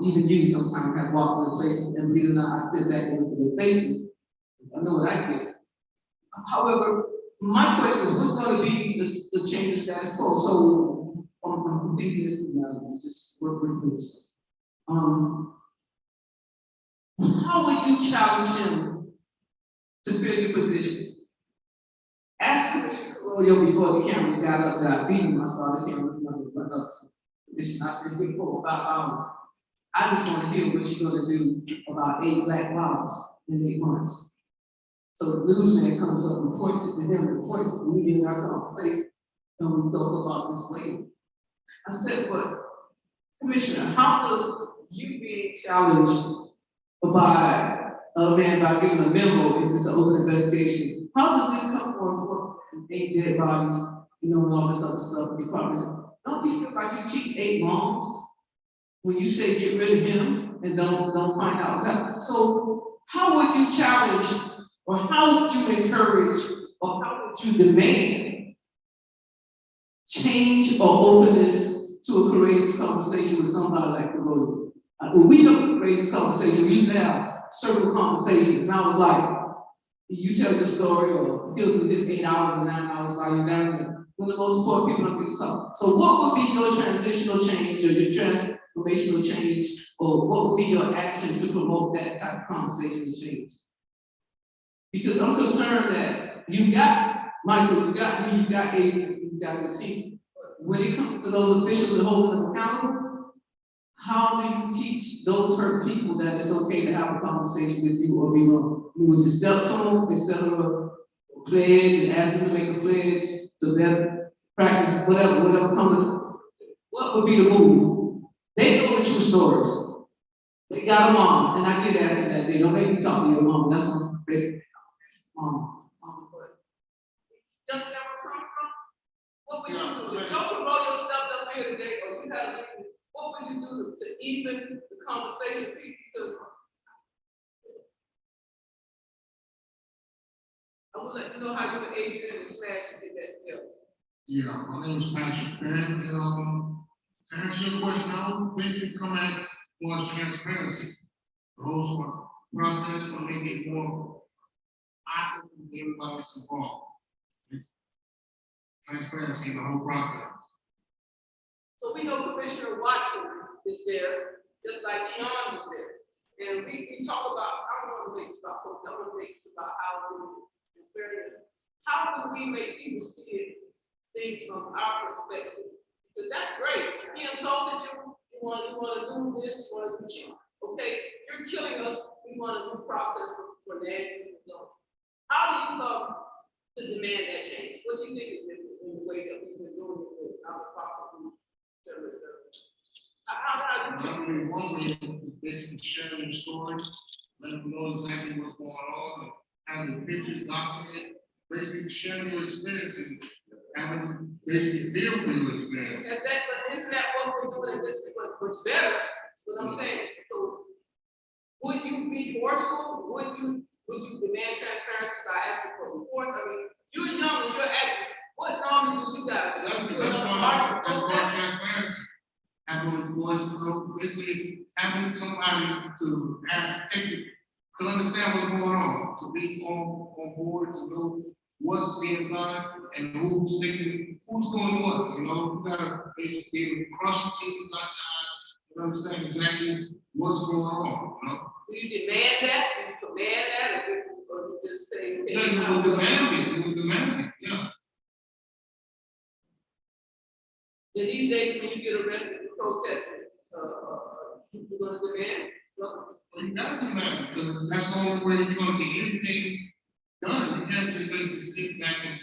Even you sometimes have walked in a place and believe it or not, I sit back and look at their faces. I know what I get. However, my question is, what's gonna be the change of status quo? So, I'm thinking this, just work with this. How would you challenge him to fill your position? Ask Commissioner Carollo before the cameras got up there. I beat him. I saw the cameras went up. Commissioner, I've been here for 5 hours. I just want to hear what you're going to do about 8 black lives in 8 months. So the newsman comes up and points it to him and points it to me in our conversation. And we talk about this later. I said, but Commissioner, how does you being challenged by a man by giving a memo if it's an open investigation? How does this come forward? 8 dead bodies, and all this other stuff, department. Don't you feel like you cheat 8 moms when you say get rid of him and don't find out what's happening? So how would you challenge, or how would you encourage, or how would you demand change or openness to a courageous conversation with somebody like the Lord? When we have a courageous conversation, we used to have circle conversations, and I was like, you tell your story, or he'll do this 8 hours or 9 hours while you're down there. When the most important people don't get to talk. So what would be your transitional change or your transformational change, or what would be your action to promote that type of conversation and change? Because I'm concerned that you got Michael, you got me, you got Adrian, you got your team. When it comes to those officials and holding them accountable, how do you teach those hurt people that it's okay to have a conversation with you or be wrong? You would just step to them instead of a pledge and ask them to make a pledge to better practice whatever comes. What would be the move? They know the true stories. They got a mom, and I did ask them that day. Don't make me talk to your mom. That's my favorite mom. You understand where I'm coming from? What would you do? If Joe can roll your stuff up here today, or you had a what would you do to even the conversation? Because I will let you know how you and Adrian and Smash did that together. Yeah, my name is Patrick Penn, and to answer your question, I would basically come at was transparency. The whole process will make it more open to everybody that's involved. Transparency in the whole process. So we know Commissioner Watson is there, just like John was there. And we talk about, I don't want to make this about folks, I want to make this about housing and fairness. How do we make people see things from our perspective? Because that's great. He insulted you, you want to do this, you want to do that. Okay, you're killing us, we want a new process for that. How do you come to demand that change? What do you think is in the way that we've been doing it with our property? One way is basically sharing your story, letting them know exactly what's going on, and having the pictures documented, basically sharing your experience and having basically feel for your experience. Isn't that what we're doing? This is what's better. What I'm saying. So, would you be forceful? Would you demand transparency by asking for reports? I mean, you're young and you're active. What normally do you guys do? That's why transparency. Having basically having somebody to to understand what's going on, to be on board, to know what's being done and who's doing what. You gotta be able to cross your teeth and understand exactly what's going on. Do you demand that? Do you command that, or you just say? Yeah, you would demand it. Yeah. In these days, when you get arrested for protesting, you're going to demand? Well, you got to demand, because that's the only way you're going to get anything done. You can't just basically sit back and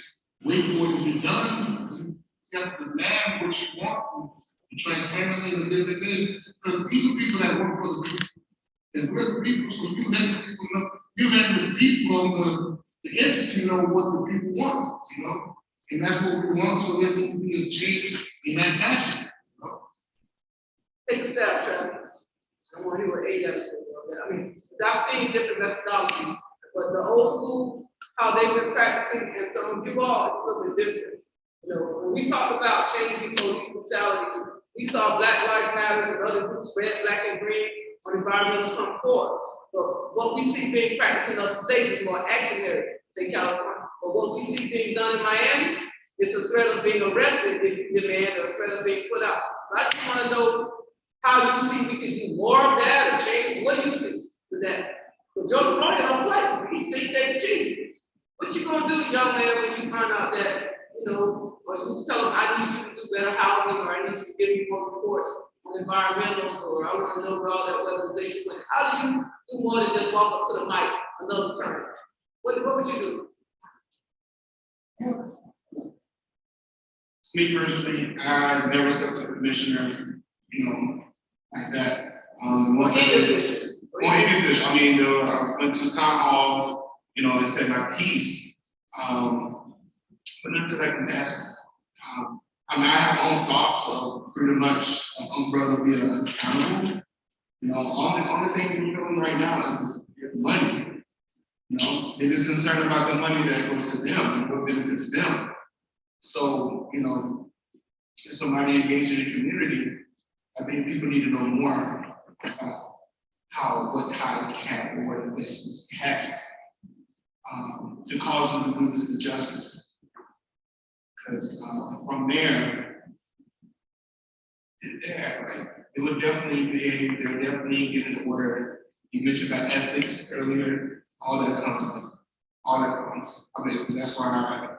wait for it to be done. You have to demand what you want, and transparency and different things, because these are people that work for the people. And we're the people, so you let the people know, you let the people on the entity know what the people want, and that's what we want, so there can be a change in that fashion. Take a step, Travis. I want to hear what AW says about that. I mean, I've seen different methodologies, but the old school, how they've been practicing, and some of you all, it's a little bit different. When we talk about changing police brutality, we saw Black Lives Matter and other groups, red, black, and green, on environmental come forward. But what we see being practiced in other states is more actionary than California. But But what we see being done in Miami is a threat of being arrested if you demand or a threat of being put out. So I just want to know how you see we can do more of that or change. What do you see with that? Because Joe Biden don't play. He think they cheat. What you gonna do, young man, when you find out that, or you tell them, I need you to do better housing, or I need you to give me more reports on environmentals, or I want to know where all that weatherization went. How do you do more than just walk up to the mic another turn? What would you do? Me personally, I never stepped to a commissioner, like that. Once I did, I mean, I went to town halls, and said my piece, but not to that capacity. I mean, I have my own thoughts of pretty much umbrella being accountable. Only thing we're doing right now is money. They're just concerned about the money that goes to them and what benefits them. So, if somebody engaged in the community, I think people need to know more about what ties they have and what investments they have to cause them to move to the justice. Because from there, right, it would definitely they're definitely getting where you mentioned about ethics earlier, all that comes. I mean, that's why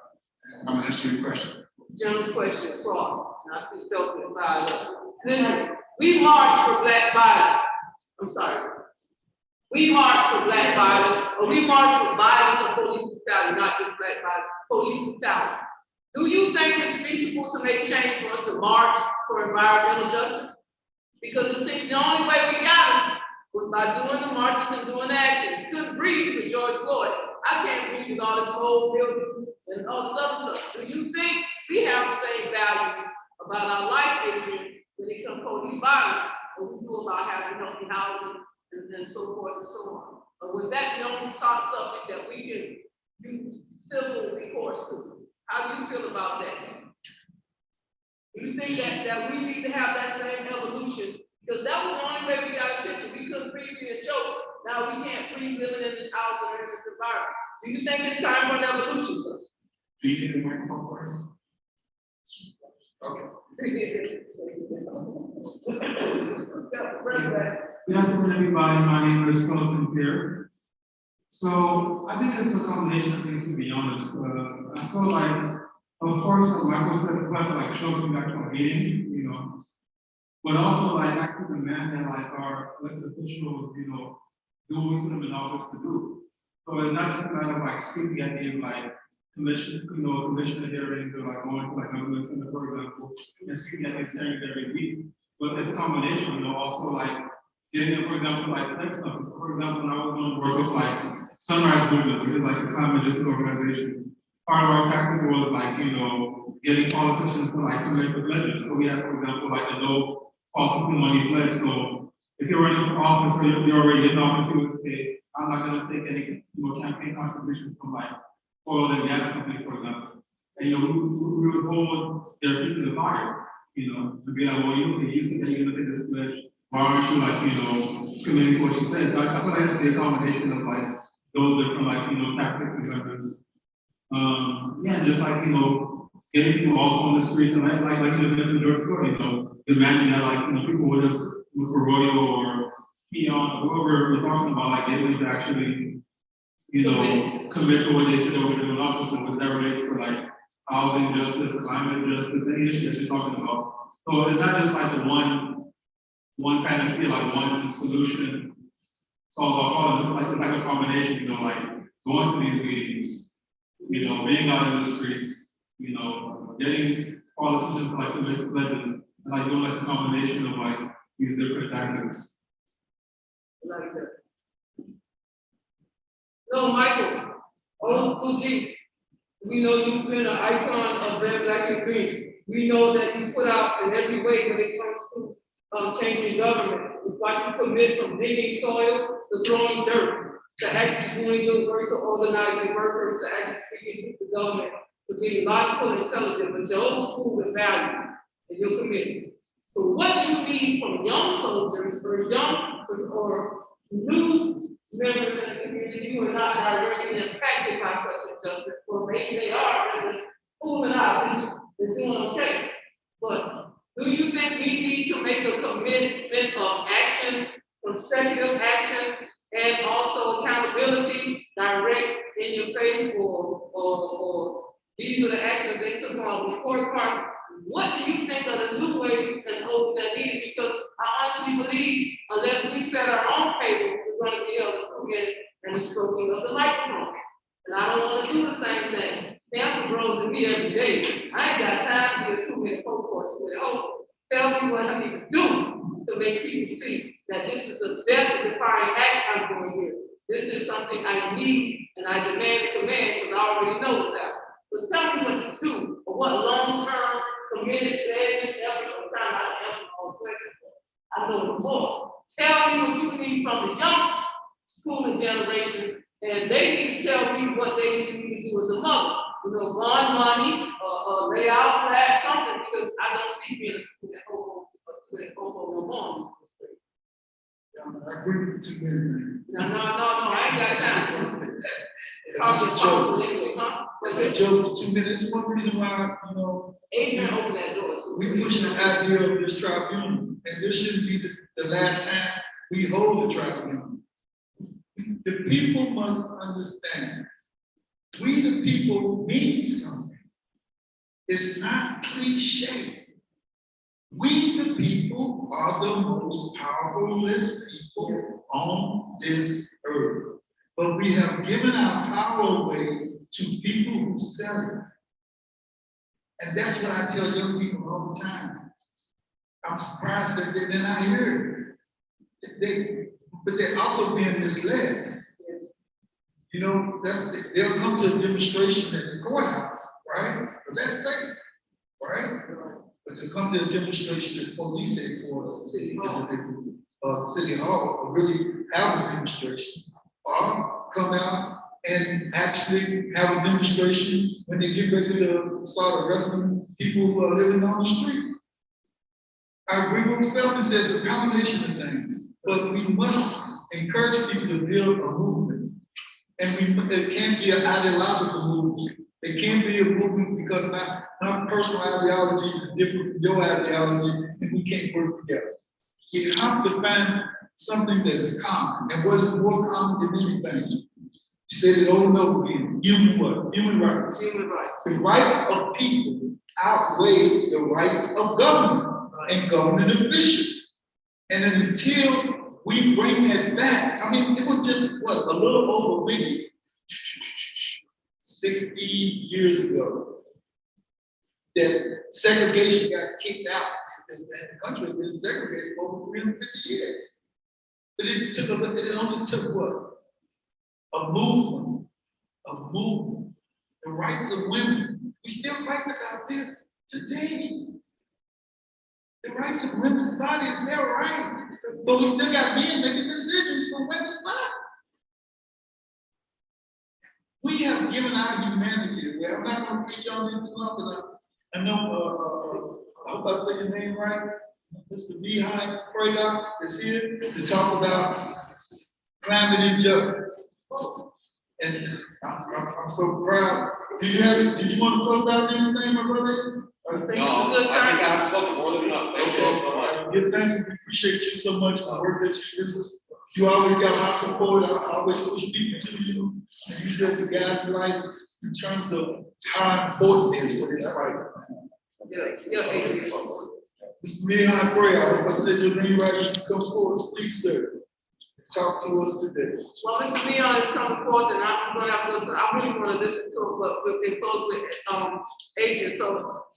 I'm answering your question. General question, Cross. I see Phil fired up. Listen, we march for black violence. I'm sorry. We march for black violence, or we march for violence and police brutality, not just black violence, police brutality. Do you think it's feasible to make change for us to march for environmental justice? Because it seems the only way we got them was by doing the marches and doing the action. You couldn't breathe with George Floyd. I can't breathe with all this old buildings and all this other stuff. Do you think we have the same value about our life history when it comes to police violence, or we do about having healthy housing and so forth and so on? But with that, the only top subject that we can use civil recourse to. How do you feel about that? Do you think that we need to have that same evolution? Because that was the only way we got attention. We couldn't breathe in a choke. Now we can't breathe living in this house or in this environment. Do you think it's time for an evolution? Do you need a microphone for us? Okay. Good afternoon, everybody. My name is Carlson here. So I think it's a combination of things, to be honest. I feel like, of course, Michael said, the question like shows me back to our meeting, but also like I can demand that like our elected officials, do what we put them in office to do. So it's not just a matter of like speaking at the end, like commissioner hearings or like going to like government center, for example, and speaking at these hearings every week. But it's a combination, also like getting them, for example, like take something. So for example, when I was doing work with like Sunrise Movement, which is like a climatechange organization, part of our tactic was like, getting politicians to like commit to pledges. So we had, for example, like a no fossil fuel money pledge. So if you're running for office or you're already in office, you would say, I'm not going to take any campaign contributions from like oil and gas companies, for example. And we would hold their feet to the fire, to be like, well, you said that you're going to take this pledge. Why aren't you like, committing to what you said? So I feel like it's the combination of like those different like, tactics and methods. Just like, getting people also on the streets and like George Floyd, demanding that like, people would just look for Royal or Keon, whoever we're talking about, like it was actually, commit to what they said they were going to do in office, because that relates to like housing justice, climate justice, any issue that you're talking about. So it's not just like the one fantasy, like one solution solve all problems. It's like a combination, like going to these meetings, being out in the streets, getting politicians to like commit pledges, and like doing like a combination of like these different tactics. Like that. No, Michael, old school G. We know you've been an icon of red, black, and green. We know that you put out in every way when it comes to changing government. It's like you commit from digging soil to throwing dirt, to actually doing your work, to organizing workers, to actually speaking to the government, to being logical and intelligent, but you're old school with value and you're committed. So what do you need from young soldiers or young or new members of the community who are not directly impacted by such injustice, or maybe the face or these are the actions they took on the court part. What do you think are the new ways and hope that needed? Because I honestly believe unless we set our own table, we're going to be able to come in and the stroking of the microphone. And I don't want to do the same thing. Cancer grows in me every day. I ain't got time to get too many court courses with hope. Tell me what I need to do to make people see that this is a death-defying act I'm doing here. This is something I need and I demand to command because I already know that. But tell me what to do or what long-term committed pledges, effort, or time I know more. Tell me what you need from the young schooling generation, and they need to tell me what they need to do as a mother. You know, bond money or lay out flat something because I don't see being a student homo no more. I agree with 2 minutes. No, I ain't got time. It's a joke for 2 minutes. One reason why, Adrian opened that door. we push the idea of this tribunal, and this shouldn't be the last time we hold the tribunal. The people must understand, we the people mean something. It's not cliche. We the people are the most powerful people on this earth. But we have given our power away to people who sell it. And that's what I tell young people all the time. I'm surprised that they're not here. But they're also being misled. You know, they'll come to a demonstration at the courthouse, right? But that's safe, right? But to come to a demonstration at police headquarters, City Hall, or really have a demonstration, or come out and actually have a demonstration when they get ready to start arresting people who are living on the street. I agree with what Felton says, a combination of things, but we must encourage people to build a movement. And it can't be an ideological movement. It can't be a movement because my personal ideology is different from your ideology, and we can't work together. We have to find something that is common. And what is more common than anything? You said it over and over again. Human what? Human rights. Human rights. The rights of people outweigh the rights of government and government officials. And until we bring that back, I mean, it was just what, a little over maybe 60 years ago that segregation got kicked out. And the country has been segregated for over 350 years. But it only took what? A movement. The rights of women. We still fight about this today. The rights of women's bodies, they're right. But we still got men making decisions for women's bodies. We have given our humanity away. I'm not going to preach on this long because I know, I hope I say your name right. Mr. Behind Fredock is here to talk about climate injustice. And I'm so proud. Did you want to close out anything, my brother? No, I think I've spoken more than enough. Thank you all so much. Give thanks and we appreciate you so much for the work that you do. You always got my support. I always push people to you. And you just a guide in life in terms of how important it is for this right. Mr. Leon Gray, I hope I said your name right. You come forward, please, sir. Talk to us today. Well, Mr. Leon is coming forth, and I'm going to have to listen. I really want to listen to him, but we've been close with Adrian. So,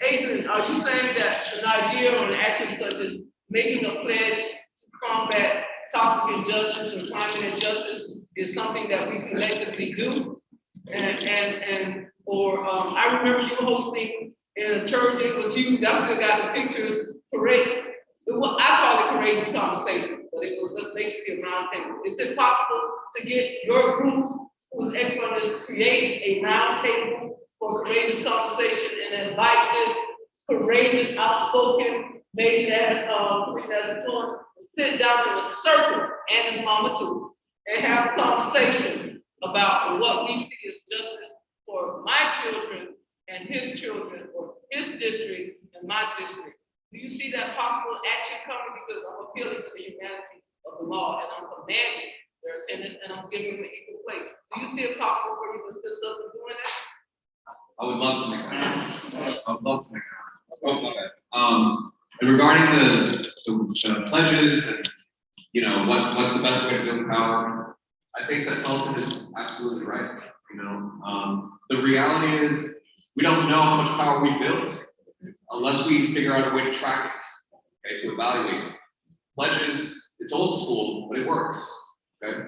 Adrian, are you saying that an idea or an action such as making a pledge to combat toxic injustice or climate injustice is something that we collectively do? I remember you hosting in a church. It was huge. I still got the pictures. Correct. I call it courageous conversation, but it was basically a round table. Is it possible to get your group, who's expert on this, create a round table for courageous conversation and invite this courageous, outspoken lady that has influence to sit down in a circle, and his mama too, and have a conversation about what we see as justice for my children and his children, or his district and my district? Do you see that possible action coming? Because I'm appealing to the humanity of the law and I'm commanding their attendance and I'm giving them an equal plate. Do you see it possible for you to assist us I would love to make that. I would love to make that. Oh, okay. And regarding the pledges and, you know, what's the best way to build power, I think that Felton is absolutely right. You know, the reality is we don't know how much power we built unless we figure out a way to track it, okay, to evaluate it. Pledges, it's old school, but it works, okay?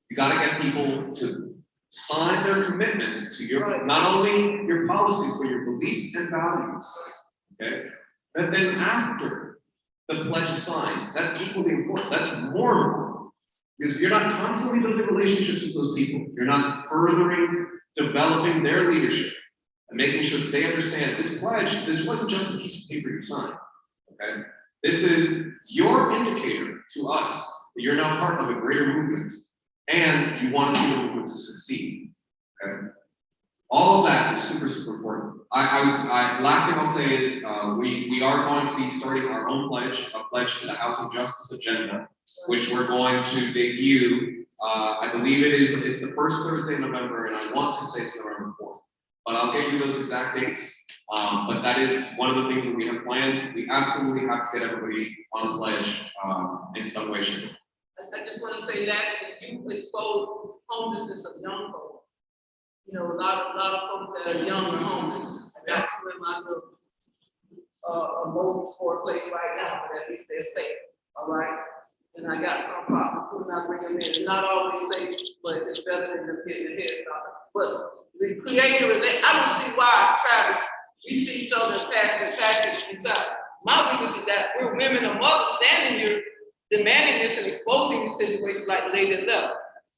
You gotta get people to sign their commitment to your, not only your policies, but your beliefs and values, okay? And then after the pledge is signed, that's equally important, that's more important. Because if you're not constantly building relationships with those people, you're not furthering, developing their leadership, and making sure that they understand this pledge, this wasn't just a piece of paper you signed, okay? This is your indicator to us that you're now part of a greater movement and you want to see the movement to succeed, okay? All of that is super, super important. Last thing I'll say is we are going to be starting our own pledge, a pledge to the Housing Justice Agenda, which we're going to debut. I believe it's the first Thursday in November, and I want to say it's November 4th. But I'll get you those exact dates. But that is one of the things that we have planned. We absolutely have to get everybody on a pledge in some way, shape. I just want to say that you expose homelessness of young folks. You know, a lot of folks that are young and homeless. I got two in my little mobile sport place right now, but at least they're safe. All right. And I got some prostitutes I bring them in. It's not always safe, but it's better than just getting their head started. But we create a relation. I don't see why, Travis, we see each other passing inside. My weakness is that we're women and mothers standing here demanding this and exposing the situation like the lady left.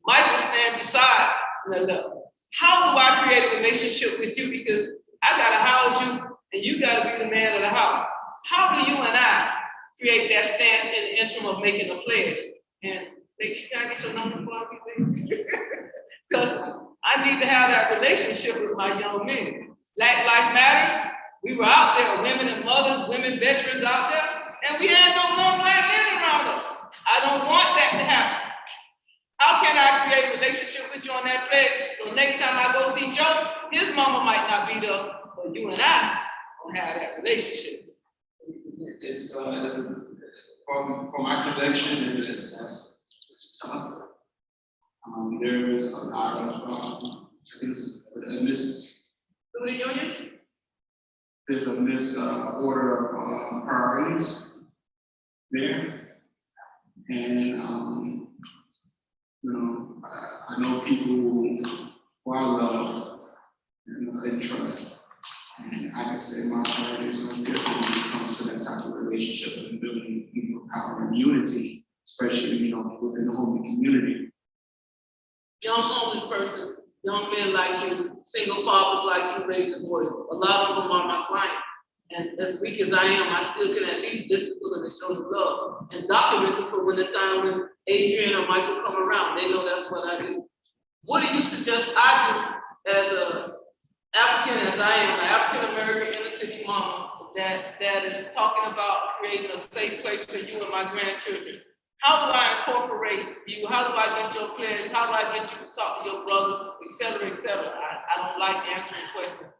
Michael stand beside the left. How do I create a relationship with you? Because I gotta house you and you gotta be the man of the house. How do you and I create that stance in the interim of making a pledge? And make sure, can I get your number for me? Because I need to have that relationship with my young men. Black Lives Matters, we were out there, women and mothers, women veterans out there, and we had no black men around us. I don't want that to happen. How can I create a relationship with you on that pledge? So next time I go see Joe, his mama might not be there, but you and I will have that relationship. It's from my collection, it's tough. There is a lot of there's a misorder of priorities there, and you know, I know people who I love and trust, and I can say my priorities are different when it comes to that type of relationship and building, you know, power and unity, especially, you know, within the homeless community. Young homeless person, young men like you, single fathers like you, raise a boy. A lot of them are my clients. And as weak as I am, I still can at least discipline and show them love and document it for when the time when Adrian or Michael come around. They know that's what I do. What do you suggest I do as a African, as I am, an African American inner city mama that is talking about creating a safe place for you and my grandchildren? How do I incorporate you? How do I get your pledge? How do I get you to talk to your brothers, et cetera, et cetera? I don't like answering questions.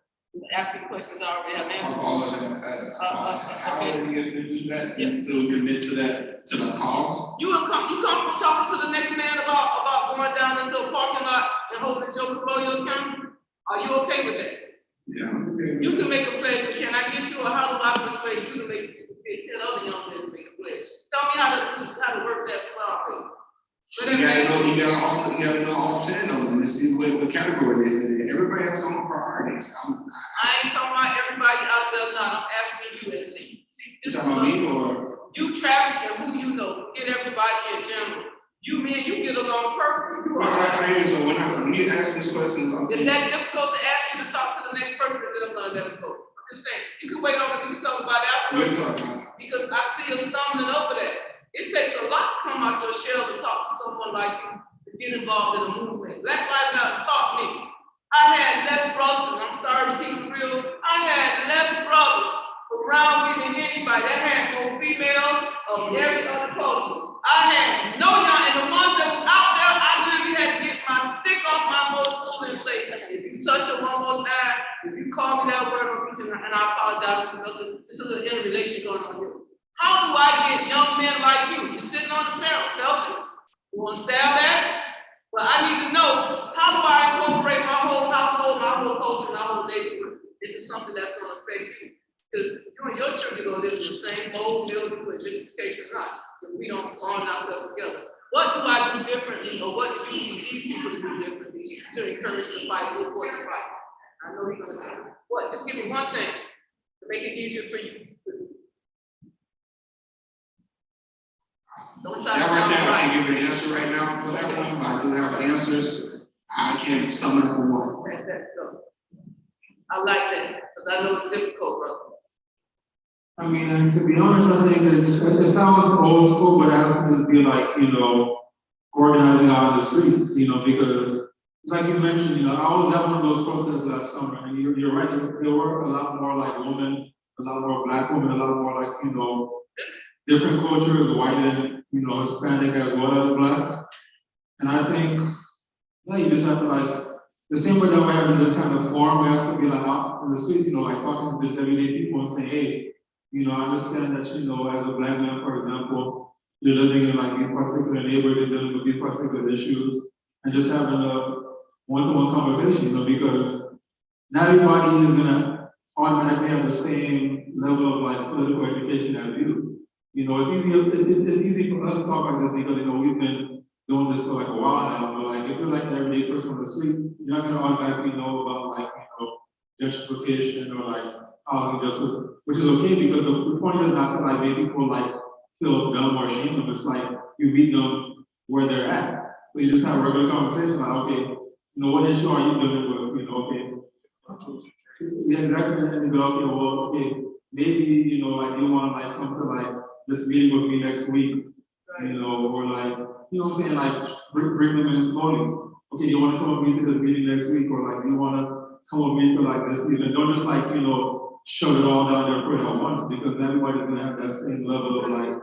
Asking questions I already have answers to. All of that. How are we going to do that and still commit to the cause? You come from talking to the next man about going down into a parking lot and holding Joe Carollo account? Are you okay with that? Yeah. You can make a pledge, but can I get you, or how do I persuade you to tell other young men to make a pledge? Tell me how to work that flower. You gotta know all 10 of them and see what category they're in. Everybody has their own priorities. I ain't talking about everybody out there now. I'm asking you and see. You talking about me or? You, Travis, and who you know, get everybody in general. You, me, and you get along perfectly. I hear you. So when you ask these questions, is that difficult to ask you to talk to the next person that I'm not difficult? I'm just saying, you can wait on it, we can talk about it afterwards. We'll talk about it. Because I see you stumbling over that. It takes a lot to come out your shell to talk to someone like you to get involved in a movement. Black Lives Matter taught me. I had less brothers, and I'm sorry to keep it real. I had less brothers around me than anybody. I had more females of every other culture. I had no young, and the ones that was out there, I literally had to get my stick off my motorcycle and say, if you touch her one more time, You call me that word on preaching, and I apologize because there's a little interrelation going on here. How do I get young men like you? You're sitting on the panel, Delta. You want to stab at it? Well, I need to know, how do I incorporate my whole household, my whole culture, my whole neighborhood into something that's going to affect you? Because you and your children are going to live in the same old building with gentrification or not. If we don't bond ourselves together. What do I do differently, or what do you need these people to do differently to encourage the fight, support the fight? I know you're going to do. What? Just give me one thing to make it easier for you. Don't try to That right sound there, I right. can't give you an answer right now for that one, but I do have answers. I can't sum it up in one. I like that, because I know it's difficult, brother. I mean, and to be honest, I think it sounds old school, but it has to be like, organizing out in the streets, because like you mentioned, I was at one of those protests last summer, and you're right, there were a lot more like women, a lot more Black women, a lot more like, different cultures, white and, Hispanic as well as Black. And I think, yeah, you just have to like, the same way that we have in this kind of forum, we have to be like out in the streets, like talking to just everyday people and saying, hey, I understand that, as a Black man, for example, you're living in like these particular neighborhoods, dealing with these particular issues, and just having a one-to-one conversation, because not everybody is gonna automatically have the same level of like political education as you. It's easy for us to talk like this because we've been doing this for like a while now, but like if you're like an everyday person on the street, you're not gonna automatically know about like gentrification or like housing justice, which is okay because the point is not to like make people like feel dumb or ashamed of it. It's like you meet them where they're at. So you just have a regular conversation like, okay, what issue are you dealing with? Okay. Yeah, exactly. And go, okay, well, okay, maybe, like you want to like come to like this meeting with me next week, or like, what I'm saying, like bring them in slowly. Okay, you want to come with me to this meeting next week, or like you want to come with me to like this event. Don't just like, shove it all down their throat at once, because everybody's gonna have that same level of like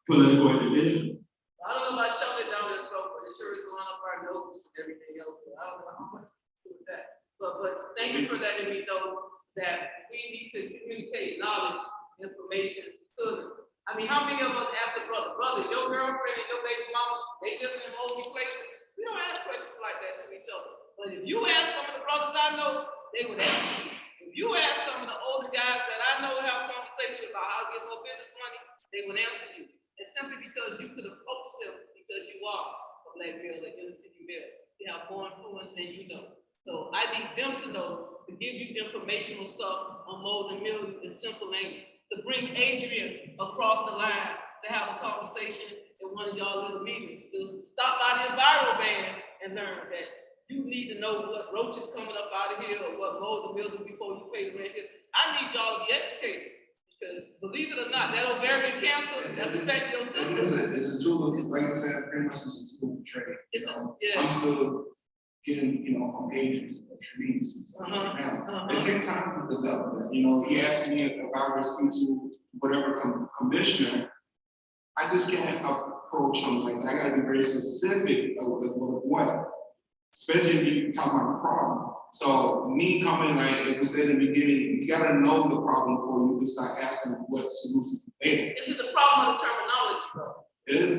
political education. I don't know about shoving it down their throat, but it sure is going up our noses and everything else. I don't know how much to do with that. But thank you for letting me know that we need to communicate knowledge, information to them. I mean, how many of us ask a brother, brothers, your girlfriend and your baby mama, they live in moldy places? We don't ask questions like that to each other. But if you ask some of the brothers I know, they would answer you. If you ask some of the older guys that I know have conversations about how to get more business money, they would answer you. It's simply because you could approach them because you are a Black male, an inner city male. You have more influence than you know. So I need them to know, to give you informational stuff on mold and mildew in simple language, to bring Adrian across the line to have a conversation in one of y'all little meetings, to stop by the Enviro Band and learn that you need to know what roaches coming up out of here or what mold and mildew before you pay the rent here. I need y'all to be educated, because believe it or not, that ovarian cancer that's affecting your system. It's a tool, like I said, pretty much it's a tool of trade. I'm still getting, on pages of trees right now. It takes time to develop it. He asked me if I was going to whatever commissioner, I just can't approach him like that. I gotta be very specific of what, especially if you talk about a problem. So me coming, like it was said in the beginning, you gotta know the problem before you can start asking what solutions are there. This is the problem of the terminology, bro. It's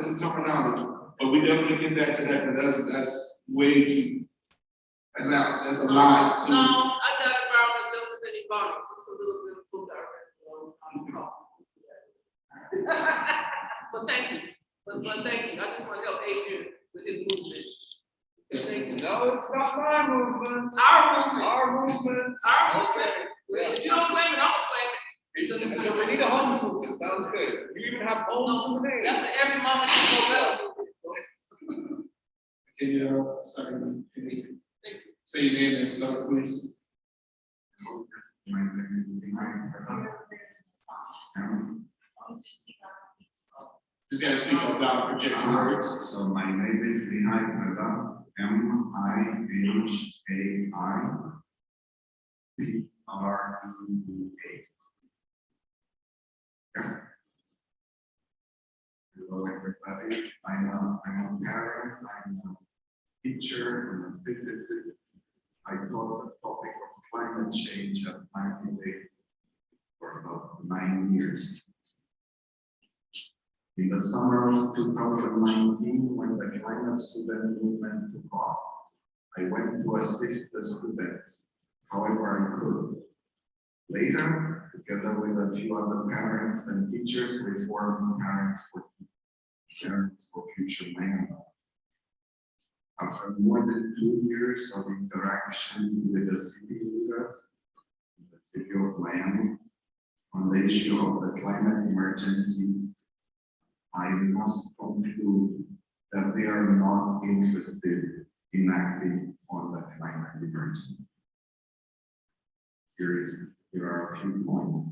a terminology, but we definitely get back to that, because that's way too, that's a lot too. No, I got environmental justice and environment. It's a little bit of food But thank you. But thank you. I just want to help Adrian with his movement. Thank you. No, it's not my movement. Our movement. Our movement. Our movement. If you don't claim it, I'm gonna claim it. We need a home movement. Sounds good. You even have homes in the name. That's every moment you go better. Can you, say your name and start, please? Just gotta speak out loud, project your words. So my name is Mihai, M-I-H-A-I-P-R-E-A. Hello everybody, I'm a parent, I'm a teacher, I'm a physicist. I taught the topic of climate years. In the summer of 2019, when the climate student movement took off, I went to assist the students however I could. Later, together with a few other parents and teachers, we formed Parents for Future Miami. After more than 2 years of interaction with the city leaders, the city of Miami, on the issue of the climate emergency, I must conclude that they are not interested in acting on the climate emergency. Here are a few points.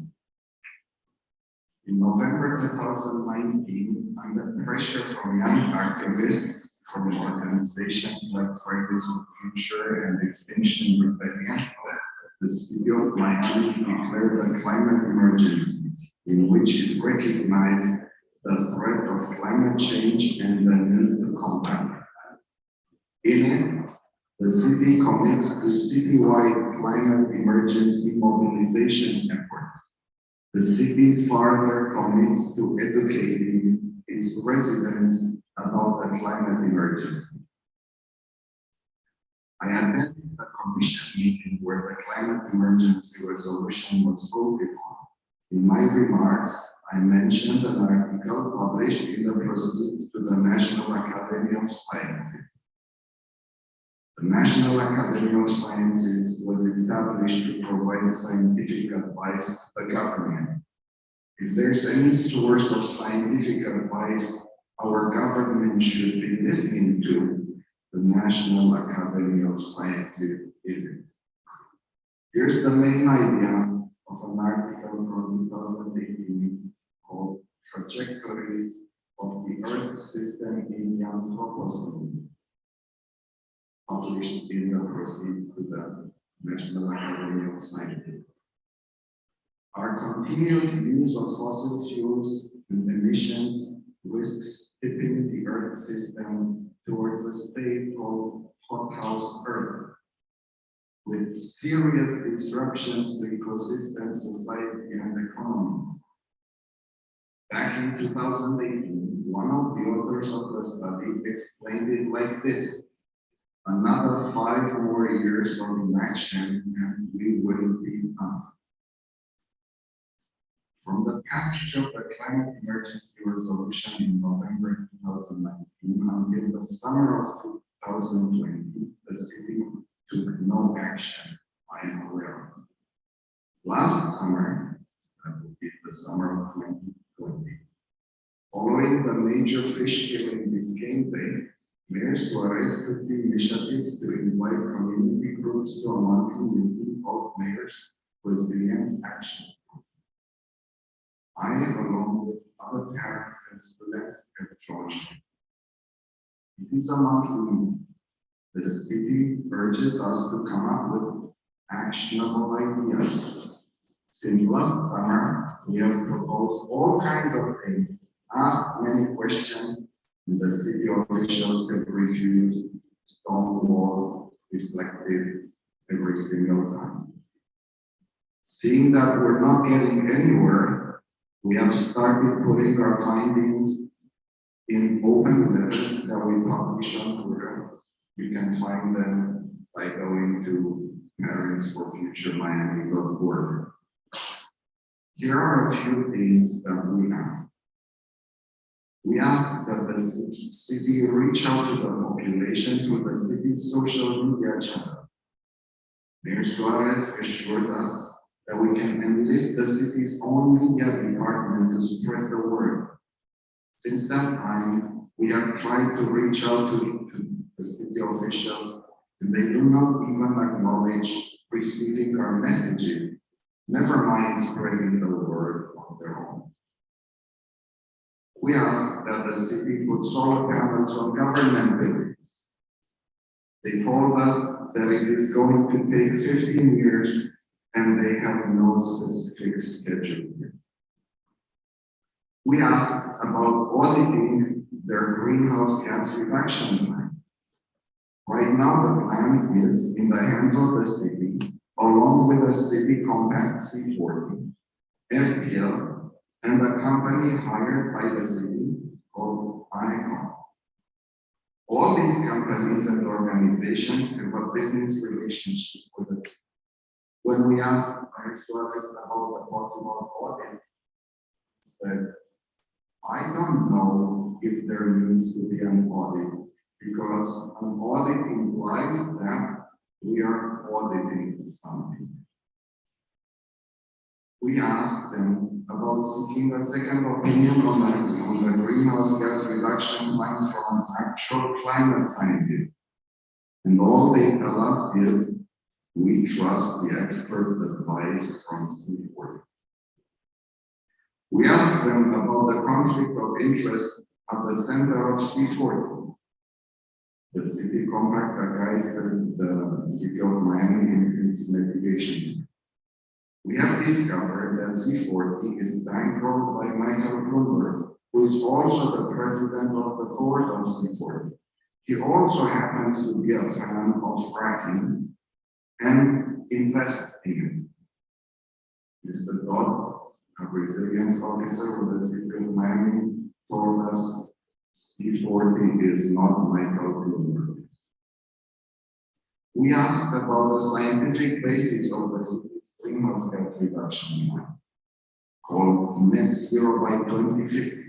In November 2019, under pressure from young activists from organizations like Fridays for Future and Extinction Rebellion, the city of Miami declared a climate emergency in which it recognized the threat of climate change and the need to combat it. In it, the city commits to citywide climate emergency mobilization efforts. The city further commits to educating its residents about the climate emergency. I attended a commission meeting where the climate emergency resolution was voted on. In my remarks, I mentioned an article published in the Proceedings to the National Academy of Sciences. The National Academy of Sciences was established to provide scientific advice to the government. If there's any source of scientific advice our government should be listening to, the National Academy of Sciences isn't. Here's the main idea of an article from 2018 called Trajectories of the Earth System in the Anthropocene, published in the Proceedings to the National Academy of Sciences. Our continued use of fossil fuels and emissions risks tipping the Earth system towards a state called hothouse Earth, with serious disruptions to ecosystem, society, and economies. Back in 2018, one of the authors of the study explained it like this: another 5 more years of inaction and we will be done. From the passage of the climate emergency resolution in November 2019 until the summer of 2020, the city took no action I am aware of. Last summer, that would be the summer of 2020, following the major fish kill in Biscayne Bay, Mayor Suarez took the initiative to invite community groups to a monthly meeting called Mayor's Resilience Action. I, along with other parents and students, have joined. It is a monthly meeting. The city urges us to come up with actionable ideas. Since last summer, we have proposed all kinds of things, asked many questions, and the city officials have refused, stonewall, reflected every single time. Seeing that we're not getting anywhere, we have started putting our findings in open letters that we publish on Twitter. You can find them by going to parentsforfuturemiami.org. Here are a few things that we ask. We ask that the city reach out to the population through the city's social media channel. Mayor Suarez assured us that we can enlist the city's own media department to spread the word. Since that time, we have tried to reach out to the city officials, and they do not even acknowledge receiving our messaging, never mind spreading the word on their own. We ask that the city put solar panels on government buildings. They told us that it is going to take 15 years and they have no specific schedule yet. We asked about auditing their greenhouse gas reduction plan. Right now, the plan is in the hands of the city, along with the city compact C40, FPL, and a company hired by the city called Anecom. All these companies and organizations have a business relationship with the city. When we asked First about the possible audit, he said, I don't know if there needs to be an audit, because an audit implies that we are auditing something. We asked them about seeking a second opinion on the greenhouse gas reduction plan from actual climate scientists. And all they tell us is, we trust the expert advice from C40. We asked them about the conflict of interest at the center of C40. The city compact against the city of Miami in its mitigation. We have discovered that C40 is bankrolled by Michael Bloomberg, who is also the president of the board of C40. He also happens to be a fan of fracking and invests in it. Mr. Dodd, a resilience officer with the city of Miami, told us C40 is not Michael Bloomberg. We asked about the scientific basis of the city's greenhouse gas reduction plan, called Net Zero by 2050.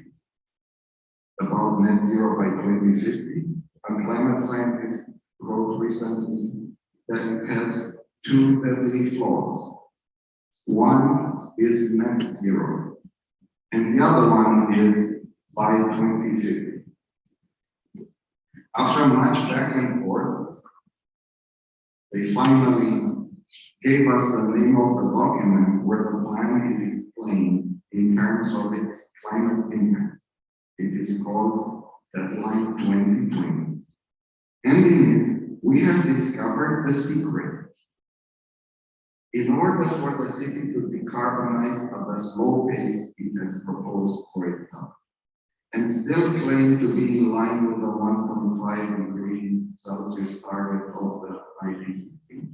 About Net Zero by 2050, a climate scientist wrote recently that it has two deadly flaws. One is net zero, and the other one is by 2050. After much back and forth, they finally gave us the name of the document where the plan is explained in terms of its climate impact. It is called Deadline 2020. And in it, we have discovered the secret. In order for the city to decarbonize at the slow pace it has proposed for itself, and still claim to be in line with the 1.5 degree Celsius target of the IPCC,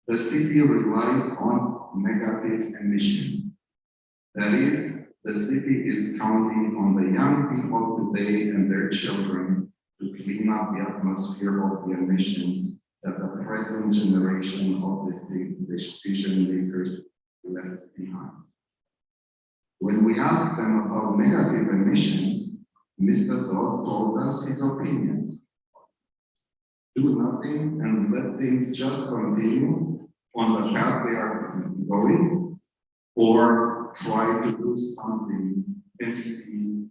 the city relies on negative emissions. That is, the city is counting on the young people today and their children to clean up the atmosphere of the emissions that the present generation of the decision makers left behind. When we asked them about negative emissions, Mr. Dodd told us his opinion. Do nothing and let things just continue on the path they are going, or try to do something and see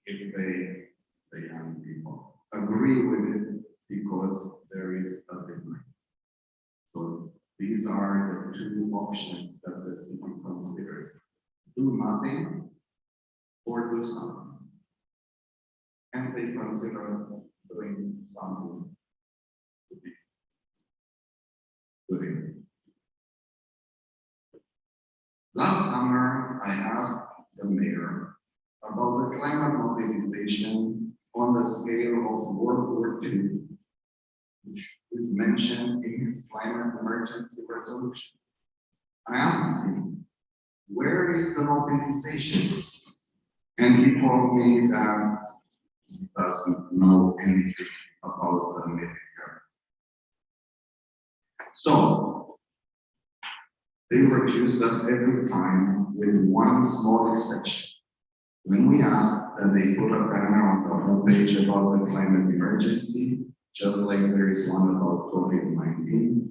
if the young people agree with it, because there is a difference. So these are the two options that the city considers. Do nothing or do something. And they consider doing something to be doing. Last summer, I asked the mayor about the climate mobilization on the scale of World War II, which is mentioned in his climate emergency resolution. I asked him, where is the mobilization? And he told me that he doesn't know anything about the military. So, they refused us every time with one small exception. When we asked that they put a banner on the homepage about the climate emergency, just like there is one about COVID-19,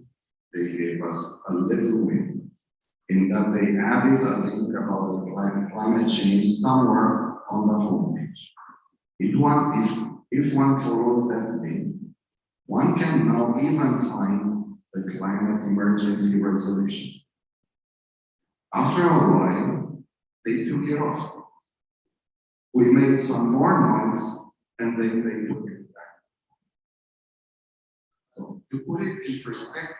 they gave us a little win, in that they added a link about the climate change somewhere on the homepage. If one follows that link, one can now even find the climate emergency resolution. After a while, they took it off. We made some more noise, and then they took it back. So to put it in perspective,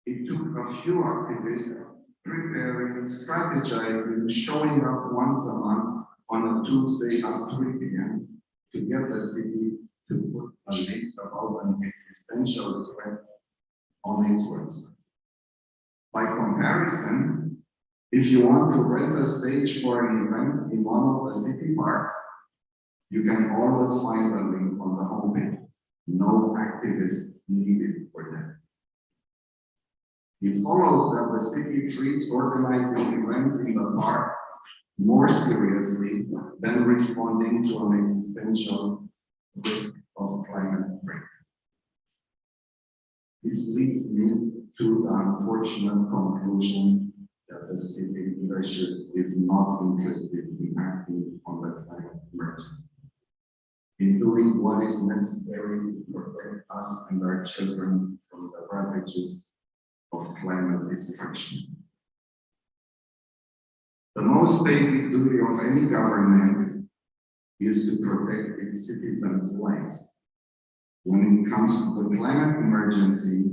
it took a few activists preparing, strategizing, showing up once a month on a Tuesday at 3 p.m. to get the city to put a link about an existential threat on its website. By comparison, If you want to rent a stage for an event in one of the city parks, you can always find a link on the homepage. No activists needed for that. It follows that the city treats organizing events in the park more seriously than responding to an existential risk of climate break. This leads me to the unfortunate conclusion that the city leadership is not interested in acting on the climate emergency, in doing what is necessary to protect us and our children from the ravages of climate destruction. The most basic duty of any government is to protect its citizens' lives. When it comes to the climate emergency,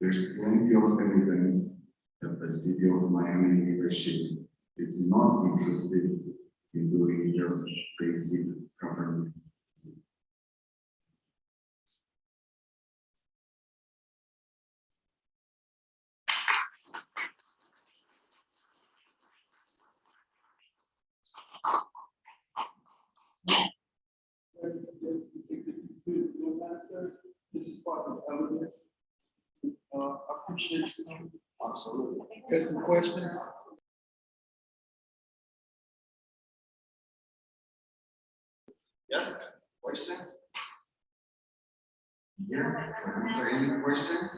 there's plenty of evidence that the city of Miami leadership is not interested in doing just basic government. This is part of evidence. Appreciate you. Absolutely. Got some questions? Yes, questions? Yeah, is there any questions?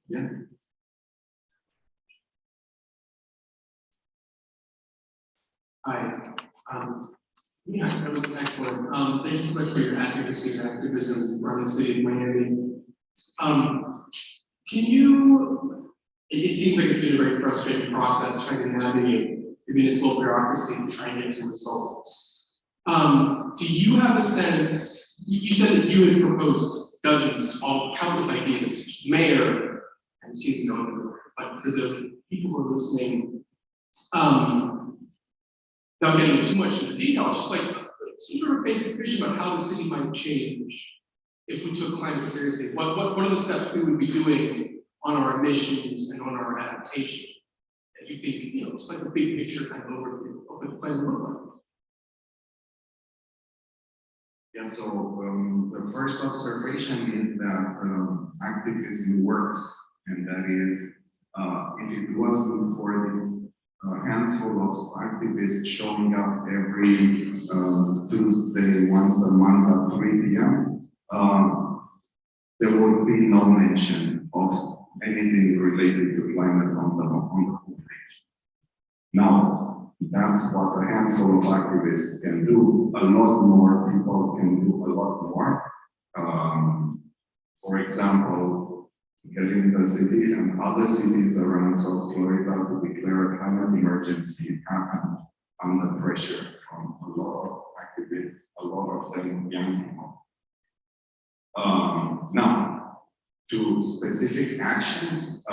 Yes. Hi. Yeah, that was excellent. Thank you so much for your advocacy and activism around the city of Miami. Can you, it seems like it's been a very frustrating process trying to navigate the municipal bureaucracy and try and get some results. Do you have a sense, you said that you had proposed dozens, countless ideas, mayor and city governor, but for the people who are listening, without getting too much into details, just like some sort of basic vision about how the city might change if we took climate seriously. What are the steps we would be doing on our emissions and on our adaptation? That you think, you know, just like a big picture kind of overview of what the plan would look like. Yeah, so the first observation is that activism works, and that is, if it wasn't for this handful of activists showing up every Tuesday, once a month at 3 p.m., there would be no mention of anything related to climate on the homepage. Now, that's what a handful of activists can do. A lot more people can do a lot more. For example, getting the city and other cities around South Florida to declare a climate emergency happened under pressure from a lot of activists, a lot of them young people. Now, to specific actions,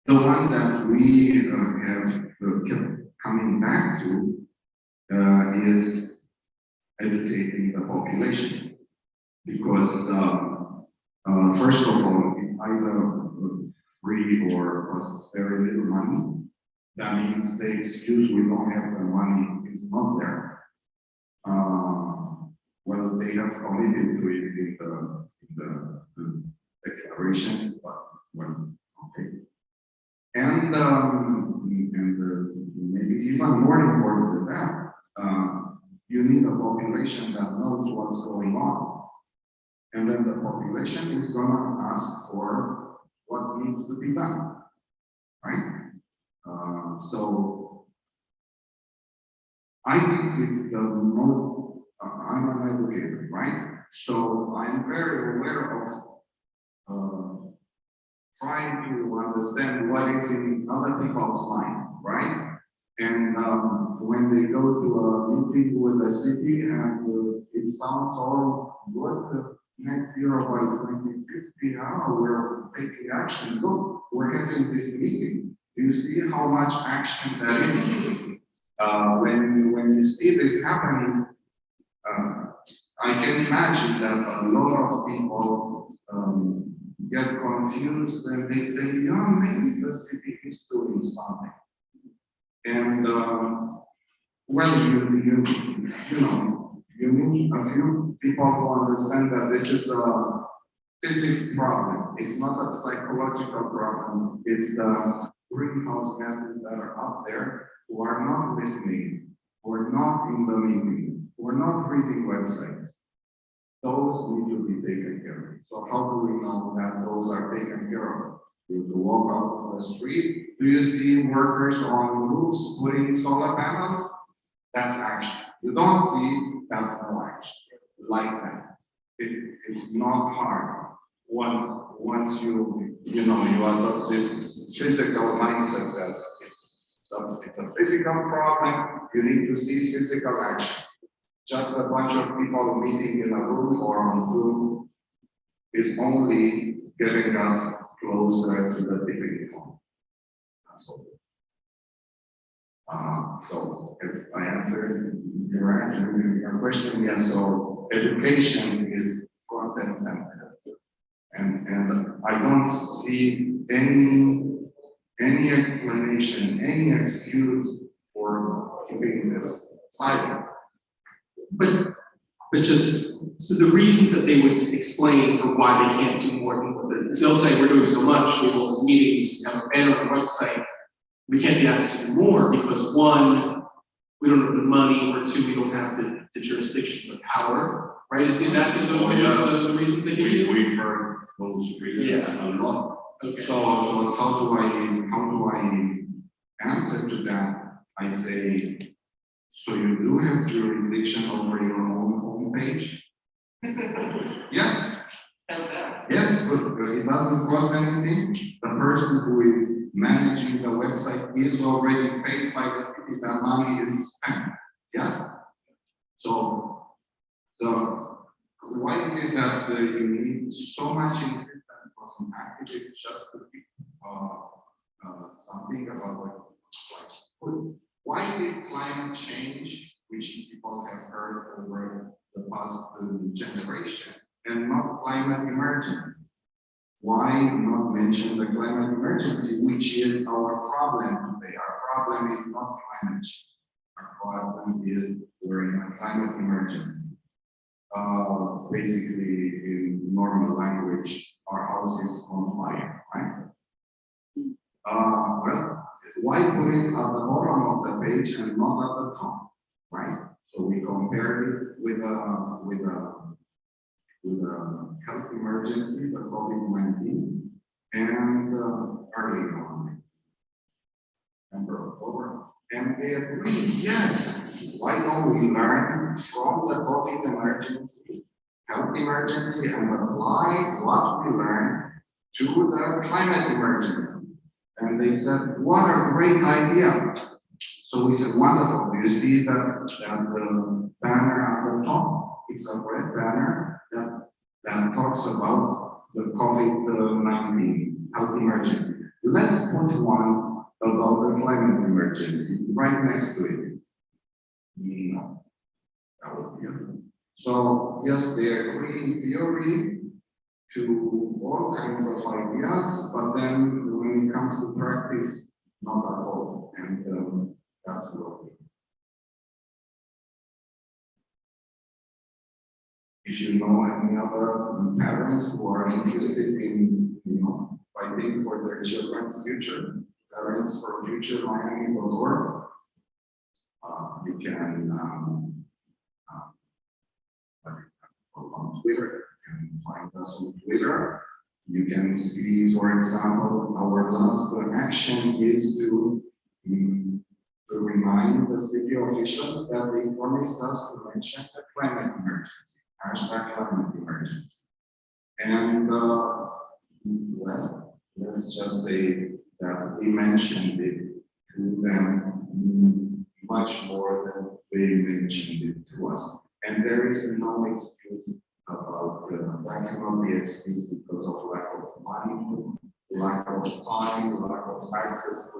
the one that we have kept coming back to is educating the population, because first of all, it's either free or costs very little money. That means the excuse we don't have the money is not there. Well, they have committed to it in the declaration, but well, okay. And maybe even more important than that, you need a population that knows what's going on. And then the population is going to ask for what needs to be done, right? So I think it's the most, I'm an educator, right? So I'm very aware of trying to understand what is in other people's minds, right? And when they go to a meeting with the city and it sounds all good, net zero by 2050, we're taking action. Look, we're having this meeting. Do you see how much action there is? When you see this happening, I can imagine that a lot of people get confused and they say, yeah, maybe the city is doing something. And well, you know, you need a few people who understand that this is a physics problem. It's not a psychological problem. It's the greenhouse gases that are up there who are not listening, who are not in the meeting, who are not reading websites. Those need to be taken care of. So how do we know that those are taken care of? You walk out of the street, do you see workers on roofs putting solar panels? That's action. You don't see, that's no action. Like that. It's not hard. Once you adopt this physical mindset that it's a physical problem, you need to see physical action. Just a bunch of people meeting in a room or on Zoom is only getting us closer to the tipping point. That's all. So if I answered your question, yes, so education is front and center. And I don't see any explanation, any excuse for keeping this silent. But just, so the reasons that they would explain for why they can't do more than what they'll say, we're doing so much, we have all these meetings, we have a banner on the website, we can't be asked to do more because one, we don't have the money, or two, we don't have the jurisdiction, the power, right? Is that the reasons they give you? We've heard those reasons a lot. Okay. So how do I answer to that? I say, so you do have jurisdiction over your own homepage? Yes. Yes, but it doesn't cost anything. The person who is managing the website is already paid by the city. That money is spent. Yes. So why is it that you need so much insistence for some activists just to keep something about like food? Why is it climate change, which people have heard over the past generation, and not climate emergency? Why not mention the climate emergency, which is our problem today? Our problem is not climate change. Our problem is we're in a climate emergency. Basically, in normal language, our house is on fire, right? Well, why put it at the bottom of the page and not at the top, right? So we compared it with a health emergency, the COVID-19, and early on, September, October, and they agreed, yes. Why don't we learn from the COVID emergency, health emergency, and apply what we learned to the climate emergency? And they said, what a great idea. So we said, wonderful. Do you see that banner at the top? It's a red banner that talks about the COVID-19 health emergency. Let's put one about the climate emergency right next to it. No, that would be it. So yes, they agree in theory to all kinds of ideas, but then when it comes to practice, not at all. And that's what. If you know any other parents who are interested in, fighting for their children's future, parents for future Miami.org, you can, on Twitter, you can find us on Twitter. You can see, for example, our last action is to remind the city officials that they promised us to mention the climate emergency, #climate emergency. And well, let's just say that we mentioned it to them much more than they mentioned it to us. And there is no excuse about that cannot be excused because of lack of money, lack of time, lack of access to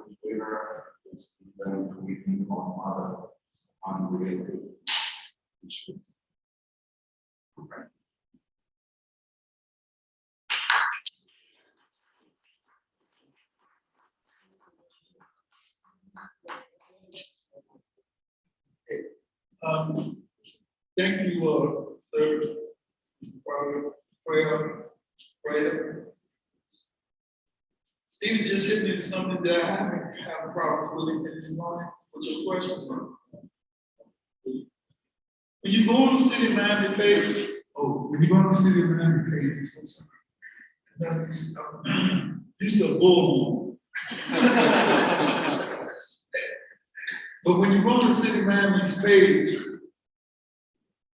unrelated issues. Okay. Thank you, sir, for prayer. Steve just hit me with something that I haven't had a problem with this morning. What's your question? When you go on the city manager page, when you go on the city manager page, used to bull. But when you go on the city manager's page,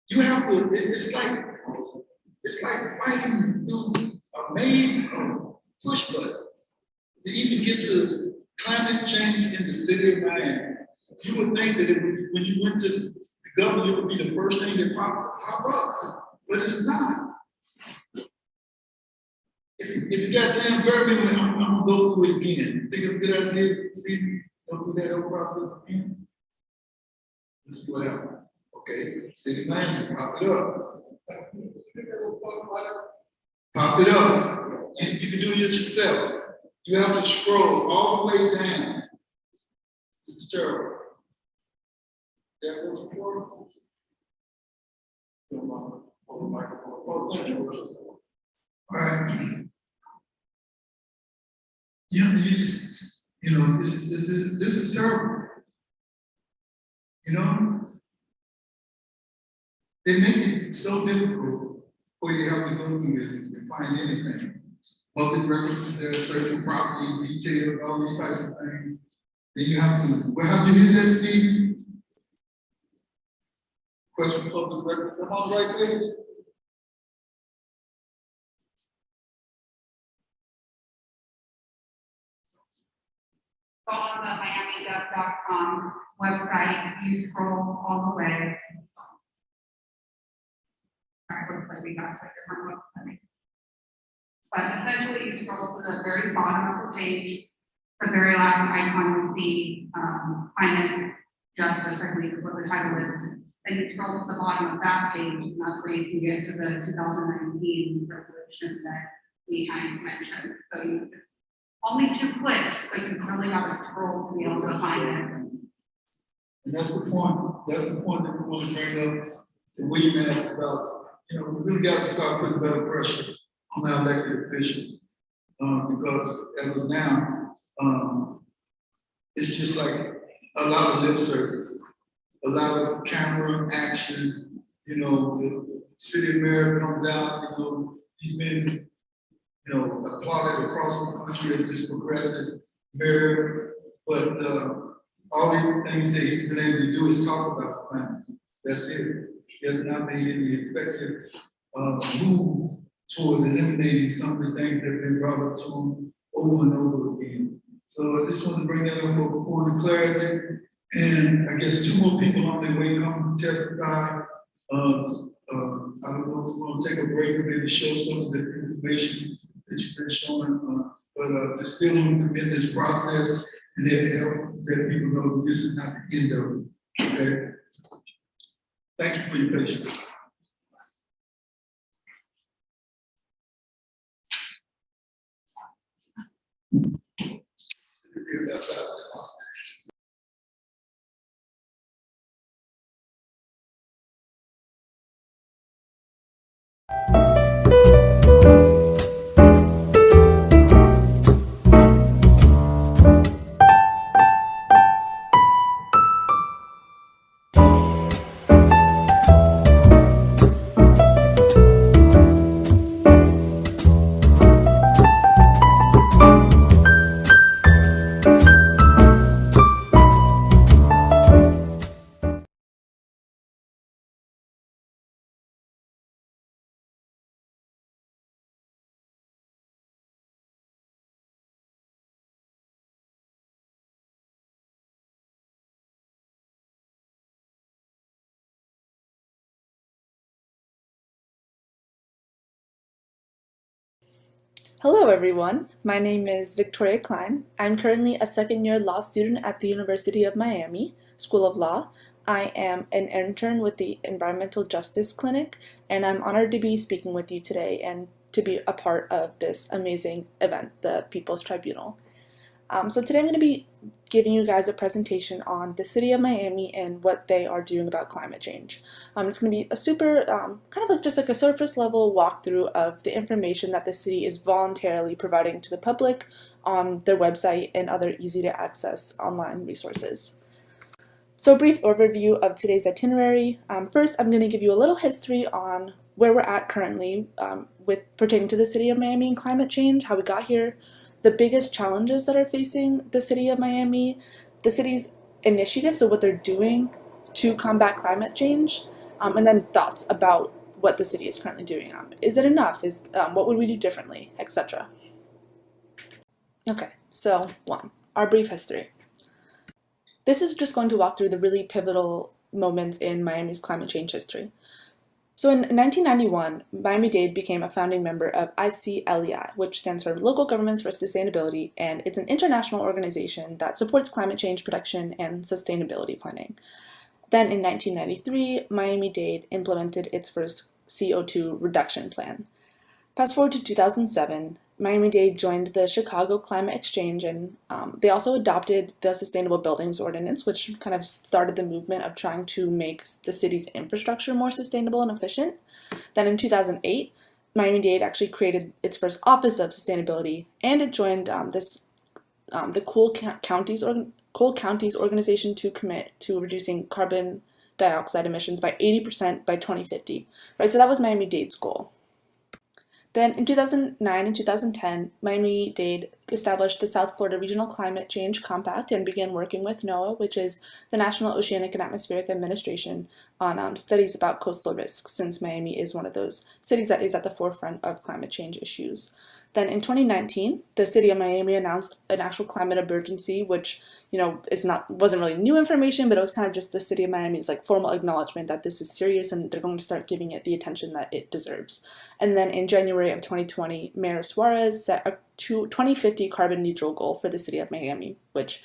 you have to, it's like fighting through a maze of push buttons to even get to climate change in the city of Miami. You would think that when you went to the governor, it would be the first thing that pop up, but it's not. If you got time, bear with me, I'm gonna go through it again. Think it's a good idea, Steve? Go through that whole process again. Let's see what happens. Okay, city manager, pop it up. Pop it up. You can do it yourself. You have to scroll all the way down. This is terrible. That was before. All right. This is terrible. You know, they make it so difficult for you to have to go through this and find anything. Public references, there are certain properties, details, all these types of things. Then you have to, well, how'd you hear that, Steve? Question public records, am I on the right page? Go on the miamigov.com website, you scroll all the way. All right, looks like we got a different website. But essentially, you scroll to the very bottom of the page. The very last icon will see climate justice, I believe is what the title is. Then you scroll to the bottom of that page, and that's where you can get to the 2019 resolution that we had mentioned. So you only 2 clicks, but you really got to scroll to be able to find it. And that's the point. That's the point that we want to bring up. That William asked about. You know, we really got to start putting better pressure on our elected officials, because as of now, it's just like a lot of lip service, a lot of camera action. You know, the city mayor comes out. You know, he's been, you know, applauded across the country as this progressive mayor, but all the things that he's been able to do is talk about climate. That's it. He has not made any effective move toward eliminating some of the things that have been brought up to him over and over again. So I just want to bring that up for the clarity. And I guess 2 more people on their way come to testify. I don't know if we're going to take a break and maybe show some of the information that you've been showing, but to still commit this process and let people know that this is not the end of it. Okay. Thank you for your patience. Hello everyone, my name is Victoria Klein. I'm currently a second-year law student at the University of Miami, School of Law. I am an intern with the Environmental Justice Clinic, and I'm honored to be speaking with you today and to be a part of this amazing event, the People's Tribunal. So today I'm going to be giving you guys a presentation on the city of Miami and what they are doing about climate change. It's going to be a super, kind of like just like a surface level walkthrough of the information that the city is voluntarily providing to the public on their website and other easy to access online resources. So a brief overview of today's itinerary. First, I'm going to give you a little history on where we're at currently with pertaining to the city of Miami and climate change, how we got here, the biggest challenges that are facing the city of Miami, the city's initiatives, so what they're doing to combat climate change, and then thoughts about what the city is currently doing. Is it enough? What would we do differently, etc. Okay, so 1, our brief history. This is just going to walk through the really pivotal moments in Miami's climate change history. So in 1991, Miami-Dade became a founding member of ICLEI, which stands for Local Governments for Sustainability, and it's an international organization that supports climate change protection and sustainability planning. Then in 1993, Miami-Dade implemented its first CO2 reduction plan. Fast forward to 2007, Miami-Dade joined the Chicago Climate Exchange, and they also adopted the Sustainable Buildings Ordinance, which kind of started the movement of trying to make the city's infrastructure more sustainable and efficient. Then in 2008, Miami-Dade actually created its first Office of Sustainability, and it joined the Cool Counties organization to commit to reducing carbon dioxide emissions by 80% by 2050. Right, so that was Miami-Dade's goal. Then in 2009 and 2010, Miami-Dade established the South Florida Regional Climate Change Compact and began working with NOAA, which is the National Oceanic and Atmospheric Administration, on studies about coastal risks, since Miami is one of those cities that is at the forefront of climate change issues. Then in 2019, the city of Miami announced an actual climate emergency, which, wasn't really new information, but it was kind of just the city of Miami's formal acknowledgement that this is serious and they're going to start giving it the attention that it deserves. And then in January of 2020, Mayor Suarez set a 2050 carbon neutral goal for the city of Miami, which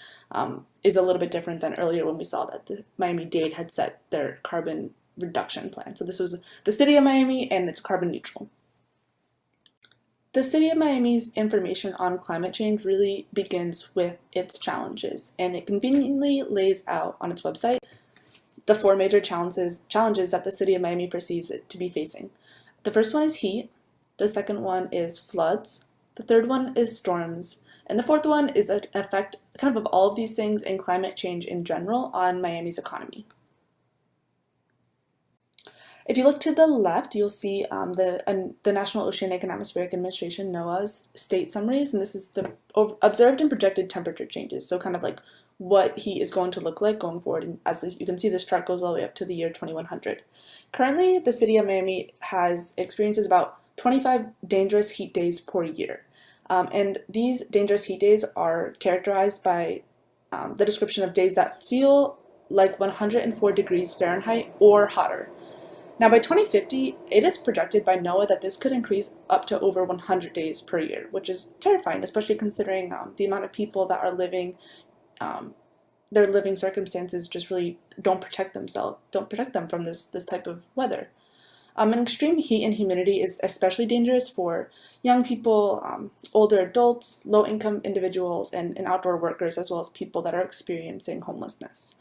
is a little bit different than earlier when we saw that the Miami-Dade had set their carbon reduction plan. So this was the city of Miami and it's carbon neutral. The city of Miami's information on climate change really begins with its challenges, and it conveniently lays out on its website the 4 major challenges that the city of Miami perceives it to be facing. The first one is heat, the second one is floods, the third one is storms, and the fourth one is an effect kind of all of these things and climate change in general on Miami's economy. If you look to the left, you'll see the National Oceanic and Atmospheric Administration, NOAA's state summaries, and this is the observed and projected temperature changes, so kind of like what heat is going to look like going forward. And as you can see, this chart goes all the way up to the year 2100. Currently, the city of Miami experiences about 25 dangerous heat days per year. And these dangerous heat days are characterized by the description of days that feel like 104 degrees Fahrenheit or hotter. Now, by 2050, it is projected by NOAA that this could increase up to over 100 days per year, which is terrifying, especially considering the amount of people that are living, their living circumstances just really don't protect them from this type of weather. And extreme heat and humidity is especially dangerous for young people, older adults, low-income individuals, and outdoor workers, as well as people that are experiencing homelessness.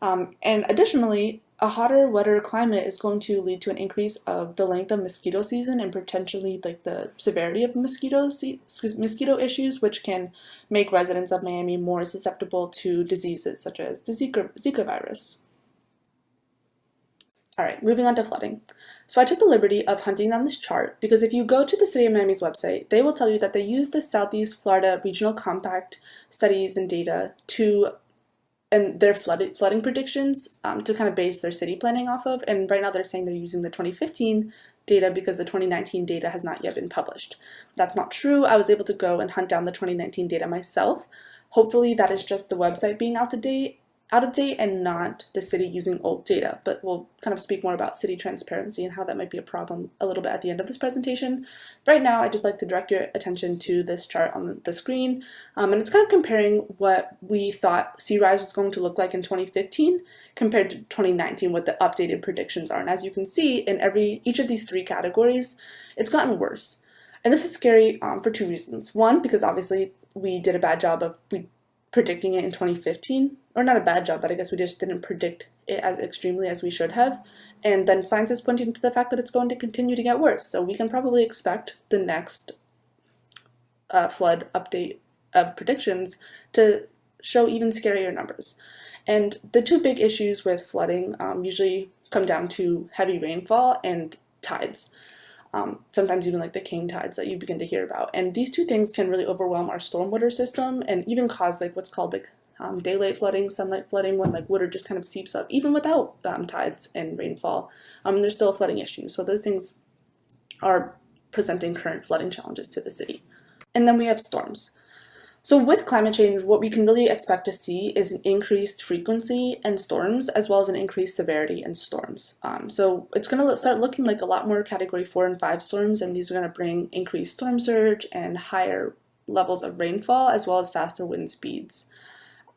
And additionally, a hotter, wetter climate is going to lead to an increase of the length of mosquito season and potentially the severity of mosquito issues, which can make residents of Miami more susceptible to diseases such as the Zika virus. All right, moving on to flooding. So I took the liberty of hunting down this chart because if you go to the City of Miami's website, they will tell you that they use the Southeast Florida Regional Compact studies and data and their flooding predictions to kind of base their city planning off of. And right now they're saying they're using the 2015 data because the 2019 data has not yet been published. That's not true. I was able to go and hunt down the 2019 data myself. Hopefully that is just the website being out of date. out of date and not the city using old data, but we'll kind of speak more about city transparency and how that might be a problem a little bit at the end of this presentation. Right now, I'd just like to direct your attention to this chart on the screen, and it's kind of comparing what we thought sea rise was going to look like in 2015 compared to 2019, what the updated predictions are. And as you can see, in each of these three categories, it's gotten worse. And this is scary for two reasons. One, because obviously we did a bad job of predicting it in 2015, or not a bad job, but I guess we just didn't predict it as extremely as we should have. And then science is pointing to the fact that it's going to continue to get worse. So we can probably expect the next flood update of predictions to show even scarier numbers. And the two big issues with flooding usually come down to heavy rainfall and tides. Sometimes even like the king tides that you begin to hear about. And these two things can really overwhelm our stormwater system and even cause like what's called like daylight flooding, sunlight flooding, when like water just kind of seeps up, even without tides and rainfall. There's still a flooding issue. So those things are presenting current flooding challenges to the city. And then we have storms. So with climate change, what we can really expect to see is an increased frequency in storms, as well as an increased severity in storms. So it's going to start looking like a lot more Category 4 and 5 storms, and these are going to bring increased storm surge and higher levels of rainfall, as well as faster wind speeds.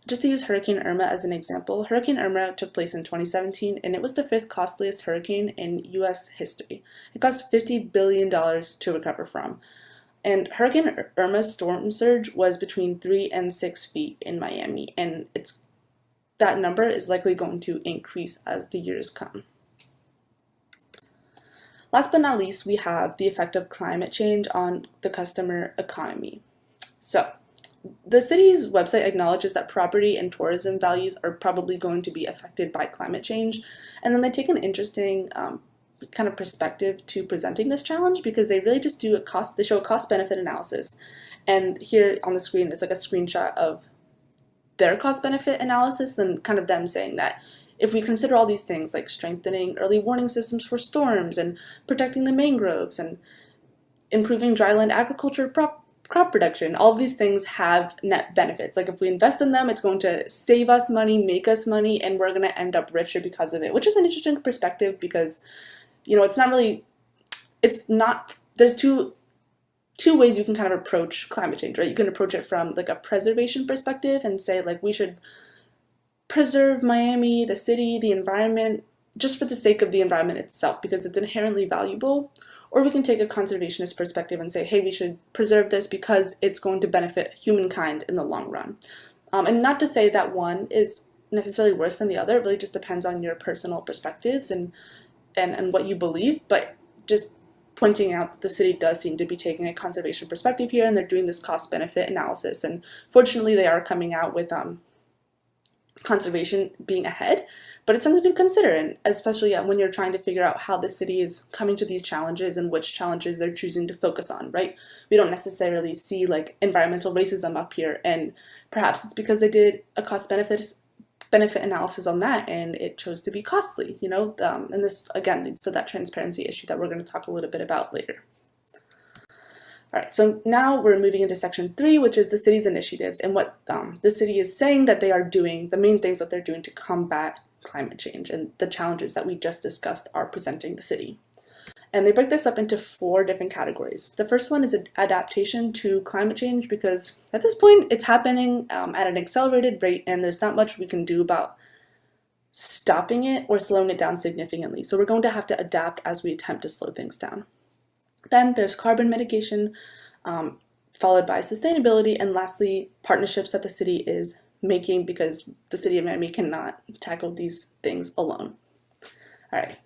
Just to use Hurricane Irma as an example, Hurricane Irma took place in 2017, and it was the 5th costliest hurricane in U.S. history. It cost $50 billion to recover from. And Hurricane Irma's storm surge was between 3 and 6 feet in Miami, and that number is likely going to increase as the years come. Last but not least, we have the effect of climate change on the customer economy. So, the city's website acknowledges that property and tourism values are probably going to be affected by climate change, and then they take an interesting kind of perspective to presenting this challenge, because they really just do they show a cost-benefit analysis. And here on the screen is like a screenshot of their cost-benefit analysis and kind of them saying that if we consider all these things like strengthening early warning systems for storms and protecting the mangroves and improving dryland agriculture crop production, all of these things have net benefits. Like if we invest in them, it's going to save us money, make us money, and we're going to end up richer because of it, which is an interesting perspective because there's two ways you can kind of approach climate change, right? You can approach it from like a preservation perspective and say like we should preserve Miami, the city, the environment, just for the sake of the environment itself, because it's inherently valuable. Or we can take a conservationist perspective and say, hey, we should preserve this because it's going to benefit humankind in the long run. And not to say that one is necessarily worse than the other, it really just depends on your personal perspectives and what you believe, but just pointing out that the city does seem to be taking a conservation perspective here, and they're doing this cost-benefit analysis. And fortunately, they are coming out with conservation being ahead, but it's something to consider, and especially when you're trying to figure out how the city is coming to these challenges and which challenges they're choosing to focus on, right? We don't necessarily see like environmental racism up here, and perhaps it's because they did a cost-benefit analysis on that and it chose to be costly, and this again leads to that transparency issue that we're going to talk a little bit about later. All right, so now we're moving into section 3, which is the city's initiatives and what the city is saying that they are doing, the main things that they're doing to combat climate change, and the challenges that we just discussed are presenting the city. And they break this up into 4 different categories. The first one is adaptation to climate change, because at this point it's happening at an accelerated rate and there's not much we can do about stopping it or slowing it down significantly. So we're going to have to adapt as we attempt to slow things down. Then there's carbon mitigation, followed by sustainability, and lastly, partnerships that the city is making, because the city of Miami cannot tackle these things alone. All right.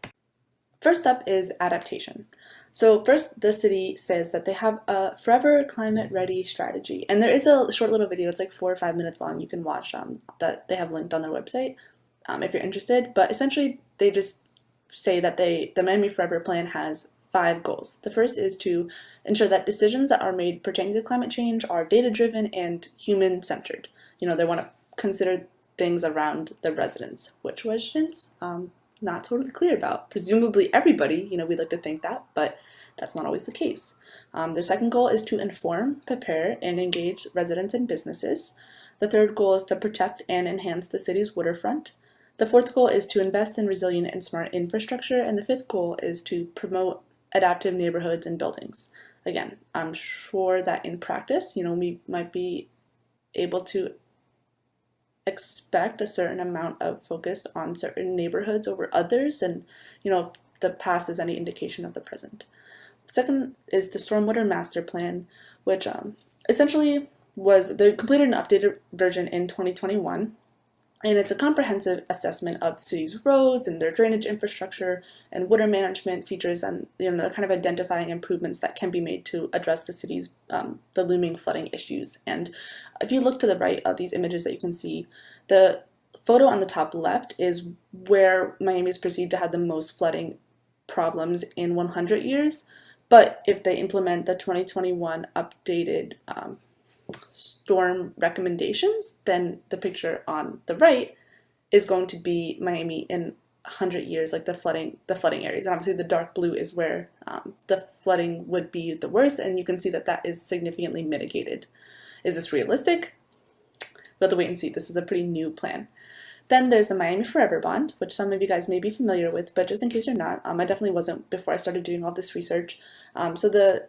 First up is adaptation. So first, the city says that they have a forever climate ready strategy. And there is a short little video, it's like 4 or 5 minutes long, you can watch that they have linked on their website if you're interested. But essentially, they just say that the Miami Forever plan has 5 goals. The first is to ensure that decisions that are made pertaining to climate change are data-driven and human-centered. They want to consider things around the residents. Which residents? Not totally clear about. Presumably everybody, we'd like to think that, but That's not always the case. The second goal is to inform, prepare, and engage residents and businesses. The third goal is to protect and enhance the city's waterfront. The fourth goal is to invest in resilient and smart infrastructure. And the fifth goal is to promote adaptive neighborhoods and buildings. Again, I'm sure that in practice, we might be able to expect a certain amount of focus on certain neighborhoods over others, and if the past is any indication of the present. Second is the Stormwater Master Plan, which essentially they completed an updated version in 2021. And it's a comprehensive assessment of the city's roads and their drainage infrastructure and water management features, and they're kind of identifying improvements that can be made to address the city's the looming flooding issues. And if you look to the right of these images that you can see, the photo on the top left is where Miami is perceived to have the most flooding problems in 100 years. But if they implement the 2021 updated storm recommendations, then the picture on the right is going to be Miami in 100 years, like the flooding areas. And obviously the dark blue is where the flooding would be the worst, and you can see that that is significantly mitigated. Is this realistic? We'll have to wait and see. This is a pretty new plan. Then there's the Miami Forever Bond, which some of you guys may be familiar with, but just in case you're not, I definitely wasn't before I started doing all this research. So the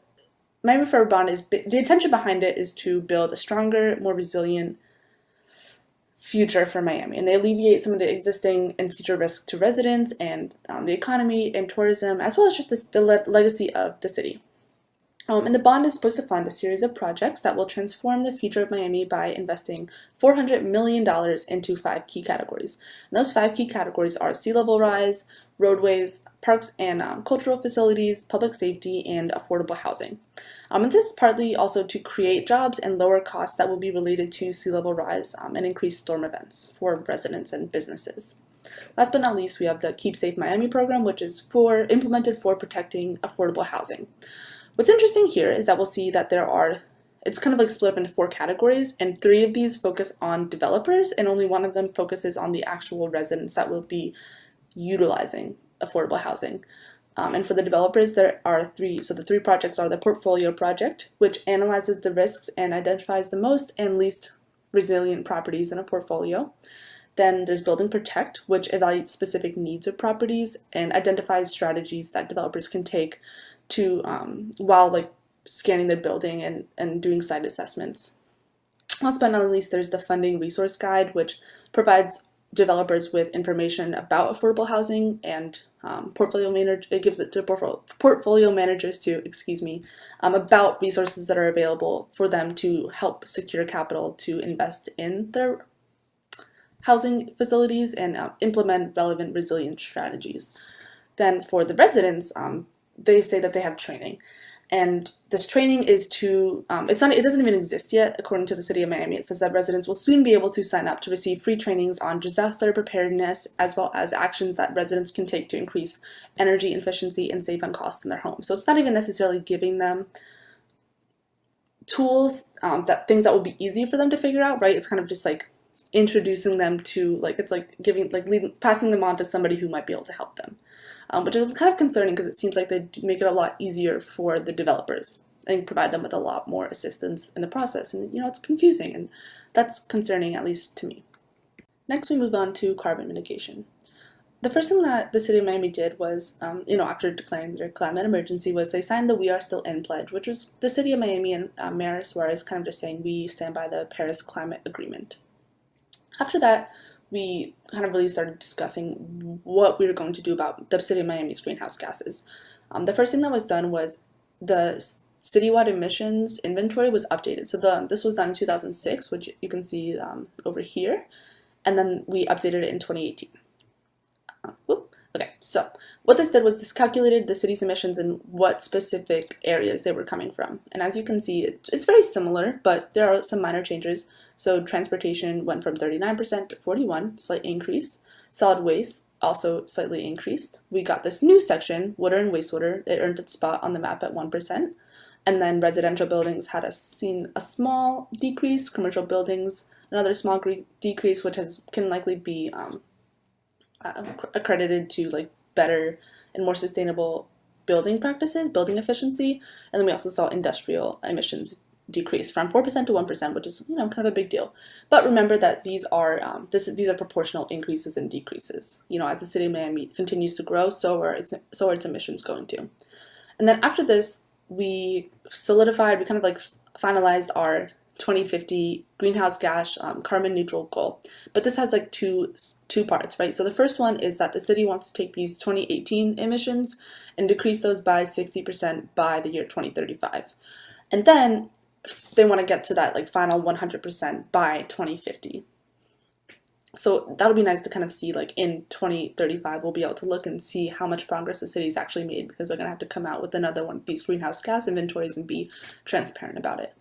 Miami Forever Bond the intention behind it is to build a stronger, more resilient future for Miami, and they alleviate some of the existing and future risks to residents and the economy and tourism, as well as just the legacy of the city. And the bond is supposed to fund a series of projects that will transform the future of Miami by investing $400 million into 5 key categories. And those 5 key categories are sea level rise, roadways, parks and cultural facilities, public safety, and affordable housing. And this is partly also to create jobs and lower costs that will be related to sea level rise and increased storm events for residents and businesses. Last but not least, we have the Keep Safe Miami program, which is implemented for protecting affordable housing. What's interesting here is that we'll see that it's kind of like split up into 4 categories, and 3 of these focus on developers, and only 1 of them focuses on the actual residents that will be utilizing affordable housing. And for the developers, there are 3. So the 3 projects are the Portfolio Project, which analyzes the risks and identifies the most and least resilient properties in a portfolio. Then there's Build and Protect, which evaluates specific needs of properties and identifies strategies that developers can take to while scanning the building and doing site assessments. Last but not least, there's the Funding Resource Guide, which provides developers with information about affordable housing and it gives it to portfolio managers about resources that are available for them to help secure capital to invest in their housing facilities and implement relevant resilience strategies. Then for the residents, they say that they have training. And this training is it doesn't even exist yet, according to the City of Miami. It says that residents will soon be able to sign up to receive free trainings on disaster preparedness, as well as actions that residents can take to increase energy efficiency and save on costs in their homes. So it's not even necessarily giving them tools, things that will be easy for them to figure out, right? It's kind of just introducing them to, passing them on to somebody who might be able to help them. Which is kind of concerning because it seems like they make it a lot easier for the developers and provide them with a lot more assistance in the process. And, it's confusing, and that's concerning, at least to me. Next, we move on to carbon mitigation. The first thing that the City of Miami did was, after declaring their climate emergency, was they signed the We Are Still In pledge, which was the City of Miami and Mayor Suarez kind of just saying we stand by the Paris Climate Agreement. After that, we kind of really started discussing what we were going to do about the City of Miami's greenhouse gases. The first thing that was done was the citywide emissions inventory was updated. So this was done in 2006, which you can see over here, and then we updated it in 2018. Okay, so what this did was this calculated the city's emissions and what specific areas they were coming from. And as you can see, it's very similar, but there are some minor changes. So transportation went from 39% to 41%, slight increase. Solid waste also slightly increased. We got this new section, water and wastewater. It earned its spot on the map at 1%. And then residential buildings had seen a small decrease. Commercial buildings, another small decrease, which can likely be accredited to better and more sustainable building practices, building efficiency, and then we also saw industrial emissions decrease from 4% to 1%, which is kind of a big deal. But remember that these are proportional increases and decreases. As the city of Miami continues to grow, so are its emissions going to. And then after this, we kind of like finalized our 2050 greenhouse gas carbon neutral goal. But this has like two parts, right? So the first one is that the city wants to take these 2018 emissions and decrease those by 60% by the year 2035. And then they want to get to that like final 100% by 2050. So that'll be nice to kind of see, like in 2035, we'll be able to look and see how much progress the city's actually made, because they're going to have to come out with another one of these greenhouse gas inventories and be transparent about it.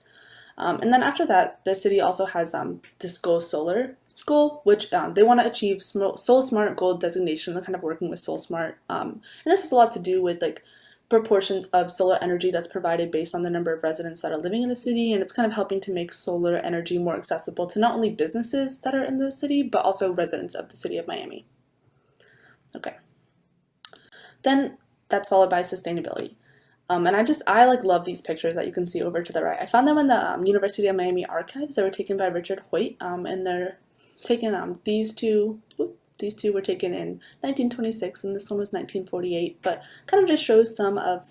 And then after that, the city also has this Go Solar goal, which they want to achieve Soul Smart Gold designation. They're kind of working with Soul Smart. And this has a lot to do with like proportions of solar energy that's provided based on the number of residents that are living in the city, and it's kind of helping to make solar energy more accessible to not only businesses that are in the city, but also residents of the city of Miami. Okay. Then that's followed by sustainability. And I like love these pictures that you can see over to the right. I found them in the University of Miami archives. They were taken by Richard Hoyt, and they're taken, these two were taken in 1926, and this one was 1948, but kind of just shows some of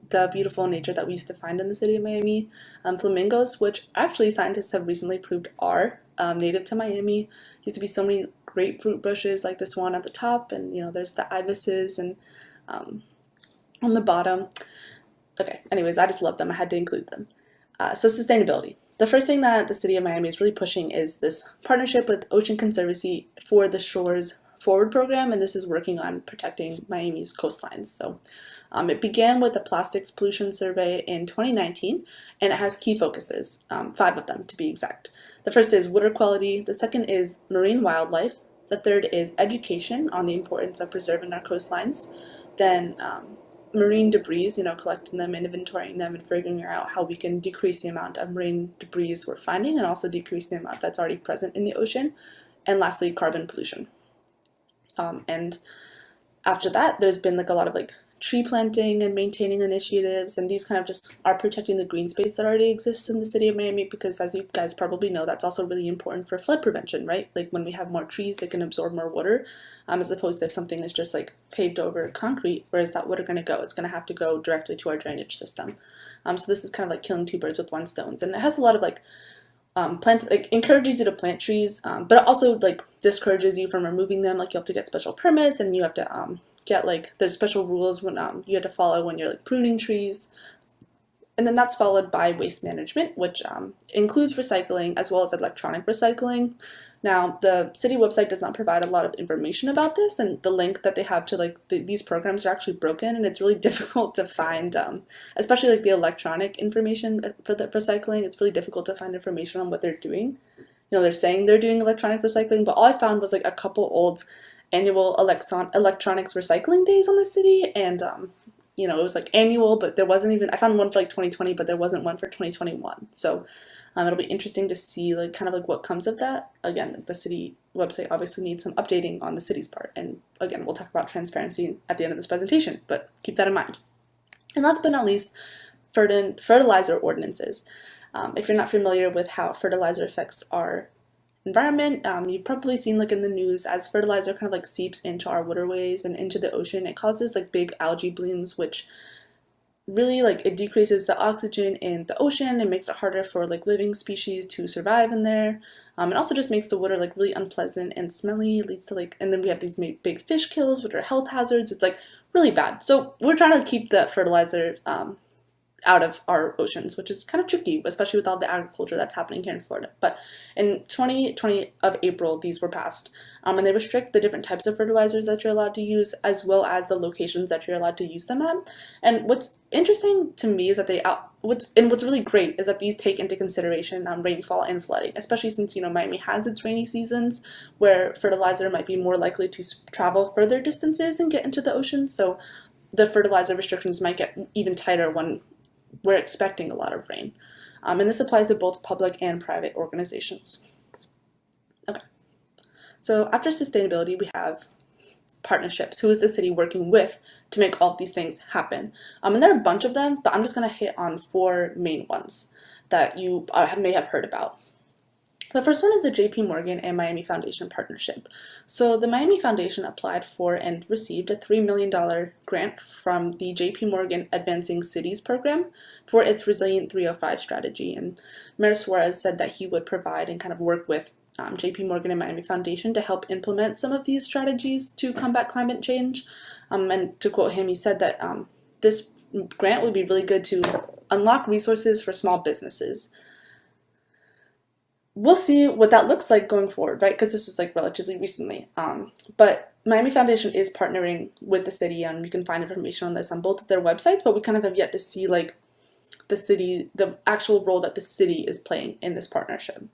the beautiful nature that we used to find in the city of Miami. Flamingos, which actually scientists have recently proved are native to Miami. Used to be so many grapefruit bushes like this one at the top, and there's the ibises and on the bottom. Okay, anyways, I just love them. I had to include them. So sustainability. The first thing that the city of Miami is really pushing is this partnership with Ocean Conservancy for the Shores Forward program, and this is working on protecting Miami's coastlines. So it began with a plastics pollution survey in 2019, and it has key focuses, 5 of them to be exact. The first is water quality, the second is marine wildlife, the third is education on the importance of preserving our coastlines, then marine debris, collecting them and inventorying them and figuring out how we can decrease the amount of marine debris we're finding and also decrease the amount that's already present in the ocean. And lastly, carbon pollution. And after that, there's been like a lot of like tree planting and maintaining initiatives, and these kind of just are protecting the green space that already exists in the city of Miami, because as you guys probably know, that's also really important for flood prevention, right? Like when we have more trees, they can absorb more water, as opposed to if something is just like paved over concrete, where is that water going to go? It's going to have to go directly to our drainage system. So this is kind of like killing 2 birds with 1 stone, and it has a lot of like encourages you to plant trees, but it also like discourages you from removing them. Like you have to get special permits, and you have to get like there's special rules when you have to follow when you're like pruning trees. And then that's followed by waste management, which includes recycling as well as electronic recycling. Now, the city website does not provide a lot of information about this, and the link that they have to like these programs are actually broken, and it's really difficult to find, especially like the electronic information for the recycling. It's really difficult to find information on what they're doing. They're saying they're doing electronic recycling, but all I found was like a couple old annual electronics recycling days on the city, and it was like annual, but there wasn't even, I found one for like 2020, but there wasn't one for 2021. So it'll be interesting to see like kind of like what comes of that. Again, the city website obviously needs some updating on the city's part. And again, we'll talk about transparency at the end of this presentation, but keep that in mind. And last but not least, fertilizer ordinances. If you're not familiar with how fertilizer affects our environment, you've probably seen like in the news, as fertilizer kind of like seeps into our waterways and into the ocean, it causes like big algae blooms, which really like it decreases the oxygen in the ocean. It makes it harder for like living species to survive in there. It also just makes the water like really unpleasant and smelly. It leads to like, and then we have these big fish kills, which are health hazards. It's like really bad. So we're trying to keep the fertilizer out of our oceans, which is kind of tricky, especially with all the agriculture that's happening here in Florida. But in 2020 of April, these were passed, and they restrict the different types of fertilizers that you're allowed to use, as well as the locations that you're allowed to use them at. And what's interesting to me is that what's really great is that these take into consideration rainfall and flooding, especially since Miami has its rainy seasons, where fertilizer might be more likely to travel further distances and get into the ocean. So the fertilizer restrictions might get even tighter when we're expecting a lot of rain. And this applies to both public and private organizations. Okay, so after sustainability, we have partnerships. Who is the city working with to make all of these things happen? And there are a bunch of them, but I'm just going to hit on 4 main ones that you may have heard about. The first one is the JP Morgan and Miami Foundation partnership. So the Miami Foundation applied for and received a $3 million grant from the JP Morgan Advancing Cities program for its Resilient 305 strategy. And Mayor Suarez said that he would provide and kind of work with JP Morgan and Miami Foundation to help implement some of these strategies to combat climate change. And to quote him, he said that this grant would be really good to unlock resources for small businesses. We'll see what that looks like going forward, right? Because this was like relatively recently. But Miami Foundation is partnering with the city, and you can find information on this on both of their websites, but we kind of have yet to see like the actual role that the city is playing in this partnership.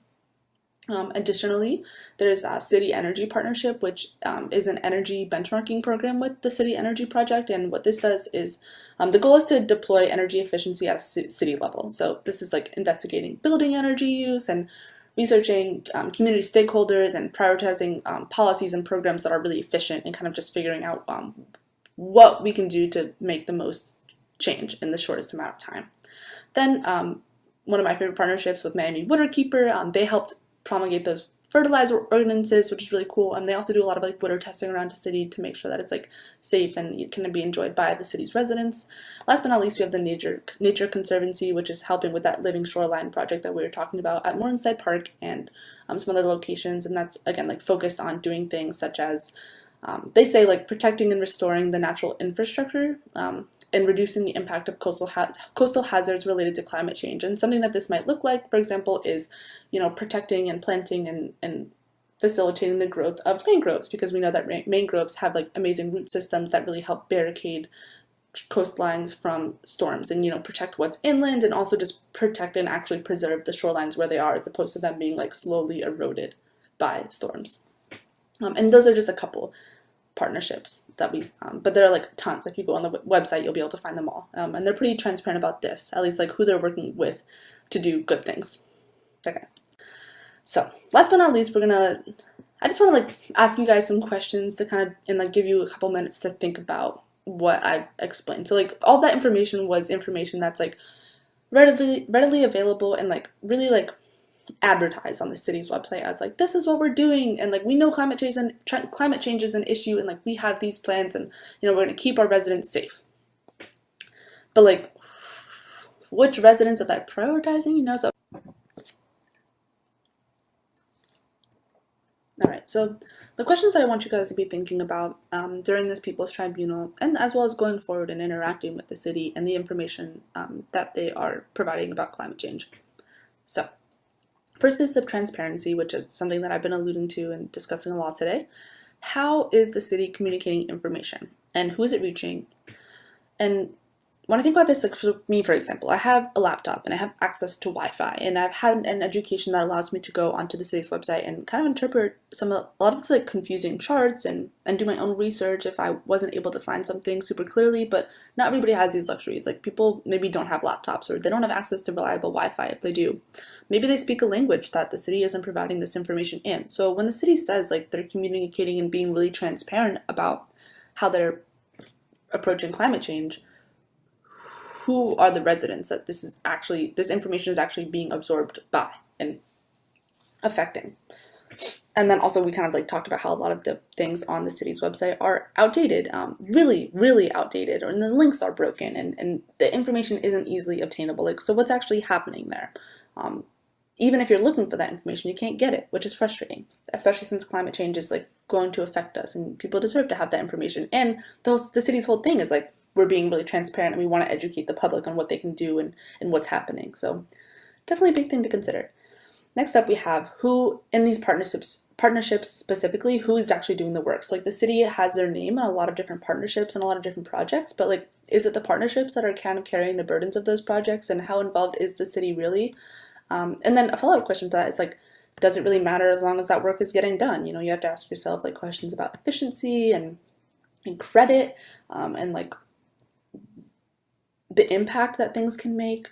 Additionally, there's a City Energy Partnership, which is an energy benchmarking program with the City Energy Project. And what this does is, the goal is to deploy energy efficiency at a city level. So this is like investigating building energy use and researching community stakeholders and prioritizing policies and programs that are really efficient, and kind of just figuring out what we can do to make the most change in the shortest amount of time. Then one of my favorite partnerships with Miami Waterkeeper, they helped promulgate those fertilizer ordinances, which is really cool. And they also do a lot of like water testing around the city to make sure that it's like safe and it can be enjoyed by the city's residents. Last but not least, we have the Nature Conservancy, which is helping with that living shoreline project that we were talking about at Morningside Park and some other locations. And that's again like focused on doing things such as they say like protecting and restoring the natural infrastructure and reducing the impact of coastal hazards related to climate change. And something that this might look like, for example, is protecting and planting and facilitating the growth of mangroves, because we know that mangroves have like amazing root systems that really help barricade coastlines from storms and protect what's inland, and also just protect and actually preserve the shorelines where they are, as opposed to them being like slowly eroded by storms. And those are just a couple partnerships that we, but there are like tons. If you go on the website, you'll be able to find them all. And they're pretty transparent about this, at least like who they're working with to do good things. Okay. So last but not least, I just want to like ask you guys some questions to kind of, and like give you a couple minutes to think about what I explained. So like all that information was information that's like readily available and like really like advertised on the city's website as like, this is what we're doing, and like we know climate change is an issue, and like we have these plans, and we're going to keep our residents safe. But like, which residents are that prioritizing? So all right, so the questions that I want you guys to be thinking about during this People's Tribunal, and as well as going forward and interacting with the city and the information that they are providing about climate change. So first is the transparency, which is something that I've been alluding to and discussing a lot today. How is the city communicating information, and who is it reaching? And when I think about this, like for me, for example, I have a laptop and I have access to Wi-Fi, and I've had an education that allows me to go onto the city's website and kind of interpret a lot of it's like confusing charts and do my own research if I wasn't able to find something super clearly. But not everybody has these luxuries. Like people maybe don't have laptops, or they don't have access to reliable Wi-Fi. If they do, maybe they speak a language that the city isn't providing this information in. So when the city says like they're communicating and being really transparent about how they're approaching climate change, who are the residents that this information is actually being absorbed by and affecting? And then also we kind of like talked about how a lot of the things on the city's website are outdated, really, really outdated, and the links are broken, and the information isn't easily obtainable. Like, so what's actually happening there? Even if you're looking for that information, you can't get it, which is frustrating, especially since climate change is like going to affect us, and people deserve to have that information. And the city's whole thing is like, we're being really transparent, and we want to educate the public on what they can do and what's happening. So definitely a big thing to consider. Next up, we have who in these partnerships specifically, who is actually doing the work. So like the city has their name in a lot of different partnerships and a lot of different projects, but like, is it the partnerships that are kind of carrying the burdens of those projects, and how involved is the city really? And then a follow-up question to that is like, does it really matter as long as that work is getting done? You have to ask yourself like questions about efficiency and credit, and like the impact that things can make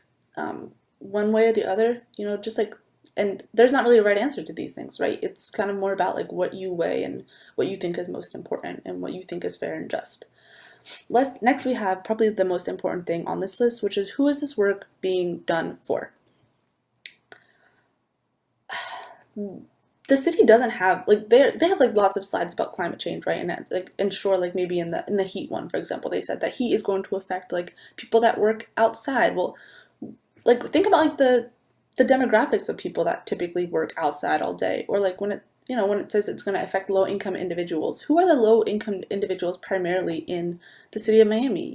one way or the other. Just like and there's not really a right answer to these things, right? It's kind of more about like what you weigh and what you think is most important and what you think is fair and just. Next we have probably the most important thing on this list, which is who is this work being done for? The city doesn't have like they have like lots of slides about climate change, right? And like ensure like maybe in the heat one, for example, they said that heat is going to affect like people that work outside. Well, like think about like the demographics of people that typically work outside all day, or like when it says it's going to affect low-income individuals. Who are the low-income individuals primarily in the city of Miami?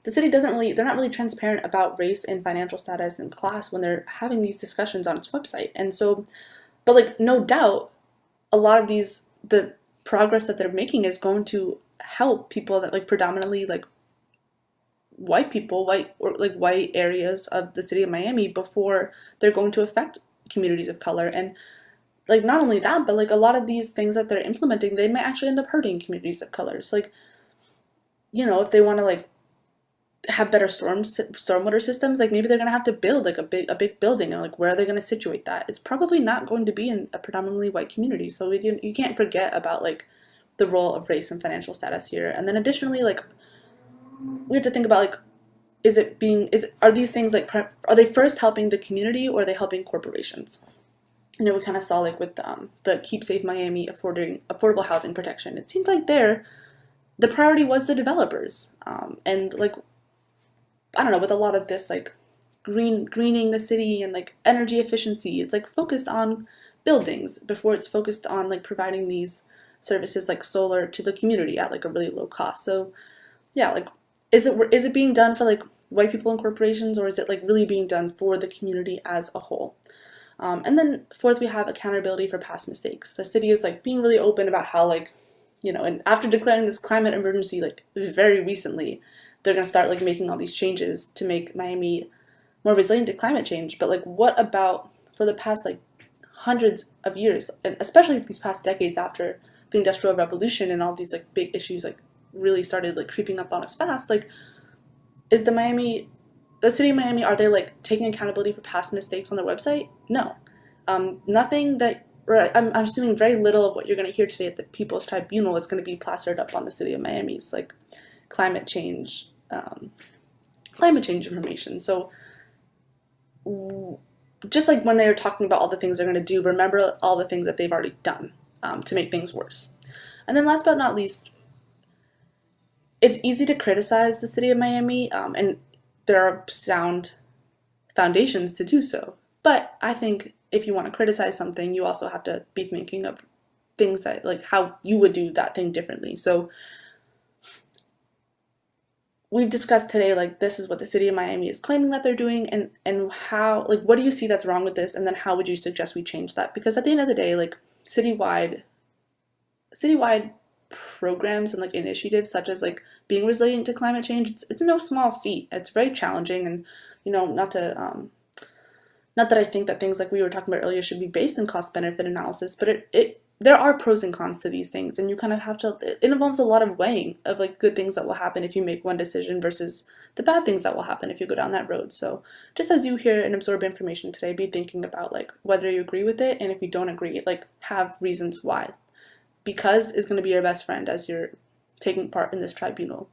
The city they're not really transparent about race and financial status and class when they're having these discussions on its website. And so, but like no doubt, a lot of the progress that they're making is going to help people that like predominantly like white people, white areas of the city of Miami before they're going to affect communities of color. And like not only that, but like a lot of these things that they're implementing, they may actually end up hurting communities of color. So like, if they want to like have better stormwater systems, like maybe they're gonna have to build like a big building, and like where are they gonna situate that? It's probably not going to be in a predominantly white community. So you can't forget about like the role of race and financial status here. And then additionally, like we have to think about like, are these things like, are they first helping the community or are they helping corporations? We kind of saw like with the Keep Safe Miami affordable housing protection. It seemed like the priority was the developers, and like I don't know, with a lot of this like greening the city and like energy efficiency, it's like focused on buildings before it's focused on like providing these services like solar to the community at like a really low cost. So yeah, like is it being done for like white people and corporations, or is it like really being done for the community as a whole? And then fourth, we have accountability for past mistakes. The city is like being really open about how like, and after declaring this climate emergency like very recently, they're gonna start like making all these changes to make Miami more resilient to climate change. But like, what about for the past like hundreds of years, and especially these past decades after the Industrial Revolution and all these like big issues like really started like creeping up on us fast? Like, is the city of Miami, are they like taking accountability for past mistakes on their website? No. Nothing that, I'm assuming very little of what you're going to hear today at the People's Tribunal is going to be plastered up on the city of Miami's like climate change information. So just like when they're talking about all the things they're going to do, remember all the things that they've already done to make things worse. And then last but not least, it's easy to criticize the city of Miami, and there are sound foundations to do so. But I think if you want to criticize something, you also have to be thinking of things that, like, how you would do that thing differently. So we've discussed today, like, this is what the city of Miami is claiming that they're doing, and how, like, what do you see that's wrong with this, and then how would you suggest we change that? Because at the end of the day, like, citywide programs and like initiatives such as like being resilient to climate change, it's no small feat. It's very challenging, and not that I think that things like we were talking about earlier should be based on cost benefit analysis, but there are pros and cons to these things, and you kind of have to, it involves a lot of weighing of like good things that will happen if you make one decision versus the bad things that will happen if you go down that road. So just as you hear and absorb information today, be thinking about like whether you agree with it, and if you don't agree, like have reasons why. Because is going to be your best friend as you're taking part in this tribunal.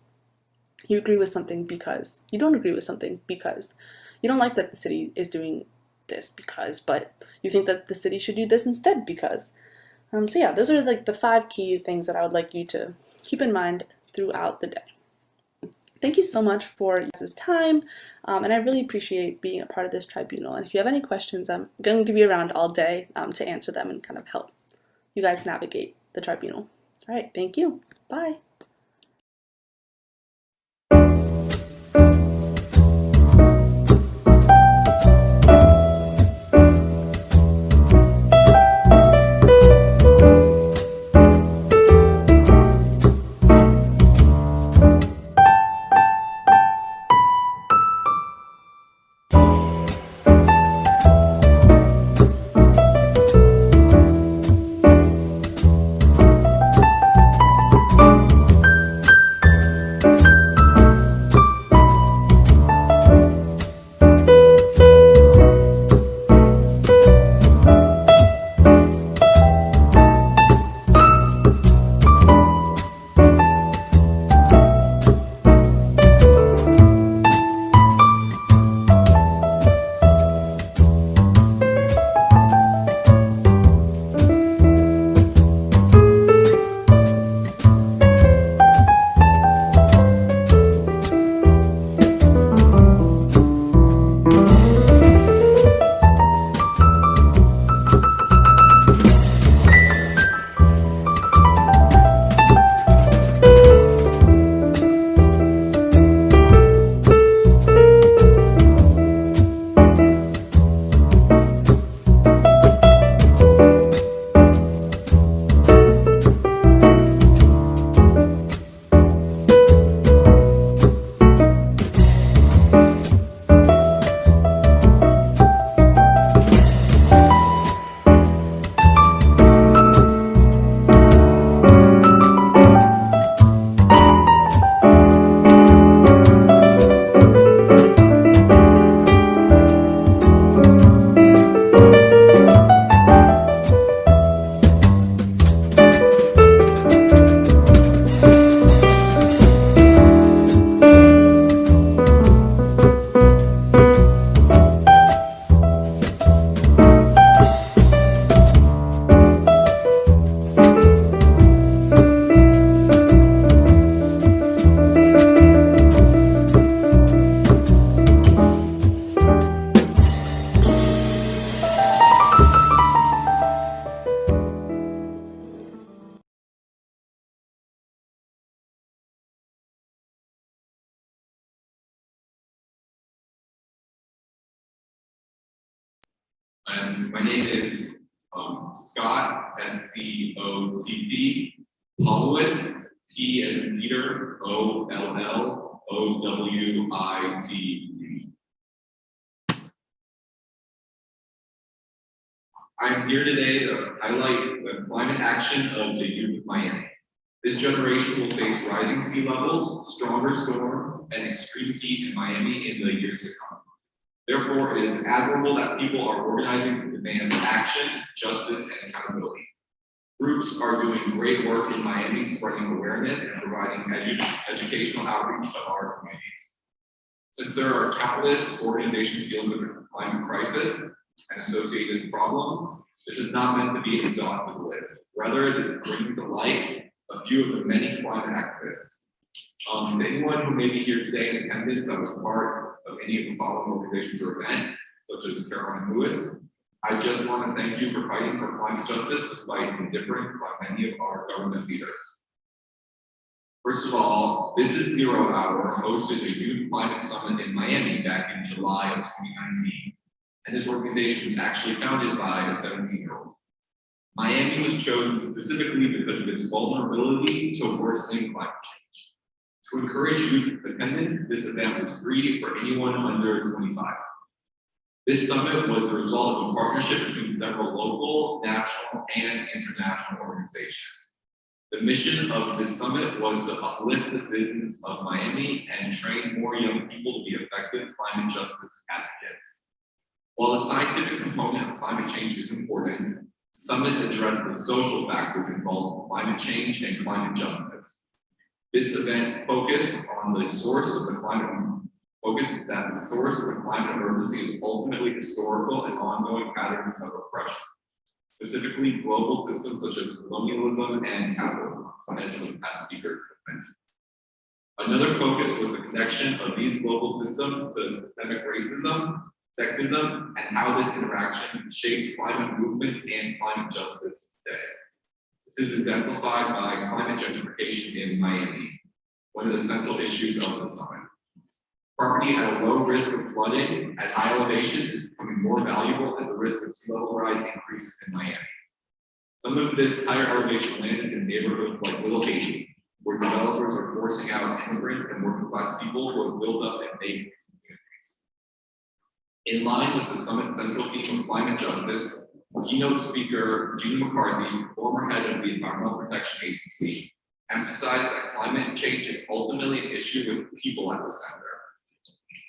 You agree with something because. You don't agree with something because. You don't like that the city is doing this because, but you think that the city should do this instead because. So yeah, those are like the 5 key things that I would like you to keep in mind throughout the day. Thank you so much for this time, and I really appreciate being a part of this tribunal. And if you have any questions, I'm going to be around all day to answer them and kind of help you guys navigate the tribunal. All right, thank you. Bye. And my name is Scott, S-C-O-T-T, Hollowitz, P as in Peter, O-L-L-O-W-I-T-Z. I'm here today to highlight the climate action of the youth of Miami. This generation will face rising sea levels, stronger storms, and extreme heat in Miami in the years to come. Therefore, it is admirable that people are organizing to demand action, justice, and accountability. Groups are doing great work in Miami, spreading awareness and providing educational outreach to our communities. Since there are countless organizations dealing with the climate crisis and associated problems, this is not meant to be an exhaustive list. Rather, it is bringing to light a few of the many climate activists. To anyone who may be here today in attendance, I was part of any of the following organizations or events, such as Caroline Lewis. I just want to thank you for fighting for climate justice despite indifference by many of our government leaders. First of all, This Is Zero Hour hosted a youth climate summit in Miami back in July of 2019. And this organization was actually founded by a 17-year-old. Miami was chosen specifically because of its vulnerability to worsening climate change. To encourage youth attendance, this event was free for anyone under 25. This summit was the result of a partnership between several local, national, and international organizations. The mission of this summit was to uplift the citizens of Miami and train more young people to be effective climate justice advocates. While the scientific component of climate change is important, the summit addressed the social factors involved in climate change and climate justice. This event focused on the source of the climate emergency is ultimately historical and ongoing patterns of oppression, specifically global systems such as colonialism and capitalism, as some past speakers have mentioned. Another focus was the connection of these global systems to systemic racism, sexism, and how this interaction shapes climate movement and climate justice today. This is exemplified by climate gentrification in Miami, one of the central issues of the summit. Property at a low risk of flooding at high elevation is becoming more valuable as the risk of sea level rise increases in Miami. Some of this higher elevation land is in neighborhoods like Little Haiti, where developers are forcing out immigrants and working class people who have built up and vacant communities. In line with the summit's central theme of climate justice, keynote speaker Gina McCarthy, former head of the Environmental Protection Agency, emphasized that climate change is ultimately an issue with people at the center.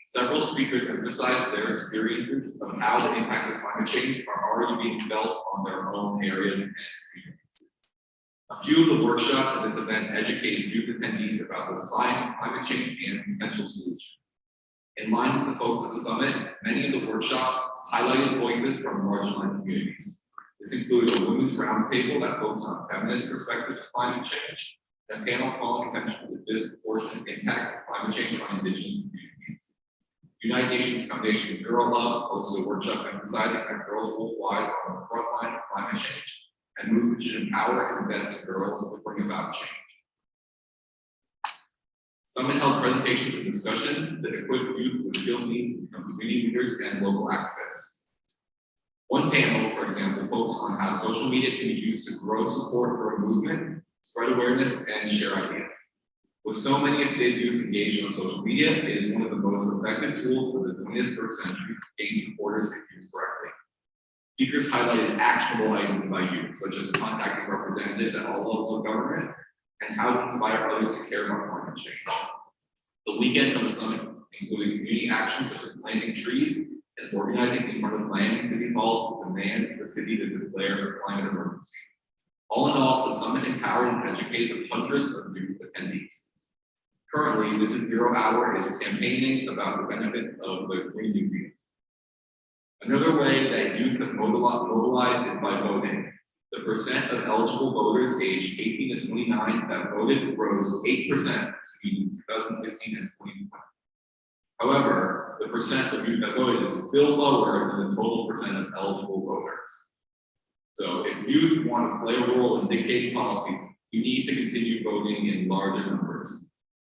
Several speakers emphasized their experiences of how the impacts of climate change are already being felt on their own areas and communities. A few of the workshops at this event educated youth attendees about the science of climate change and potential solutions. In line with the focus of the summit, many of the workshops highlighted voices from marginalized communities. This included a women's roundtable that focused on feminist perspectives of climate change, and a panel calling attention to the disproportionate impacts of climate change on indigenous communities. United Nations Foundation Girl Love hosted a workshop emphasizing that girls worldwide are on the front line of climate change and movements should empower and invest in girls to bring about change. Summit held presentations and discussions that equip youth with skills needed to become community leaders and local activists. One panel, for example, focused on how social media can be used to grow support for a movement, spread awareness, and share ideas. With so many of today's youth engaged on social media, it is one of the most effective tools of the 21st century to gain supporters if used correctly. Speakers highlighted actionable items by youth, such as contacting representatives at all levels of government and how to inspire others to care about climate change. The weekend of the summit included community actions such as planting trees and organizing in front of Miami City Hall to demand the city to declare a climate emergency. All in all, the summit empowered and educated hundreds of youth attendees. Currently, This Is Zero Hour is campaigning about the benefits of the Green New Deal. Another way that youth have mobilized is by voting. The percent of eligible voters aged 18 to 29 that voted rose 8% between 2016 and 2020. However, the percent of youth that voted is still lower than the total percent of eligible voters. So if youth want to play a role in dictating policies, you need to continue voting in larger numbers.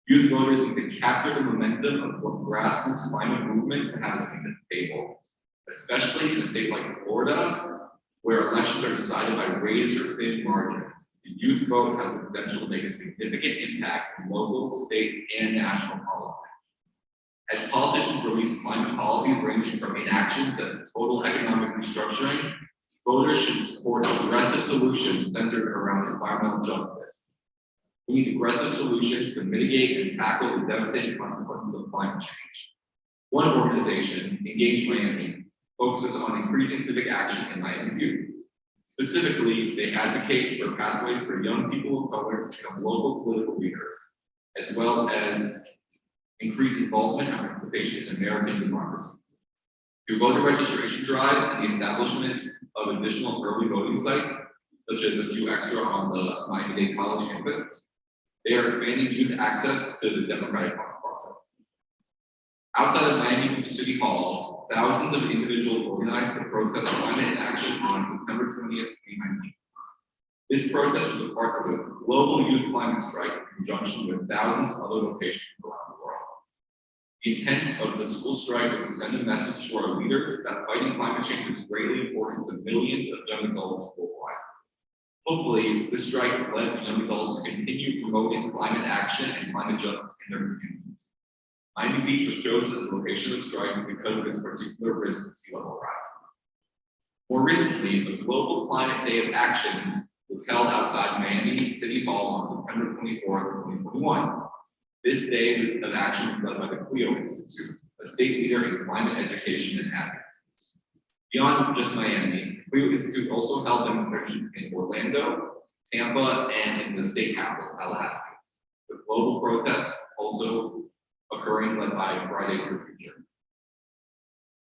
Youth voters need to capture the momentum of what grassroots climate movements and have a seat at the table. especially in a state like Florida, where elections are decided by razor-thin margins. The youth vote has the potential to make a significant impact in local, state, and national politics. As politicians release climate policies ranging from inaction to total economic restructuring, voters should support aggressive solutions centered around environmental justice. We need aggressive solutions to mitigate and tackle the devastating consequences of climate change. One organization, Engage Miami, focuses on increasing civic action in Miami's youth. Specifically, they advocate for pathways for young people of color to become local political leaders, as well as increase involvement and participation in American democracy. Through voter registration drive and the establishment of additional early voting sites, such as a few extra on the Miami-Dade College campus, they are expanding youth access to the democratic process. Outside of Miami Beach City Hall, thousands of individuals organized to protest climate inaction on September 20th, 2019. This protest was a part of a global youth climate strike in conjunction with thousands of other locations around the world. The intent of the school strike was to send a message to our leaders that fighting climate change is greatly important to millions of young adults worldwide. Hopefully, this strike has led to young adults to continue promoting climate action and climate justice in their communities. Miami Beach was chosen as the location of the strike because of its particular risk to sea level rise. More recently, the Global Climate Day of Action was held outside Miami City Hall on September 24th, 2021. This day of action was led by the Clio Institute, a state leader in climate education and advocacy. Beyond just Miami, the Clio Institute also held demonstrations in Orlando, Tampa, and in the state capital, Tallahassee, with global protests also occurring led by Fridays for Future.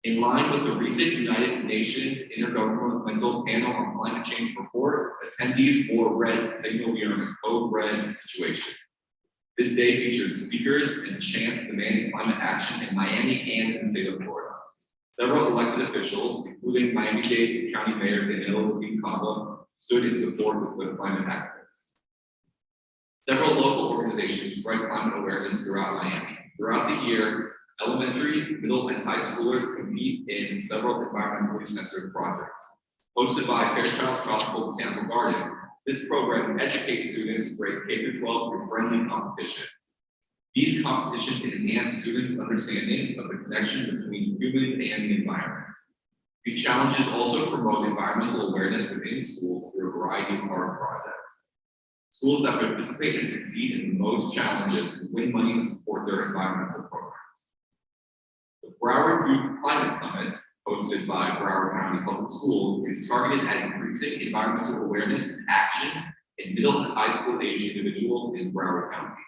In line with the recent United Nations Intergovernmental Panel on Climate Change report, attendees wore red to signal we are in a code red situation. This day featured speakers and chants demanding climate action in Miami and in the state of Florida. Several elected officials, including Miami-Dade County Mayor Danilo Cava, stood in support with climate activists. Several local organizations spread climate awareness throughout Miami. Throughout the year, elementary, middle, and high schoolers compete in several environmentally centered projects. Hosted by Fairchild Tropical Botanical Garden, this program educates students grades K-12 through friendly competition. These competitions can enhance students' understanding of the connection between human and the environment. These challenges also promote environmental awareness within schools through a variety of art projects. Schools that participate and succeed in the most challenges win money to support their environmental programs. The Broward Youth Climate Summit, hosted by Broward County Public Schools, is targeted at increasing environmental awareness and action in middle and high school age individuals in Broward County.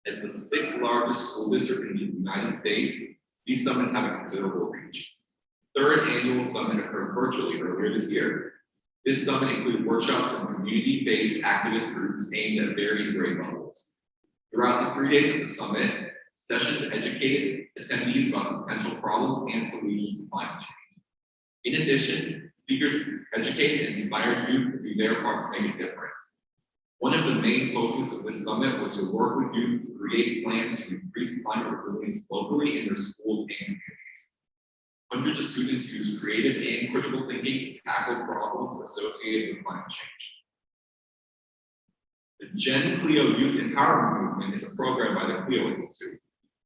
As the sixth largest school district in the United States, these summits have a considerable reach. The third annual summit occurred virtually earlier this year. This summit included workshops from community-based activist groups aimed at varying grade levels. Throughout the 3 days of the summit, sessions educated attendees about the potential problems and solutions to climate change. In addition, speakers educated and inspired youth to do their part to make a difference. One of the main focus of this summit was to work with youth to create plans to increase climate resilience locally in their schools and communities. Hundreds of students used creative and critical thinking to tackle problems associated with climate change. The Gen Clio Youth Empowerment Movement is a program by the Clio Institute.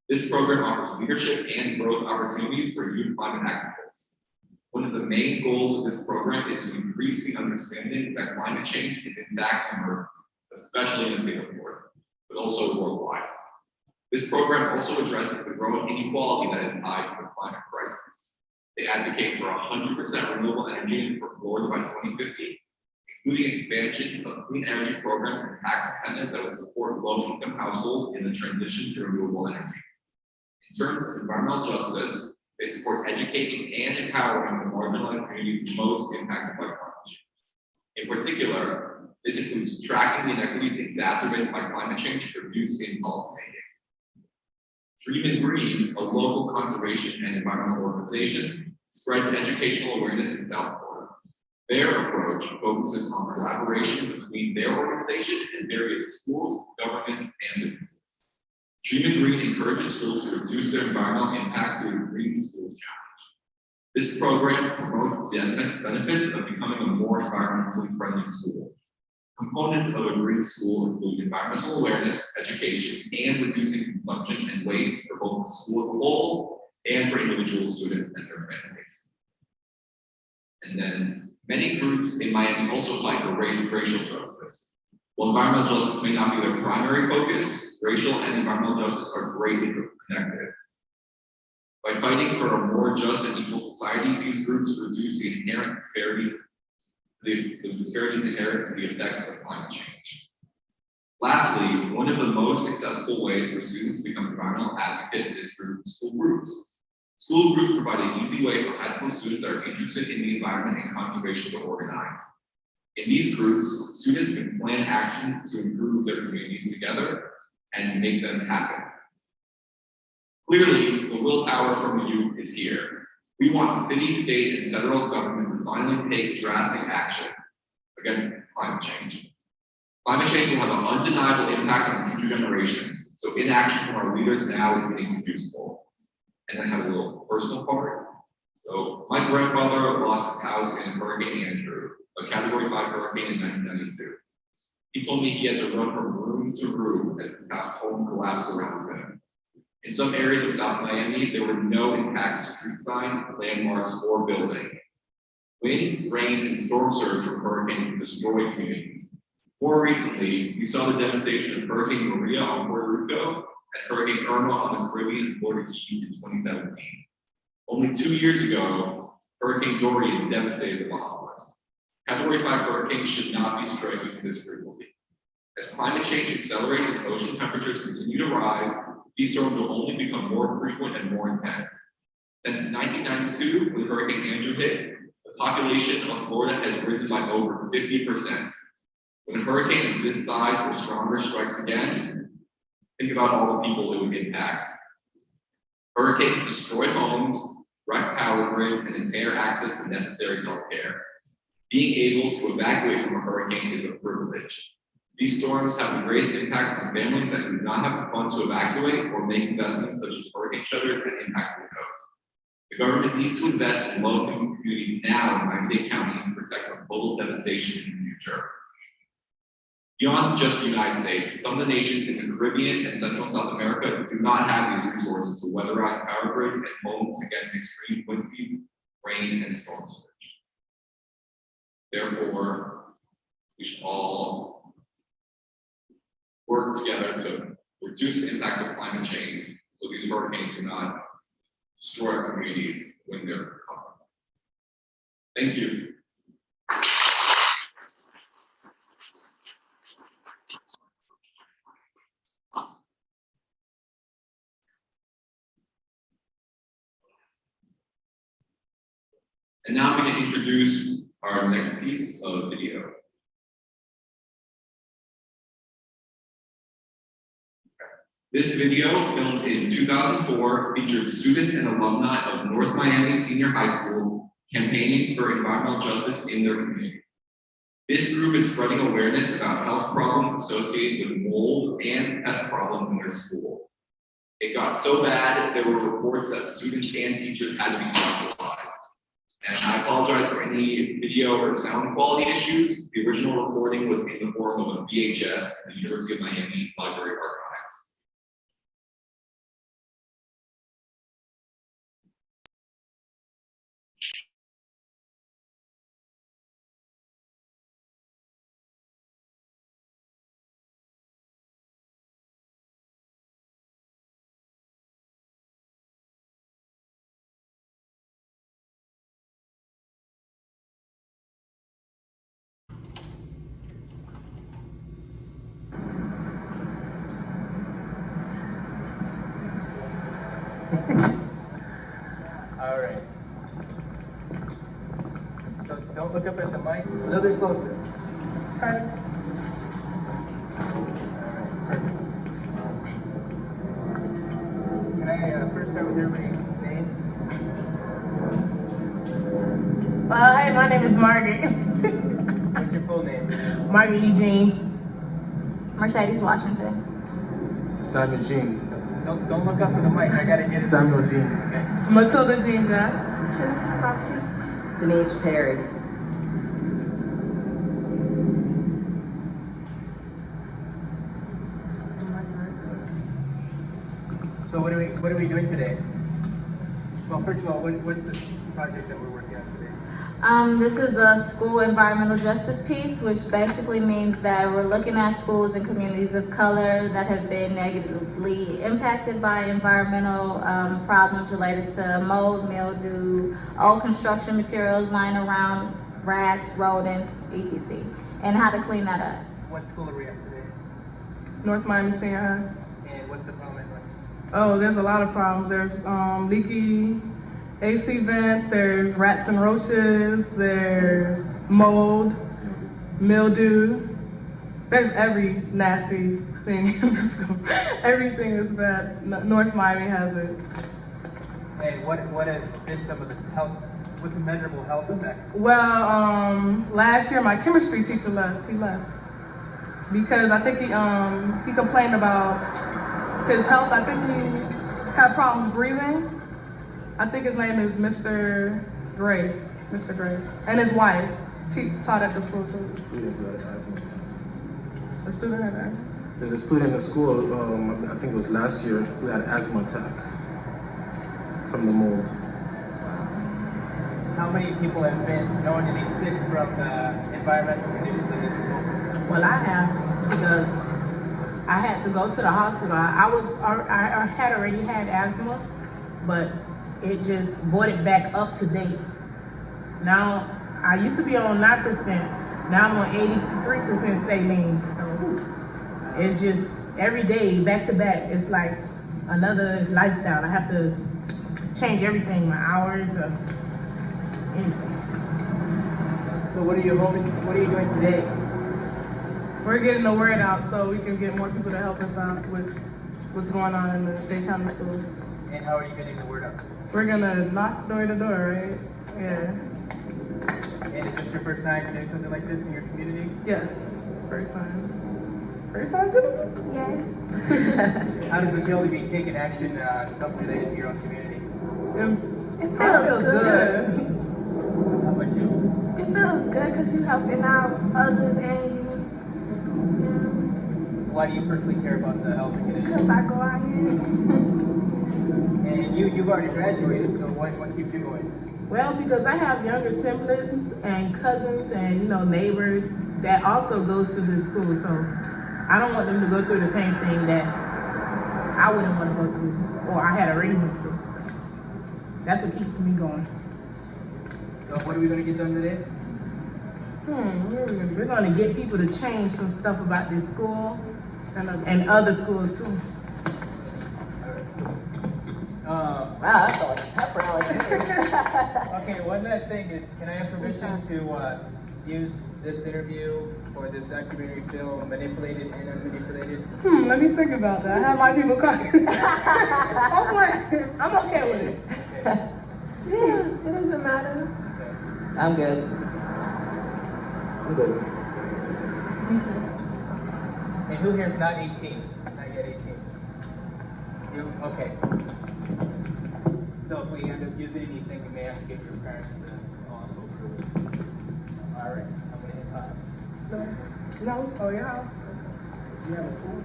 This program offers leadership and growth opportunities for youth climate activists. One of the main goals of this program is to increase the understanding that climate change is in fact an emergency, especially in the state of Florida, but also worldwide. This program also addresses the growing inequality that is tied to the climate crisis. They advocate for 100% renewable energy for Florida by 2050, including expansion of clean energy programs and tax incentives that would support low-income households in the transition to renewable energy. In terms of environmental justice, they support educating and empowering the marginalized communities most impacted by climate change. In particular, this includes tracking the inequities exacerbated by climate change for use in policymaking. Dream and Green, a local conservation and environmental organization, spreads educational awareness in South Florida. Their approach focuses on collaboration between their organization and various schools, governments, and businesses. Dream and Green encourages schools to reduce their environmental impact through the Green Schools Challenge. This program promotes the benefits of becoming a more environmentally friendly school. Components of a green school include environmental awareness, education, and reducing consumption and waste for both the school as a whole and for individual students and their families. And then many groups in Miami also fight for racial justice. While environmental justice may not be their primary focus, racial and environmental justice are greatly connected. By fighting for a more just and equal society, these groups reduce the inherent disparities, the disparities inherent to the effects of climate change. Lastly, one of the most accessible ways for students to become environmental advocates is through school groups. School groups provide an easy way for high school students that are interested in the environment and conservation to organize. In these groups, students can plan actions to improve their communities together and make them happen. Clearly, the willpower from the youth is here. We want city, state, and federal governments to finally take drastic action against climate change. Climate change will have an undeniable impact on future generations, so inaction from our leaders now is inexcusable. And I have a little personal part. So my grandfather lost his house in Hurricane Andrew, a Category 5 hurricane in 1992. He told me he had to run from room to room as his home collapsed around him. In some areas of South Miami, there were no intact street signs, landmarks, or buildings. Wind, rain, and storm surge from hurricanes destroyed communities. More recently, we saw the devastation of Hurricane Maria on Puerto Rico and Hurricane Irma on the Caribbean and Florida Keys in 2017. Only 2 years ago, Hurricane Dorian devastated the Bahamas. Category 5 hurricanes should not be striking this frequently. As climate change accelerates and ocean temperatures continue to rise, these storms will only become more frequent and more intense. Since 1992, when Hurricane Andrew hit, the population of Florida has risen by over 50%. When a hurricane of this size or stronger strikes again, think about all the people it would impact. Hurricanes destroy homes, wreck power grids, and impair access to necessary health care. Being able to evacuate from a hurricane is a privilege. These storms have the greatest impact on families that do not have the funds to evacuate or make investments such as hurricane shelters and impact windows. The government needs to invest in low-income communities now in Miami-Dade County to protect from total devastation in the future. Beyond just the United States, some of the nations in the Caribbean and Central and South America do not have these resources to weatherize power grids and homes against extreme wind speeds, rain, and storm surge. Therefore, we should all work together to reduce the impacts of climate change so these hurricanes do not destroy our communities when they're coming. Thank you. And now I'm going to introduce our next piece of video. This video, filmed in 2004, featured students and alumni of North Miami Senior High School campaigning for environmental justice in their community. This group is spreading awareness about health problems associated with mold and pest problems in their school. It got so bad, there were reports that students and teachers had to be hospitalized. And I apologize for any video or sound quality issues. The original recording was in the form of a VHS at the University of Miami Library Archives. All right. Don't look up at the mic. A little bit closer. Hi. Can I first start with everybody's name? Hi, my name is Margaret. What's your full name? Margaret Eugene. Mercedes Washington. Samuel Jean. Don't look up for the mic. I gotta get it. Samuel Jean. Okay. Matilda Jean Jacks. Genesis Baptiste. Denise Perry. So what are we doing today? Well, first of all, what's the project that we're working on today? This is the school environmental justice piece, which basically means that we're looking at schools and communities of color that have been negatively impacted by environmental problems related to mold, mildew, old construction materials lying around, rats, rodents, etc. And how to clean that up. What school are we at today? North Miami Senior High. And what's the problem at West? Oh, there's a lot of problems. There's leaky AC vents, there's rats and roaches, there's mold, mildew. There's every nasty thing in the school. Everything is bad. North Miami has it. Hey, what has been some of the health, what's the measurable health effects? Well, last year my chemistry teacher left. He left because I think he complained about his health. I think he had problems breathing. I think his name is Mr. Grace, and his wife taught at the school too. The student had asthma. There's a student in school, I think it was last year, who had asthma attack from the mold. How many people have been known to be sick from environmental conditions in this school? Well, I have, because I had to go to the hospital. I had already had asthma, but it just brought it back up to date. Now, I used to be on 9%, now I'm on 83% saline. So it's just every day, back to back, it's like another lifestyle. I have to change everything, my hours, anything. So what are you doing today? We're getting the word out so we can get more people to help us out with what's going on in the Dade County schools. And how are you getting the word out? We're gonna knock door to door, right? Yeah. And is this your first time doing something like this in your community? Yes, first time. First time, Genesis? Yes. How does it feel to be taking action something related to your own community? It feels good. How about you? It feels good because you're helping out others and you. Why do you personally care about the health and conditions? Because I go out here. And you've already graduated, so what keeps you going? Well, because I have younger siblings and cousins and neighbors that also goes to this school, so I don't want them to go through the same thing that I wouldn't want to go through, or I had already went through. So that's what keeps me going. So what are we going to get done today? We're going to get people to change some stuff about this school and other schools too. Wow, that's all pep rally. Okay, one last thing is, can I have permission to use this interview for this documentary film, Manipulated and Unmanipulated? Let me think about that. I have my people calling. I'm okay with it. Yeah, it doesn't matter. I'm good. I'm good. Me too. And who here is not 18? Not yet 18? You? Okay. So if we end up using anything, we may have to get your parents to also approve it. All right, I'm going to hit pause. No? Oh, your house? You have a pool?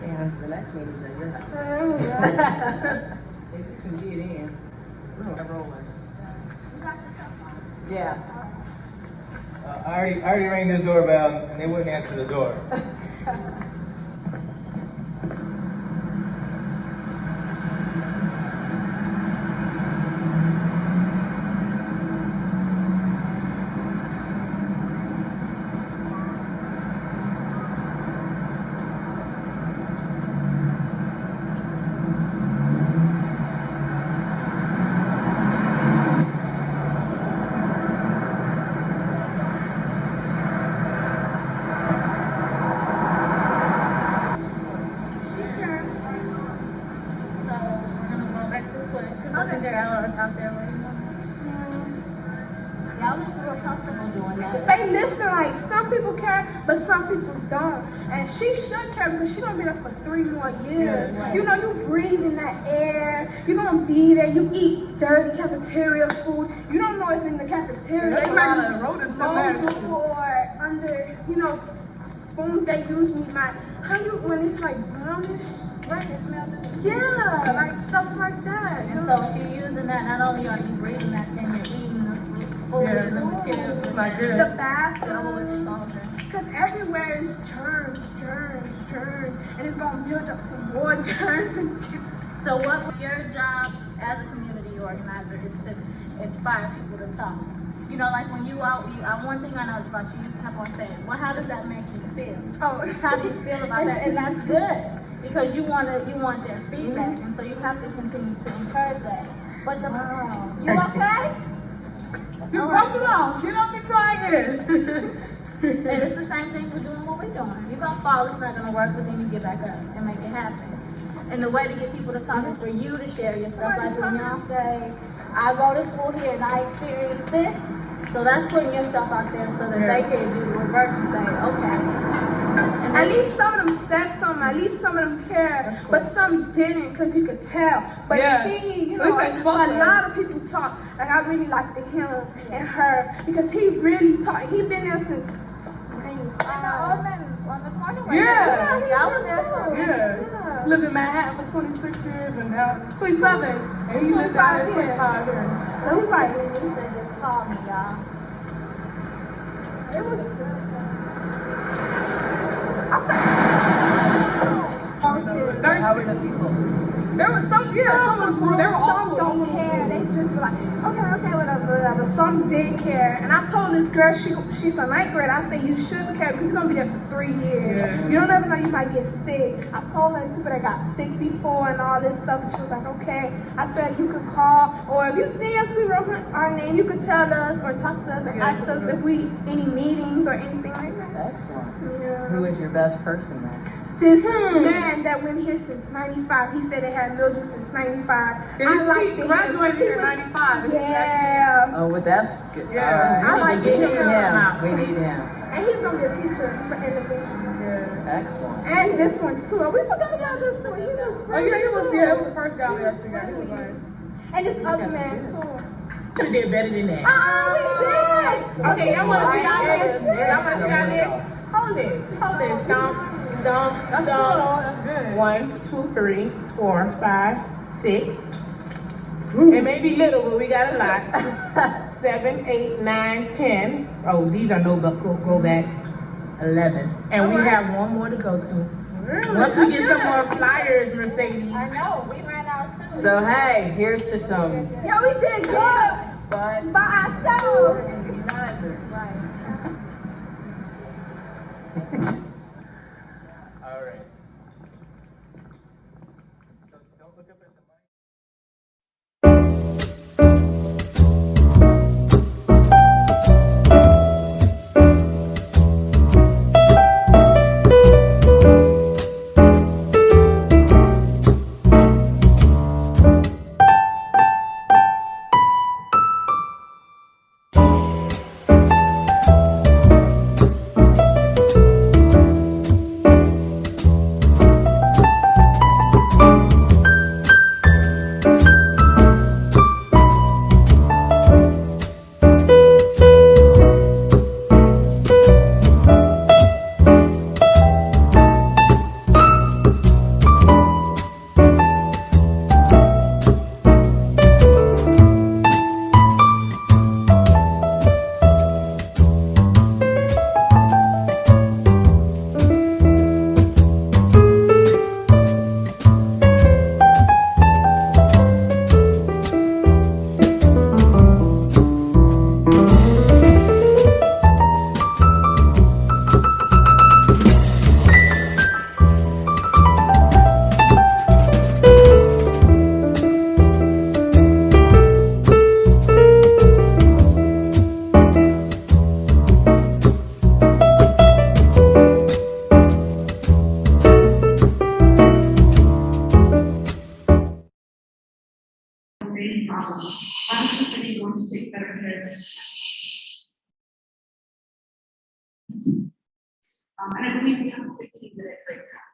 Yeah, the next meeting's at your house. If you can get in. Have rollers. Yeah. I already rang this doorbell and they wouldn't answer the door. some people care, but some people don't. And she should care because she's gonna be there for 3 more years. Yeah, right. You know, you breathe in that air. You're gonna be there. You eat dirty cafeteria food. You don't know if in the cafeteria There's they a lot might of rodents in mold there. or under, you know, spoons they use me might. How you when it's like brownish? Right, it smells good. Yeah, like stuff like that. And so if you're using that, not only are you breathing that, then you're eating the food and the materials. The bathroom. Because everywhere is germs, and it's gonna build up some more germs and germs. So what your job as a community organizer is to inspire people to talk. You know, like when you out, one thing I know is about you, you kept on saying, well, how does that make you feel? Oh, how do you feel about that? And that's good, because you want their feedback, and so you have to continue to encourage that. But you okay? You broke it off. Get up and try it. And it's the same thing for doing what we're doing. You're gonna fall, it's not gonna work, but then you get back up and make it happen. And the way to get people to talk is for you to share your stuff. Like when y'all say, I go to school here and I experienced this. So that's putting yourself out there so that they can do the reverse and say, okay. And at least some of them said something, at least some of them cared, but some didn't because you could tell. But she, you know, a lot of people talk. Like I really like to him and her because he really talked. He been there since 95. on the corner right Yeah. there. Y'all were there for Yeah. Lived in Manhattan for 26 years and now 27. And he lived out here 25 years. So he's like, they just called me, y'all. it was there was some, there were some don't care. They just were like, okay, whatever. Some did care. And I told this girl, she's a ninth grade. I said, you should care because you're going to be there for 3 years. Yes. You don't ever know you might get sick. I told her people that got sick before and all this stuff. And she was like, okay. I said, you could call. Or if you see us, we wrote our name. You could tell us or talk to us and ask us if we any meetings or anything like that. Excellent. Yeah. Who is your best person then? This man that went here since 95, he said they had mildew since 95. I like he graduated here in 95. Yeah. Oh, well, that's good. Yeah. All right. I like him. We need him. And he's going to be a teacher for innovation. Yeah. Excellent. And this one too. We forgot about this one. He was really he was the first guy there. He was nice. And this other man too. Could have did better than that. Oh, we did. Okay, y'all want to see our list? Y'all want to see our list? Hold this. That's good. 1, 2, 3, 4, 5, 6. It may be little, but we got a lot. 7, 8, 9, 10. Oh, these are no go backs. 11. And we have one more to go to. Really? Once we get some more flyers, Mercedes. I know, we ran out too. So, hey, here's to some. Yeah, we did good. By ourselves. Right. All right. And I believe we have a 15-minute break now.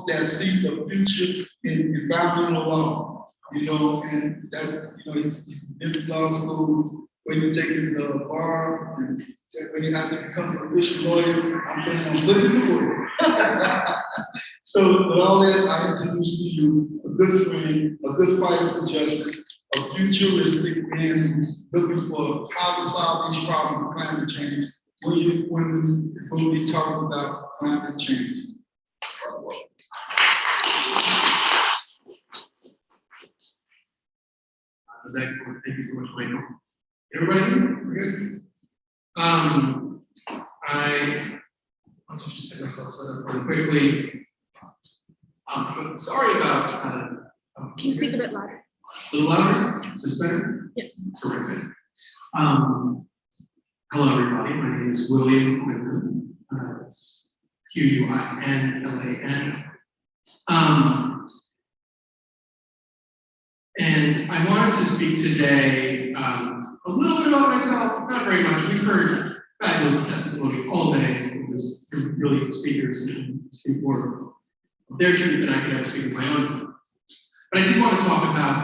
that sees the future in environmental law, you know, and that's, you know, he's been to law school, when you take his bar, and when you have to become a proficient lawyer, I'm telling you, I'm looking for it. So with all that, I introduce to you a good friend, a good fighter for justice, a futuristic man looking for how to solve these problems of climate change when it's going to be talking about climate change. That's excellent. Thank you so much, Michael. Everybody, good? I'll just get myself set up really quickly. I'm sorry about. Can you speak a bit louder? A little louder? Is this better? Yeah. Terrific. Hello, everybody. My name is William Quinlan. It's Quinlan. And I wanted to speak today a little bit about myself, not very much. We've heard fabulous testimony all day from these brilliant speakers and speak more of their truth than I can ever speak of my own. But I do want to talk about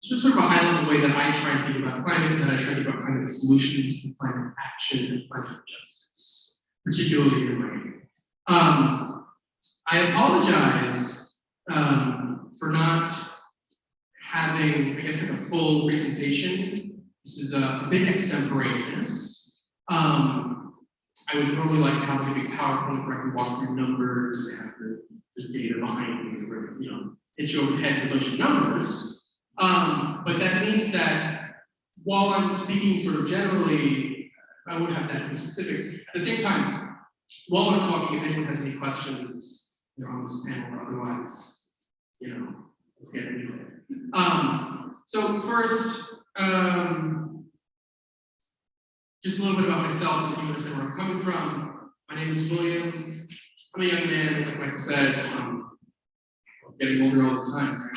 just sort of a high-level way that I try and think about climate, that I try to think about climate solutions and climate action and climate justice, particularly in Miami. I apologize for not having, I guess, like a full presentation. This is a bit extemporaneous. I would normally like to have a big PowerPoint where I can walk through numbers and have the data behind me, where, you know, hit you over the head with a bunch of numbers. But that means that while I'm speaking sort of generally, I won't have that many specifics. At the same time, while I'm talking, if anyone has any questions, you know, on this panel or otherwise, you know, let's get into it. So first, just a little bit about myself, so that you understand where I'm coming from. My name is William. I'm a young man, like Michael said. I'm getting older all the time, right?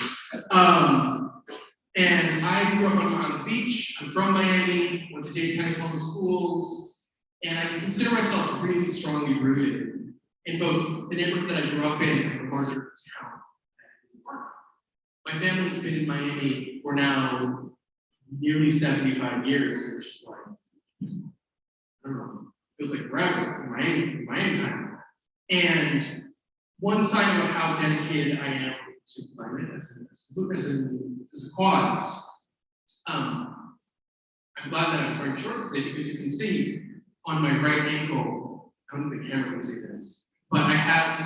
And I grew up on the beach. I'm from Miami, went to Dade County Public Schools, and I consider myself really strongly rooted in both the neighborhood that I grew up in and the larger town. My family's been in Miami for now nearly 75 years, which is like, I don't know, feels like forever in Miami time. And one sign of how dedicated I am to climate as a cause, I'm glad that I'm starting short today, because you can see on my right ankle, I don't think the camera can see this, but I have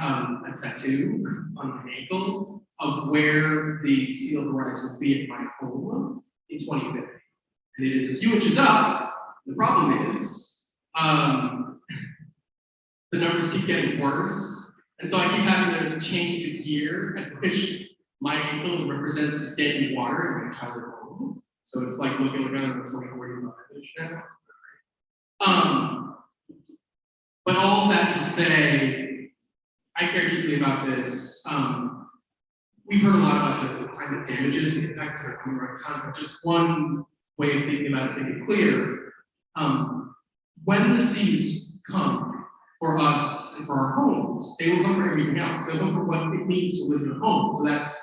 a tattoo on my ankle of where the sea level rise will be at my home in 2050. And it is a few inches up. The problem is, the numbers keep getting worse. And so I keep having to change the gear at which my ankle will represent the standing water in my entire home. So it's like looking around the 2045 now. But all of that to say, I care deeply about this. We've heard a lot about the climate damages, the impacts that are coming right time, but just one way of thinking about it to make it clear. When the seas come for us and for our homes, they will come for everything else. They'll come for what it means to live in a home. So that's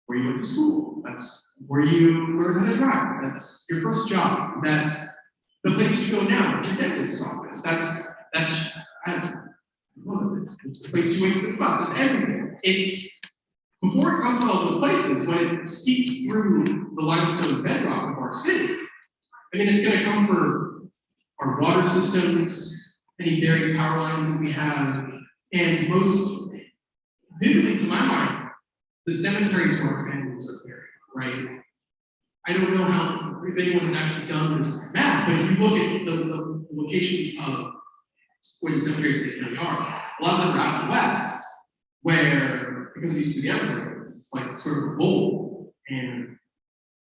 where you went to school. That's where you learn how to drive. That's your first job. That's the place you go now. It's your dentist's office. That's I don't know, it's the place you wait for the bus. That's everything. It's before it comes to all those places, when it seeps through the limestone bedrock of our city. I mean, it's going to come for our water systems, any buried power lines that we have, and most vividly to my mind, the cemeteries where our families are buried, right? I don't know how, if anyone has actually done this math, but if you look at the locations of where the cemeteries in the county are, a lot of them are out in the west, where, because it used to be Everglades, it's like sort of a bowl, and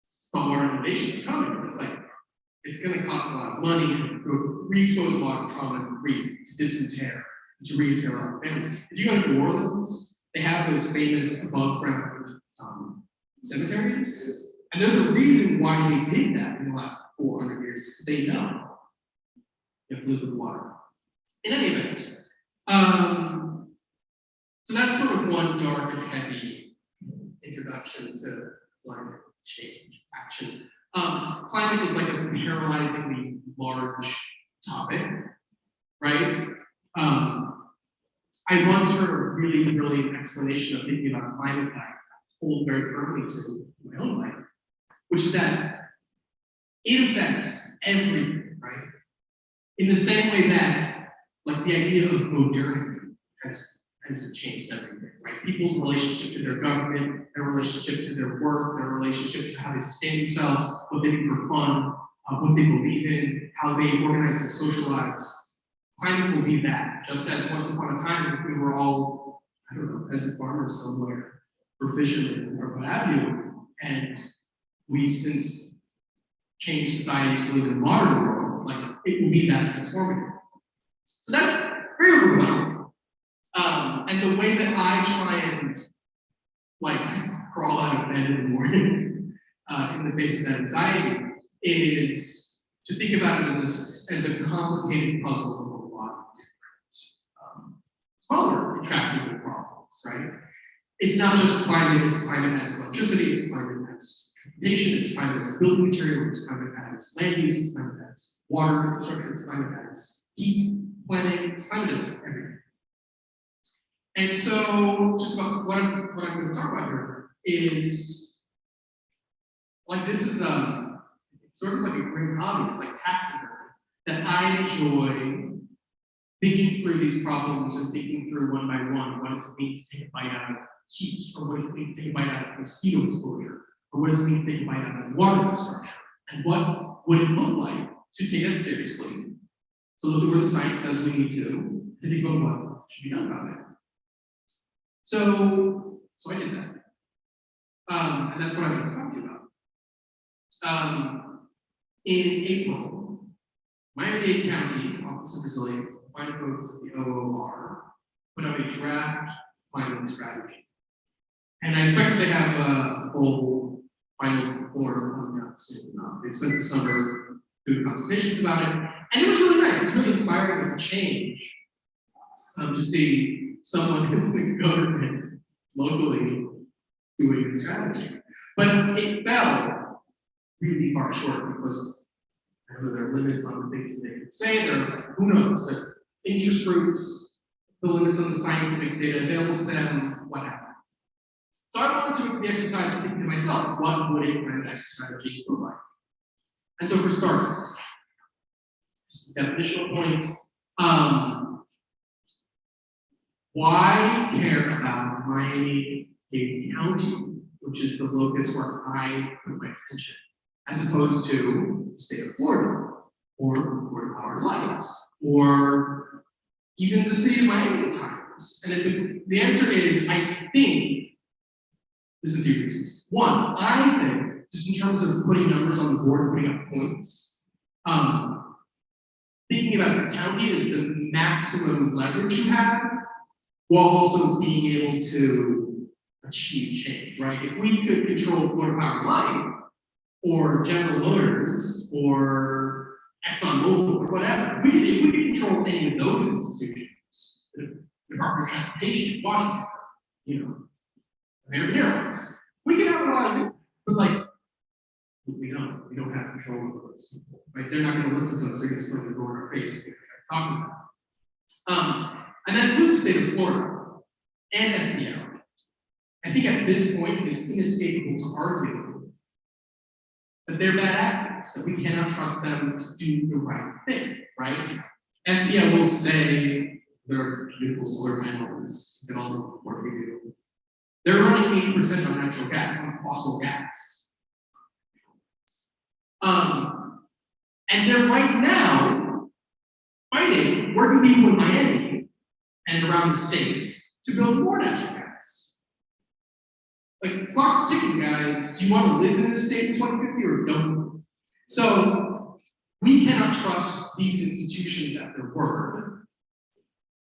saltwater inundation is coming. It's like, it's going to cost a lot of money to re-expose a lot of trauma and grief, to disinter, to reinter our families. If you go to New Orleans, they have those famous above ground cemeteries. And there's a reason why they did that in the last 400 years. They know you have to live with water. In any event, So that's sort of one dark and heavy introduction to climate change action. Climate is like a paralyzingly large topic, right? I once heard a really brilliant explanation of thinking about climate that I hold very firmly to in my own life, which is that it affects everything, right? In the same way that, like, the idea of modernity has changed everything, right? People's relationship to their government, their relationship to their work, their relationship to how they sustain themselves, what they do for fun, what they believe in, how they organize their social lives. Climate will be that, just as once upon a time we were all, I don't know, peasant farmers somewhere, or fishermen, or what have you, and we've since changed society to live in a modern world, like, it will be that transformative. So that's very overwhelming. And the way that I try and, like, crawl out of bed in the morning in the face of that anxiety is to think about it as a complicated puzzle of a lot of different smaller intractable problems, right? It's not just climate, it's climate as electricity, it's climate as transportation, it's climate as building material, it's climate as land use, it's climate as water infrastructure, it's climate as heat planning, it's climate as everything. And so, just about what I'm going to talk about here is, like, this is it's sort of like a great hobby, it's like taxidermy, that I enjoy thinking through these problems and thinking through one by one. What does it mean to take a bite out of heat, or what does it mean to take a bite out of mosquito exposure, or what does it mean to take a bite out of water infrastructure, and what would it look like to take that seriously, to look at where the science says we need to think about what should be done about it. So I did that. And that's what I'm going to talk to you about. In April, Miami-Dade County Office of Resilience, the fine folks of the OOR, put out a draft climate strategy. And I expect they have a full final form coming out soon enough. They spent the summer doing consultations about it. And it was really nice. It's really inspiring as a change to see someone in the government locally doing the strategy. But it fell really far short because I know there are limits on the things that they can say. Who knows, the interest groups, the limits on the scientific data available to them, what happened. So I wanted to make the exercise of thinking to myself, what would a climate action strategy look like? And so for starters, just a definitional point, why care about Miami-Dade County, which is the locus where I put my attention, as opposed to the state of Florida, or Florida Power Light, or even the city of Miami at times? And the answer is, I think, there's a few reasons. One, I think, just in terms of putting numbers on the board and putting up points, thinking about the county is the maximum leverage you have, while also being able to achieve change, right? If we could control Florida Power Light, or General Motors, or ExxonMobil, or whatever, if we could control any of those institutions, the Department of Transportation, Washington, American Airlines, we can have a lot of it, but like, we don't have control over those people, right? They're not going to listen to us, they're going to slam the door in our face if we're talking about it. And that includes the state of Florida and FBL. I think at this point, it is inescapable to argue that they're bad actors, that we cannot trust them to do the right thing, right? FBL will say they're beautiful solar panels and all the work we do. They're running 80% on natural gas, on fossil gas. And they're right now fighting, working people in Miami and around the state to build more natural gas. Like, clock's ticking, guys. Do you want to live in this state in 2050 or don't? So we cannot trust these institutions at their word.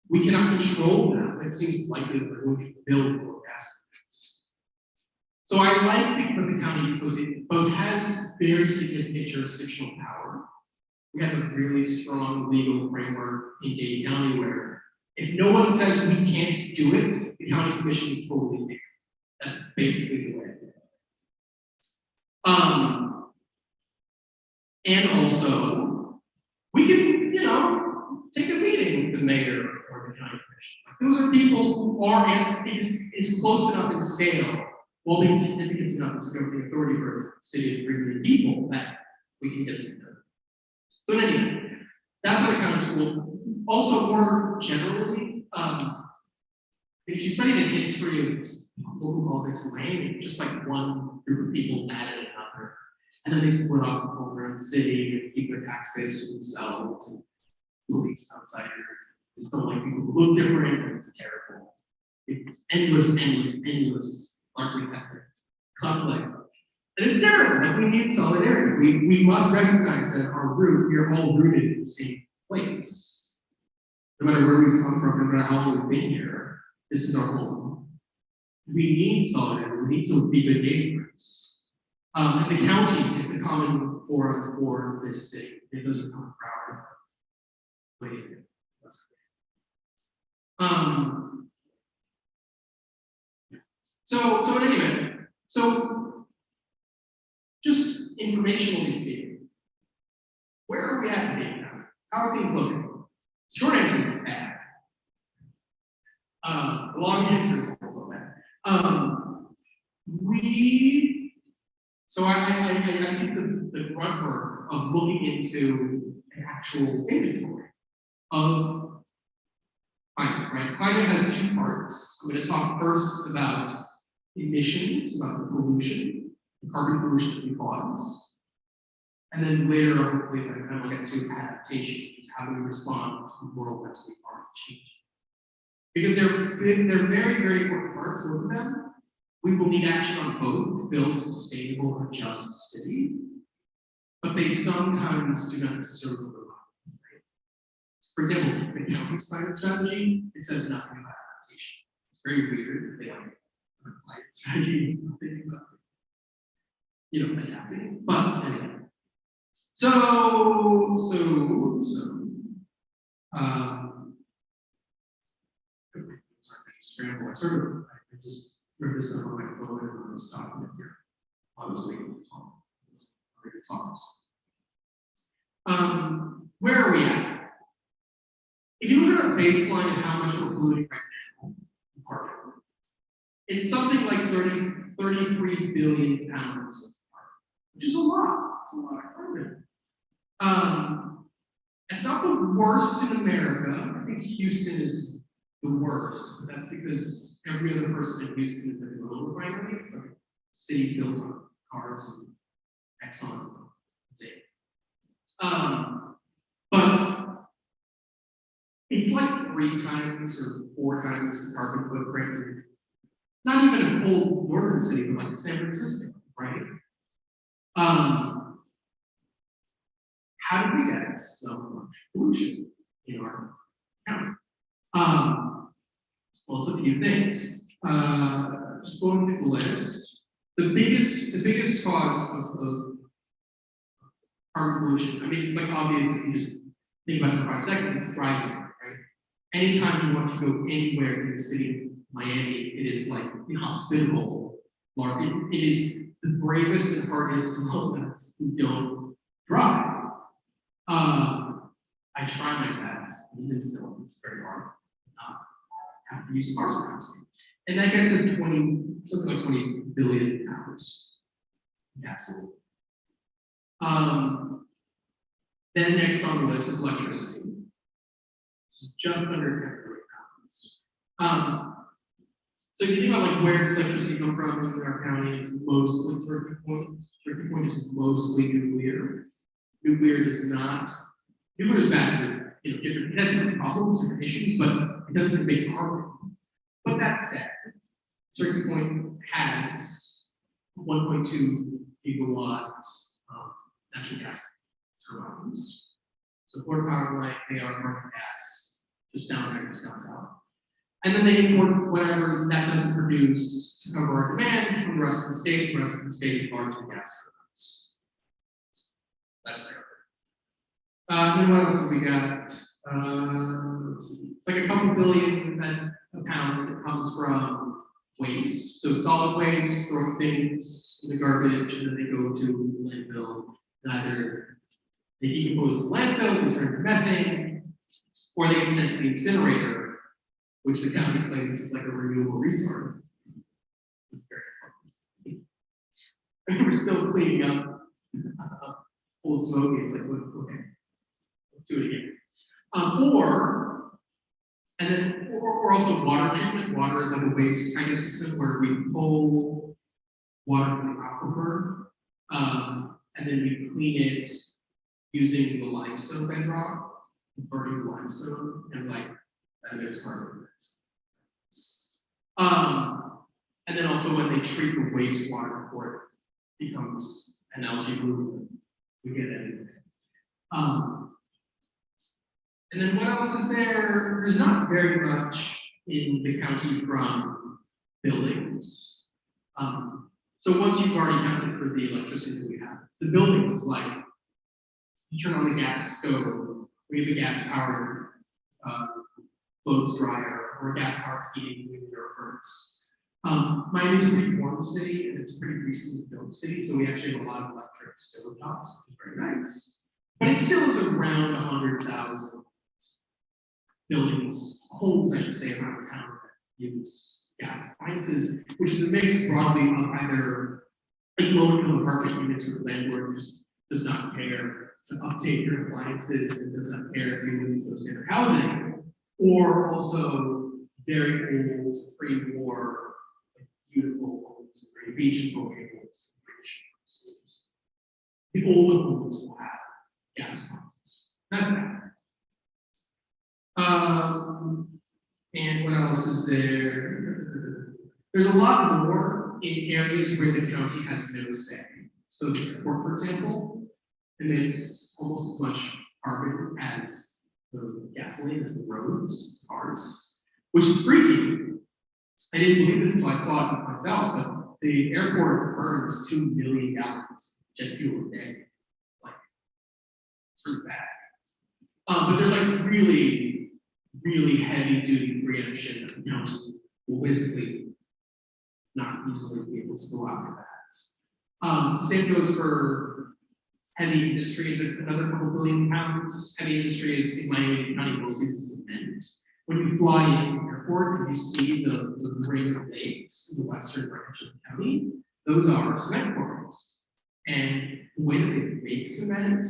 We cannot control them. It seems likely that they're going to build more gas plants. So I like thinking of the county because it both has very significant jurisdictional power. We have a really strong legal framework in Dade County where if no one says we can't do it, it county commission totally did. That's basically the way it is. And also, we can, take a meeting with the mayor or the county commission. Like, those are people who are is close enough in scale, while being significant enough to government authority for a city of 3 million people that we can get something done. So anyway, that's what it counts for. Also, more generally, if you study the history of local politics in Miami, it's just like one group of people added another. And then they split off over the city and keep their tax base for themselves and police outsiders. Just don't like people who look different, and it's terrible. It's endless, largely ethnic conflict. And it's terrible. Like, we need solidarity. We must recognize that we are all rooted in the same place. No matter where we come from, no matter how long we've been here, this is our home. We need solidarity. We need to be good neighbors. And the county is the common forum for this city. It doesn't come proud. So in any event, so just informationally speaking, where are we at today now? How are things looking? Short answer is bad. The long answer is also bad. So I took the grunt work of looking into an actual inventory of climate, right? Climate has 2 parts. I'm going to talk first about emissions, about the pollution, the carbon pollution that we cause. And then later, hopefully, I kind of look at adaptation, is how do we respond to the world as we are changing. Because they're very, very important parts of them. We will need action on both to build a sustainable and just city, but they sometimes do not necessarily rely. Right? For example, the county's climate strategy, it says nothing about adaptation. It's very weird that they have a climate strategy, nothing about adapting. But anyway. Scramble. I just read this on my phone and on this document here. Honestly, talks. Where are we at? If you look at our baseline of how much we're polluting right now, it's something like 33 billion pounds of carbon, which is a lot. It's a lot of carbon. It's not the worst in America. I think Houston is the worst, but that's because every other person in Houston is in a little refinery. It's like a city built on cars and Exxon. But it's like 3 times or 4 times the carbon footprint. Not even a whole northern city, but like San Francisco, right? How did we get so much pollution in our county? Well, it's a few things. Just going through the list. The biggest cause of carbon pollution, I mean, it's like obvious if you just think about it for 5 seconds, it's driving, right? Anytime you want to go anywhere in the city of Miami, it is like inhospitable. It is the bravest and hardest among us who don't drive. I try my best, even still, it's very hard. Have to use cars around. And that gets us something like 20 billion pounds of gasoline. Then next on the list is electricity. It's just under 10 billion pounds. So if you think about like where does electricity come from in our county, it's mostly Turkey Point is mostly nuclear. Nuclear is bad. It has different problems, different issues, but it doesn't make carbon. But that said, Turkey Point has 1.2 gigawatts of natural gas turbines. So Port Power Plant, they are burning gas just down there, just down south. And then they import whatever that doesn't produce to cover our demand from the rest of the state. The rest of the state is largely gas turbines. That's there. Then what else have we got? It's like a couple billion pounds that comes from waste. So solid waste, throwing things in the garbage, and then they go to the landfill. And either they decompose in the landfill, they turn to methane, or they get sent to the incinerator, which the county claims is like a renewable resource. And we're still cleaning up old smoky. It's like, okay, let's do it again. Or also water treatment. Water is like a waste kind of system where we pull water from the aquifer, and then we clean it using the limestone bedrock, burning the limestone, and like that emits carbon. And then also when they treat the wastewater before it becomes an algae bloom, we get it. And then what else is there? There's not very much in the county from buildings. So once you've already accounted for the electricity that we have, the buildings is like, you turn on the gas stove, we have a gas powered clothes dryer or a gas powered heating unit or furnace. Miami's a pretty warm city and it's a pretty recently built city, so we actually have a lot of electric stovetops, which is very nice. But it still is around 100,000 buildings, homes, I should say, around town that use gas appliances, which is a mix broadly of either like low-income apartment units where the landlord just does not care to update your appliances and does not care if you live in associated housing, or also very old, pre-war, like, beautiful homes, very beach and homes. The older homes will have gas appliances. That's that. And what else is there? There's a lot more in areas where the county has no say. So the airport, for example, emits almost as much carbon as the gasoline, as the roads, cars, which is freaky. I didn't believe this until I saw it myself, but the airport burns 2 million gallons of jet fuel a day. Like, it's pretty bad. But there's like really heavy duty preemption that the county will basically not easily be able to go after that. Same goes for heavy industries, another couple billion pounds. Heavy industries in Miami County will see the cement. When you fly in the airport and you see the ring of lakes in the western branch of the county, those are cement quarries. And the way that they make cement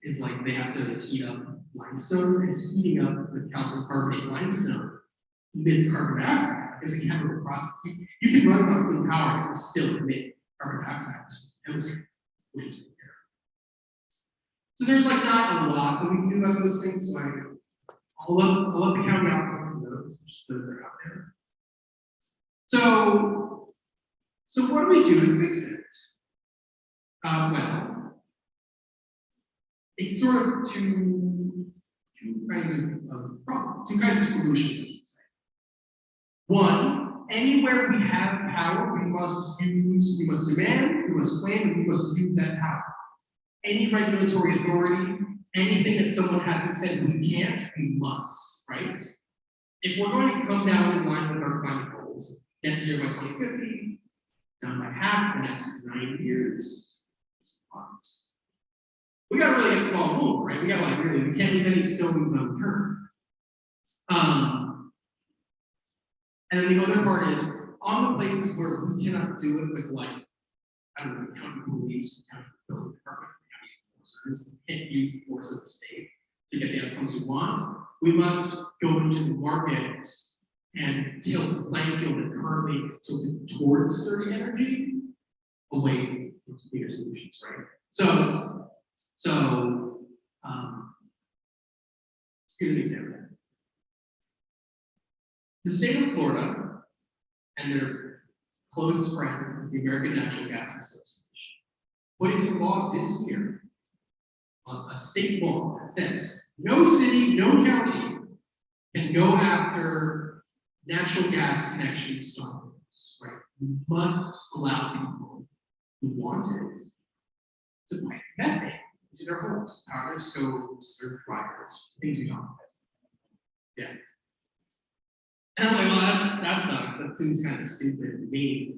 is like they have to heat up limestone, and heating up the calcium carbonate limestone emits carbon dioxide because it can't work process. You can run on clean power and it will still emit carbon dioxide, which is terrible. So there's like not a lot that we can do about those things. So I'll let the county out on those, just so they're out there. So what do we do to fix it? Well, it's sort of two kinds of solutions, I should say. One, anywhere we have power, we must demand, we must claim, and we must use that power. Any regulatory authority, anything that someone hasn't said we can't, we must, right? If we're going to come down in line with our climate goals, net zero by 2050, down by half the next 9 years, we gotta really get the ball moving, right? We can't leave any stones unturned. And then the other part is, on the places where we cannot do it with like, I don't know, county police, county building department, county enforcers, we can't use the force of the state to get the outcomes we want. We must go into the market and tilt the playing field that currently is tilted towards dirty energy away from cleaner solutions, right? Let's give an example. The state of Florida and their close friends, the American Natural Gas Association, put into law this year a state law that says no city, no county can go after natural gas connections to homes, right? We must allow people who want it to pipe methane into their homes, power their stoves, their dryers, things we talk about. Yeah. And I'm like, well, that sucks. That seems kind of stupid to me.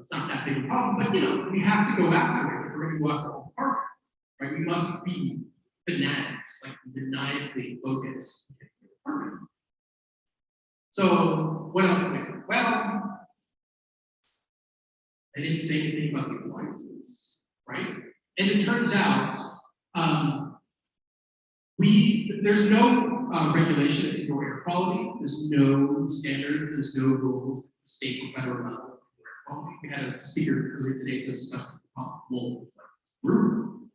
It's not that big a problem, but you know, we have to go after it if we're going to go after the whole park, right? We must be fanatics, like maniacally focused. So what else? Well, I didn't say anything about the appliances, right? As it turns out, there's no regulation of indoor air quality. There's no standards. There's no rules, state or federal level. We had a speaker earlier today discussing the problem. Well, it's like brutal.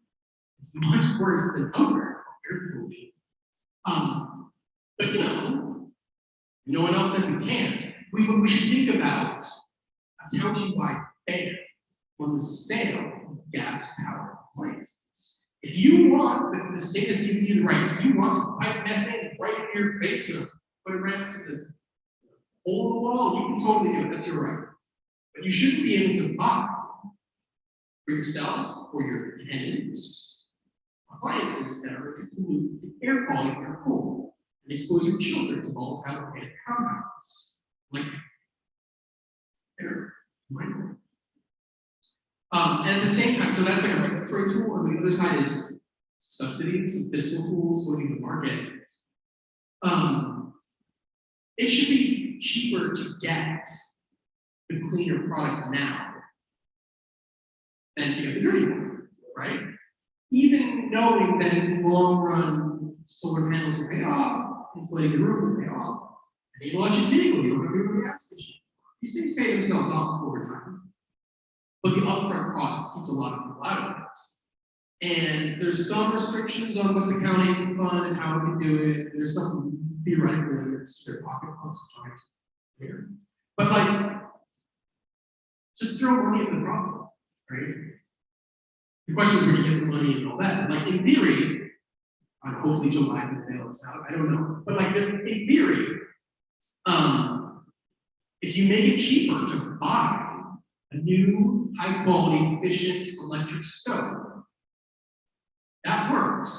It's much worse than outdoor air pollution. But you know, no one else said we can't. We should think about a county-wide ban on the sale of gas-powered appliances. If you want, the state has given you the right, if you want to pipe methane right in your face or put it right to the hole in the wall, you can totally do it. That's your right. But you shouldn't be able to buy for yourself or your tenants appliances that are going to pollute the air quality of your home and expose your children to volatile organic compounds like air. And at the same time, so that's like a regulatory tool, and the other side is subsidies and fiscal tools going to the market. It should be cheaper to get the cleaner product now than to get the dirty one, right? Even knowing that in the long run, solar panels will pay off, insulating the roof will pay off, and an electric vehicle, you don't have to go to the gas station. These things pay themselves off over time. But the upfront cost keeps a lot of people out of it. And there's some restrictions on what the county can fund and how it can do it. There's some theoretical limits to their pocketbooks. But like, just throw money at the problem, right? The question is where you get the money and all that. Like in theory, hopefully July can bail us out. I don't know. But like in theory, if you make it cheaper to buy a new, high quality, efficient electric stove, that works,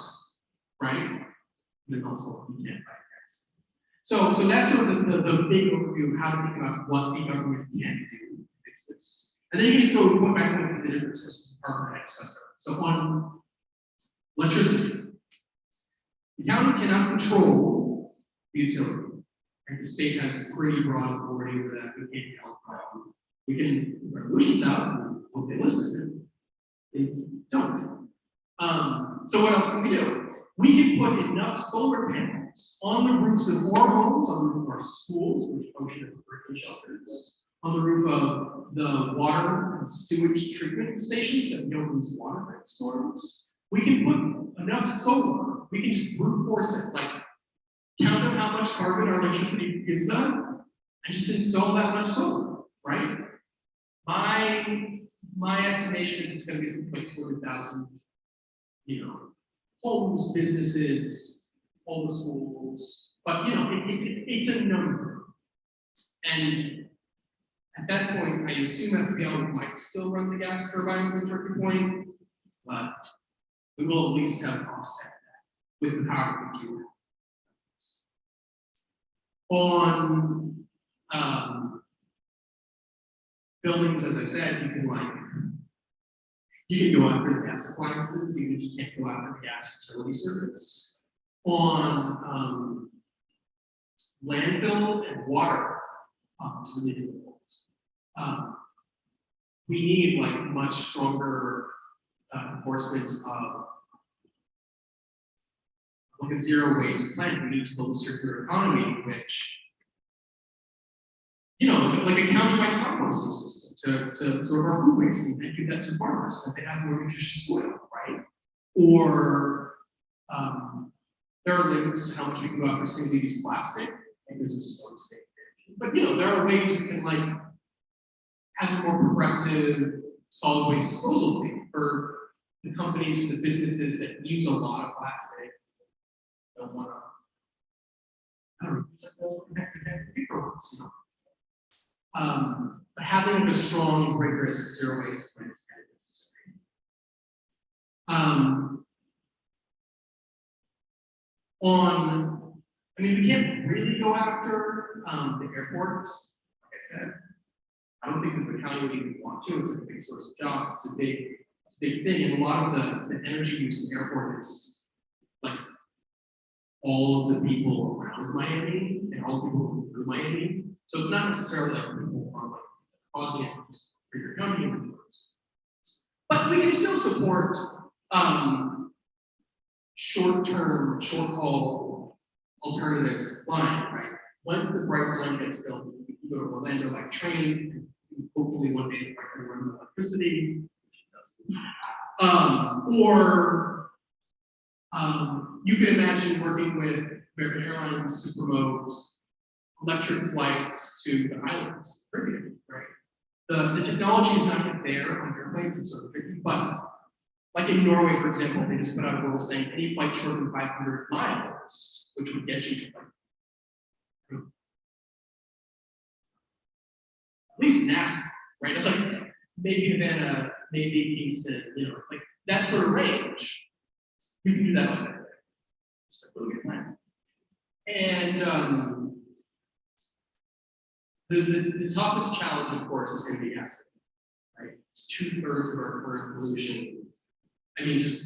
right? And then also you can't buy gas. So that's sort of the big overview of how to think about what the government can do to fix this. And then you can just go back to the different systems department heads. So on electricity, the county cannot control the utility. Right? The state has pretty broad authority over that. We can't help. We can put resolutions out and hope they listen. They don't. So what else can we do? We can put enough solar panels on the roofs of our homes, on the roof of our schools, which function as emergency shelters, on the roof of the water and sewage treatment stations that we don't lose water during storms. We can put enough solar, we can just brute force it, like count up how much carbon our electricity gives us, and just install that much solar, right? My estimation is it's going to be something like 200,000, homes, businesses, all the schools, but it's a number. And at that point, I assume that FPL might still run the gas turbine with Turkey Point, but we will at least have offset that with the power we do. On buildings, as I said, you can go after gas appliances, even if you can't go after the gas utility service. On landfills and water, it's really difficult. We need like much stronger enforcement of like a zero waste plan. We need to build a circular economy, which like a countrywide composting system to absorb our food waste and give that to farmers so that they have more nutritious soil, right? Or there are limits to how much we can go after single-use plastic because of some state. But there are ways we can like have a more progressive solid waste disposal thing for the companies and the businesses that use a lot of plastic. Don't want to, paper ones, but having a strong, rigorous zero waste plan is kind of necessary. On I mean, we can't really go after the airports, like I said. I don't think that the county would even want to. It's a big source of jobs. It's a big thing. And a lot of the energy use in the airport is like all of the people around Miami and all the people who live in Miami. So it's not necessarily like people are like causing it just for your county. But we can still support short-term, short-haul alternatives flying, right? Once the Bright Line gets built, you can go to Orlando by train, and hopefully one day I can run electricity. You can imagine working with American Airlines to promote electric flights to the islands, Caribbean, right? The technology is not yet there on airplanes, it's sort of tricky, but like in Norway, for example, they just put out a rule saying any flight shorter than 500 miles, which would get you to like at least NASA, right? Like maybe Havana, maybe Kingston, it's like that sort of range. You can do that on there. Just a really good plan. And the toughest challenge, of course, is going to be acid, right? It's 2/3 of our current pollution. I mean, just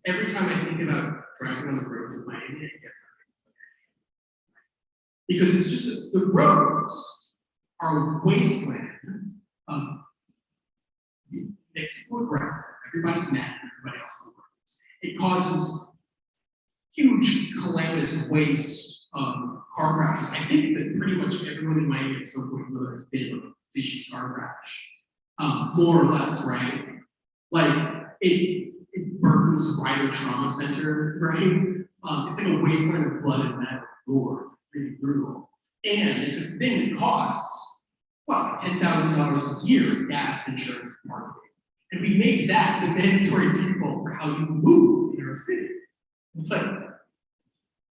every time I think about driving on the roads of Miami, I get because it's just the roads are a wasteland of makes people aggressive. Everybody's mad at everybody else on the roads. It causes huge calamitous waste of car crashes. I think that pretty much everyone in Miami at some point has been in a vicious car crash, more or less, right? Like it burdens Rider Trauma Center, right? It's like a wasteland of blood and metal gore. It's really brutal. And it's a thing that costs, what, $10,000 a year in gas, insurance, and marketing. And we made that the mandatory default for how you move in our city. It's like,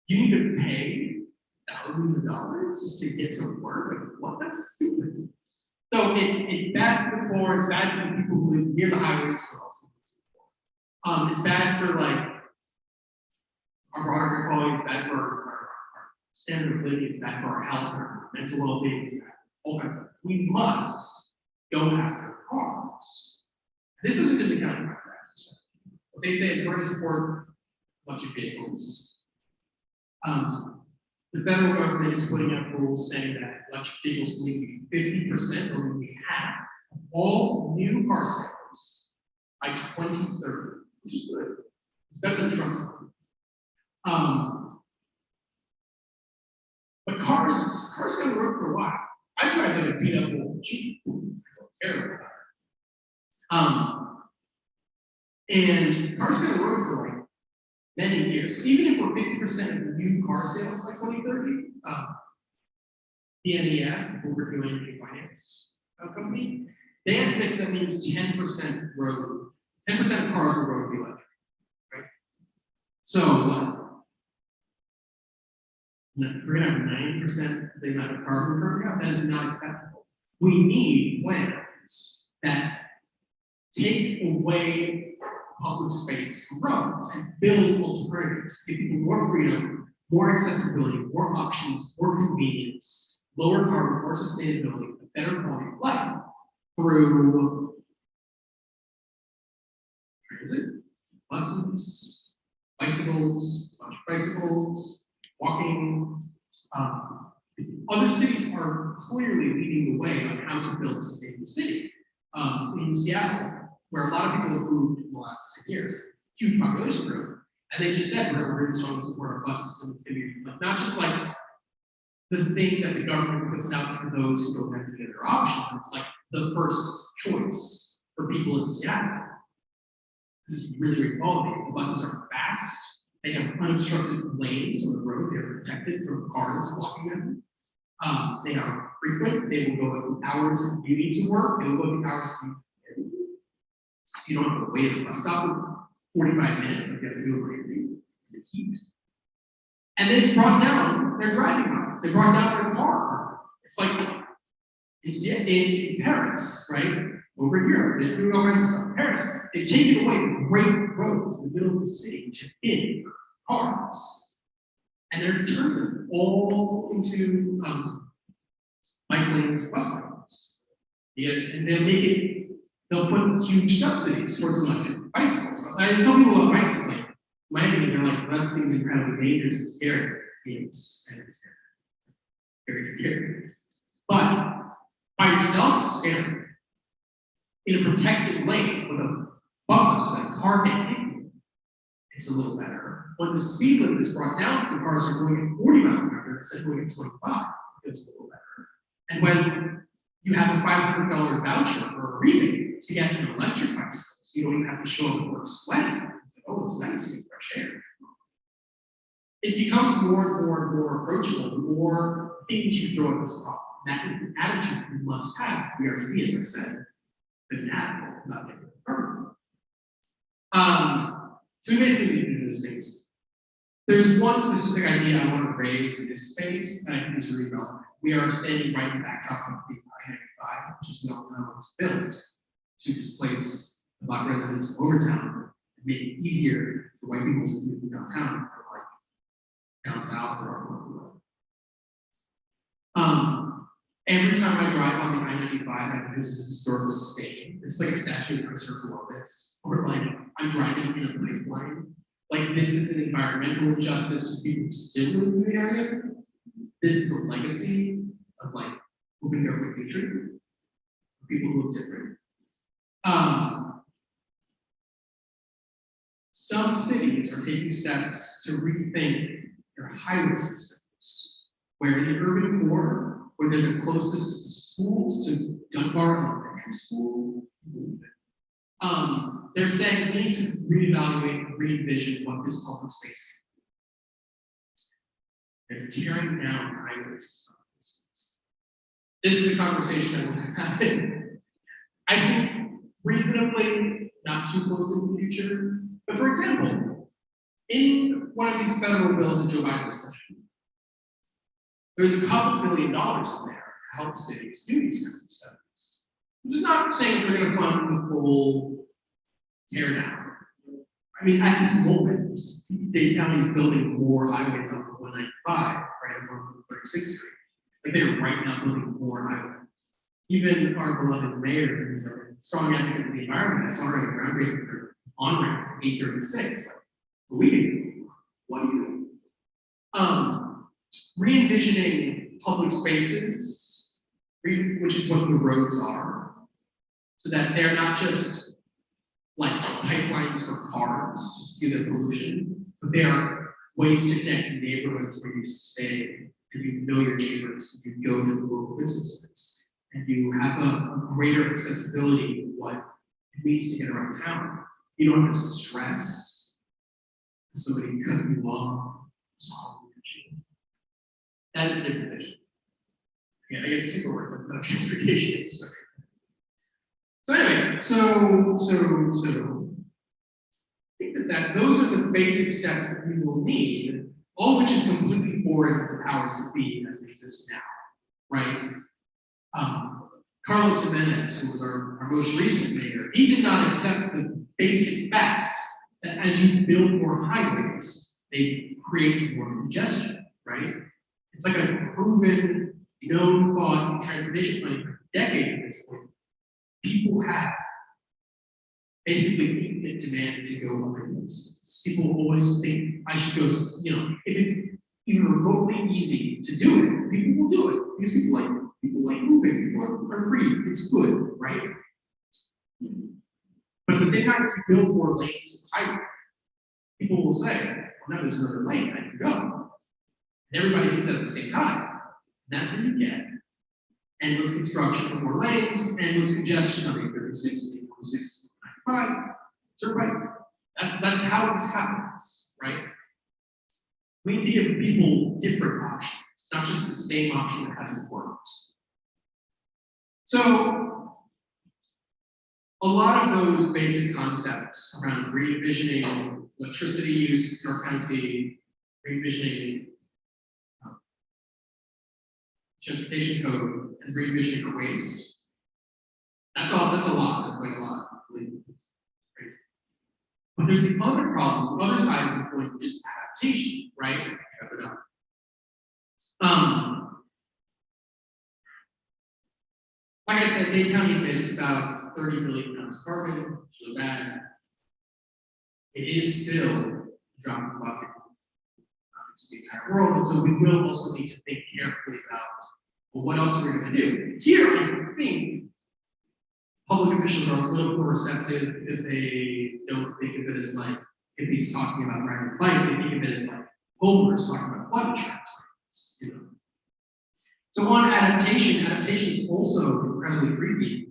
you need to pay thousands of dollars just to get to work. Like, what? That's stupid. So it's bad for the poor, it's bad for the people who live near the highways for also. It's bad for like our broader air quality, it's bad for our standard of living, it's bad for our health, our mental well-being, it's bad for all kinds of stuff. We must go after cars. This isn't in the county practice. What they say is we're going to support electric vehicles. The federal government is putting out rules saying that electric vehicles need to be 50% or maybe half of all new car sales by 2030, which is good. It's better than Trump. But cars gonna work for a while. I tried to beat up old Jeep. It's terrible. And cars gonna work for like many years. Even if we're 50% of the new car sales by 2030, the NEF, who we're doing a finance company, they estimate that means 10% road, 10% of cars on the road will be electric, right? So we're gonna have 90% the amount of carbon per car. That is not acceptable. We need plans that take away public space from roads and build alternatives, give people more freedom, more accessibility, more options, more convenience, lower carbon, more sustainability, a better quality of life through transit, buses, bicycles, walking. Other cities are clearly leading the way on how to build a sustainable city. In Seattle, where a lot of people have moved in the last 10 years, huge population growth, and they just said we're going to support our bus system. It's going to be like, not just like the thing that the government puts out for those who don't have any other option. It's like the first choice for people in Seattle. This is really great quality. The buses are fast. They have unobstructed lanes on the road. They're protected from cars blocking them. They are frequent. They will go at hours if you need to work. They will go at hours if you so you don't have to wait at the bus stop for 45 minutes like you have to do it the heat. And they brought down their driving miles. They brought down their car. It's like in Paris, right? Over here, they do it over in Paris. They've taken away great roads in the middle of the city, which have been cars. And they're turning them all into bike lanes, bus lanes. Yeah, and they'll put huge subsidies towards electric bicycles. I tell people about bicycling, Miami, they're like, that seems incredibly dangerous and scary. It's very scary. But by yourself, it's scary. In a protected lane with a buffer so that a car can't hit you, it's a little better. When the speed limit is brought down, the cars are going at 40 miles an hour instead of going at 25, it's a little better. And when you have a $500 voucher or a rebate to get an electric bicycle, so you don't even have to show up at work sweating. It's like, oh, it's nice to get fresh air. It becomes more and more and more approachable the more things you throw at this problem. That is the attitude we must have. We are to be, as I said, fanatical about getting it perfect. So we basically need to do those things. There's one specific idea I want to raise in this space that I think is really relevant. We are standing right in the backdrop of the I-95, which is well known as built to displace the Black residents of Overtown and make it easier for white people to move downtown or like down south or every time I drive on the I-95, I visit a historical state. It's like a statue of Christopher Columbus, or like I'm driving in a pipeline. Like this is an environmental injustice to people who still live in the area. This is a legacy of like moving their way hatred for people who look different. Some cities are taking steps to rethink their highway systems, where in the urban core, where they're the closest schools to Dunbar Elementary School, they're saying we need to reevaluate and re-envision what this public space is. They're tearing down highways in some places. This is a conversation that will happen, I think, reasonably, not too close in the future. But for example, in one of these federal bills that Joe Biden is pushing, there's a couple $1 billion in there to help cities do these kinds of studies. Which is not saying that they're going to fund the full tear down. I mean, at this moment, Dade County is building more highways on the 195, right above 36th Street. Like they're right now building more highways. Even our beloved mayor, who's a strong advocate for the environment, has already groundbreaking for on-ramp 836. Like, we can do. What do you do? Re-envisioning public spaces, which is what the roads are, so that they're not just like pipelines for cars, just to do their pollution, but they are ways to connect neighborhoods where you stay and you know your neighbors, and you go to the local businesses, and you have a greater accessibility to what it means to get around town. You don't have to stress somebody cut you off. That is a different vision. Yeah, I get super worked up about gentrification. So anyway, so I think that those are the basic steps that we will need, all of which is completely foreign to the powers that be as they exist now, right? Carlos Jimenez, who was our most recent mayor, he did not accept the basic fact that as you build more highways, they create more congestion, right? It's like a proven, known thought in transportation planning for decades at this point. People have basically infinite demand to go other places. People always think I should go, if it's even remotely easy to do it, people will do it because people like moving, people are free, it's good, right? But at the same time, if you build more lanes of highway, people will say, well, no, there's another lane I can go. And everybody gets it at the same time. And that's what you get. Endless construction of more lanes, endless congestion of 836, 846, 95. So right. That's how this happens, right? We need to give people different options, not just the same option that hasn't worked. So a lot of those basic concepts around re-envisioning electricity use in our county, re-envisioning gentrification code, and re-envisioning our waste. That's a lot. That's like a lot. It's crazy. But there's the other problem, the other side of the coin, which is adaptation, right? wrap it up. Like I said, Dade County emits about 30 million pounds of carbon, so that it is still a drop in the bucket to the entire world. And so we will also need to think carefully about, well, what else are we going to do? Here, I think public officials are a little more receptive because they don't think of it as like, if he's talking about rising climate, they think of it as like homeowners talking about flood insurance, you know. So on adaptation is also incredibly creepy.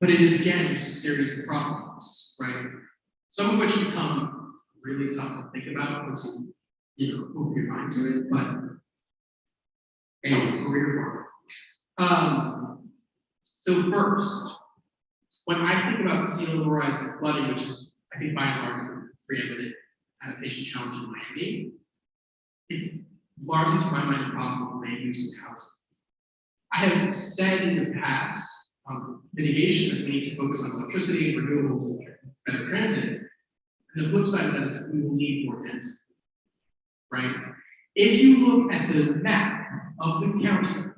But it is again just a series of problems, right? Some of which become really tough to think about once you know, open your mind to it, but anyway, it's what we're here for. So first, when I think about sea level rise and flooding, which is, I think, by and large, the preeminent adaptation challenge in Miami, it's largely, to my mind, a problem of land use and housing. I have said in the past, mitigation, that we need to focus on electricity and renewables and better transit. And the flip side of that is that we will need more density, right? If you look at the map of the county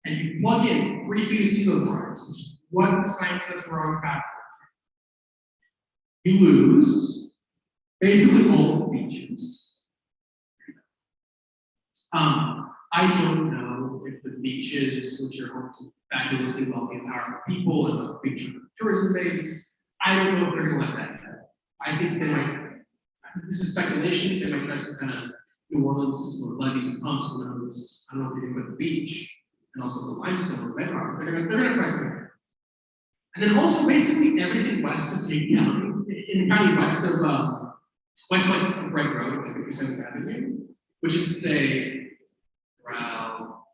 and you plug in 3 feet of sea level rise, which is what science says we're on path for, you lose basically all the beaches. I don't know if the beaches, which are home to fabulously wealthy and powerful people and a big chunk of tourism base, I don't know if they're going to let that go. I think they might, this is speculation, they might try some kind of New Orleans system of levees and pumps, and those, I don't know if they can put the beach and also the limestone or bedrock. They're gonna try something. And then also basically everything west of Dade County, in the county west of Bright Road, like 57th Avenue, which is to say, Brow,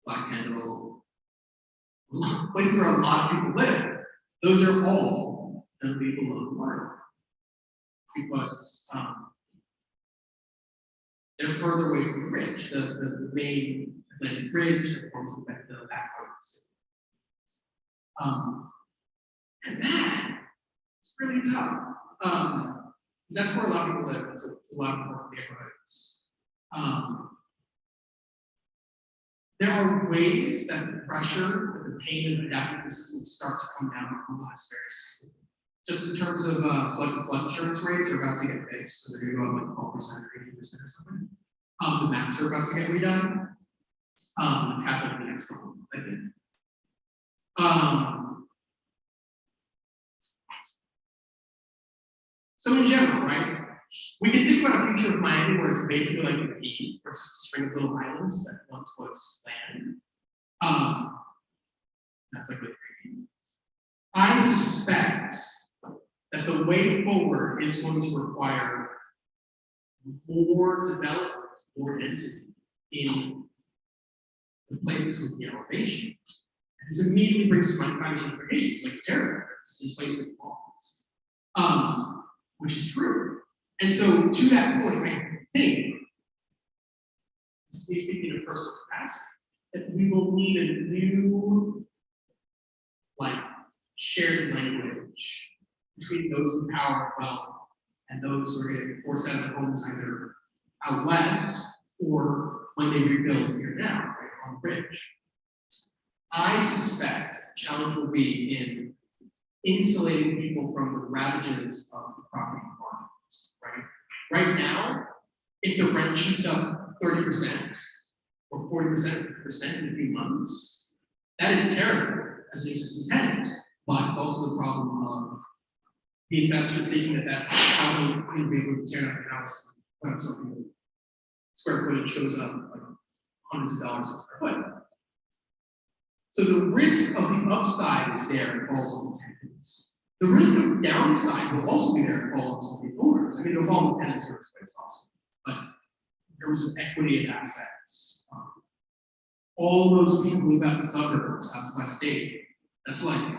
Black Handle, places where a lot of people live. Those are all going to be below the water because they're further away from the bridge, the main Atlantic bridge that forms the backbone of the city. And that is really tough. Because that's where a lot of people live. It's a lot of more neighborhoods. There are ways that the pressure, that the pain of adapting the system start to come down on us very soon. Just in terms of selective flood insurance rates are about to get fixed, so they're going to go up like 12% or 18% or something. The maps are about to get redone. It's happening in the next couple of months, I think. So in general, right, we can think about a future of Miami where it's basically like a key versus a string of little islands that once was land. That's like really creepy. I suspect that the way forward is going to require more development, more density in the places with the elevation. And this immediately brings to mind climate implications like terror in places like falls, which is true. And so to that point, I think, speaking of personal capacity, that we will need a new, like, shared language between those who power well and those who are getting forced out of their homes either out west or when they rebuild here now, right, on the bridge. I suspect the challenge will be in insulating people from the ravages of the property markets, right? Right now, if the rent shoots up 30% or 40% in a few months, that is terrible as an existing tenant, but it's also the problem of the investor thinking that that's how they're going to be able to tear out their house and put up something square footage shows up like hundreds of dollars a square foot. So the risk of the upside is there and falls on the tenants. The risk of downside will also be there and falls on the owners. I mean, it'll fall on the tenants or space also, but in terms of equity of assets, all those people who live out in the suburbs, out in West Dade, that's like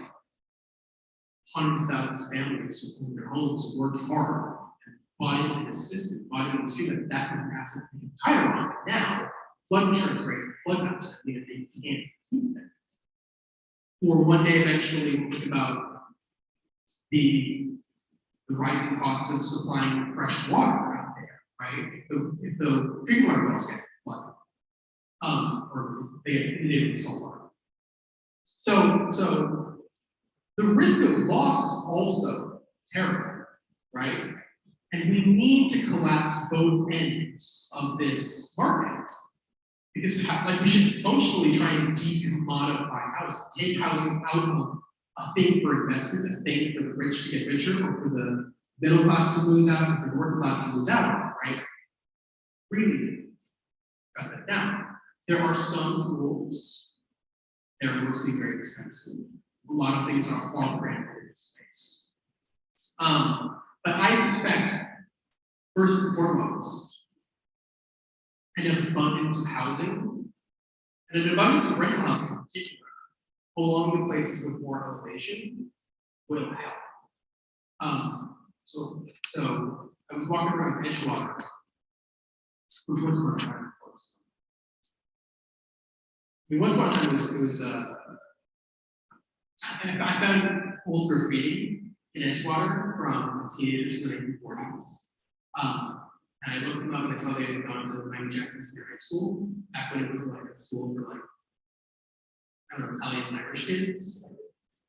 hundreds of thousands of families who own their homes, worked hard, and bought into the system, bought into the student, that was an asset for the entire market. Now, flood insurance rate, flood maps, I mean, they can't keep that. Or one day eventually we'll think about the the rising costs of supplying fresh water out there, right? If the drinking water wells get flooded, or they get inundated with salt water. So the risk of loss is also terrible, right? And we need to collapse both ends of this market. Because like we should functionally try and decommodify housing, take housing out of a thing for investment, a thing for the rich to get richer, or for the middle class to lose out, or for the working class to lose out, right? Really cut that down. There are some tools, they're mostly very expensive. A lot of things are granted in this space. But I suspect, first and foremost, an abundance of housing, and an abundance of rental housing in particular, along the places with more elevation, will help. So I was walking around Edgewater, which was my time. I mean, once upon a time, I found old graffiti in Edgewater from teenagers in the 1940s. And I looked them up and I saw they had gone to Climatejustice in high school, back when it was like a school for like, I don't know, Italian and Irish kids.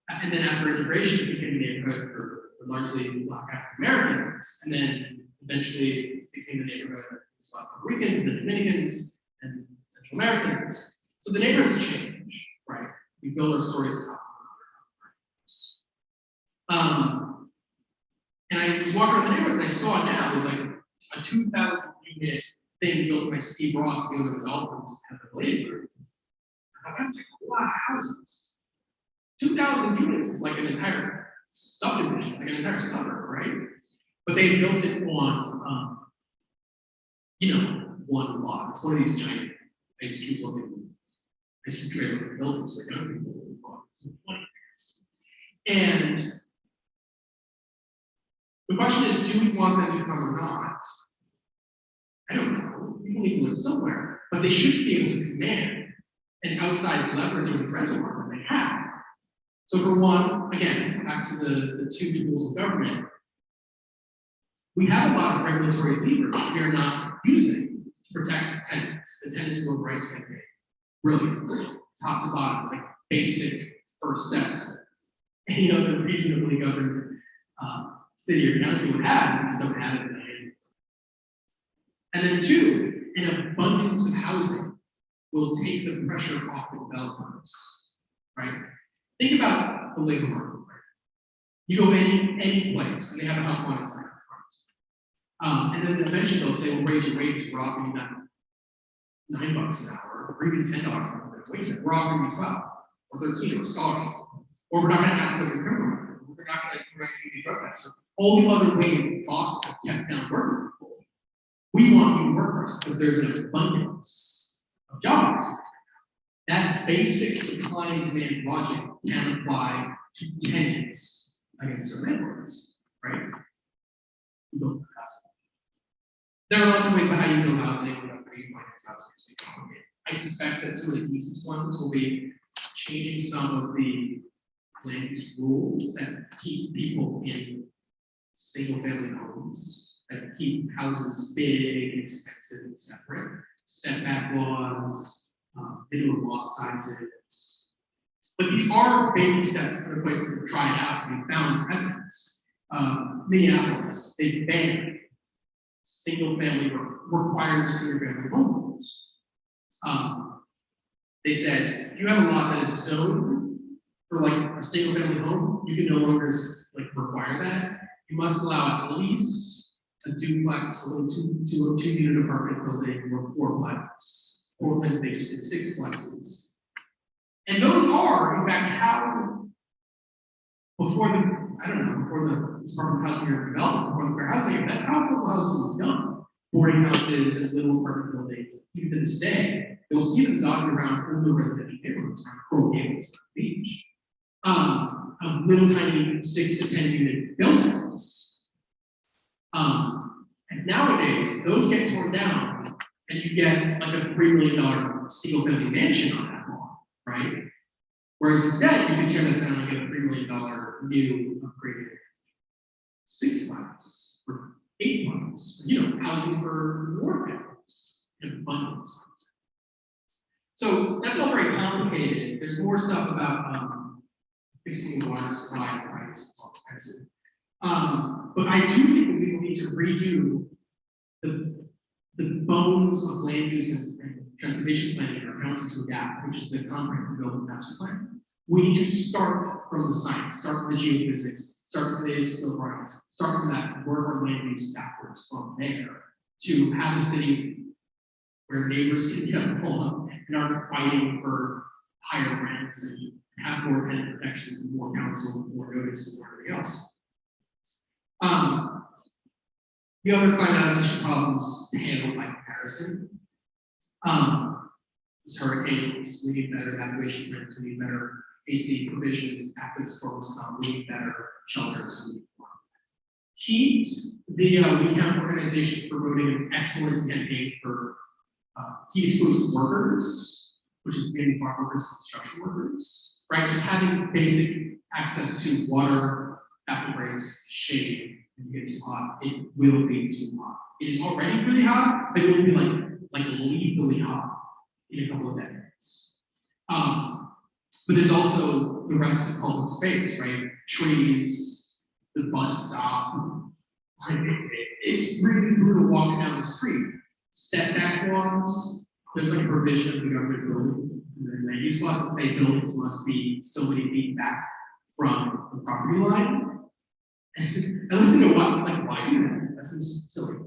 And then after integration, it became a neighborhood for largely Black African Americans. And then eventually it became a neighborhood for Black Puerto Ricans, the Dominicans, and Central Americans. So the neighborhoods change, right? We build our stories on top. And I was walking around the neighborhood and I saw it now. There's like a 2,000 unit thing built by Steve Ross, the other developers, at the Blade Group. That's like a lot of houses. 2,000 units is like an entire subdivision, like an entire suburb, right? But they built it on, one lot. It's one of these giant ice cube trailer buildings where young people live on 20 years. And the question is, do we want them to come or not? I don't know. People need to live somewhere, but they should be able to command an outsized leverage over the rental market they have. So for one, again, back to the two tools of government, we have a lot of regulatory levers we are not using to protect tenants. The tenants' bill of rights get paid. Brilliant. Top to bottom, it's like basic first steps. Any other reasonably governed city or county would have, we just don't have it in the hand. And then two, an abundance of housing will take the pressure off the developers, right? Think about the labor market, right? You go any place and they have a help wanted sign up front. And then eventually they'll say, we'll raise your wages, we're offering you that $9 an hour, or even $10 an hour wages. We're offering you 12 or 13 or scholarship. Or we're not going to ask for your criminal record. We're not going to correct any drug tests. All the other ways bosses have kept down working people. We want you to work for us because there's an abundance of jobs. That basic supply and demand logic can apply to tenants against their landlords, right? There are lots of ways about how you build housing, how you finance housing. I suspect that some of the easiest ones will be changing some of the land use rules that keep people in single-family homes, that keep houses big, expensive, and separate, setback laws, minimum lot sizes. But these are baby steps that are places to try it out. We found evidence. Minneapolis, they banned single-family, required single-family homes. They said, if you have a lot that is zoned for like a single-family home, you can no longer require that. You must allow at least a duplex, a little two-unit apartment building, or fourplex. Portland, they just did 6 plexes. And those are, in fact, how, before the Department of Housing and Development, before the Fair Housing Act, that's how affordable housing was done. Boarding houses and little apartment buildings, even to this day, you'll see them dotted around older residential neighborhoods around Coral Gables Beach. Of little tiny 6 to 10 unit buildings. And nowadays, those get torn down and you get like a $3 million single family mansion on that lawn, right? Whereas instead, you can tear that down and get a $3 million new upgraded. 6 miles, or 8 miles, housing for more families in abundance. So that's all very complicated. There's more stuff about fixing the water supply and price. It's all expensive. But I do think that we will need to redo the bones of land use and transportation planning are counted to a gap, which is the comprehensive urban master plan. We need to start from the science, start from the geophysics, start from the data still rights, start from that, work our land use backwards from there to have a city where neighbors can get home and aren't fighting for higher rents and have more tenant protections and more council and more notice and everything else. The other climate adaptation problems handled by comparison. Is hurricanes, we need better evacuation plans, we need better AC provisions after the storms come, we need better shelters. Heat, the WeCount organization promoting an excellent campaign for heat exposed workers, which is mainly farm workers and construction workers, right? Just having basic access to water, after breaks, shade, and get too hot, it will be too hot. It is already really hot, but it will be like lethally hot in a couple of decades. But there's also the rest of public space, right? Trees, the bus stop. It's really brutal walking down the street. Setback laws, there's like a provision of the government building, and then land use laws that say buildings must be so many feet back from the property line. And I looked into why do that? That's just silly.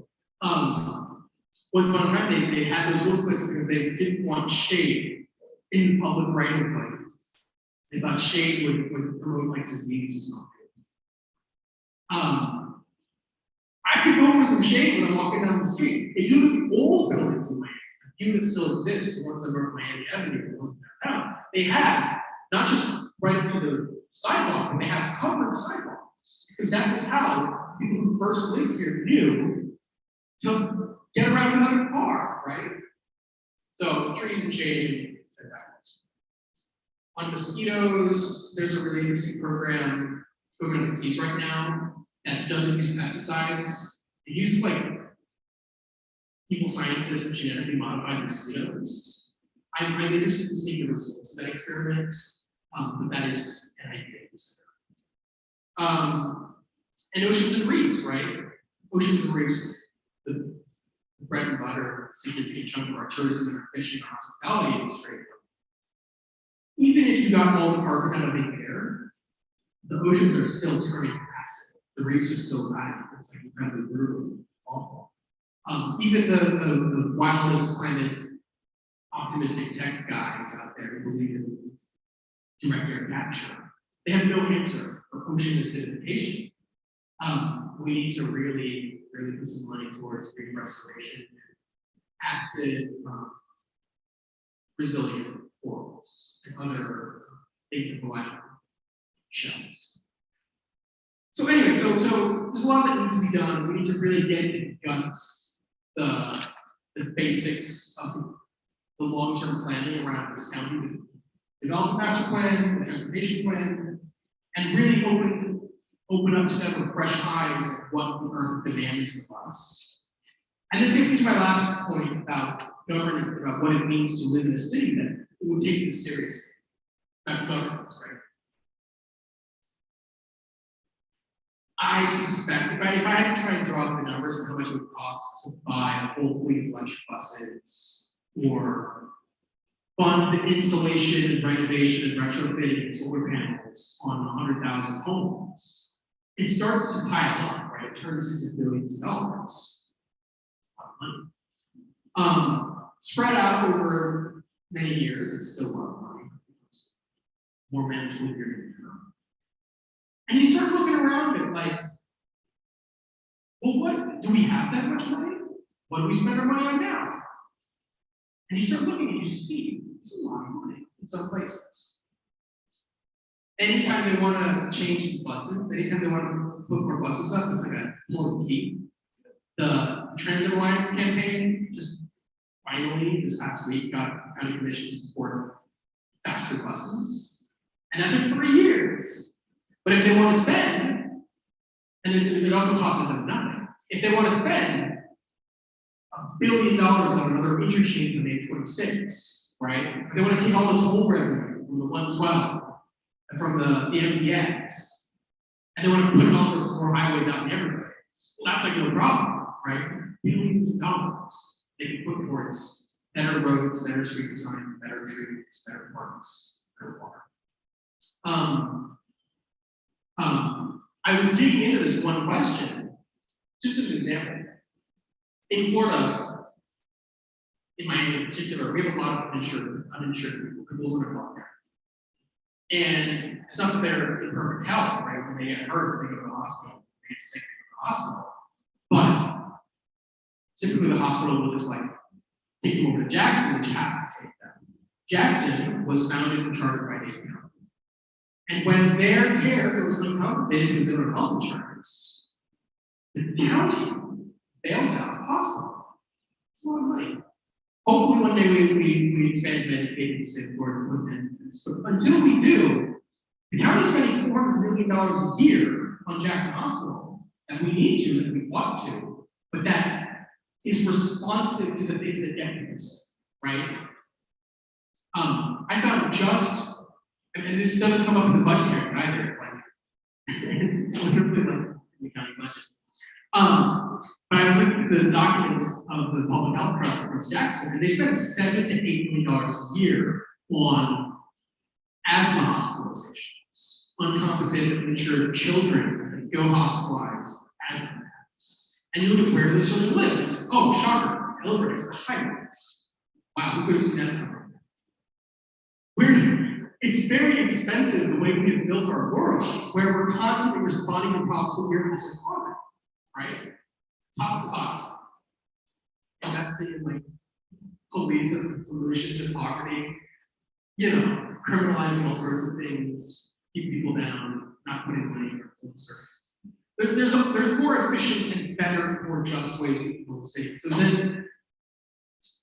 Once upon a time, they had those rules placed because they didn't want shade in public right of ways. They thought shade would promote like disease or something. I could go for some shade when I'm walking down the street. If you look at old buildings in Miami, a few that still exist, the ones that are Miami Avenue, the ones downtown, they have not just right through the sidewalk, but they have covered sidewalks. Because that was how people who first lived here knew to get around another car, right? So trees and shade, said that. On mosquitoes, there's a really interesting program going on in Keys right now that doesn't use pesticides. It uses like people scientists and genetically modified mosquitoes. I'm interested to see the results of that experiment, but that is an idea. And oceans and reefs, right? Oceans and reefs, the bread and butter, significant chunk of our tourism and our fishing and hospitality industry. Even if you got all the carbon out of the air, the oceans are still turning acid. The reefs are still dying. It's like incredibly brutal, awful. Even the wildest climate optimistic tech guys out there who believe in direct air capture, they have no answer for ocean acidification. We need to really put some money towards reef restoration and acid resilient corals and other things that go out shells. So anyway, so there's a lot that needs to be done. We need to really get into the guts, the basics of the long-term planning around this county, the development master plan, the transportation plan, and really open up to them with fresh eyes of what the earth demands of us. And this gets me to my last point about government, about what it means to live in a city that will take this seriously. About governance, right? I suspect if I had to try and draw up the numbers of how much it would cost to buy a whole fleet of electric buses or fund the insulation and renovation and retrofitting of solar panels on 100,000 homes, it starts to pile up, right? It turns into billions of dollars. Spread out over many years, it's still a lot of money. More management here. And you start looking around at like, well, what do we have that much money? What do we spend our money on now? And you start looking and you see there's a lot of money in some places. Anytime they want to change the buses, anytime they want to put more buses up, it's like a pull key. The Transit Alliance campaign just finally this past week got county commission to support faster buses. And that took 3 years. But if they want to spend, And it also costs them nothing. If they want to spend $1 billion on another interchange on the 26, right? If they want to take all the toll revenue from the 112 and from the MPX, and they want to put all those more highways out in Everglades, well, that's like no problem, right? Billions of dollars they can put towards better roads, better street design, better trees, better parks, better water. I was digging into this one question, just as an example. In Florida, in Miami in particular, we have a lot of uninsured people who live out there. And it's not that they're in perfect health, right? When they get hurt, they go to the hospital, they get sick, they go to the hospital. But typically the hospital will just like take them over to Jackson, which have to take them. Jackson was founded and chartered by Dade County. And when their care was uncompensated because they were health insurance, the county bails out the hospital. It's a lot of money. Hopefully one day we expand Medicaid in the state of Florida. But until we do, the county is spending $400 million a year on Jackson Hospital that we need to, that we ought to, but that is responsive to the things that get us, right? I found and this doesn't come up in the budget hearings either, it's literally like the county budget. But I was looking at the documents of the Public Health Trust across Jackson, and they spend $7 to $8 million a year on asthma hospitalizations, uncompensated uninsured children that go hospitalized asthma attacks. And you look at where those children live, it's, oh, shocker, Hillbridge, the highways. Wow, who could have seen that coming? It's very expensive the way we have built our world, where we're constantly responding to problems that we're also causing, right? Top to bottom. Investing in like police as a solution to poverty, criminalizing all sorts of things, keep people down, not putting money in social services. There's more efficient and better, more just ways we can state. So then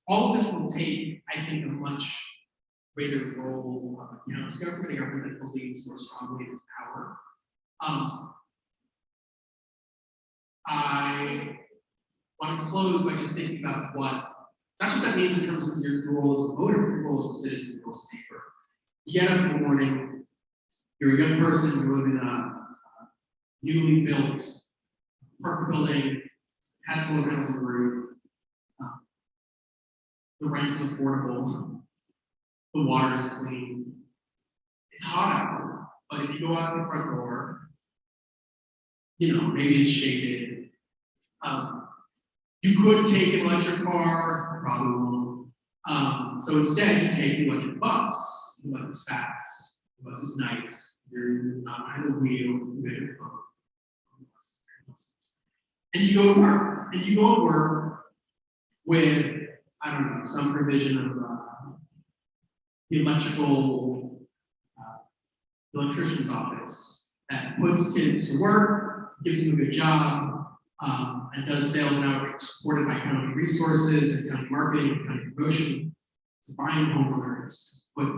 all of this will take, I think, a much greater role of government that believes more strongly in its power. I want to close by just thinking about what, not just that means in terms of your role as a voter, your role as a citizen, your role as a neighbor. You get up in the morning, you're a young person, you live in a newly built apartment building, has solar panels on the roof, the rent is affordable, the water is clean. It's hot out, but if you go out the front door, maybe it's shaded. You could take an electric car, probably won't. So instead, you take the electric bus. The bus is fast, the bus is nice, you're not behind the wheel, you get your phone. And you go to work, with, I don't know, some provision of the electrician's office that puts kids to work, gives them a good job, and does sales and outreach supported by county resources and county marketing and county promotion. It's buying homeowners, put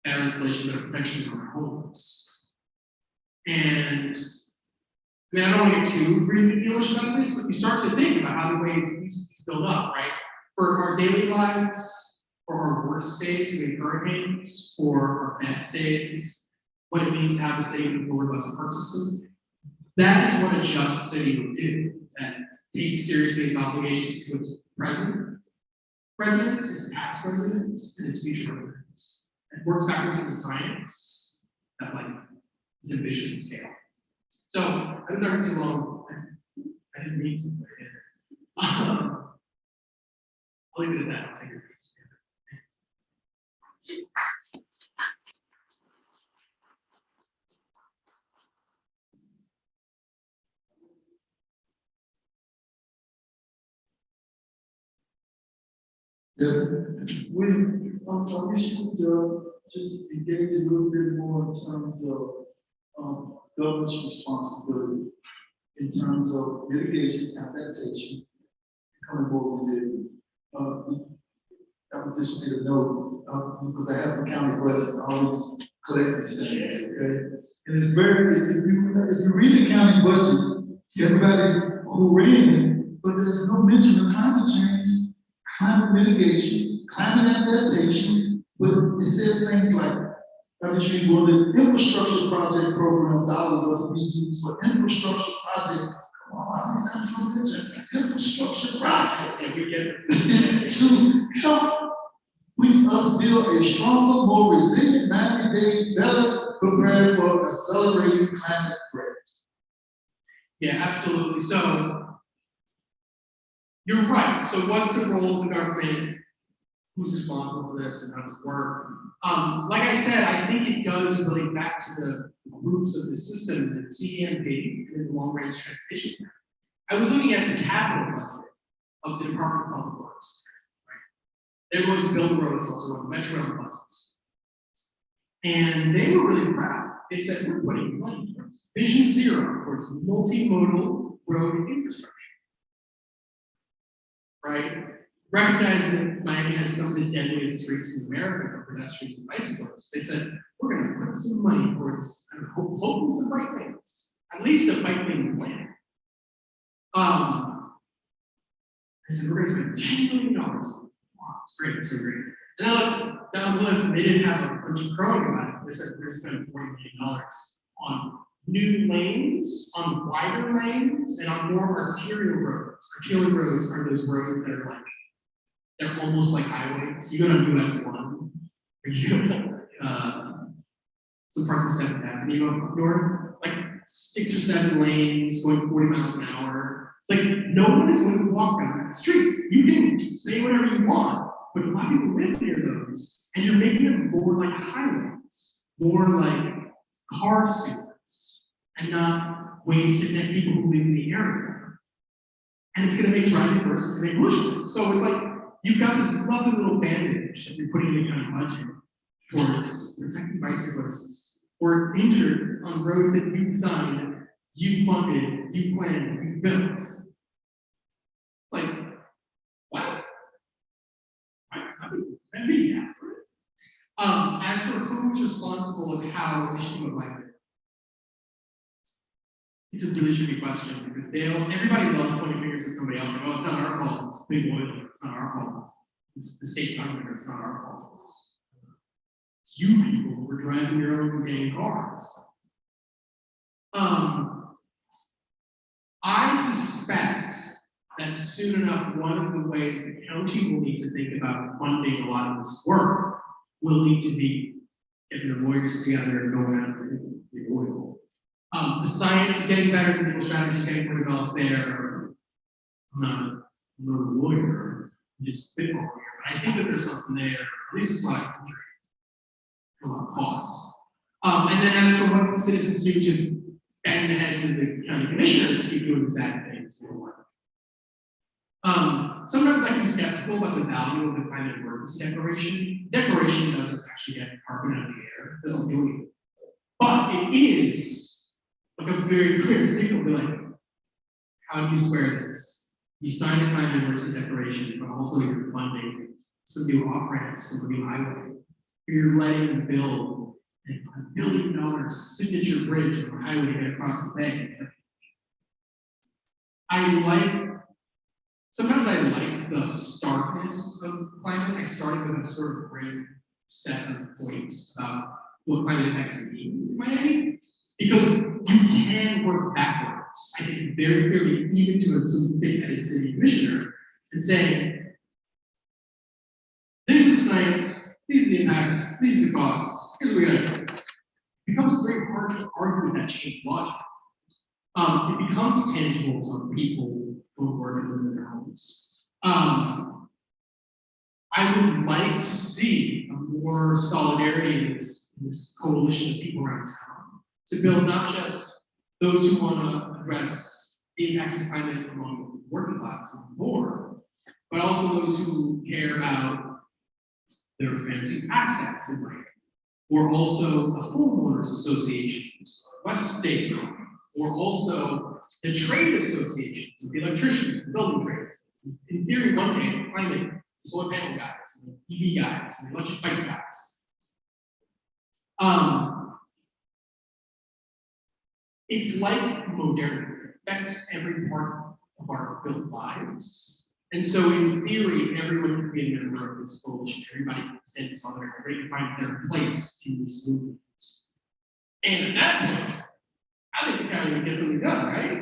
better insulation, better protections on their homes. And I don't want to get too really English about this, but you start to think about how the ways these build up, right? For our daily lives, for our worst days, we hurricanes, for our best days, what it means to have a state with more robust park system. That is what a just city would do, that takes seriously its obligations to its present residents, its past residents, and its future residents. And works backwards in the science that is ambitious in scale. So I was never too long. I didn't mean to, but I did. I'll leave it at that. I'll take your piece. Yes, I wish you could just engage a little bit more in terms of government's responsibility, in terms of mitigation, adaptation, becoming more resilient. I would just made a note because I have a county budget, I always collect these things, okay? And it's very, if you read the county budget, everybody's hooraying, but there's no mention of climate change, climate mitigation, climate adaptation, but it says things like, I just read one, the infrastructure project program dollars was being used for infrastructure projects. Come on, I'm not mention infrastructure project. And we get To help us build a stronger, more resilient, 90-day, better prepared for accelerating climate threats. Yeah, absolutely. So you're right. So what's the role of the government? Who's responsible for this and how does it work? Like I said, I think it goes really back to the roots of the system, the CDMP, and the long range transportation plan. I was looking at the capital budget of the Department of Public Works. Right? They were to build roads, also on metro and buses. And they were really proud. They said, we're putting money towards Vision Zero, towards multimodal road infrastructure. Right? Recognizing that Miami has some of the deadliest streets in America for pedestrians and bicyclists, they said, we're going to put some money towards, hopefully some bike lanes, at least a bike lane plan. I said, we're going to spend $10 million. Wow, it's great, it's so great. And then I looked down the list, and they didn't have a new crowing about it. They said, we're going to spend $40 million on new lanes, on wider lanes, and on more arterial roads. Arterial roads are those roads that are like, they're almost like highways. You go to US 1, or you go to some part of 7th Avenue up north, like 6 or 7 lanes going 40 miles an hour. It's like no one is going to walk down that street. You can say whatever you want, but a lot of people live near those, and you're making them more like highways, more like car series, and not ways to connect people who live in the area. And it's going to make driving worse, it's going to make pollution. So it's like, you've got this lovely little bandage that you're putting in the county budget towards protecting bicyclists, or injured on roads that you designed, you funded, you planned, you built. It's like, wow. I didn't ask for it. As for who's responsible of how we should go about it, it's a really tricky question because everybody loves pointing fingers at somebody else. Like, oh, it's not our fault. It's big oil. It's not our fault. It's the state government. It's not our fault. It's you people who are driving your own dang cars. I suspect that soon enough, one of the ways the county will need to think about funding a lot of this work will need to be getting the lawyers together and going after the oil. The science is getting better, the legal strategy is getting more developed there. I'm not a lawyer, I'm just spitballing here, but I think that there's something there, at least it's not a lot of cost. And then as for what citizens do to bang the heads of the county commissioners to keep doing these bad things, sometimes I can be skeptical about the value of the climate emergency declaration. The declaration doesn't actually get carbon out of the air, it doesn't do anything. But it is like a very clear signal, be like, how do you square this? You sign a climate emergency declaration, but also you're funding some new off-ramp, some new highway. You're letting them build a $1 billion signature bridge on a highway to get across the bay. Sometimes I like the starkness of climate. I started with a sort of grim set of points about what climate effects mean in Miami, because you can work backwards. I think very clearly, even to some big-headed city commissioner, and saying, this is the science, these are the impacts, these are the costs, here's what we gotta do. It becomes very hard to argue with that change logic. It becomes tangible to people who work and live in their homes. I would like to see more solidarity in this coalition of people around town to build not just those who want to address the impacts of climate among the working class and more, but also those who care about their fancy assets in life, or also the homeowners associations, West State, or also the trade associations, the electricians, the building trades. In theory, one day, climate, the solar panel guys, and the EV guys, and the electric bike guys. It's like modernity. It affects every part of our built lives. And so in theory, everyone can be a member of this coalition. Everybody can stand solidarity. Everybody can find their place in this movement. And at that point, I think we kind of get something done, right?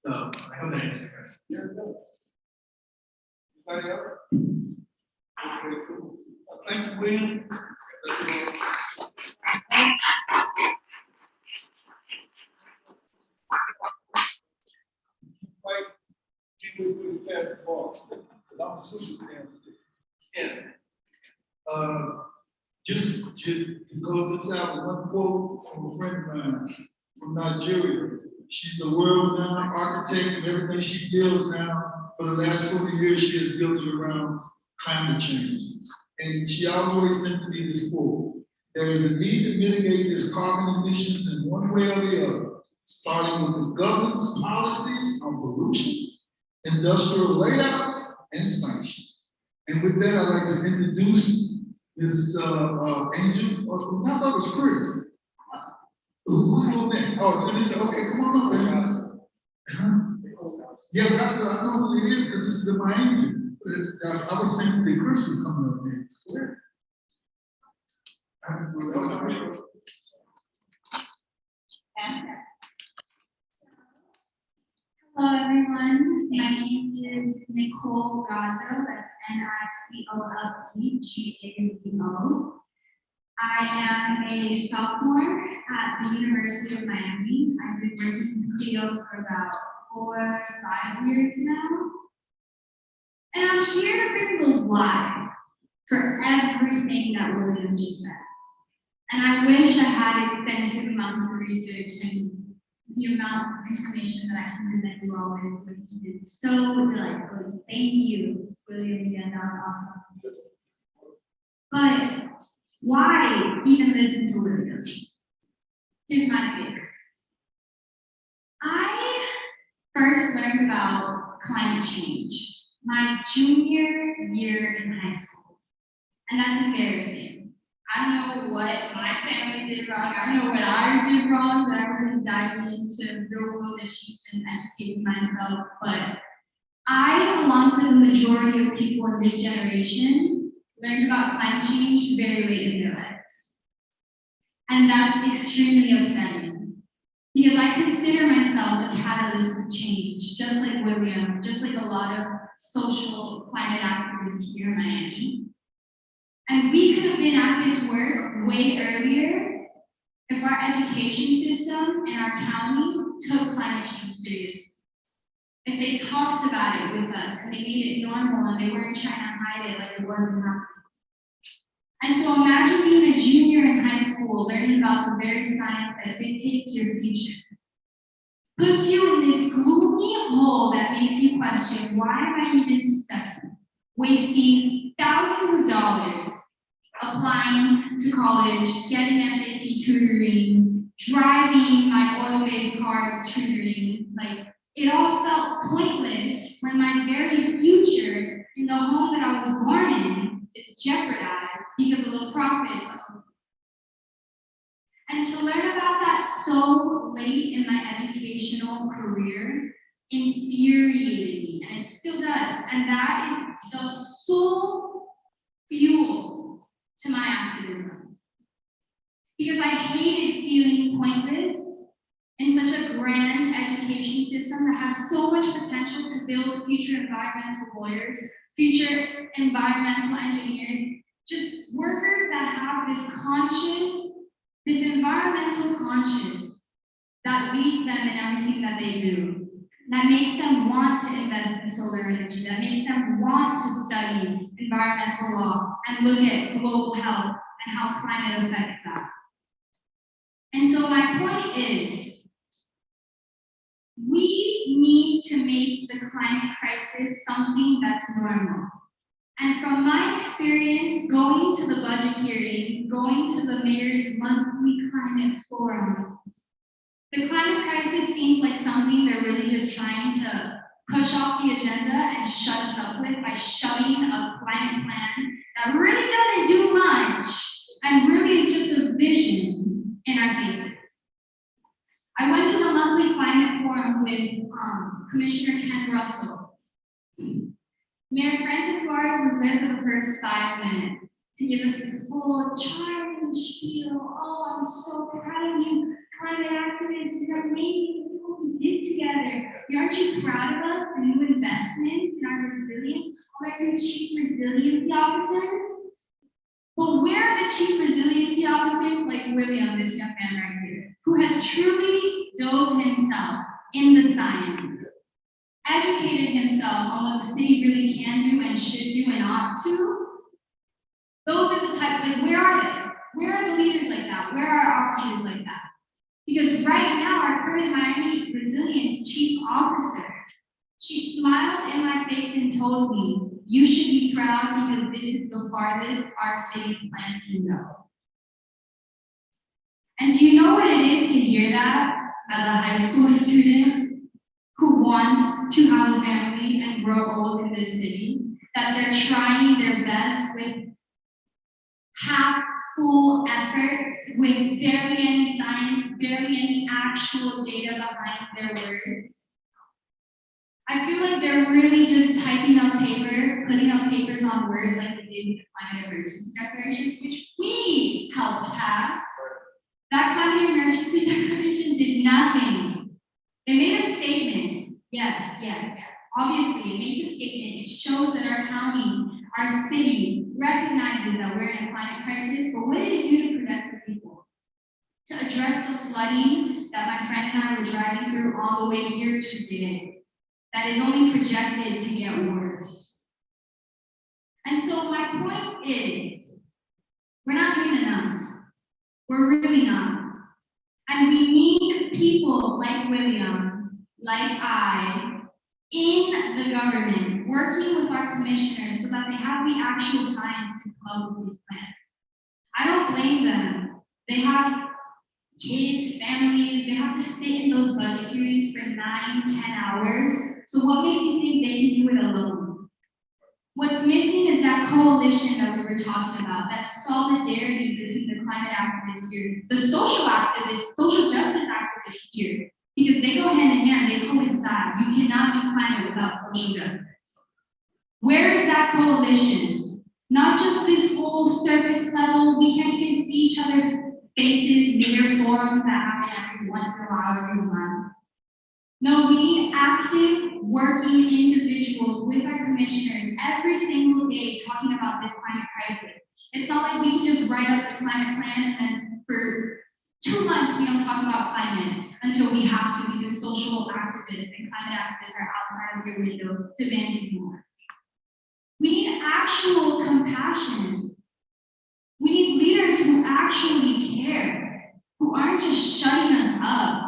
So I hope that answers your question. Anybody else? Okay, so thank you, William. Right, people will pass the ball. I'm a super stamp. Yeah. Just to close this out with one quote from a friend of mine from Nigeria. She's the world-renowned architect, and everything she builds now for the last 40 years, she has built it around climate change. And she always sends me this quote: there is a need to mitigate this carbon emissions in one way or the other, starting with the government's policies on pollution, industrial layouts, and sanctions. And with that, I'd like to introduce this angel, or I thought it was Chris. Who's going next? Oh, so they said, okay, come on up, man. Yeah, but I know who it is because this is my angel. I was thinking that Chris was coming up next. Where? Hello, everyone. My name is Nicole Gazzo. That's Nicollegazzo. I am a sophomore at the University of Miami. I've been working in the field for about 4 or 5 years now. And I'm here to bring the why for everything that William just said. And I wish I had extensive amounts of research and the amount of information that I can present you all with would have been so delightful. Thank you, William, again, that was awesome. But why even listen to William? Here's my take. I first learned about climate change my junior year in high school. And that's embarrassing. I don't know what my family did wrong. I don't know what I did wrong, but I really diving into real world issues and educating myself. But I, along with the majority of people in this generation, learned about climate change very late in their lives. And that's extremely upsetting. Because I consider myself a catalyst of change, just like William, just like a lot of social climate activists here in Miami. And we could have been at this work way earlier if our education system and our county took climate change seriously. If they talked about it with us and they made it normal and they weren't trying to hide it like it wasn't happening. And so imagine being a junior in high school learning about the very science that dictates your future. Puts you in this gloomy hole that makes you question, why am I even studying? Wasting thousands of dollars applying to college, getting SAT tutoring, driving my oil-based car tutoring. Like, it all felt pointless when my very future in the home that I was born in is jeopardized because of the profits. And to learn about that so late in my educational career infuriated me, and it still does. And that is the sole fuel to my activism. Because I hated feeling pointless in such a grand education system that has so much potential to build future environmental lawyers, future environmental engineers, just workers that have this conscious, this environmental conscience that leads them in everything that they do, that makes them want to invest in solar energy, that makes them want to study environmental law and look at global health and how climate affects that. And so my point is, we need to make the climate crisis something that's normal. And from my experience going to the budget hearings, going to the mayor's monthly climate forums, the climate crisis seems like something they're really just trying to push off the agenda and shut us up with by shoving a climate plan that really doesn't do much and really is just a vision in our faces. Commissioner Ken Russell. Mayor Francis Suarez was there for the first 5 minutes to give us this whole charming spiel. Oh, I'm so proud of you, climate activists. You're amazing. Look what we did together. Aren't you proud of us, the new investment in our resilience? All our new chief resiliency officers? Well, where are the chief resiliency officers like William, this young man right here, who has truly dove himself in the science, educated himself on what the city really can do and should do and ought to? Those are the type, like, where are they? Where are the leaders like that? Where are our officers like that? Because right now, our current Miami Resilience Chief Officer, she smiled in my face and told me, you should be proud because this is the farthest our city's plan can go. And do you know what it is to hear that as a high school student who wants to have a family and grow old in this city? That they're trying their best with half full efforts, with barely any science, barely any actual data behind their words. I feel like they're really just typing up paper, putting up papers on words like they did with the climate emergency declaration, which we helped pass. That climate emergency declaration did nothing. They made a statement. Yes. Obviously, it made a statement. It shows that our county, our city, recognizes that we're in a climate crisis, but what did it do to protect the people? To address the flooding that my friend and I were driving through all the way here today, that is only projected to get worse. And so my point is, we're not doing enough. We're really not. And we need people like William, like I, in the government, working with our commissioners so that they have the actual science to come up with these plans. I don't blame them. They have kids, families, they have to sit in those budget hearings for 9, 10 hours. So what makes you think they can do it alone? What's missing is that coalition that we were talking about, that solidarity between the climate activists here, the social activists, social justice activists here, because they go hand in hand, they coincide. You cannot do climate without social justice. Where is that coalition? Not just this whole surface level, we can't even see each other's faces, near forums that happen every once in a while, every month. No, we need active, working individuals with our commissioners every single day talking about this climate crisis. It's not like we can just write up the climate plan and then for 2 months we don't talk about climate until we have to, because social activists and climate activists are outside of your window demanding more. We need actual compassion. We need leaders who actually care, who aren't just shutting us up,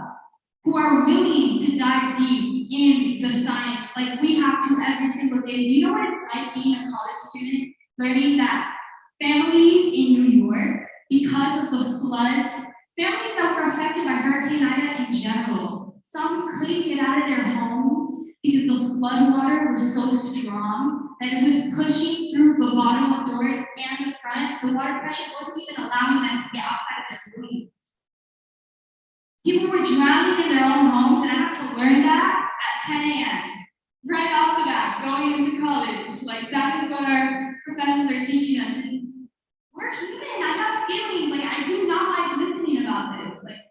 who are willing to dive deep in the science like we have to every single day. Do you know what it's like being a college student, learning that families in New York, because of the floods, families that were affected by Hurricane Ida in general, some couldn't get out of their homes because the flood water was so strong that it was pushing through the bottom of doors and the front. The water pressure wasn't even allowing them to get outside of their rooms. People were drowning in their own homes, and I had to learn that at 10 a.m. Right off the bat, going into college. Like, that is what our professors are teaching us. And we're human. I have feelings. Like, I do not like listening about this. Like,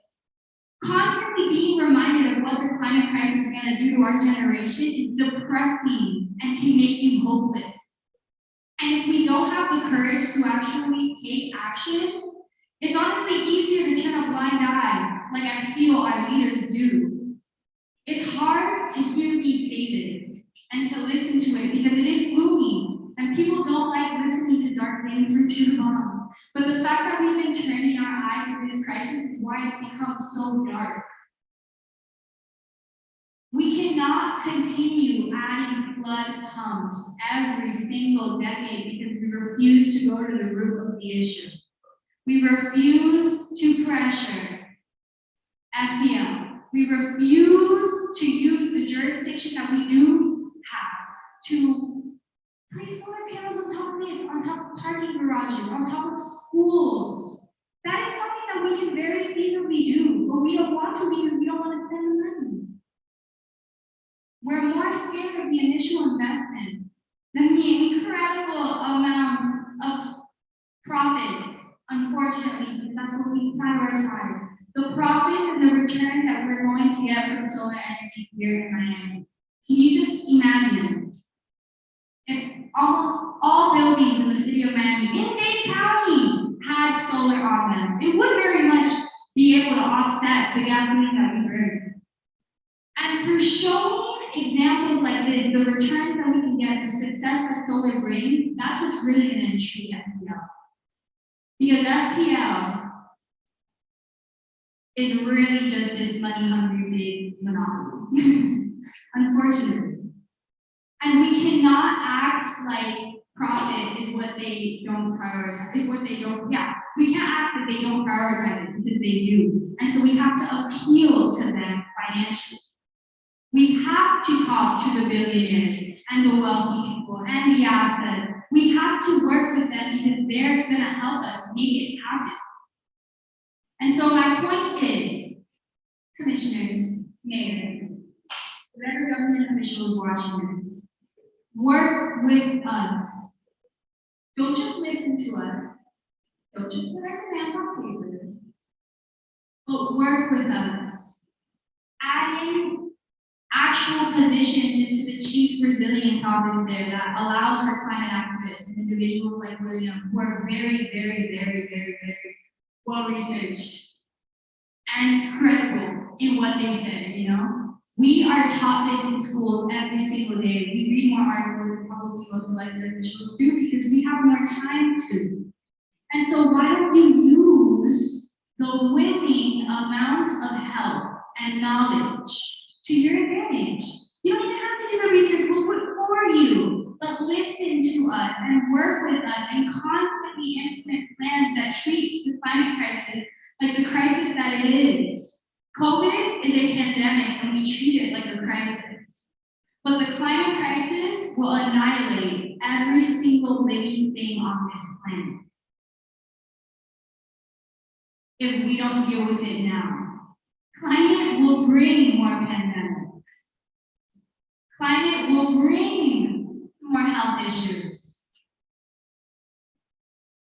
constantly being reminded of what the climate crisis is going to do to our generation is depressing and can make you hopeless. And if we don't have the courage to actually take action, it's honestly easier to turn a blind eye, like I feel our leaders do. It's hard to hear these statements and to listen to it because it is gloomy, and people don't like listening to dark things for too long. But the fact that we've been turning our eyes to this crisis is why it's become so dark. We cannot continue adding flood pumps every single decade because we refuse to go to the root of the issue. We refuse to pressure FDL. We refuse to use the jurisdiction that we do have to place solar panels on top of this, on top of parking garages, on top of schools. That is something that we can very feasibly do, but we don't want to because we don't want to spend the money. We're more scared of the initial investment than the incredible amounts of profits, unfortunately, because that's what we prioritize. The profits and the returns that we're going to get from solar energy here in Miami. Can you just imagine if almost all buildings in the city of Miami, in Dade County, had solar on them? It would very much be able to offset the gasoline that we burn. And through showing examples like this, the returns that we can get, the success that solar brings, that's what's really going to intrigue FPL. Because FPL is really just this money-hungry big monopoly, unfortunately. And we cannot act like profit is what they don't prioritize, we can't act that they don't prioritize it because they do. And so we have to appeal to them financially. We have to talk to the billionaires and the wealthy people and the assets. We have to work with them because they're going to help us make it happen. And so my point is, commissioners, mayors, whatever government official is watching this, work with us. Don't just listen to us. Don't just put our demands on paper, but work with us. Add in actual positions into the chief resilience office there that allows for climate activists and individuals like William who are very, very, very, very, very well researched and credible in what they say, you know? We are taught this in schools every single day. We read more articles than probably most elected officials do because we have more time to. And so why don't you use the willing amount of help and knowledge to your advantage? You don't even have to do the research, we'll do it for you, but listen to us and work with us and constantly implement plans that treat the climate crisis like the crisis that it is. COVID is a pandemic and we treat it like a crisis. But the climate crisis will annihilate every single living thing on this planet if we don't deal with it now. Climate will bring more pandemics. Climate will bring more health issues.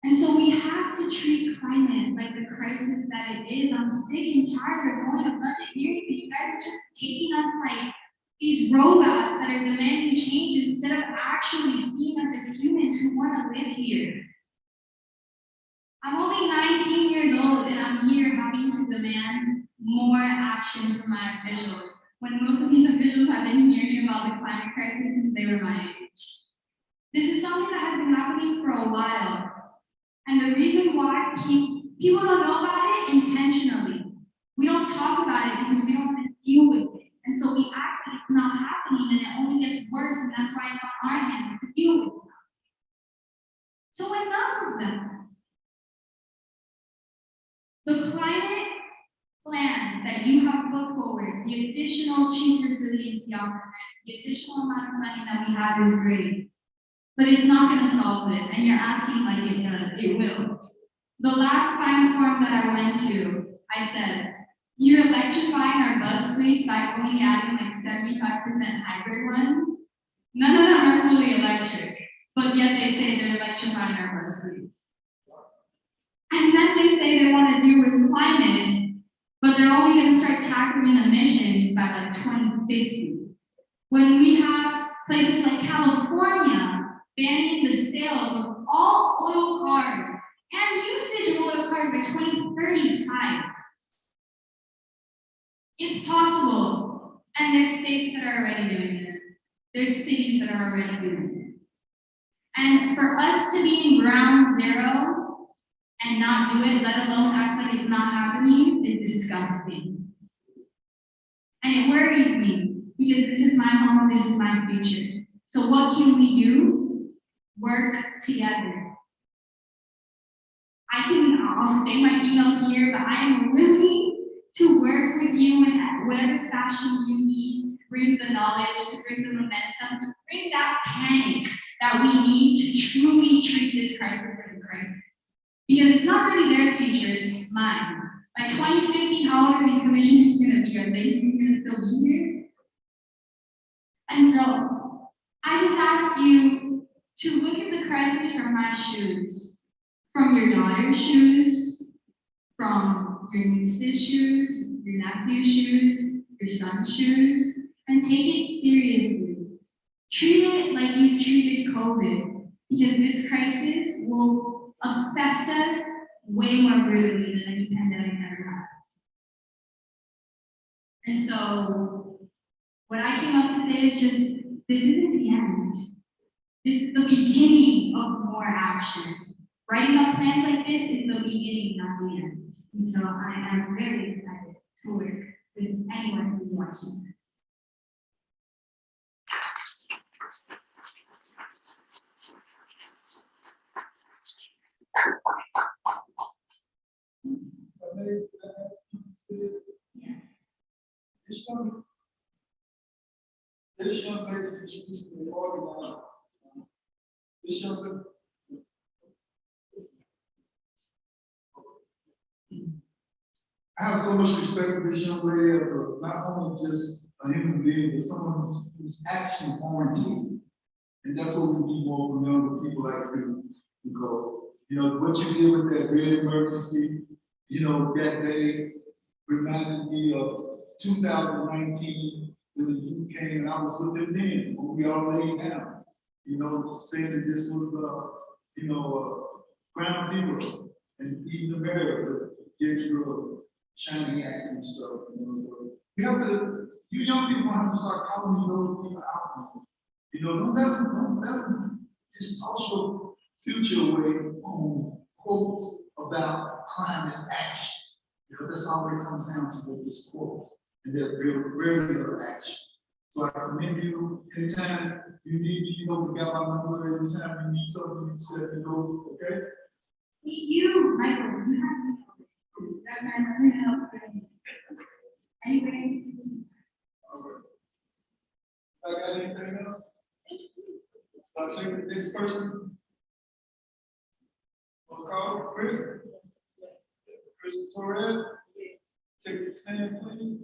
And so we have to treat climate like the crisis that it is. I'm sick and tired of going to budget hearings and you guys are just taking us like these robots that are demanding change instead of actually seeing us as humans who want to live here. I'm only 19 years old and I'm here having to demand more action from my officials when most of these officials have been hearing about the climate crisis since they were my age. This is something that has been happening for a while. And the reason why people don't know about it intentionally. We don't talk about it because we don't want to deal with it. And so we act like it's not happening and it only gets worse and that's why it's on our hands to deal with it. So enough of them. The climate plan that you have put forward, the additional chief resiliency officer, the additional amount of money that we have is great. But it's not going to solve this, and you're acting like it does. It will. The last climate forum that I went to, I said, you're electrifying our bus fleets by only adding like 75% hybrid ones. None of them are fully electric, but yet they say they're electrifying our bus fleets. And then they say they want to do with climate, but they're only going to start tackling emissions by like 2050. When we have places like California banning the sales of all oil cars and usage of oil cars by 2035. It's possible, and there's states that are already doing it. There's cities that are already doing it. And for us to be in ground zero and not do it, let alone act like it's not happening, is disgusting. And it worries me because this is my home, this is my future. So what can we do? Work together. I'll say my email here, but I am willing to work with you in whatever fashion you need to bring the knowledge, to bring the momentum, to bring that panic that we need to truly treat this crisis as a crisis. Because it's not really their future, it's mine. By 2050, how old are these commissioners going to be? Are they going to still be here? And so I just ask you to look at the crisis from my shoes, from your daughter's shoes, from your niece's shoes, your nephew's shoes, your son's shoes, and take it seriously. Treat it like you treated COVID, because this crisis will affect us way more brutally than any pandemic ever has. And so, what I came up to say is just, this isn't the end. This is the beginning of more action. Writing up plans like this is the beginning, not the end. And so I am very excited to work with anyone who's watching. This young lady that you used to be organized. This young lady. I have so much respect for this young lady, not only just a human being, but someone who's action oriented. And that's what we need more from younger people like you. Because, you know, what you did with that great emergency, you know, that day reminded me of 2019 when the youth came and I was with them then, when we all laid down, you know, saying that this was, ground zero. And even America gives you a shiny act and stuff, you know. So we have to, you young people have to start calling those people out. You know, don't let them just toss your future away on quotes about climate action, because that's all it comes down to with this quotes. And there's very little action. So I commend you. Anytime you need me, you know, we got my number. Anytime you need something, you just let me know, okay? You, Michael, you have to that's my help. Anyway. I got anything else? Okay, the next person. We'll call Chris. Chris Torres. Take the stand, please.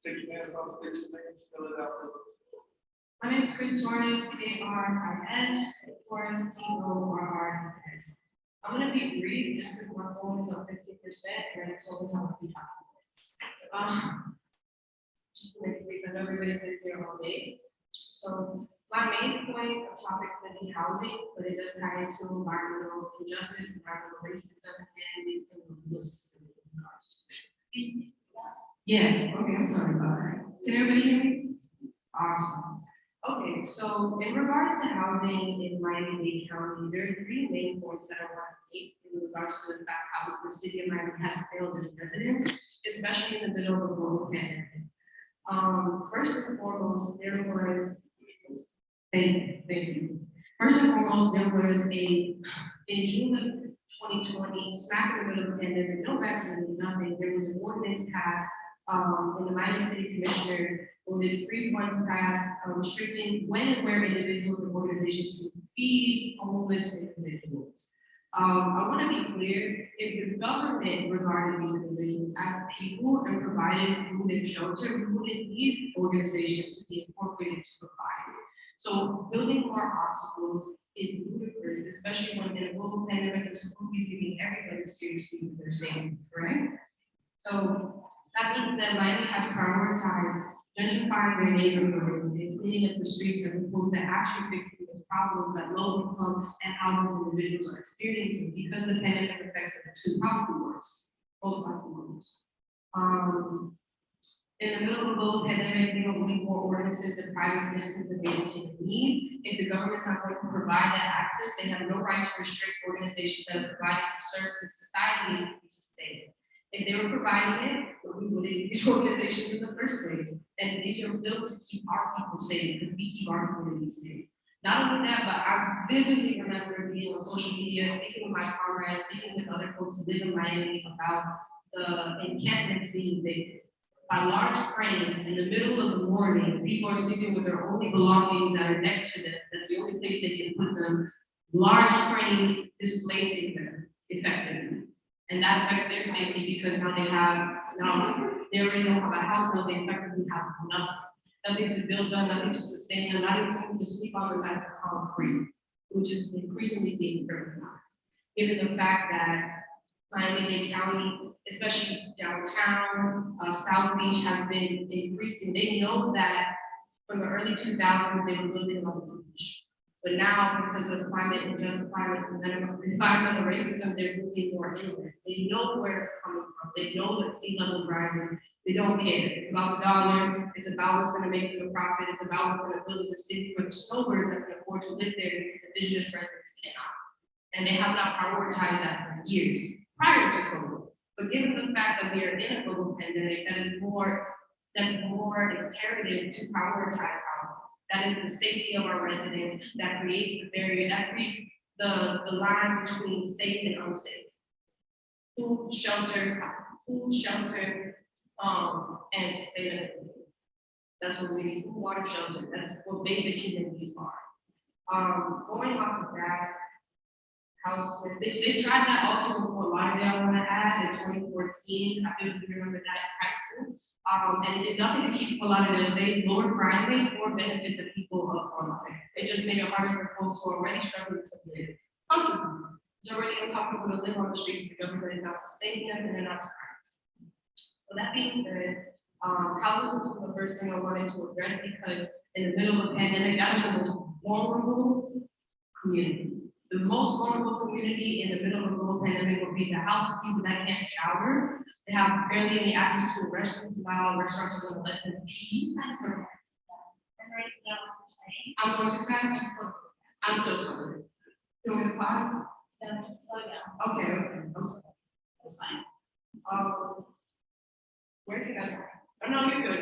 Take your mask off, state your name, spell it out. My name is Chris Torres, K-R-I-S, Torres, T-O-R-R-S. I'm going to be brief just because my phone is on 50% and I told them how to be happy. Just to make it brief, I know everybody's been here all day. So my main point of topic is going to be housing, but it does tie into environmental injustice, environmental racism, and the legal system. Yeah, okay, I'm sorry about that. Can everybody hear me? Awesome. Okay, so in regards to housing in Miami-Dade County, there are three main points that I want to make in regards to the fact how the city of Miami has failed its residents, especially in the middle of a global pandemic. First and foremost, there was, thank you. First and foremost, there was in June of 2020, smack in the middle of the pandemic, no vaccine, nothing, there was an ordinance passed in the Miami City Commissioners, where the 3 points passed restricting when and where individuals and organizations can feed homeless individuals. I want to be clear, if the government regarded these individuals as people and provided food and shelter, we wouldn't need organizations to be incorporated to provide it. So building more obstacles is ludicrous, especially when in a global pandemic, there's supposed to be taking everybody seriously with their safety, correct? So that being said, Miami has prioritized gentrifying their neighborhoods and cleaning up the streets as opposed to actually fixing the problems that low income and homeless individuals are experiencing, because the pandemic effects are too probably worse, most likely worse. In the middle of a global pandemic, we don't need more ordinances that private citizens and basic human needs. If the government's not going to provide that access, they have no right to restrict organizations that are providing the services society needs to be sustained. If they were providing it, we would need these organizations in the first place. And these are built to keep our people safe, because we keep our communities safe. Not only that, but I vividly remember being on social media, speaking with my comrades, speaking with other folks who live in Miami about the encampments being evicted by large cranes in the middle of the morning. People are sleeping with their only belongings that are next to them. That's the only place they can put them. Large cranes displacing them effectively. And that affects their safety because now they already don't have a house, now they effectively have nothing to build on, nothing to sustain them, not even to sleep on beside the concrete, which is increasingly being criminalized. Given the fact that Miami-Dade County, especially downtown, South Beach has been increasing. They know that from the early 2000s, they were living on the beach. But now, because of environmental racism, they're moving more inland. They know where it's coming from. They know that sea level is rising. They don't care. It's about the dollar. It's about what's going to make them a profit. It's about what's going to build a city for the snowbirds that can afford to live there because the indigenous residents cannot. And they have not prioritized that for years prior to COVID. But given the fact that we are in a global pandemic, that's more imperative to prioritize housing. That is the safety of our residents, that creates the barrier, that creates the line between safe and unsafe. Food, shelter, and sustainability. That's what we need, food, water, shelter, that's what basic human needs are. Going off of that, houselessness, they tried that also in Fort Lauderdale, I want to add, in 2014, I don't know if you remember that in high school. And it did nothing to keep a lot of their safe, lower crime rates, or benefit the people of Fort Lauderdale. It just made it harder for folks who are already struggling to live comfortably. It's already uncomfortable to live on the streets, the government is not sustaining them, and they're not trying. So that being said, houselessness was the first thing I wanted to address because in the middle of a pandemic, that is the most vulnerable community. The most vulnerable community in the middle of a global pandemic would be the house of people that can't shower. They have barely any access to a restroom while restaurants are going to let them pee. I'm sorry. I'm going to pass. I'm so sorry. Doing the class? No, just slow down. Okay, I'm sorry. That's fine. Where can I start? Oh, no, you're good.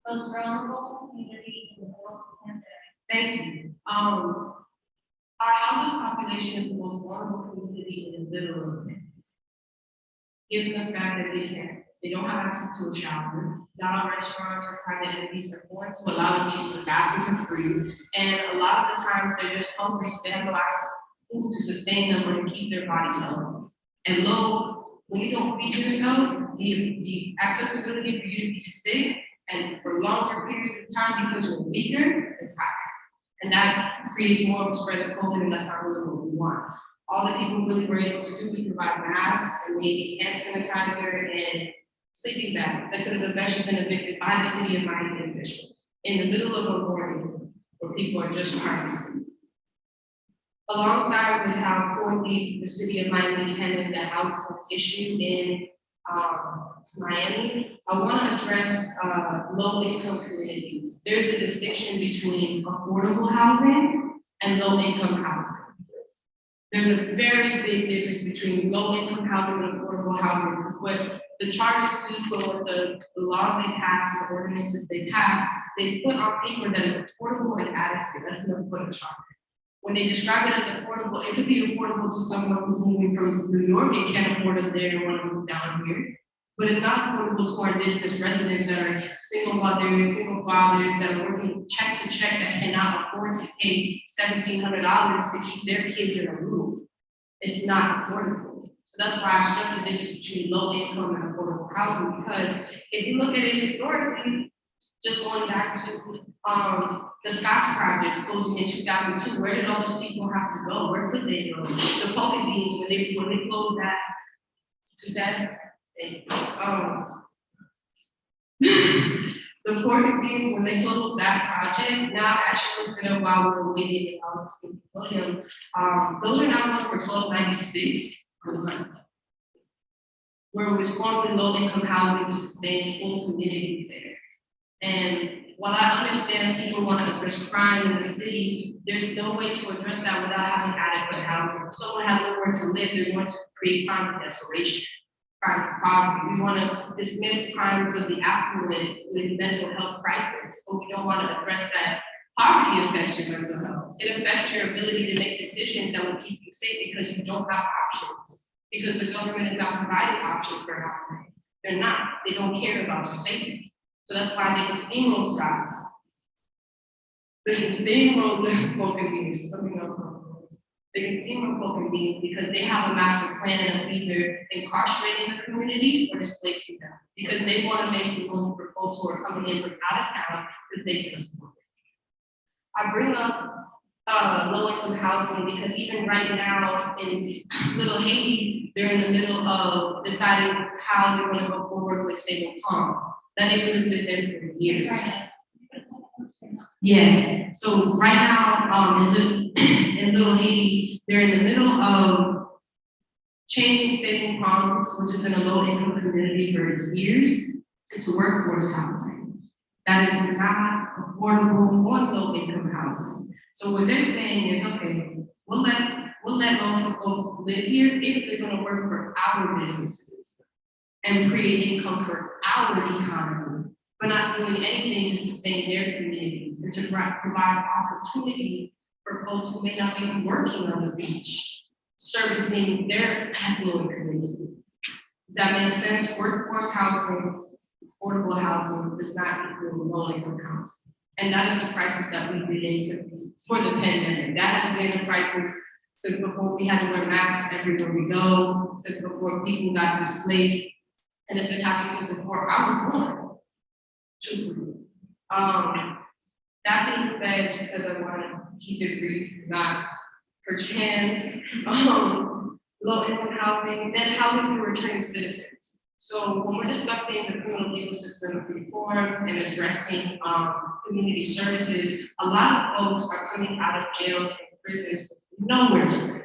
Most vulnerable community in the world pandemic. Thank you. Our houseless population is the most vulnerable community in the middle of it. Given the fact that they don't have access to a shower, not all restaurants or private entities are going to allow them to use the bathroom for free, and a lot of the times they're just hungry, so they have no access to food to sustain them or to keep their bodies healthy. And when you don't feed yourself, the accessibility for you to be sick and for longer periods of time because you're weaker is high. And that creates more of a spread of COVID, and that's not really what we want. All the people really were able to do was provide masks and maybe hand sanitizer and sleeping bags that could have eventually been evicted by the city of Miami officials in the middle of a morning where people are just trying to sleep. Alongside with how poorly the city of Miami handled the houselessness issue in Miami, I want to address low-income communities. There's a distinction between affordable housing and low-income housing. There's a very big difference between low-income housing and affordable housing. What the charters do, what the laws they pass, the ordinances they pass, they put on paper that is affordable and adequate. That's enough for the charter. When they describe it as affordable, it could be affordable to someone who's moving from New York and can't afford it there and want to move down here. But it's not affordable to our indigenous residents that are single mothers, single fathers, that are working check to check that cannot afford to pay $1,700 to keep their kids in a room. It's not affordable. So that's why I stress the difference between low income and affordable housing, because if you look at it historically, just going back to the Scotts Project closing in 2002, where did all those people have to go? Where could they go? The Pocket Beans, when they closed that, 2000. The Pocket Beans, when they closed that project, now actually it's been a while we were waiting. I was speaking to William. Those are now going for $12.96 per month, where it was formerly low-income housing to sustain full communities there. And while I understand people want to address crime in the city, there's no way to address that without having adequate housing. If someone has nowhere to live, they're going to create crimes of desperation, crimes of poverty. We want to dismiss crimes of the affluent with mental health crisis, but we don't want to address that poverty affects your mental health. It affects your ability to make decisions that will keep you safe because you don't have options, because the government is not providing options for housing. They're not. They don't care about your safety. So that's why they can steamroll Scots. They can steamroll the Pocket Beans. Biggest team of broken beings because they have a master plan of either incarcerating the communities or displacing them. Because they want to make room for folks who are coming in from out of town because they can afford it. I bring up low-income housing because even right now in Little Haiti, they're in the middle of deciding how they're going to go forward with stable pump. That neighborhood's been there for years. Yeah, so right now, in Little Haiti, they're in the middle of changing stable pumps, which has been a low-income community for years, into workforce housing. That is not affordable or low-income housing. So what they're saying is, okay, we'll let low-income folks live here if they're going to work for our businesses and create income for our economy, but not doing anything to sustain their communities and to provide opportunities for folks who may not be working on the beach, servicing their affluent community. Does that make sense? Workforce housing, affordable housing does not equal low-income housing. And that is the crisis that we've been into for the pandemic. That has been a crisis since before we had to wear masks everywhere we go, since before people got displaced, and it's been happening since before I was born. Truthfully. That being said, just because I want to keep it brief, not hurt your hands, low-income housing, then housing for returning citizens. So when we're discussing the criminal legal system reforms and addressing community services, a lot of folks are coming out of jails and prisons with nowhere to live.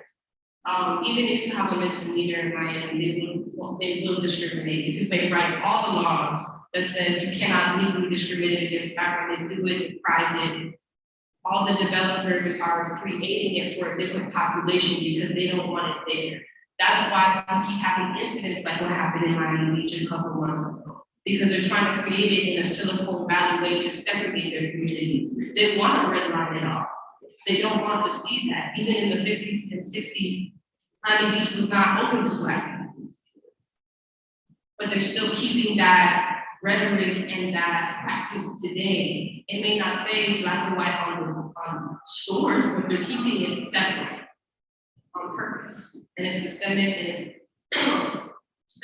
Even if you have a misdemeanor in Miami, they will discriminate because they write all the laws that says you cannot legally discriminate against background. They do it in private. All the developers are creating it for a different population because they don't want it there. That is why we keep having incidents like what happened in Miami Beach a couple months ago, because they're trying to create it in a Silicon Valley way to segregate their communities. They want to redline it off. They don't want to see that. Even in the 50s and 60s, Miami Beach was not open to Black people. But they're still keeping that rhetoric and that practice today. It may not say Black and white on stores, but they're keeping it separate on purpose, and it's systemic and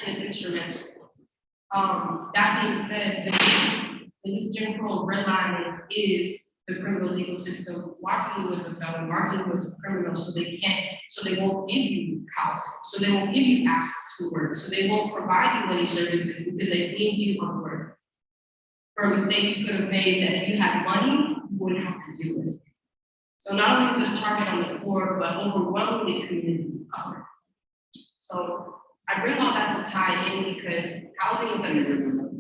it's instrumental. That being said, the new Jim Crow redlining is the criminal legal system. Marking you as a felon, marking you as a criminal, so they won't give you housing, so they won't give you access to work, so they won't provide you any services because they need you on work. For a mistake you could have made that if you had money, you wouldn't have to do it. So not only is it a target on the poor, but overwhelmingly communities of color. So I bring all that to tie in because housing is at the center.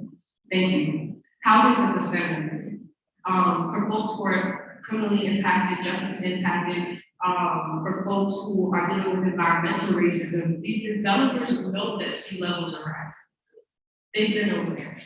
Thank you. Housing is at the center. For folks who are criminally impacted, justice impacted, for folks who are dealing with environmental racism, these developers know that sea levels are rising. They've been over there.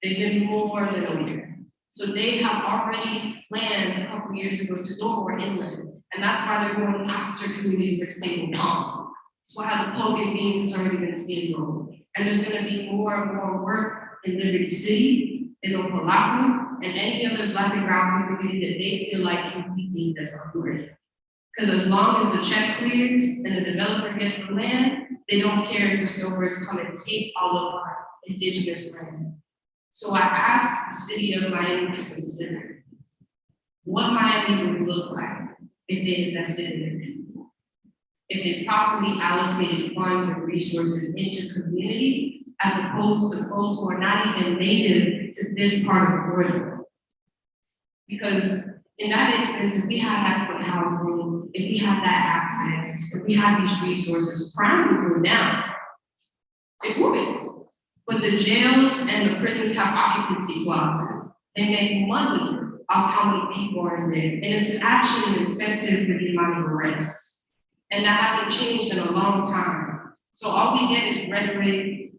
They've been more than over there. So they have already planned a couple years ago to go more inland. And that's why they're going after communities like stable palms. That's why the Pogan Beans has already been steamrolled. And there's going to be more and more work in Liberty City, in Opalaca, and any other Black and brown community that they feel like can be deemed as affordable. Because as long as the check clears and the developer gets the land, they don't care if the snowbirds come and take all of our indigenous land. So I asked the city of Miami to consider what Miami would look like if they invested in their people, if they properly allocated funds and resources into community, as opposed to folks who are not even native to this part of the world. Because in that instance, if we had adequate housing, if we had that access, if we had these resources, crime would go down. It would. But the jails and the prisons have occupancy clauses. They make money off how many people are in there. And it's actually an incentive for the amount of arrests. And that hasn't changed in a long time. So all we get is rhetoric,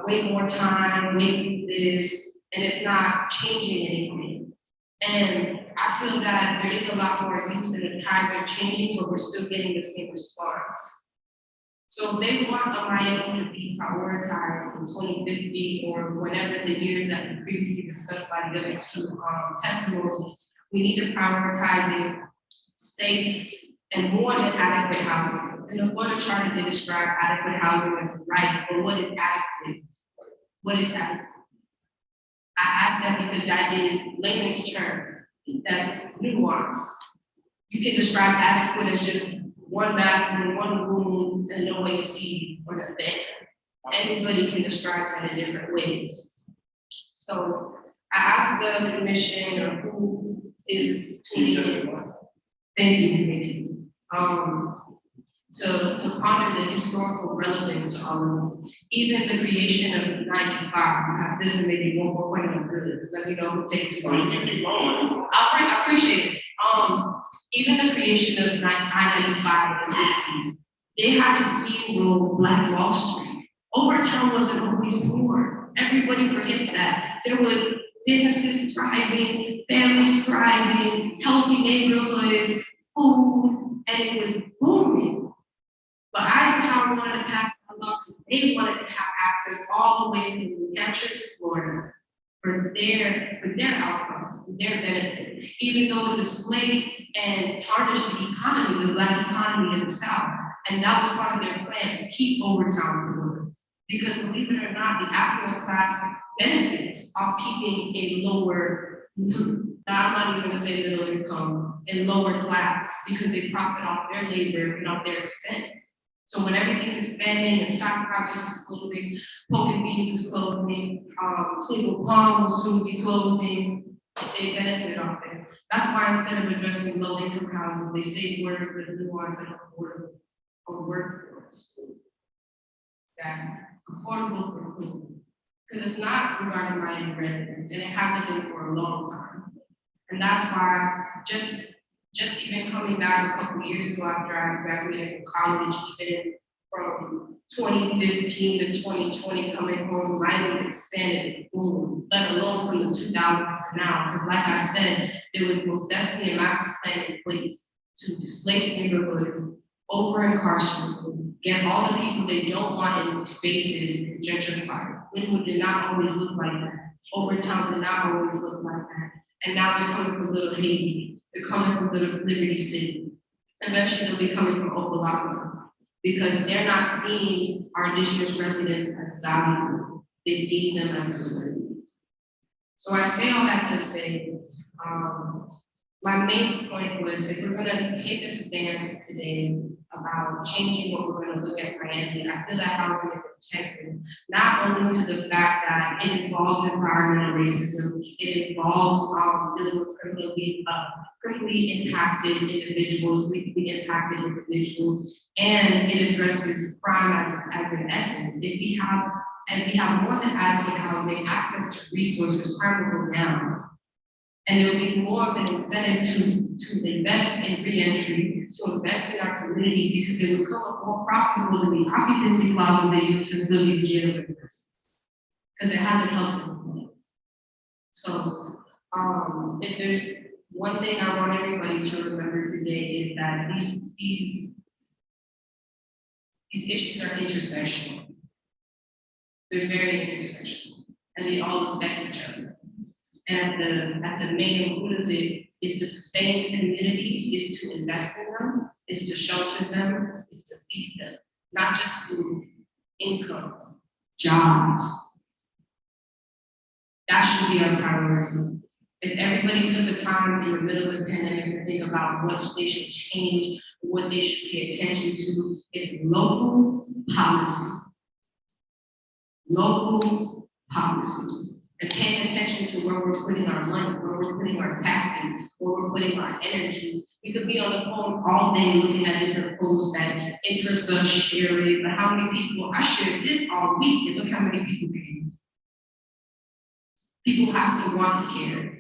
wait more time, wait this, and it's not changing anything. And I feel that there is a lot more youth in the times are changing, but we're still getting the same response. So they want a Miami to be prioritized in 2050 or whatever the years that we previously discussed by the other two testimonials. We need to prioritize it safe and more than adequate housing. In the Florida Charter, they describe adequate housing as a right, but what is adequate? What is adequate? I ask that because that is layman's term. That's nuance. You can describe adequate as just one bathroom, one room, and no AC or the fan. Anybody can describe that in different ways. So I asked the commission or who is tuning in. Thank you. To ponder the historical relevance to all of this. Even the creation of 95, this is maybe one more point of good, let me know who takes it. I appreciate it. Even the creation of 995 in this piece, they had to steamroll Black Wall Street. Overtown wasn't always poor. Everybody forgets that. There was businesses thriving, families thriving, healthy neighborhoods, food, and it was booming. But Eisenhower wanted to pass a law because they wanted to have access all the way from New Hampshire to Florida for their outcomes, for their benefit, even though it displaced and tarnished the economy, the Black economy in the South. And that was part of their plan to keep Overtown poor. Because believe it or not, the affluent class benefits of keeping a lower, I'm not even gonna say middle income, and lower class, because they profit off their labor and off their expense. So when everything's expanding and stock projects is closing, Poking Beans is closing, Single Palm will soon be closing, they benefit off it. That's why instead of addressing low income housing, they say words that nuance and affordable or workforce. Exactly. Affordable for whom? Because it's not regarding Miami residents, and it hasn't been for a long time. And that's why just even coming back a couple of years ago after I graduated from college, even from 2015 to 2020, coming home, Miami's expanded its boom, let alone from the 2000s to now. Because like I said, there was most definitely a master plan in place to displace neighborhoods, over incarcerate, get all the people they don't want in spaces and gentrify. Wynwood did not always look like that. Overtown did not always look like that. And now they're coming from Little Haiti. They're coming from Little Liberty City. Eventually they'll be coming from Oklahoma because they're not seeing our indigenous residents as valuable. They deem them as a burden. So I say all that to say, my main point was if we're gonna take a stance today about changing what we're gonna look at Miami, I feel that housing is integral, not only to the fact that it involves environmental racism, it involves dealing with criminally impacted individuals, weakly impacted individuals, and it addresses crime as an essence. If we have more than adequate housing, access to resources, crime will go down. And there will be more of an incentive to invest in reentry, to invest in our community, because it will become more profitable than the occupancy clauses they use to build these jails and prisons. Because it hasn't helped them. So if there's one thing I want everybody to remember today is that these issues are intersectional. They're very intersectional, and they all affect each other. And at the main root of it is to sustain the community, is to invest in them, is to shelter them, is to feed them, not just food, income, jobs. That should be our priority. If everybody took the time in the middle of the pandemic to think about what they should change, what they should pay attention to, it's local policy. Local policy. And paying attention to where we're putting our money, where we're putting our taxes, where we're putting our energy. We could be on the phone all day looking at different posts that interest us, share it, but how many people, I shared this all week, and look how many people care. People have to want to care.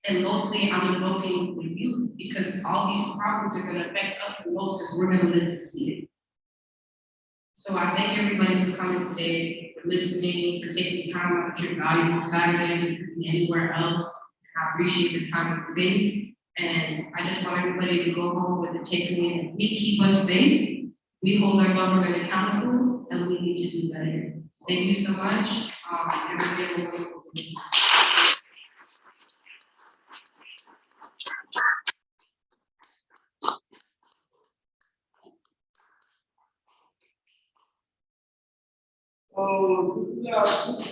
And mostly I'm invoking with youth because all these problems are gonna affect us the most because we're gonna live to see it. So I thank everybody for coming today, for listening, for taking time out of your valuable Saturday, and anywhere else. I appreciate the time and space. And I just want everybody to go home with the takeaway that we keep us safe, we hold our government accountable, and we need to do better. Thank you so much. Everybody have a wonderful day.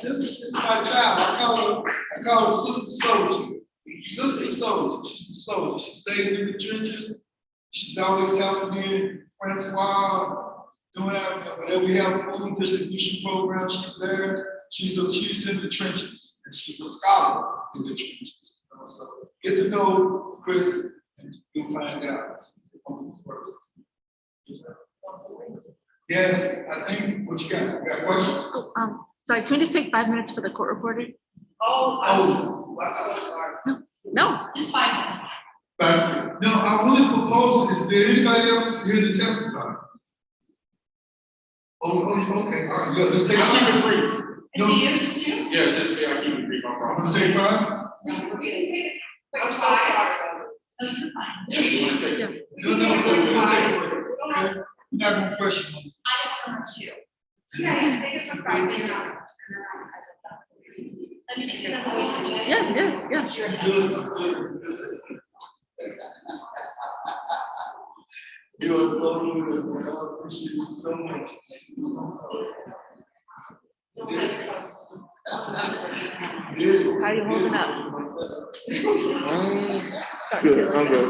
this is my child. I call her Sister Soldier. Sister Soldier. She's a soldier. She stays in the trenches. She's always helping me, Francois, doing that. Whenever we have a food distribution program, she's there. She's in the trenches, and she's a scholar in the trenches. So get to know Chris, and you'll find out. First. Yes, I think, what you got? You got a question? Oh, sorry, can we just take 5 minutes for the court reporter? Oh, I'm so sorry. No. Just 5 minutes. But, no, I really propose, is there anybody else here to testify? Oh, okay, all right, good, let's take I'll keep it 5. brief. Is it you, just you? Yeah, just, yeah, I'll keep it brief, no problem. Want to take 5? I'm so sorry. No, you're fine. You wanna take it? No, we'll take a break, okay? We're not gonna question you. I don't know you. Yeah, take it for Friday. Let me just step away from you. Yeah. Good. You are so good. I appreciate you so much. How are you holding up? Good, I'm good.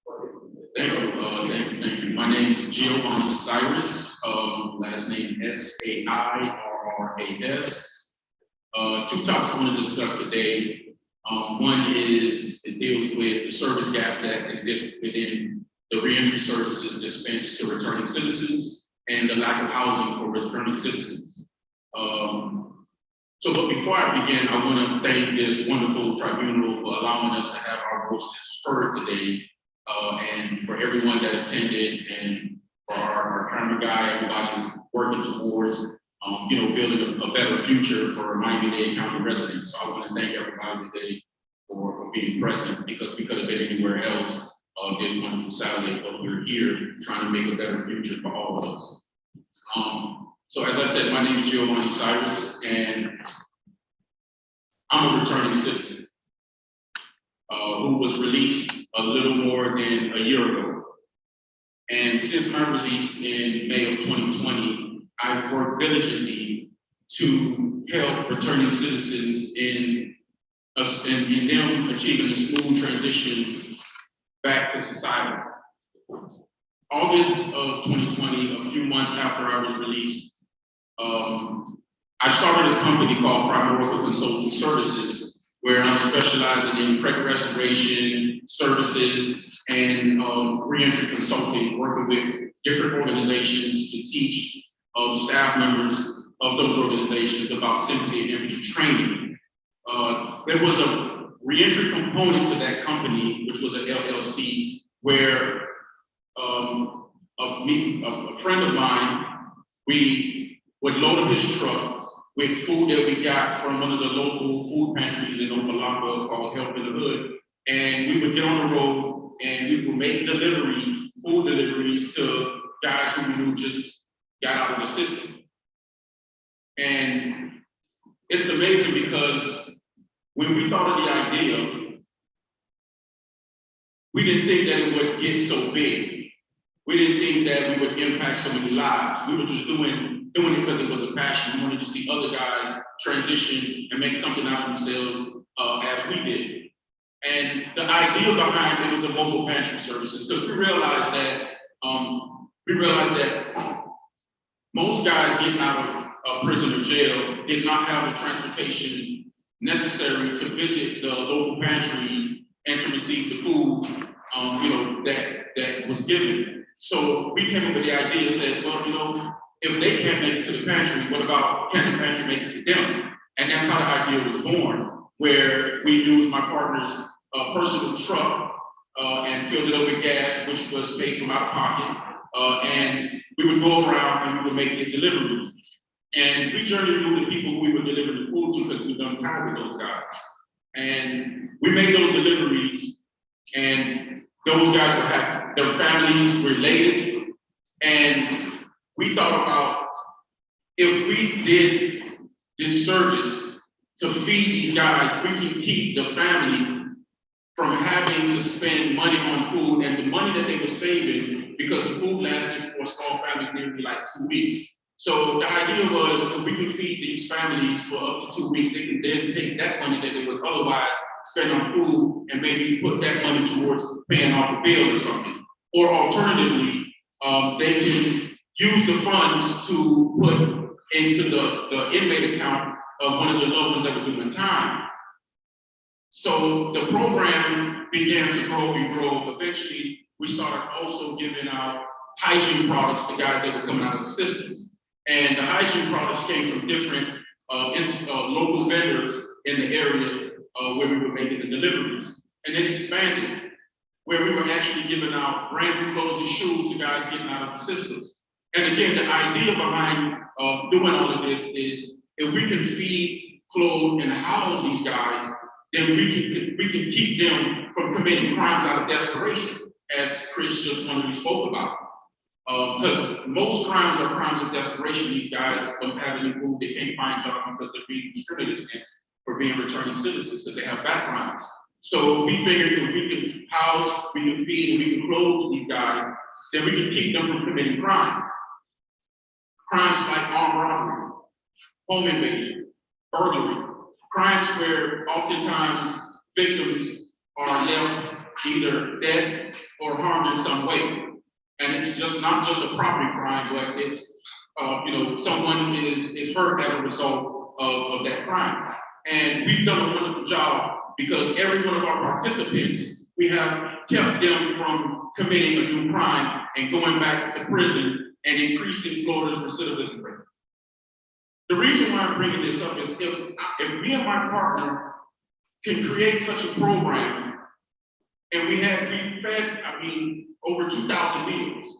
Thank you. My name is Giovanni Cyrus, last name Sairras. Two topics I want to discuss today. One is, it deals with the service gap that exists within the reentry services dispensed to returning citizens and the lack of housing for returning citizens. But before I begin, I want to thank this wonderful tribunal for allowing us to have our voices heard today, and for everyone that attended, and for our camera guy, everybody working towards building a better future for Miami-Dade County residents. So I want to thank everybody today for being present, because we could have been anywhere else this wonderful Saturday, but we're here trying to make a better future for all of us. So as I said, my name is Giovanni Cyrus, and I'm a returning citizen who was released a little more than a year ago. And since my release in May of 2020, I've worked diligently to help returning citizens in them achieving a smooth transition back to society. August of 2020, a few months after I was released, I started a company called Primordial Consulting Services, where I'm specializing in credit restoration services and reentry consulting, working with different organizations to teach staff members of those organizations about sympathy and empathy training. There was a reentry component to that company, which was an LLC, where a friend of mine, we would load up his truck with food that we got from one of the local food pantries in Opa-locka called Help in the Hood. And we would get on the road and we would make food deliveries to guys who we knew just got out of the system. And it's amazing because when we thought of the idea, we didn't think that it would get so big. We didn't think that we would impact so many lives. We were just doing it because it was a passion. We wanted to see other guys transition and make something out of themselves as we did. And the idea behind it was a mobile pantry services, because we realized that most guys getting out of prison or jail did not have the transportation necessary to visit the local pantries and to receive the food that was given. So we came up with the idea and said, well, if they can't make it to the pantry, what about can the pantry make it to them? And that's how the idea was born, where we used my partner's personal truck and filled it up with gas, which was paid from out of pocket. And we would go around and we would make these deliveries. And we generally knew the people who we were delivering the food to because we've done time with those guys. And we made those deliveries, and those guys were happy. Their families related. And we thought about, if we did this service to feed these guys, we can keep the family from having to spend money on food, and the money that they were saving, because the food lasted for a small family nearly like 2 weeks. So the idea was, if we can feed these families for up to 2 weeks, they can then take that money that they would otherwise spend on food and maybe put that money towards paying off a bill or something. Or alternatively, they can use the funds to put into the inmate account of one of the loved ones that were doing time. So the program began to grow and grow. Eventually, we started also giving out hygiene products to guys that were coming out of the system. And the hygiene products came from different local vendors in the area where we were making the deliveries. And then expanded, where we were actually giving out brand new clothes and shoes to guys getting out of the system. And again, the idea behind doing all of this is, if we can feed, clothe, and house these guys, then we can keep them from committing crimes out of desperation, as Chris just wonderfully spoke about. Because most crimes are crimes of desperation. These guys don't have any food, they can't find jobs because they're being discriminated against for being returning citizens, because they have backgrounds. So we figured if we can house, we can feed, and we can clothe these guys, then we can keep them from committing crime. Crimes like armed robbery, home invasion, burglary, crimes where oftentimes victims are left either dead or harmed in some way. And it's just not just a property crime, but it's, someone is hurt as a result of that crime. And we've done a wonderful job because every one of our participants, we have kept them from committing a new crime and going back to prison and increasing Florida's recidivism rate. The reason why I'm bringing this up is if me and my partner can create such a program, and we fed, over 2,000 meals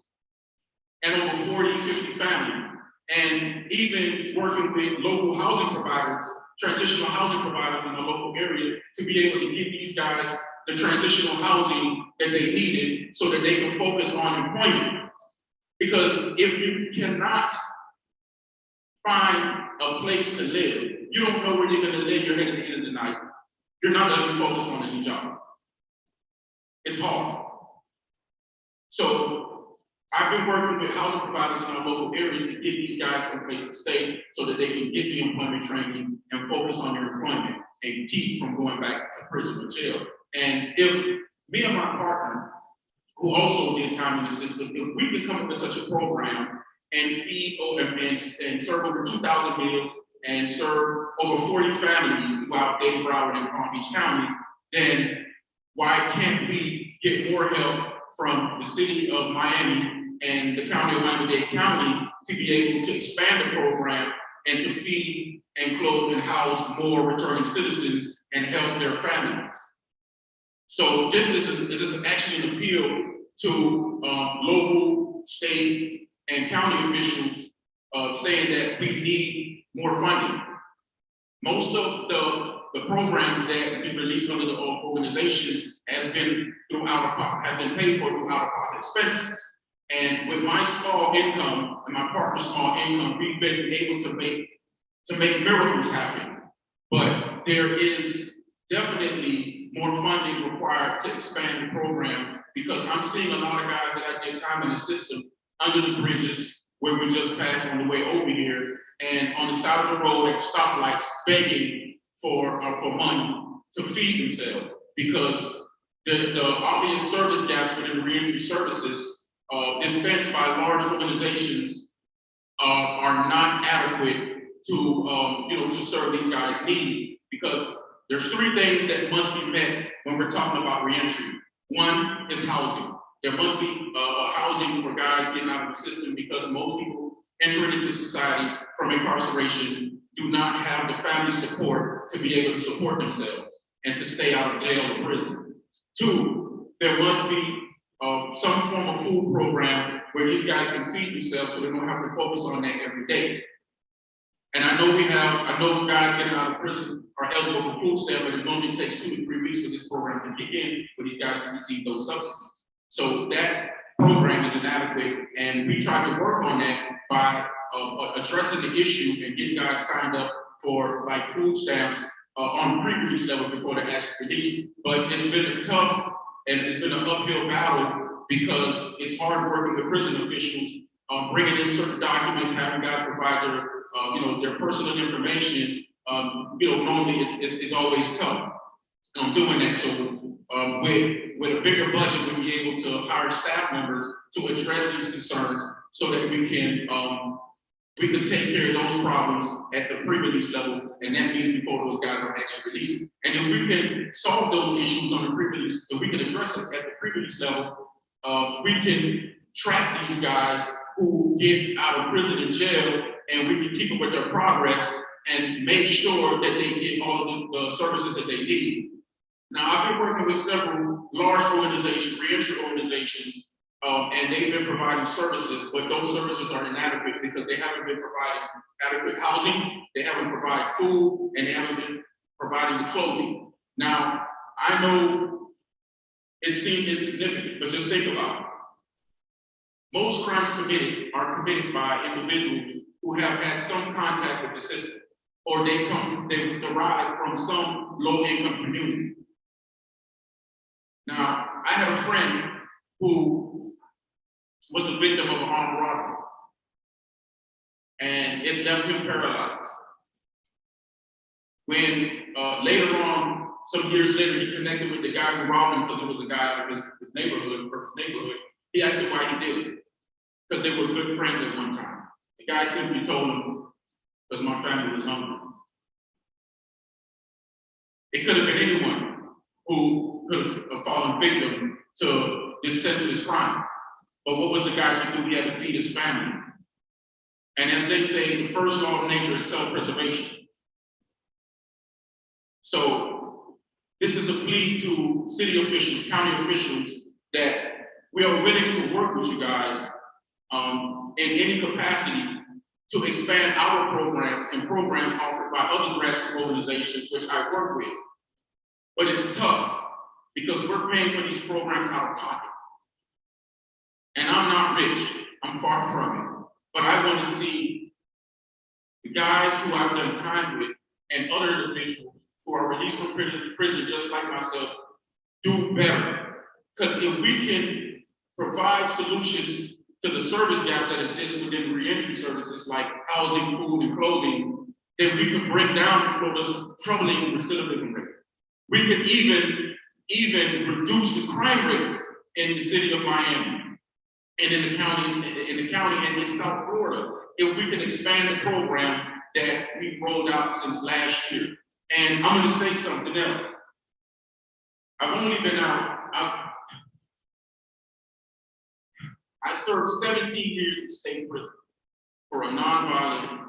and over 40, 50 families, and even working with local housing providers, transitional housing providers in the local area to be able to give these guys the transitional housing that they needed so that they can focus on employment. Because if you cannot find a place to live, you don't know where you're going to live, you're headed at the end of the night, you're not going to be focused on a new job. It's hard. So I've been working with housing providers in our local areas to give these guys some place to stay so that they can get the employment training and focus on their employment and keep from going back to prison or jail. And if me and my partner, who also did time in the system, if we can come up with such a program and feed and serve over 2,000 meals and serve over 40 families throughout Dade, Broward, and Palm Beach County, then why can't we get more help from the city of Miami and the county of Miami-Dade County to be able to expand the program and to feed and clothe and house more returning citizens and help their families? So this is actually an appeal to local, state, and county officials saying that we need more funding. Most of the programs that have been released under the organization has been paid for through out-of-pocket expenses. And with my small income and my partner's small income, we've been able to make miracles happen. But there is definitely more funding required to expand the program, because I'm seeing a lot of guys that I did time in the system under the bridges where we just passed on the way over here, and on the side of the road at stoplights begging for money to feed themselves, because the obvious service gaps within reentry services dispensed by large organizations are not adequate to serve these guys' needs, because there's three things that must be met when we're talking about reentry. One is housing. There must be housing for guys getting out of the system, because most people entering into society from incarceration do not have the family support to be able to support themselves and to stay out of jail or prison. Two, there must be some form of food program where these guys can feed themselves so they don't have to focus on that every day. And I know guys getting out of prison are eligible for food stamp, but it normally takes 2 to 3 weeks for this program to kick in for these guys to receive those subsidies. So that program is inadequate, and we try to work on that by addressing the issue and getting guys signed up for like food stamps on pre-release level before they're actually released. But it's been tough, and it's been an uphill battle, because it's hard working with prison officials, bringing in certain documents, having guys provide their personal information. Normally it's always tough doing that. So with a bigger budget, we'll be able to hire staff members to address these concerns so that we can take care of those problems at the pre-release level, and that means before those guys are actually released. And if we can solve those issues on the pre-release, if we can address it at the pre-release level, we can track these guys who get out of prison and jail, and we can keep up with their progress and make sure that they get all of the services that they need. Now, I've been working with several large organizations, reentry organizations, and they've been providing services, but those services are inadequate because they haven't been providing adequate housing, they haven't provided food, and they haven't been providing the clothing. Now, I know it seems insignificant, but just think about it. Most crimes committed are committed by individuals who have had some contact with the system, or they derive from some low-income community. Now, I have a friend who was a victim of an armed robbery, and it left him paralyzed. When later on, some years later, he connected with the guy who robbed him because it was a guy in his neighborhood, first neighborhood. He asked him why he did it, because they were good friends at one time. The guy simply told him, because my family was hungry. It could have been anyone who could have fallen victim to this senseless crime. But what was the guy to do? He had to feed his family. And as they say, the first law of nature is self-preservation. So this is a plea to city officials, county officials, that we are willing to work with you guys in any capacity to expand our programs and programs offered by other grassroots organizations, which I work with. But it's tough because we're paying for these programs out of pocket. And I'm not rich, I'm far from it. But I want to see the guys who I've done time with and other individuals who are released from prison just like myself do better. Because if we can provide solutions to the service gaps that exist within reentry services like housing, food, and clothing, then we can bring down those troubling recidivism rates. We can even reduce the crime rates in the city of Miami and in the county and in South Florida if we can expand the program that we've rolled out since last year. And I'm going to say something else. I've only been out. I served 17 years in state prison for a nonviolent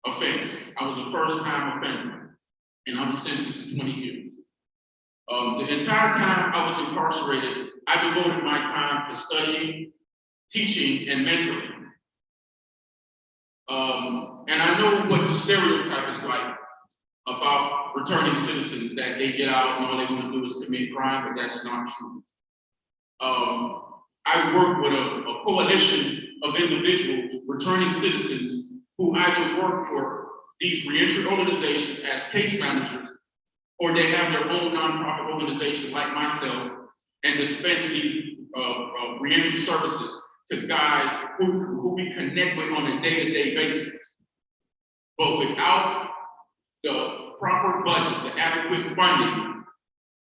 offense. I was a first-time offender, and I was sentenced to 20 years. The entire time I was incarcerated, I devoted my time to studying, teaching, and mentoring. And I know what the stereotype is like about returning citizens, that they get out and all they want to do is commit crime, but that's not true. I work with a coalition of individuals, returning citizens, who either work for these reentry organizations as case managers, or they have their own nonprofit organization like myself and dispense these reentry services to guys who we connect with on a day-to-day basis. But without the proper budget, the adequate funding,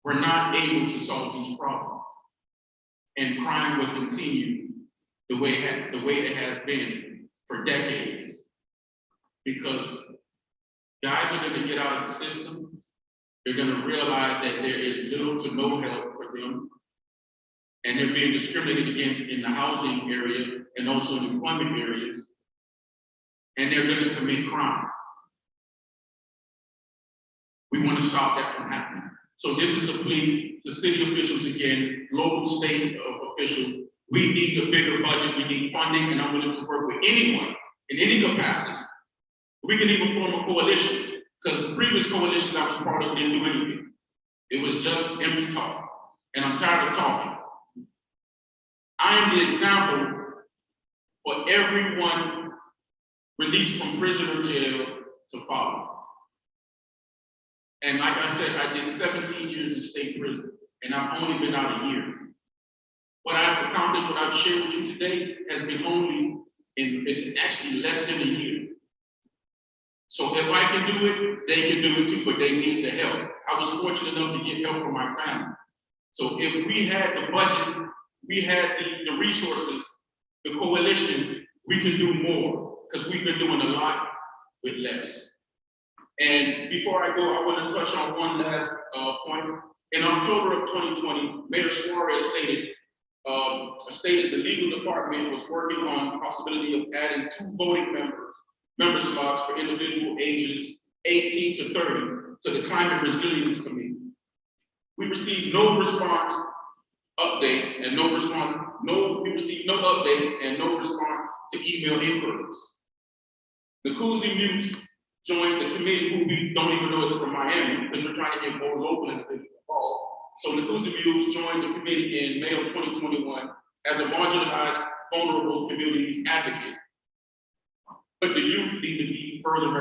we're not able to solve these problems. And crime will continue the way it has been for decades. Because guys are going to get out of the system. They're going to realize that there is little to no help for them. And they're being discriminated against in the housing area and also in employment areas. And they're going to commit crime. We want to stop that from happening. So this is a plea to city officials again, local, state officials. We need a bigger budget, we need funding, and I'm willing to work with anyone in any capacity. We can even form a coalition, because the previous coalition I was part of didn't do anything. It was just empty talk, and I'm tired of talking. I am the example for everyone released from prison or jail to follow. And like I said, I did 17 years in state prison, and I've only been out a year. What I've accomplished, what I've shared with you today, has been it's actually less than a year. So if I can do it, they can do it too, but they need the help. I was fortunate enough to get help from my family. So if we had the budget, we had the resources, the coalition, we can do more, because we've been doing a lot with less. And before I go, I want to touch on one last point. In October of 2020, Mayor Suarez stated the legal department was working on the possibility of adding 2 voting member slots for individual ages 18 to 30 to the Climate Resilience Committee. We received no response update and we received no update and no response to email inquiries. The Cousy Mutes joined the committee, who we don't even know is from Miami, because we're trying to get more local individuals involved. So the Cousy Mutes joined the committee in May of 2021 as a marginalized, vulnerable communities advocate. But the youth need to be further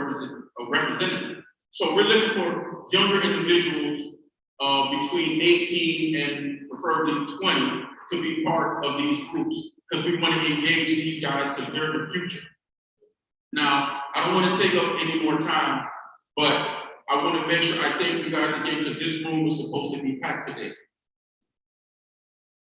represented. So we're looking for younger individuals between 18 and preferably 20 to be part of these groups, because we want to engage these guys because they're the future. Now, I don't want to take up any more time, but I want to make sure I thank you guys again that this room was supposed to be packed today.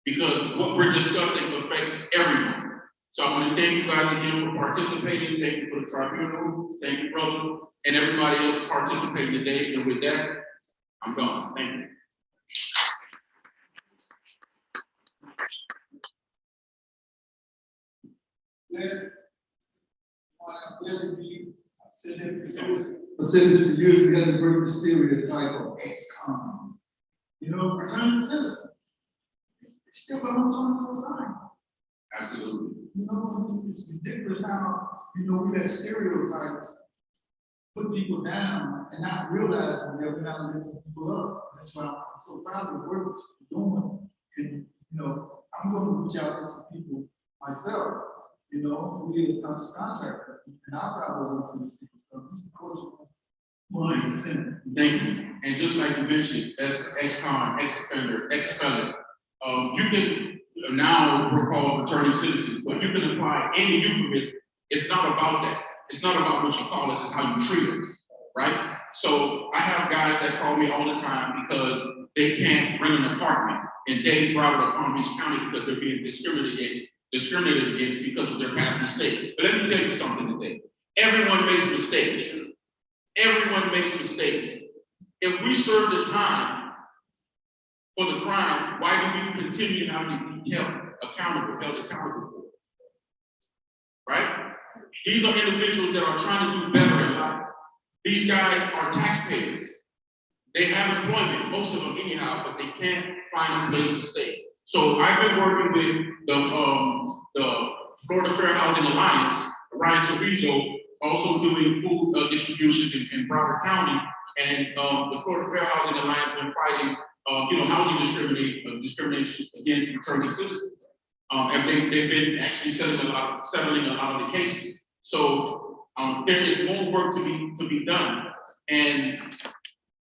Because what we're discussing affects everyone. So I want to thank you guys again for participating. Thank you for the tribunal. Thank you, brother, and everybody else participating today. And with that, I'm gone. Thank you. I said this for years, we had to break the stereotype of ex-con. You know, return citizens. It's still going on in society. Absolutely. You know, it's ridiculous how, you know, we let stereotypes put people down and not realizing that we're not lifting people up. That's why I'm so proud of the work you're doing. And, you know, I'm going to reach out to some people myself, you know, who is conscious contractor. And I'll probably work with this stuff. This is courtroom. 100%. Thank you. And just like you mentioned, ex-con, ex-offender, ex-felon, you can now we're called returning citizens, but you can apply any euphemism. It's not about that. It's not about what you call us, it's how you treat us, right? So I have guys that call me all the time because they can't rent an apartment in Dade, Broward, or Palm Beach County because they're being discriminated against because of their past mistakes. But let me tell you something today. Everyone makes mistakes. Everyone makes mistakes. If we serve the time for the crime, why do we continue to have to be held accountable for it? Right? These are individuals that are trying to do better in life. These guys are taxpayers. They have employment, most of them anyhow, but they can't find a place to stay. So I've been working with the Florida Fair Housing Alliance, Ryan Treviso, also doing food distribution in Broward County, and the Florida Fair Housing Alliance been fighting, housing discrimination against returning citizens. And they've been actually settling a lot of the cases. So there is more work to be done, and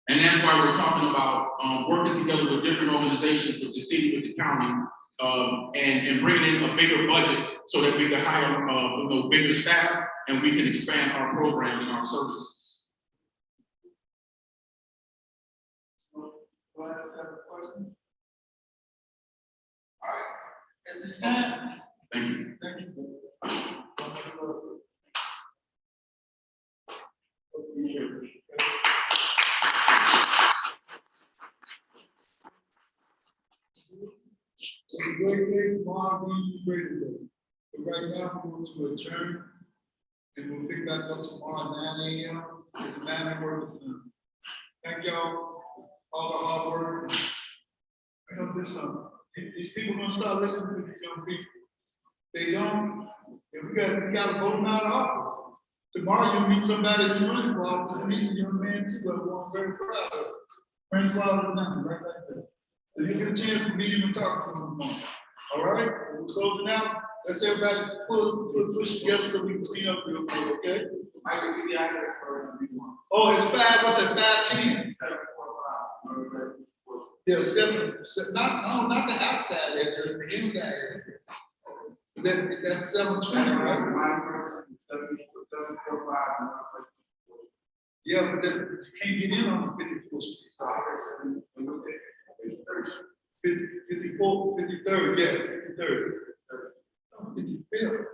that's why we're talking about working together with different organizations, with the city, with the county, and bringing in a bigger budget so that we can hire bigger staff and we can expand our program and our services. At this time, thank you. Thank you. It's a great day tomorrow, be a great day. But right now, we're going to adjourn, and we'll pick back up tomorrow at 9 a.m. at the Manor Working Center. Thank y'all, all the hard work. I know this these people gonna start listening to these young people. They don't. If we gotta vote them out of office. Tomorrow you meet somebody who's running for office, and he's a young man too. I'm very proud of. Francois Lamont, right back there. So you get a chance to meet him and talk to him tomorrow. All right, we're closing out. Let's everybody push together so we can clean up real quick, okay? Michael, give the address for everyone. Oh, it's 510? Yeah, 7, not the outside address, the inside address. That's 720, right? My person, 745. Yeah, but you can't get in on the 54th Street side. 53rd, yes, 53rd. 55th.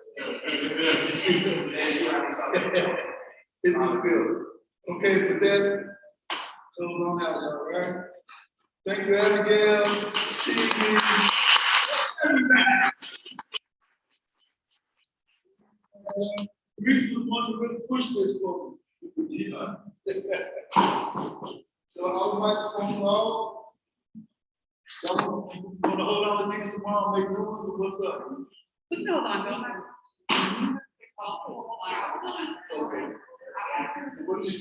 55th. Okay, with that, so long out, all right? Thank you, Abigail. Reese was one to really push this for me. So I'll microphone all. Y'all want to hold on to these tomorrow, make rules, or what's up? We can hold on, go ahead. Okay. So what did you